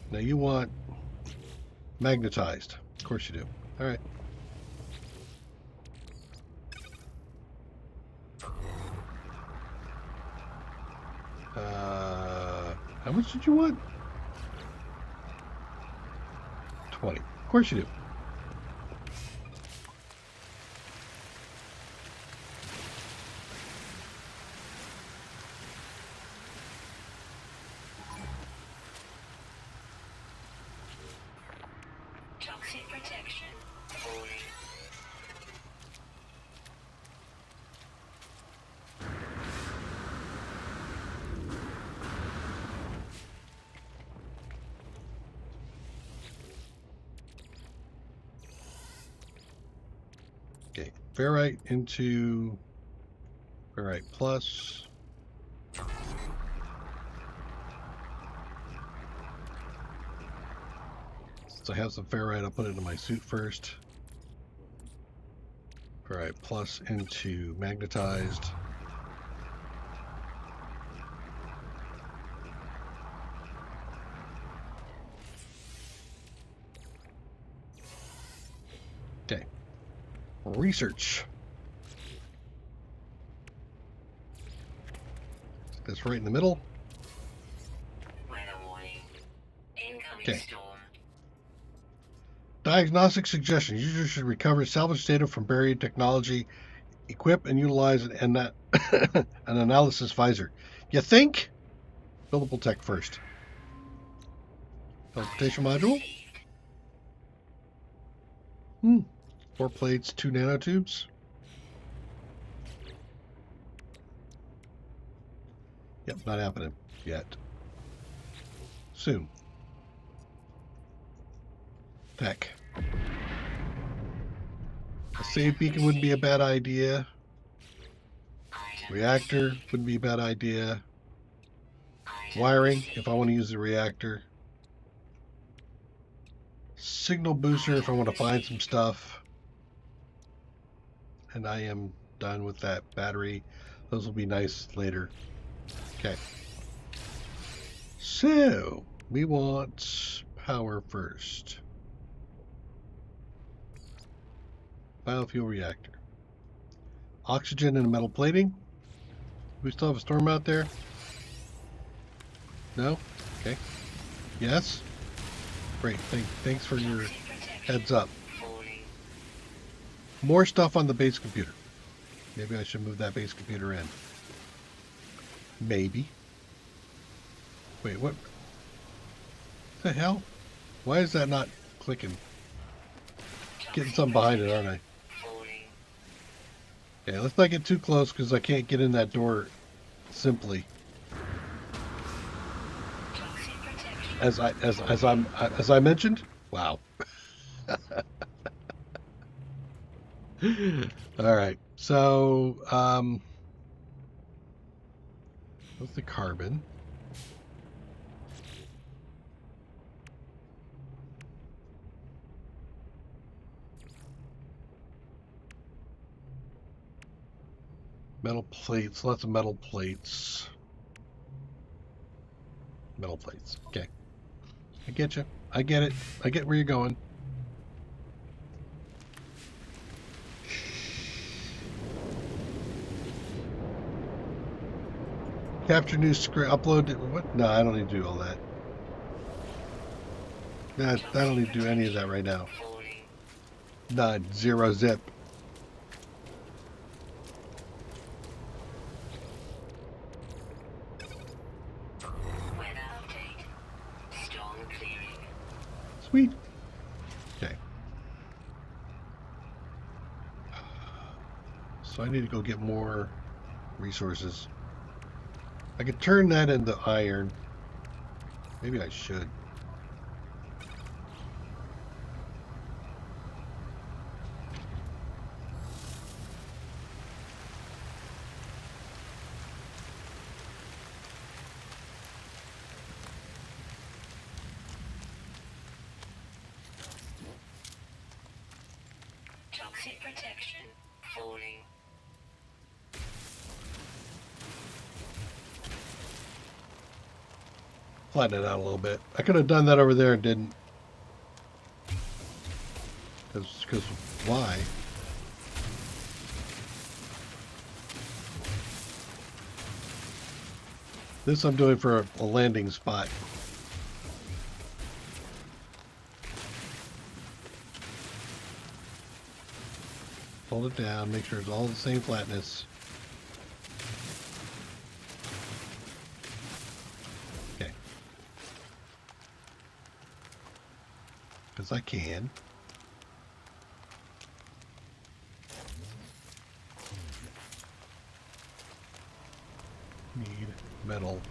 Now you want magnetized. Of course you do. All right. How much did you want? 20. Of course you do. Toxic protection. Falling. Okay. Ferrite into Ferrite plus. Since I have some ferrite, I'll put it into my suit first. Ferrite plus into magnetized. Okay. Research. Stick this right in the middle. Weather warning. Incoming Okay. storm. Diagnostic suggestions. Users should recover salvage data from buried technology, equip and utilize an analysis visor. You think? Buildable tech first. Teleportation module. 4 plates, 2 nanotubes. Yep, not happening yet. Soon. Tech. A save beacon wouldn't be a bad idea. Reactor wouldn't be a bad idea. Wiring, if I want to use the reactor. Signal booster, if I want to find some stuff. And I am done with that battery. Those will be nice later. Okay. So, we want power first. Biofuel reactor. Oxygen and metal plating. We still have a storm out there? No? Okay. Yes? Great. Thanks for your heads up. More stuff on the base computer. Maybe I should move that base computer in. Maybe. Wait, what? The hell? Why is that not clicking? Getting something behind it, aren't I? Okay, let's not get too close because I can't get in that door simply. As I mentioned. Wow. All right. So, what's the carbon? Metal plates, lots of metal plates. Metal plates. Okay. I get you. I get it. I get where you're going. Capture new script. Upload. What? No, I don't need to do all that. I don't need to do any of that right now. None. Zero zip. Sweet. Okay. So I need to go get more resources. I could turn that into iron. Maybe I should. Toxic protection. Falling. Flatten it out a little bit. I could have done that over there and didn't. Because why? This I'm doing for a landing spot. Hold it down, make sure it's all the same flatness. Okay. Because I can. Need metal.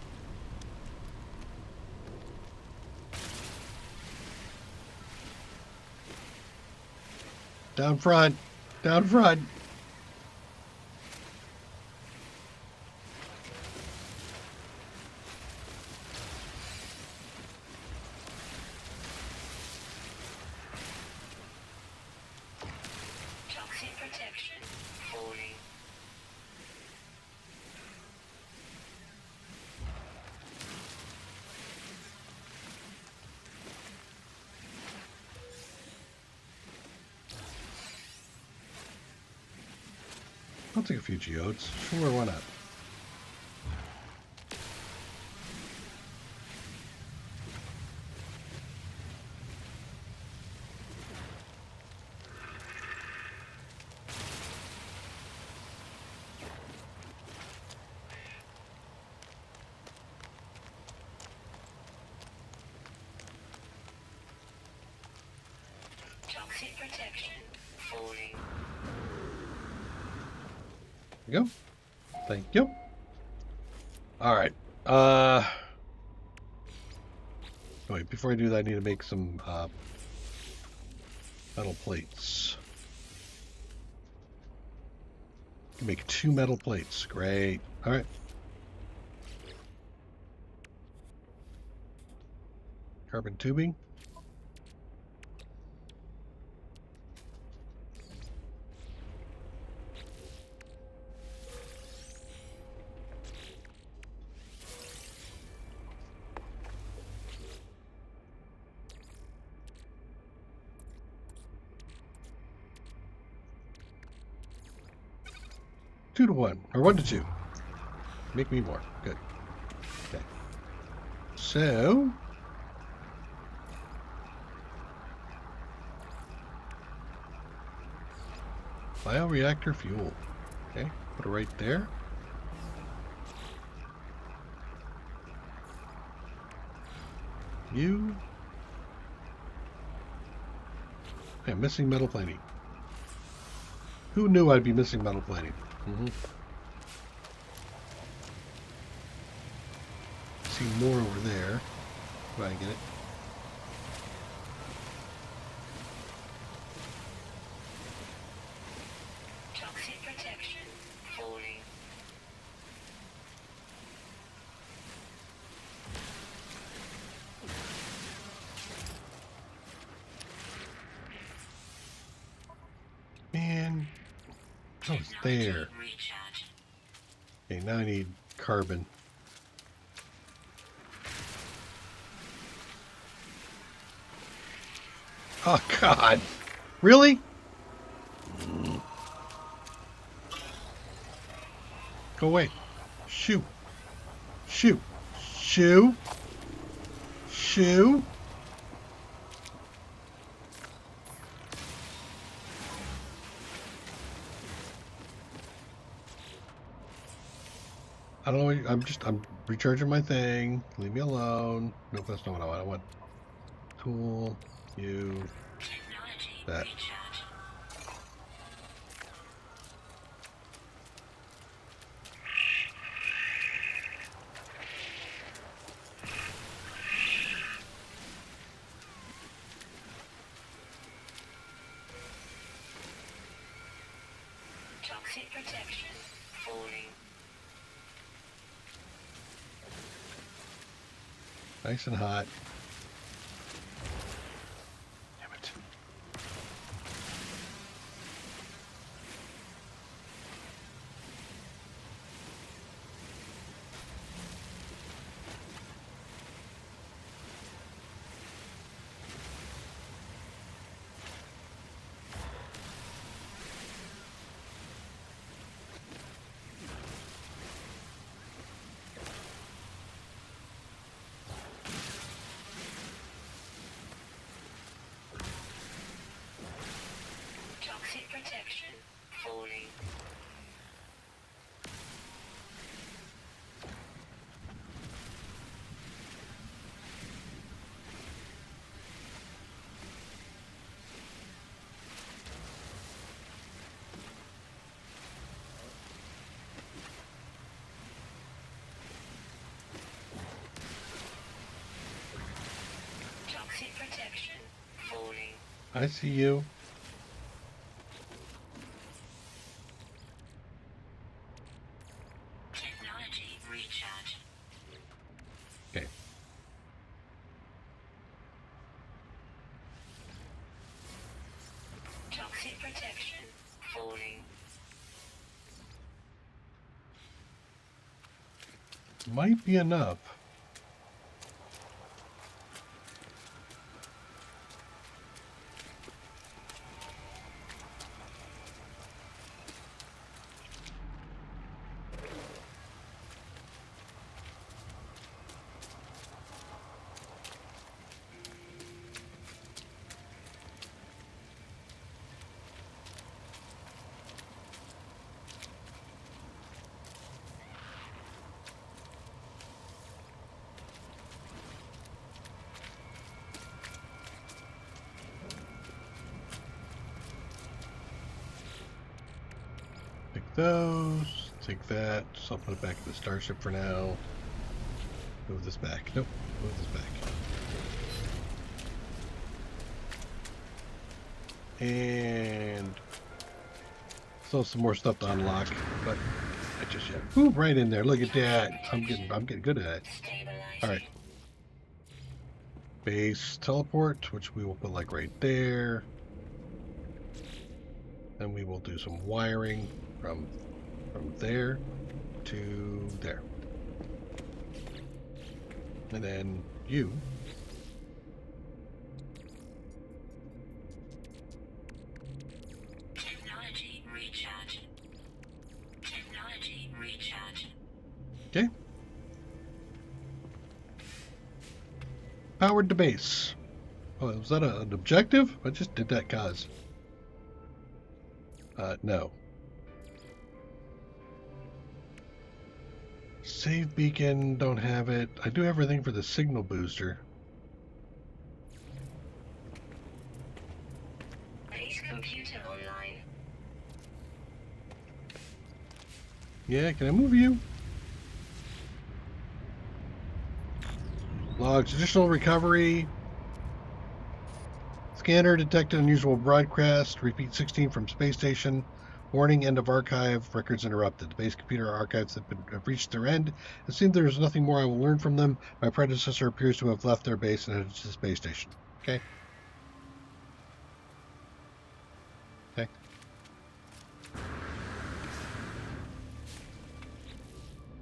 Down front. Down front. Toxic protection. Falling. I'll take a few geodes. Sure, why not? Toxic protection. Falling. There you go. Thank you. All right. Wait, before I do that, I need to make some metal plates. You can make 2 metal plates. Great. All right. Carbon tubing. Two to 1, or 1 to 2. Make me more. Good. Okay. So, bioreactor fuel. Okay, put it right there. You. Okay, missing metal plating. Who knew I'd be missing metal plating? See more over there. If I can get it. Toxic protection. Falling. Man, I was there. Recharge. Okay, now I need carbon. Oh, God. Really? Go away. Shoo. Shoo. Shoo. Shoo. I don't know. I'm recharging my thing. Leave me alone. Nope, that's not what I want. I want tool, you, Technology that. recharge. Toxic protection. Falling. Nice and hot. Damn it. I see you. Technology recharge. Okay. Toxic protection falling. Might be enough. Take those. Take that. So I'll put it back in the starship for now. Move this back. Nope. Move this back. And still some more stuff to unlock, but I just yet. Ooh, right in there. Look at that. I'm getting good at it. Stabilizing. All right. Base teleport, which we will put like right there. Then we will do some wiring from there to there. And then you. Technology recharge. Technology recharge. Okay. Powered to base. Oh, was that an objective? I just did that cause. No. Save beacon, don't have it. I do have everything for the signal booster. Base computer online. Yeah, can I move you? Logs, additional recovery. Scanner detected unusual broadcast. Repeat 16 from space station. Warning, end of archive. Records interrupted. The base computer archives have reached their end. It seems there is nothing more I will learn from them. My predecessor appears to have left their base and headed to the space station. Okay. Okay.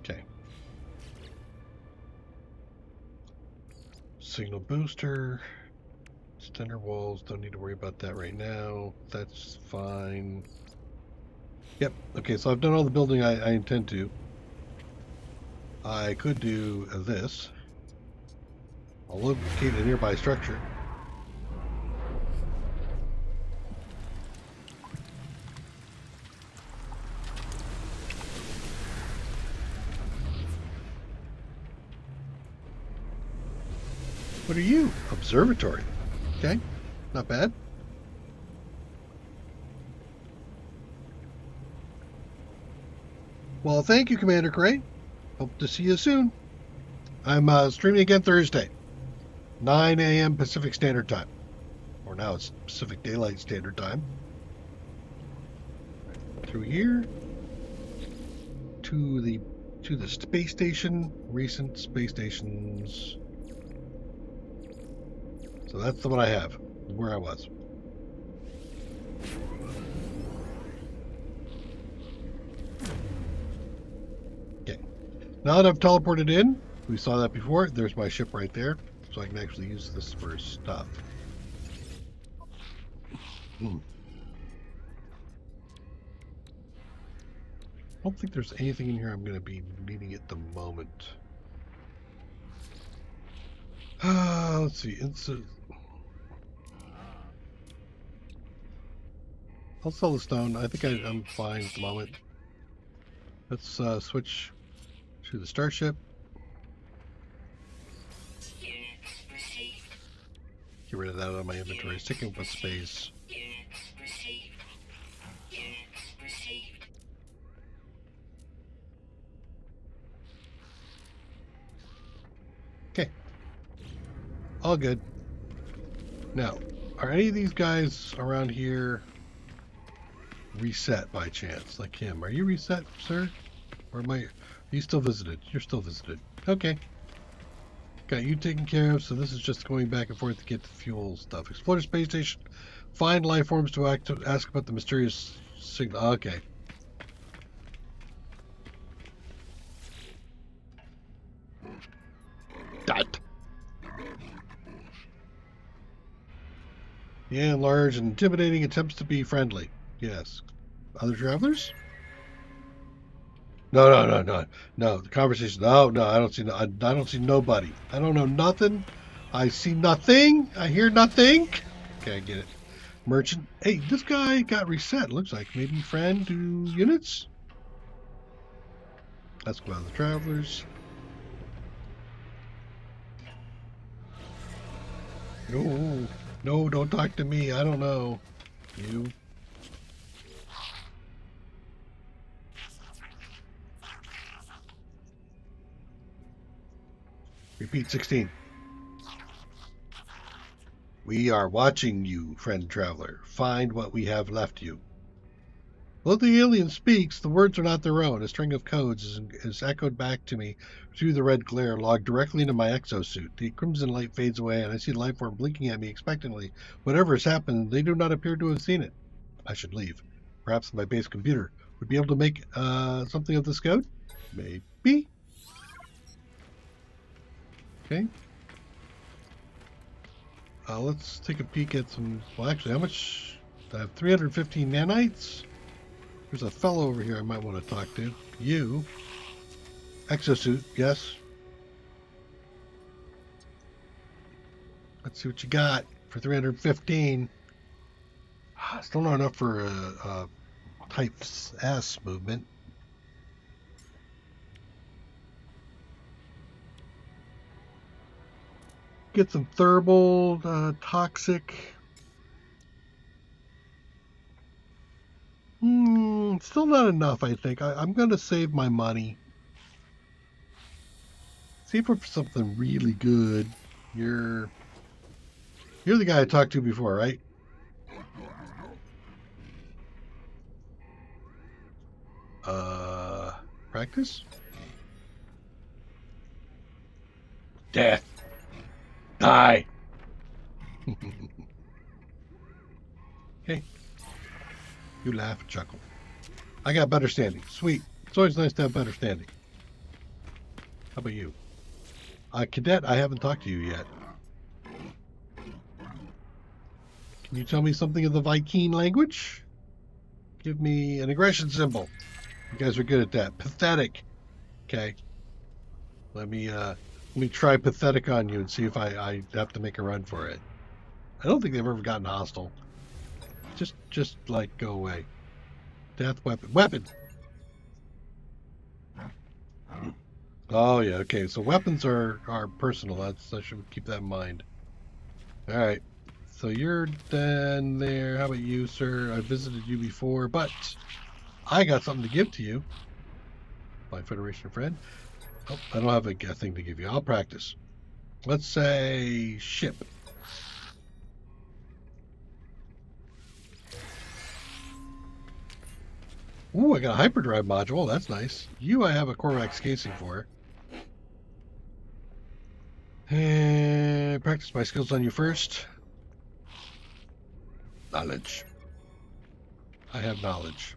Okay. Signal booster. Extender walls. Don't need to worry about that right now. That's fine. Yep. Okay, so I've done all the building I intend to. I could do this. I'll locate a nearby structure. What are you? Observatory. Okay, not bad. Well, thank you, Commander Gray. Hope to see you soon. I'm streaming again Thursday, 9 a.m. Pacific Standard Time. Or now it's Pacific Daylight Standard Time. Through here to the space station, recent space stations. So that's the one I have, where I was. Okay. Now that I've teleported in, we saw that before, there's my ship right there. So I can actually use this for stuff. I don't think there's anything in here I'm going to be needing at the moment. Let's see. I'll sell the stone. I think I'm fine at the moment. Let's switch to the starship. Units received. Get rid of that out of my inventory. It's taking up space. Units received. Units received. Okay. All good. Now, Are any of these guys around here reset by chance? Like him. Are you reset, sir? Or am I... Are you still visited? You're still visited. Okay. Got you taken care of, so this is just going back and forth to get the fuel stuff. Explore the space station. Find life forms to ask about the mysterious signal. Okay. Dot. Yeah, large and intimidating attempts to be friendly. Yes. Other travelers? No. The conversation. No. I don't see. I don't see nobody. I don't know nothing. I see nothing. I hear nothing. Okay, I get it. Merchant. Hey, this guy got reset. Looks like maybe friend to units. Let's go out the travelers. No, don't talk to me. I don't know. You. Repeat 16. We are watching you, friend traveler. Find what we have left you. Though the alien speaks, the words are not their own. A string of codes is echoed back to me through the red glare, logged directly into my exosuit. The crimson light fades away, and I see the life form blinking at me expectantly. Whatever has happened, they do not appear to have seen it. I should leave. Perhaps my base computer would be able to make something of this code? Maybe. Okay. Let's take a peek at some... Well, actually, how much... I have 315 nanites. There's a fellow over here I might want to talk to. You. Exosuit, yes. Let's see what you got for 315. Still not enough for a type S movement. Get some thermal, toxic. Still not enough, I think. I'm going to save my money. See for something really good. You're the guy I talked to before, right? Practice? Death. Die. Okay. You laugh and chuckle. I got better standing. Sweet. It's always nice to have better standing. How about you? Cadet, I haven't talked to you yet. Can you tell me something of the Viking language? Give me an aggression symbol. You guys are good at that. Pathetic. Okay. Let me try pathetic on you and see if I have to make a run for it. I don't think they've ever gotten hostile. Just like go away. Death weapon. Weapon. Oh yeah, okay. So weapons are personal. I should keep that in mind. All right. So you're done there. How about you, sir? I visited you before, but I got something to give to you. My Federation friend. Oh, I don't have a thing to give you. I'll practice. Let's say ship. Ooh, I got a hyperdrive module. That's nice. You, I have a Corvax casing for. And practice my skills on you first. Knowledge. I have knowledge.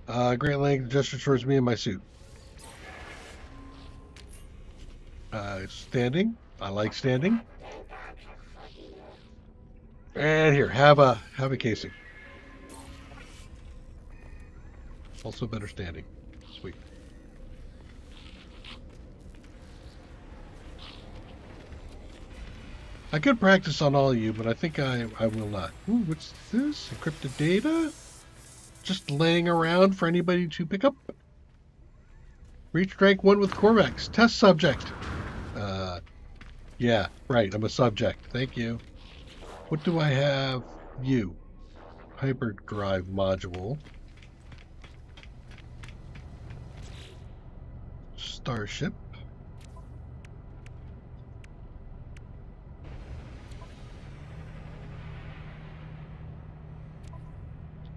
Great length gesture towards me in my suit. Standing. I like standing. And here, have a casing. Also better standing. Sweet. I could practice on all of you, but I think I will not. Ooh, what's this? Encrypted data? Just laying around for anybody to pick up? Reached rank 1 with Corvax. Test subject. Yeah, right. I'm a subject. Thank you. What do I have? You. Hyperdrive module. Starship.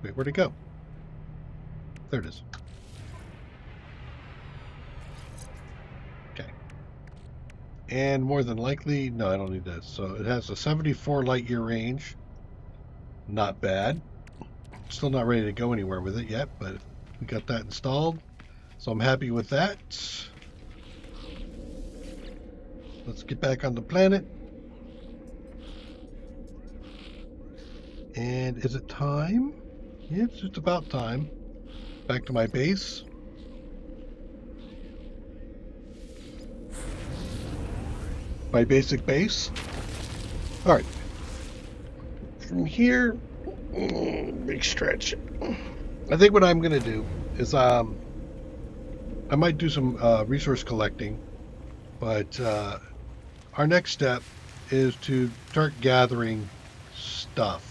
Wait, where'd it go? There it is. Okay. And more than likely, no, I don't need this. So it has a 74 light year range. Not bad. Still not ready to go anywhere with it yet, but we got that installed. So I'm happy with that. Let's get back on the planet. And is it time? Yeah, it's just about time. Back to my base. My basic base. All right. From here, big stretch. I think what I'm going to do is I might do some resource collecting, but our next step is to start gathering stuff.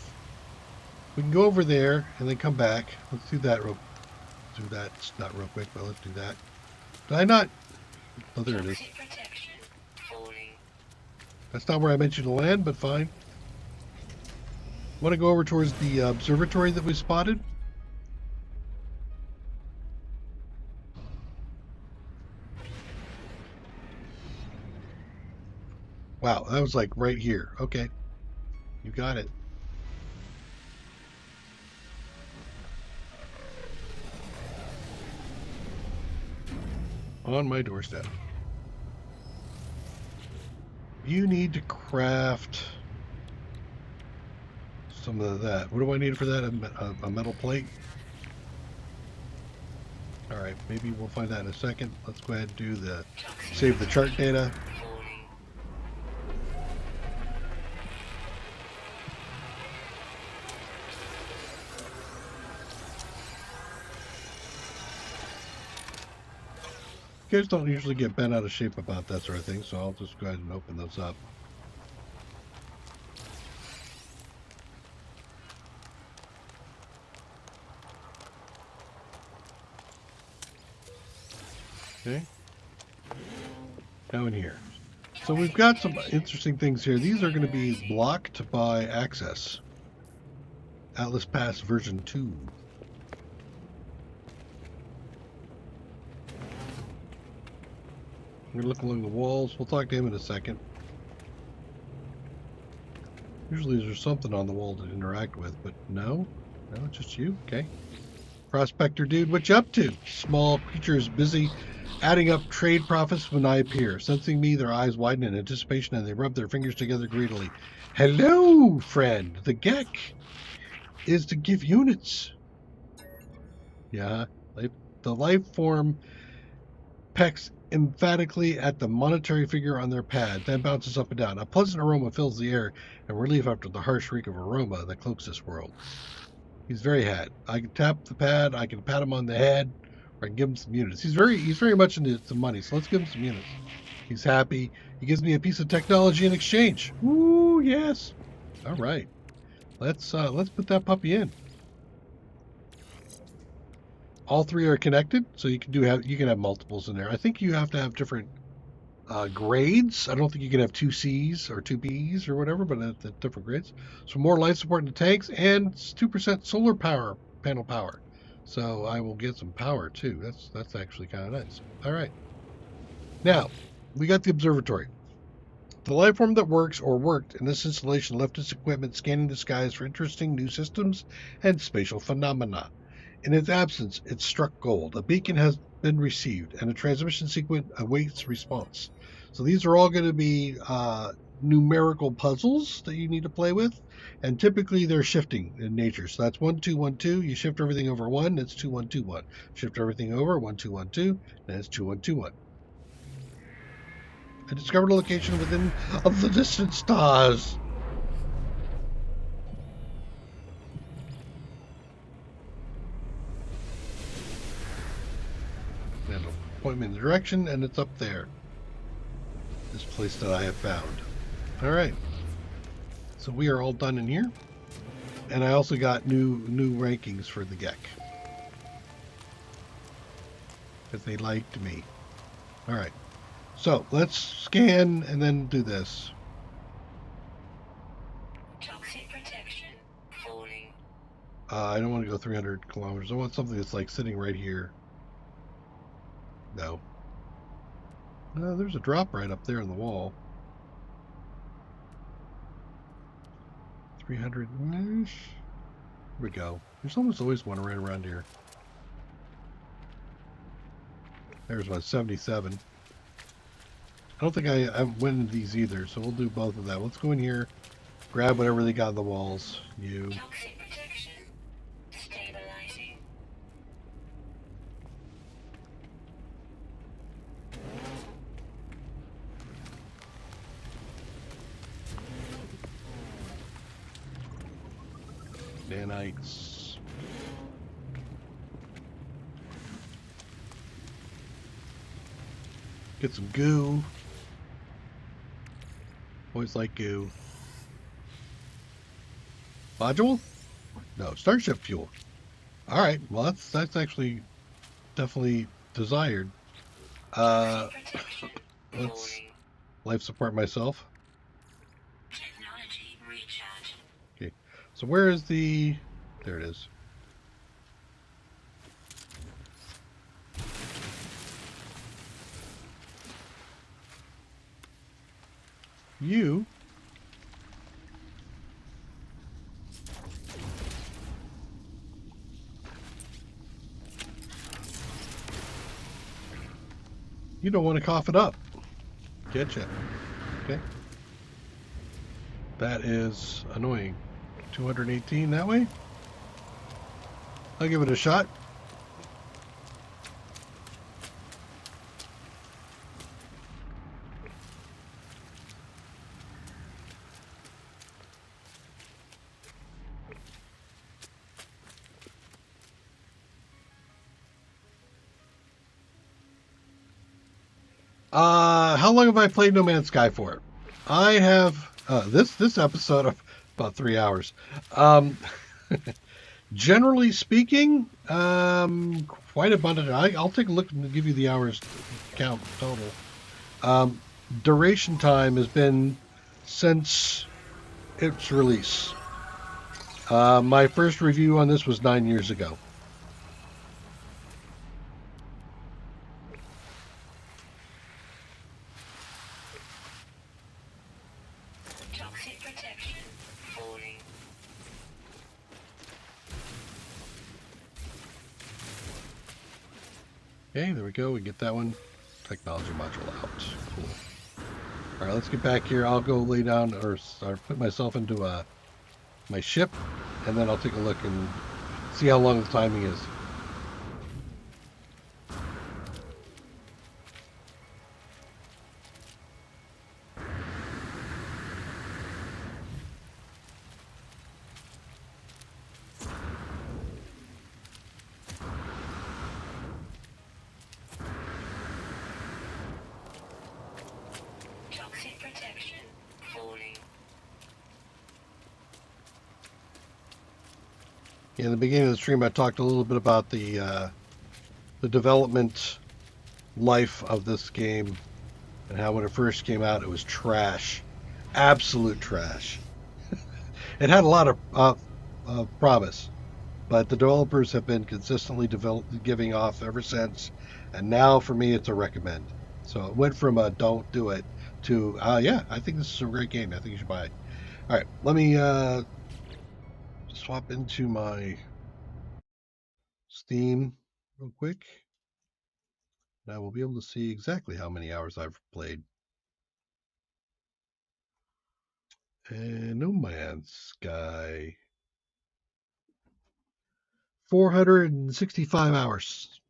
We can go over there and then come back. Let's do that It's not real quick, but let's do that. Did I not? Oh, there it is. Toxic protection falling. That's not where I meant you to land, but fine. Want to go over towards the observatory that we spotted? Wow, that was like right here. Okay. You got it. On my doorstep. You need to craft some of that. What do I need for that? A metal plate? Alright, maybe we'll find that in a second. Let's go ahead and do the save the chart data. Falling. You guys don't usually get bent out of shape about that sort of thing, so I'll just go ahead and open those up. Okay. Now in here. So we've got some interesting things here. These are going to be blocked by access. Atlas Pass version 2. I'm going to look along the walls. We'll talk to him in a second. Usually there's something on the wall to interact with, but no. No, it's just you. Okay. Prospector dude, what you up to? Small creatures busy adding up trade profits when I appear. Sensing me, their eyes widen in anticipation and they rub their fingers together greedily. Hello, friend. The Gek is to give units. Yeah. The life form pecks emphatically at the monetary figure on their pad, then bounces up and down. A pleasant aroma fills the air and relief after the harsh reek of aroma that cloaks this world. He's very had. I can tap the pad, I can pat him on the head, or I can give him some units. He's very much into some money, so let's give him some units. He's happy. He gives me a piece of technology in exchange. Ooh, yes. All right. Let's put that puppy in. All three are connected, so you can have multiples in there. I think you have to have different grades. I don't think you can have 2 Cs or 2 Bs or whatever, but at different grades. So more life support in the tanks and 2% solar power panel power. So I will get some power too. That's actually kind of nice. All right. Now we got the observatory. The life form that works or worked in this installation left its equipment scanning the skies for interesting new systems and spatial phenomena. In its absence, it struck gold. A beacon has been received, and a transmission sequence awaits response. So these are all going to be numerical puzzles that you need to play with, and typically they're shifting in nature. So that's 1 2 1 2. You shift everything over 1, it's 2 1 2 1. Shift everything over 1 2 1 2, then it's 2 1 2 1. I discovered a location within of the distant stars. And point me in the direction, and it's up there. This place that I have found. All right. So we are all done in here, and I also got new rankings for the Gek because they liked me. All right. So let's scan and then do this. Toxic protection falling. I don't want to go 300 kilometers. I want something that's like sitting right here. No. There's a drop right up there in the wall. 300. Here we go. There's almost always one right around here. There's one, 77. I don't think I went into these either, so we'll do both of them. Let's go in here, grab whatever they got on the walls. You. Toxic protection. Stabilizing. Nanites. Get some goo. Always like goo. Module? No, starship fuel. All right. Well, that's actually definitely desired. Toxic protection. Let's Falling. life support myself. Technology recharge. Okay. So where is the? There it is. You. You don't want to cough it up. Getcha. Okay. That is annoying. 218 that way? I'll give it a shot. How long have I played No Man's Sky for? I have this episode of about 3 hours. Generally speaking, quite abundant. I'll take a look and give you the hours count total. Duration time has been since its release. My first review on this was 9 years ago. Toxic protection. Falling. Okay, there we go. We get that one. Technology module out. Cool. All right, let's get back here. I'll go lay down or put myself into my ship, and then I'll take a look and see how long the timing is. Toxic protection. Falling. In the beginning of the stream, I talked a little bit about the development life of this game and how when it first came out, it was trash, absolute trash. It had a lot of promise, but the developers have been consistently giving off ever since, and now for me, it's a recommend. So it went from a don't do it to yeah, I think this is a great game. I think you should buy it. All right, let me swap into my Steam real quick. And I will be able to see exactly how many hours I've played. And No Man's Sky. 465 hours.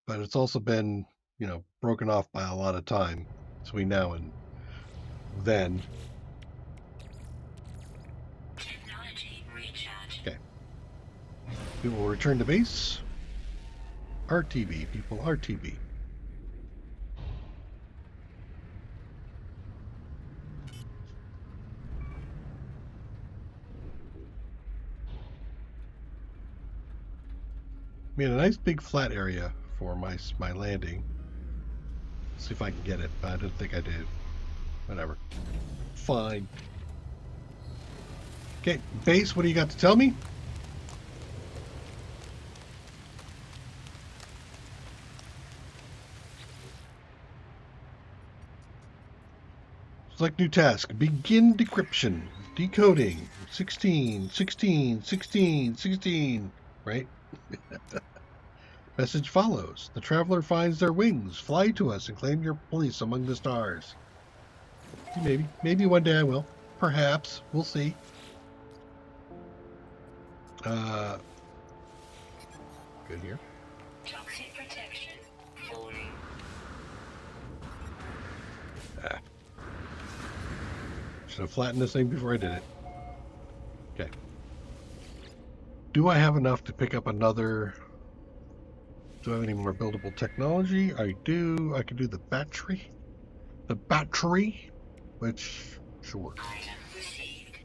But it's also been, broken off by a lot of time between now and then. Technology recharge. Okay. We will return to base. RTB, people, RTB. I mean, a nice big flat area for my landing. See if I can get it, but I don't think I did. Whatever. Fine. Okay, base, what do you got to tell me? Select new task. Begin decryption. Decoding. 16, 16, 16, 16. Right? Message follows. The traveler finds their wings. Fly to us and claim your place among the stars. Maybe. Maybe one day I will. Perhaps. We'll see. Good here. Toxic protection falling. Should have flattened this thing before I did it. Okay. Do I have enough to pick up another? Do I have any more buildable technology? I do. I can do the battery. The battery, which, sure. Item received.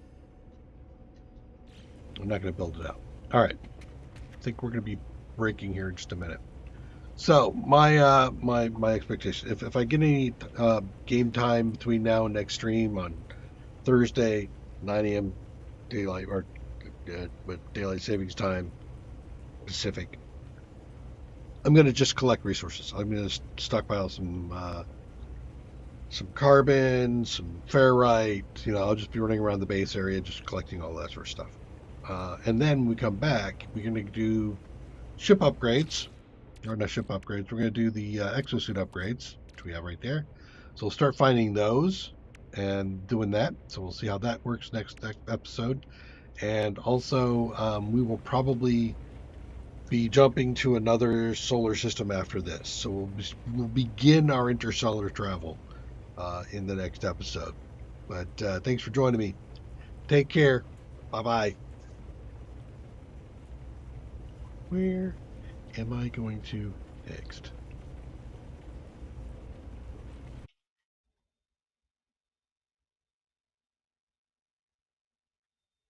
I'm not going to build it out. All right. I think we're going to be breaking here in just a minute. So my my expectation, if I get any game time between now and next stream on Thursday, 9 a.m. daylight or but daylight savings time Pacific, I'm going to just collect resources. I'm going to stockpile some carbon, some ferrite. I'll just be running around the base area, just collecting all that sort of stuff. And then when we come back, we're going to do ship upgrades. Or not ship upgrades. We're going to do the exosuit upgrades, which we have right there. So we'll start finding those and doing that. So we'll see how that works next episode. And also, we will probably be jumping to another solar system after this. So we'll begin our interstellar travel in the next episode. But thanks for joining me. Take care. Bye-bye. Where am I going to next?